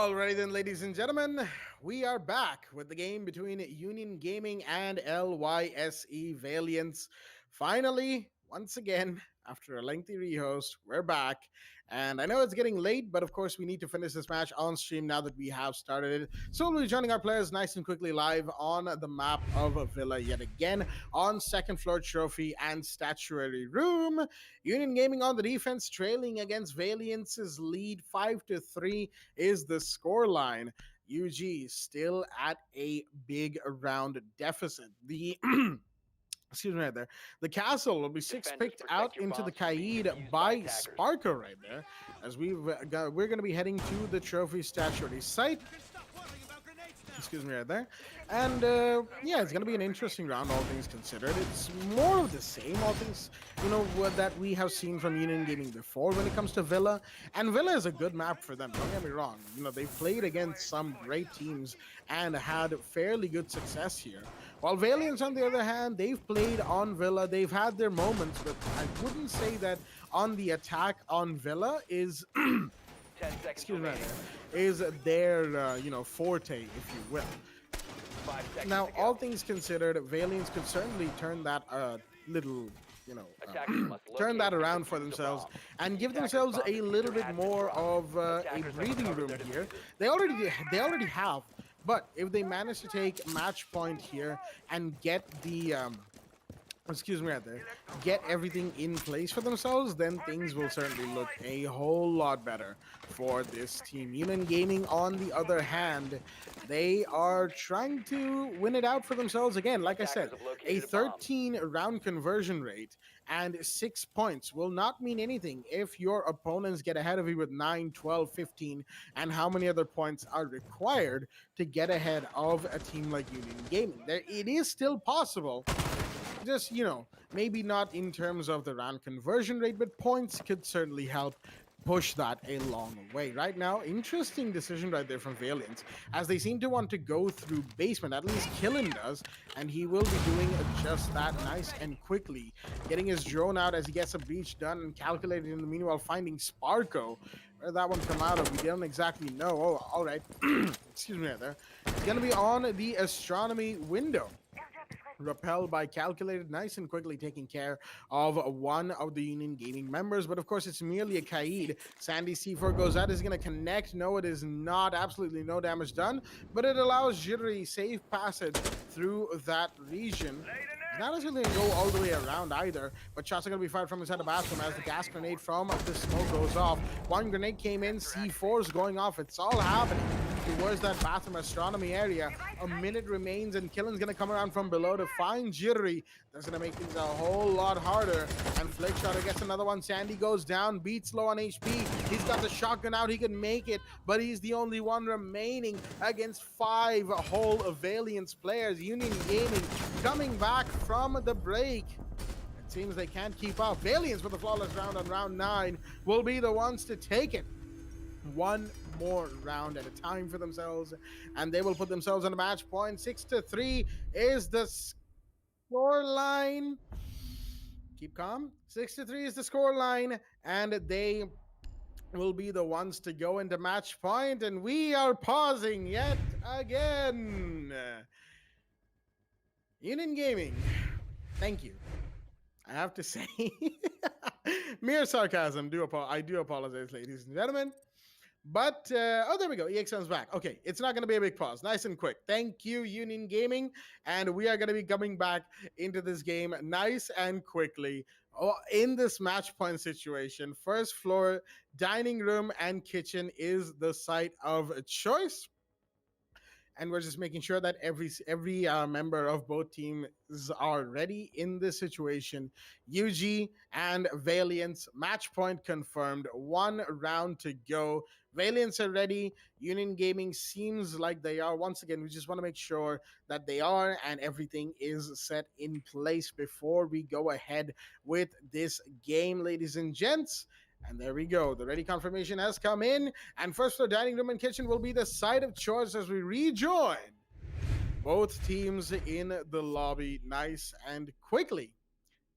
E: Alrighty then, ladies and gentlemen, we are back with the game between Union Gaming and LYSE Valiance. Finally, once again, after a lengthy rehost, we're back. And I know it's getting late, but of course, we need to finish this match on stream now that we have started it. So we'll be joining our players nice and quickly live on the map of Villa yet again on second floor trophy and statuary room. Union Gaming on the defense, trailing against Valiance's lead 5-3 is the scoreline. UG still at a big round deficit. The excuse me right there. The castle will be six
C: Defenders,
E: picked out
C: protect your
E: into the
C: bombs from being
E: Kaid
C: defused by
E: by
C: attackers.
E: Sparko right there. As we're going to be heading to the trophy statuary site. Excuse me right there. And yeah, it's going to be an interesting round, all things considered. It's more of the same, all things, that we have seen from Union Gaming before when it comes to Villa. And Villa is a good map for them, don't get me wrong. They've played against some great teams and had fairly good success here. While Valiance, on the other hand, they've played on Villa. They've had their moments, but I wouldn't say that on the attack on Villa is
C: 10 seconds
E: excuse me,
C: remaining.
E: is their forte, if you will.
C: 5 seconds
E: Now,
C: to go.
E: all things considered, Valiance could certainly turn that little,
C: Attackers must
E: turn
C: locate
E: that
C: and
E: around for
C: defuse the
E: themselves
C: bomb.
E: and give
C: Attackers'
E: themselves
C: bomb
E: a
C: diffuser
E: little bit
C: has been
E: more
C: dropped.
E: of a
C: Attackers have
E: breathing
C: recovered
E: room
C: their
E: here.
C: diffuser.
E: They already have, but if they manage to take match point here and get the excuse me right there, get everything in place for themselves, then things will certainly look a whole lot better for this team. Union Gaming, on the other hand, they are trying to win it out for themselves again. Like I said,
C: Attackers have
E: a
C: located a bomb.
E: 13 round conversion rate and 6 points will not mean anything if your opponents get ahead of you with 9, 12, 15, and how many other points are required to get ahead of a team like Union Gaming. It is still possible. Just, maybe not in terms of the round conversion rate, but points could certainly help push that a long way. Right now, interesting decision right there from Valiance, as they seem to want to go through basement. At least Killen does, and he will be doing just that nice and quickly, getting his drone out as he gets a breach done and calculated in the meanwhile, finding Sparko. Where did that one come out of? We don't exactly know. Oh, all right. Excuse me right there. It's going to be on the astronomy window. Repelled by calculated, nice and quickly taking care of one of the Union Gaming members. But of course, it's merely a Kaid. Sandy C4 goes out, is going to connect. No, it is not. Absolutely no damage done. But it allows Jittery safe passage through that region. He's not necessarily going to go all the way around either, but shots are going to be fired from inside the bathroom as the gas grenade from the smoke goes off. One grenade came in, C4 is going off. It's all happening towards that bathroom astronomy area. A minute remains, and Killen's going to come around from below to find Jittery. That's going to make things a whole lot harder. And Flickshotter gets another one. Sandy goes down, beats low on HP. He's got the shotgun out. He can make it, but he's the only one remaining against 5 whole Valiance players. Union Gaming coming back from the break. It seems they can't keep up. Valiance with the flawless round on round 9 will be the ones to take it. One more round at a time for themselves, and they will put themselves on a match point. 6-3 is the scoreline. Keep calm. 6-3 is the scoreline, and they will be the ones to go into match point, and we are pausing yet again. Union Gaming, thank you. I have to say, mere sarcasm. I do apologize, ladies and gentlemen. But, oh, there we go. EXM's back. Okay, it's not going to be a big pause. Nice and quick. Thank you, Union Gaming. And we are going to be coming back into this game nice and quickly. Oh, in this match point situation, first floor, dining room, and kitchen is the site of choice. And we're just making sure that every member of both teams are ready in this situation. UG and Valiance, match point confirmed. 1 round to go. Valiance are ready. Union Gaming seems like they are. Once again, we just want to make sure that they are and everything is set in place before we go ahead with this game, ladies and gents. And there we go. The ready confirmation has come in. And first floor dining room and kitchen will be the site of choice as we rejoin both teams in the lobby nice and quickly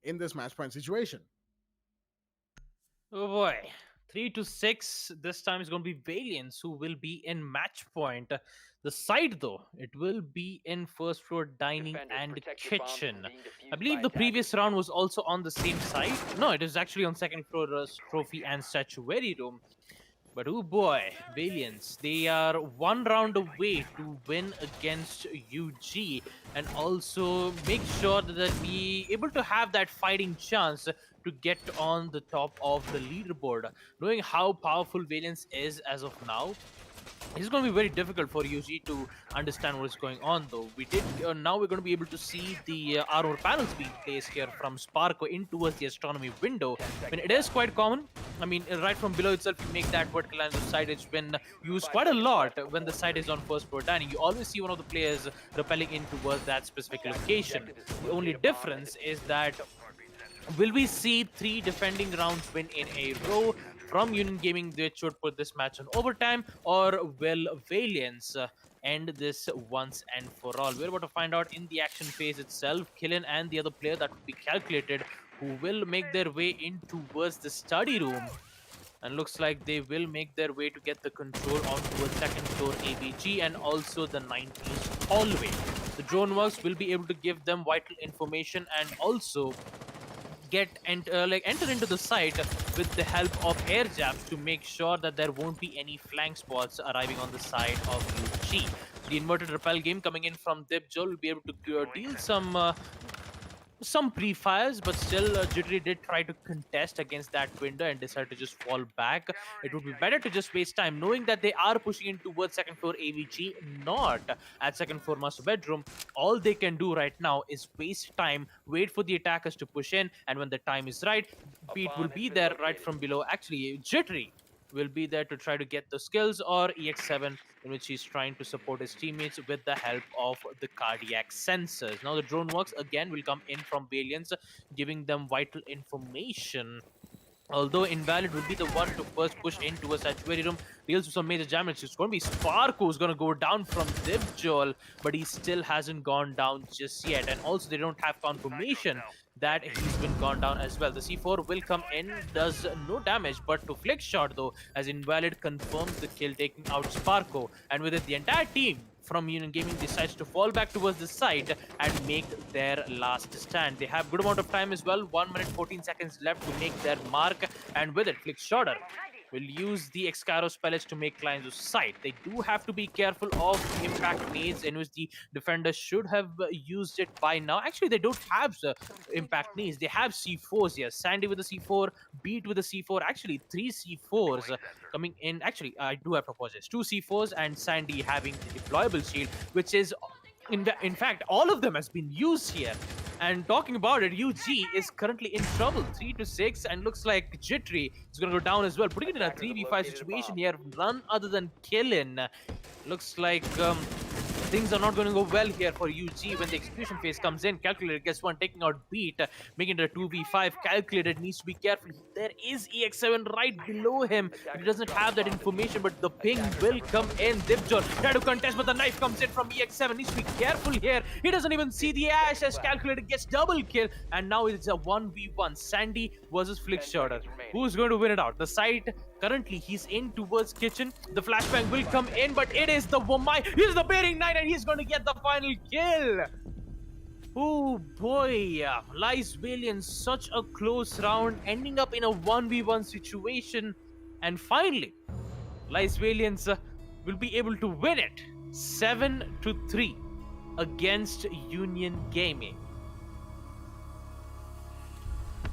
E: in this match point situation.
B: Oh boy. 3-6. This time is going to be Valiants who will be in match point. The side, though, it will be in first floor dining
C: Defenders,
B: and
C: protect your bombs
B: kitchen.
C: from being
B: I
C: defused by
B: believe the
C: attackers.
B: previous round was also on the same side. No, it is actually on second floor trophy and statuary room. But oh boy, Valiants, they are one round away to win against UG and also make sure that we able to have that fighting chance to get on the top of the leaderboard. Knowing how powerful Valiants is as of now, it's going to be very difficult for UG to understand what is going on, though. We did now we're going to be able to see the armor panels being placed here from Sparko in towards the astronomy window. I mean, it is quite common. I mean, right from below itself, you make that vertical line of sight. It's been used quite a lot when the site is on first floor dining. You always see one of the players repelling in towards that specific location. The only difference is that will we see 3 defending rounds win in a row from Union Gaming, which should put this match on overtime, or will Valiants end this once and for all? We're about to find out in the action phase itself. Killen and the other player that will be calculated, who will make their way in towards the study room. And looks like they will make their way to get the control onto a second floor ABG and also the 19th hallway. The drone works will be able to give them vital information and also get and enter into the site with the help of air jabs to make sure that there won't be any flank spots arriving on the side of UG. The inverted repel game coming in from Dipjol will be able to deal some pre-fires, but still Jittery did try to contest against that window and decided to just fall back. It would be better to just waste time knowing that they are pushing in towards second floor AVG, not at second floor master bedroom. All they can do right now is waste time, wait for the attackers to push in, and when the time is right, Pete will be there right from below. Actually, Jittery will be there to try to get the skills, or EX7, in which he's trying to support his teammates with the help of the cardiac sensors. Now the drone works again will come in from Valiants, giving them vital information. Although Invalid will be the one to first push into a sanctuary room, deals with some major damage. It's going to be Sparko who's going to go down from Dipjol, but he still hasn't gone down just yet. And also they don't have confirmation that he's been gone down as well. The C4 will come in, does no damage, but to flick shot though, as Invalid confirms the kill, taking out Sparko. And with it, the entire team from Union Gaming decides to fall back towards the site and make their last stand. They have good amount of time as well, 1 minute 14 seconds left to make their mark, and with it, Flick Shorter will use the Excaro pellets to make lines of sight. They do have to be careful of impact nades, in which the defenders should have used it by now. Actually, they don't have impact nades. They have C4s here. Sandy with the C4, Beat with the C4. Actually, 3 C4s coming in. Actually, I do have to apologize. 2 C4s and Sandy having the deployable shield, which is in fact, all of them has been used here. And talking about it, UG is currently in trouble, 3-6, and looks like Jittery is going to go down as well, putting it in a 3v5 situation here. None other than Killin. Looks like things are not going to go well here for UG when the execution phase comes in. Calculated gets one, taking out Beat, making it a 2v5. Calculated needs to be careful. There is EX7 right below him. He doesn't have that information, but the ping will come in. Dipjol try to contest, but the knife comes in from EX7. Needs to be careful here. He doesn't even see the Ash as Calculated gets double kill. And now it's a 1v1. Sandy versus Flick Shorter. Who's going to win it out? The site, currently he's in towards kitchen. The flashbang will come in, but it is the Womai. He's the Bearing Knight, and he's going to get the final kill. Oh boy, Lies Valiant, such a close round, ending up in a 1v1 situation. And finally, Lies Valiant will be able to win it 7-3 against Union Gaming.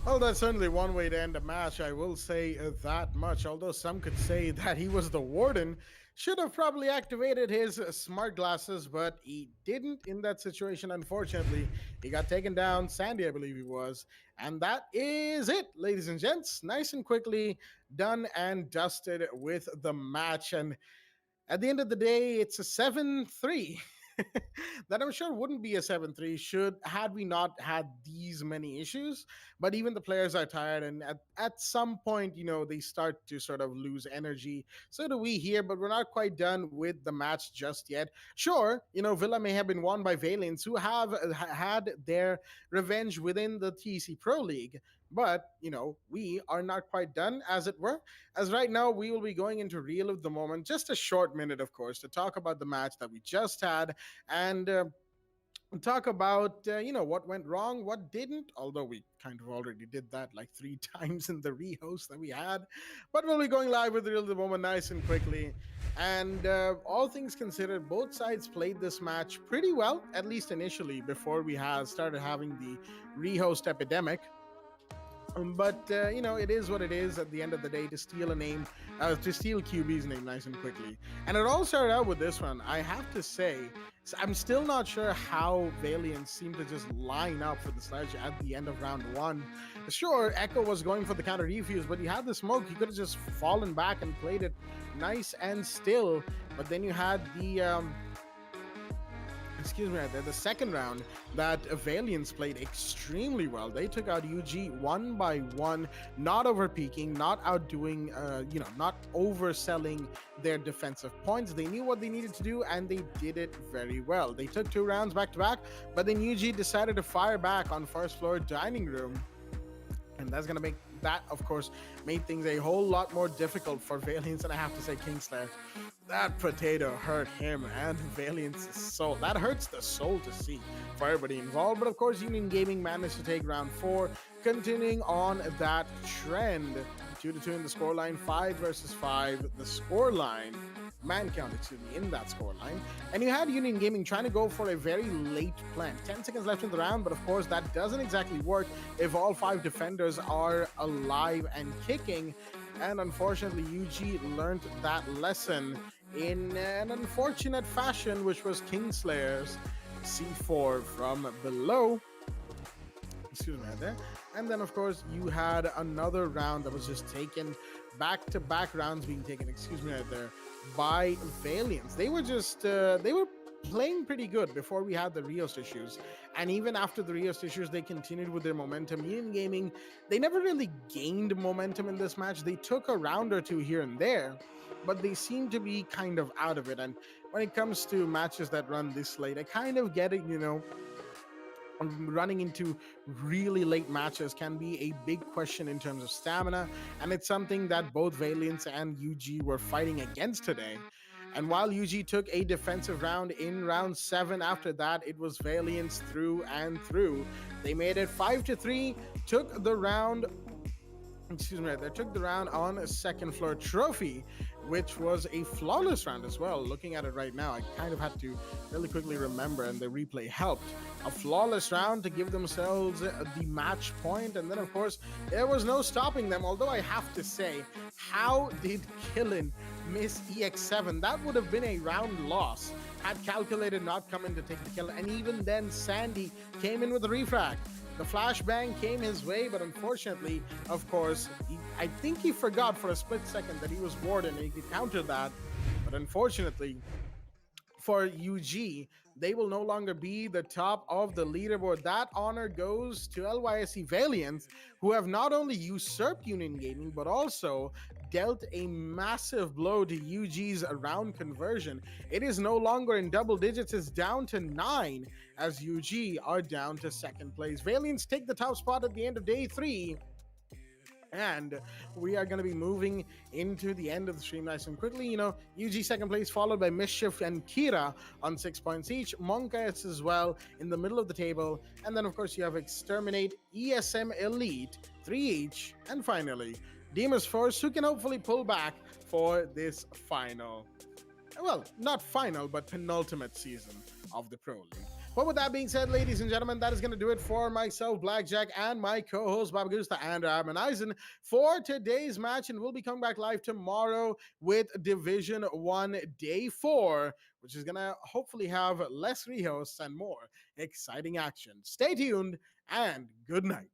E: Well, that's certainly one way to end a match, I will say that much. Although some could say that he was the warden, should have probably activated his smart glasses, but he didn't in that situation, unfortunately. He got taken down, Sandy, I believe he was. And that is it, ladies and gents. Nice and quickly done and dusted with the match. And at the end of the day, it's a 7-3. That I'm sure wouldn't be a 7-3 had we not had these many issues. But even the players are tired, and at some point, they start to sort of lose energy. So do we here, but we're not quite done with the match just yet. Sure, Villa may have been won by Valiants, who have had their revenge within the TEC Pro League. But, we are not quite done, as it were, as right now we will be going into Reel of the Moment, just a short minute, of course, to talk about the match that we just had and talk about what went wrong, what didn't, although we kind of already did that like 3 times in the rehost that we had. But we'll be going live with the Real the Moment nice and quickly. And all things considered, both sides played this match pretty well, at least initially, before we had started having the rehost epidemic. But it is what it is. At the end of the day, to steal a name, to steal QB's name nice and quickly, and it all started out with this one. I have to say, I'm still not sure how Valiant seemed to just line up for the sledge at the end of round one. Sure, Echo was going for the counter defuse, but he had the smoke. He could have just fallen back and played it nice and still. But then you had the second round that Valiants played extremely well. They took out UG one by one, not over peaking, not outdoing, not overselling their defensive points. They knew what they needed to do and they did it very well. They took 2 rounds back to back, but then UG decided to fire back on first floor dining room. And that's going to make that, of course, made things a whole lot more difficult for Valiance. And I have to say, Kingslayer, that potato hurt him and Valiance's soul. That hurts the soul to see for everybody involved. But of course, Union Gaming managed to take round 4, continuing on that trend. 2-2 in the scoreline, 5 versus 5. The scoreline, man count, in that scoreline. And you had Union Gaming trying to go for a very late plant. 10 seconds left in the round, but of course that doesn't exactly work if all 5 defenders are alive and kicking. And unfortunately, UG learned that lesson in an unfortunate fashion, which was Kingslayer's C4 from below. Excuse me right there. And then, of course, you had another round that was just taken, back-to-back rounds being taken, right there, by Valiants. They were just, they were playing pretty good before we had the rehost issues. And even after the rehost issues, they continued with their momentum. Union Gaming, they never really gained momentum in this match. They took a round or 2 here and there, but they seem to be kind of out of it. And when it comes to matches that run this late, I kind of get it, running into really late matches can be a big question in terms of stamina, and it's something that both Valiance and UG were fighting against today. And while UG took a defensive round in round 7, after that it was Valiance through and through. They made it 5-3, took the round on a second floor trophy, which was a flawless round as well. Looking at it right now, I kind of had to really quickly remember, and the replay helped. A flawless round to give themselves the match point, and then of course there was no stopping them. Although I have to say, how did Killin miss EX7? That would have been a round loss had Calculated not come in to take the kill. And even then, Sandy came in with a refrag. The flashbang came his way, but unfortunately, of course, I think he forgot for a split second that he was Warden and he could counter that. But unfortunately, for UG, they will no longer be the top of the leaderboard. That honor goes to LYSC Valiant, who have not only usurped Union Gaming, but also dealt a massive blow to UG's round conversion. It is no longer in double digits, it's down to 9, as UG are down to second place. Valiants take the top spot at the end of day 3. And we are going to be moving into the end of the stream nice and quickly. UG second place, followed by Mischief and Kira on 6 points each. Monka as well in the middle of the table. And then, of course, you have Exterminate, ESM Elite, 3 each. And finally, Demon's Force, who can hopefully pull back for this final, well, not final, but penultimate season of the Pro League. But with that being said, ladies and gentlemen, that is going to do it for myself, Blackjack, and my co-host, Baba Gusta and Armin Eisen for today's match. And we'll be coming back live tomorrow with Division 1 Day 4, which is going to hopefully have less rehosts and more exciting action. Stay tuned, and good night.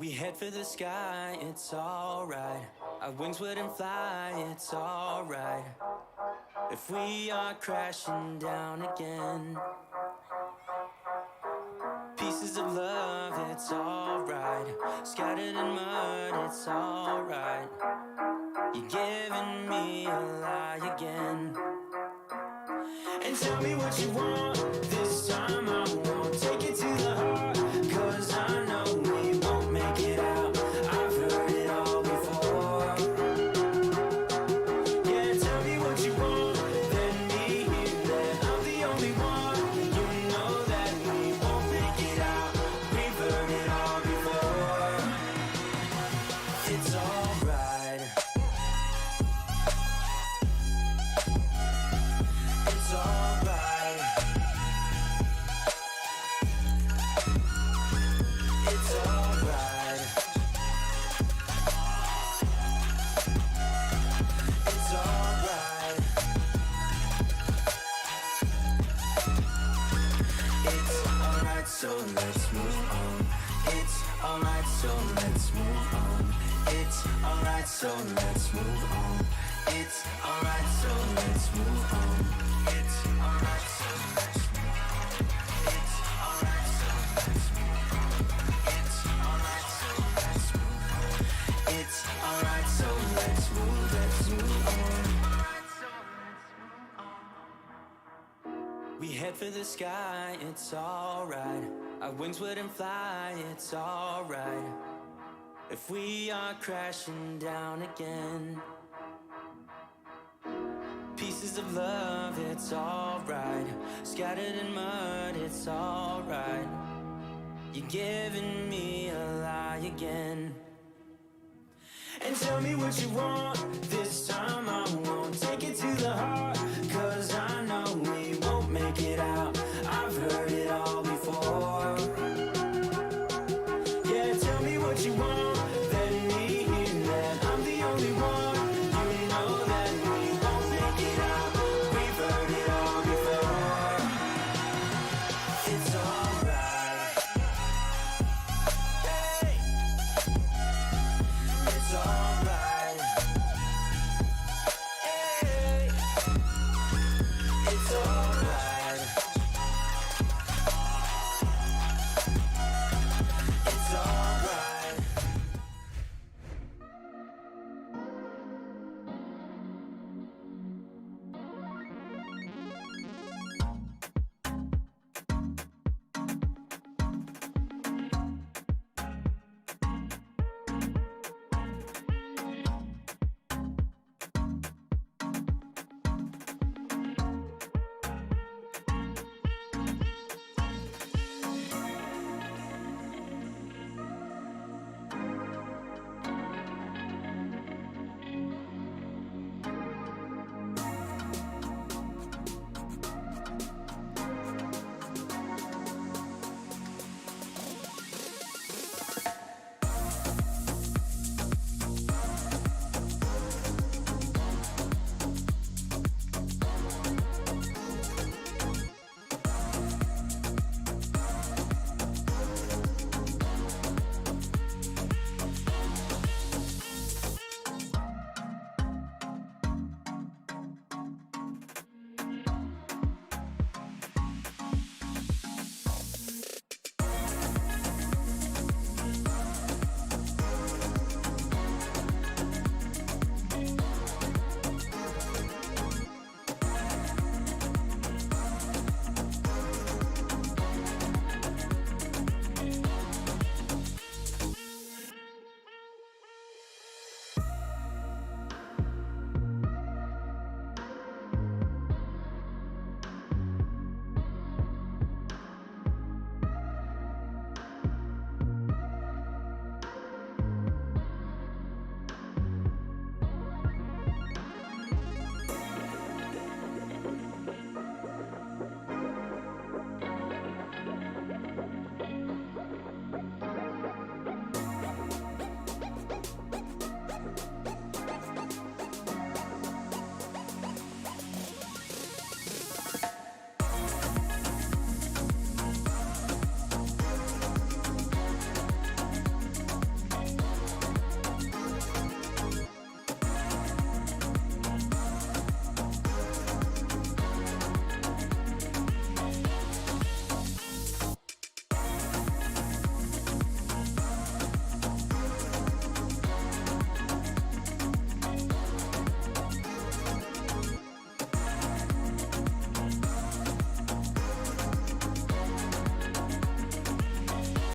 D: We head for the sky, it's alright. Our wings wouldn't fly, it's alright. If we are crashing down again, pieces of love, it's alright. Scattered in mud, it's alright. You're giving me a lie again. And tell me what you want, this time I won't take it to the heart. Cause I know we won't make it out, I've heard it all before. Yeah, tell me what you want, let me hear that I'm the only one. You know that we won't make it out, we've heard it all before. It's alright. It's alright. It's alright. It's alright. It's alright, so let's move on. It's alright, so let's move on. It's alright, so let's move on. It's alright, so let's move on. It's alright, so let's move on. It's alright, so let's move on. It's alright, so let's move on. It's alright, so let's move on. We head for the sky, it's alright. Our wings wouldn't fly, it's alright. If we are crashing down again, pieces of love, it's alright. Scattered in mud, it's alright. You're giving me a lie again. And tell me what you want, this time I won't take it to the heart. Cause I know we won't make it out, I've heard it all before. Yeah, tell me what you want, let me hear that I'm the only one. You know that we won't make it out, we've heard it all before. It's alright. Hey. It's alright. Hey. It's alright.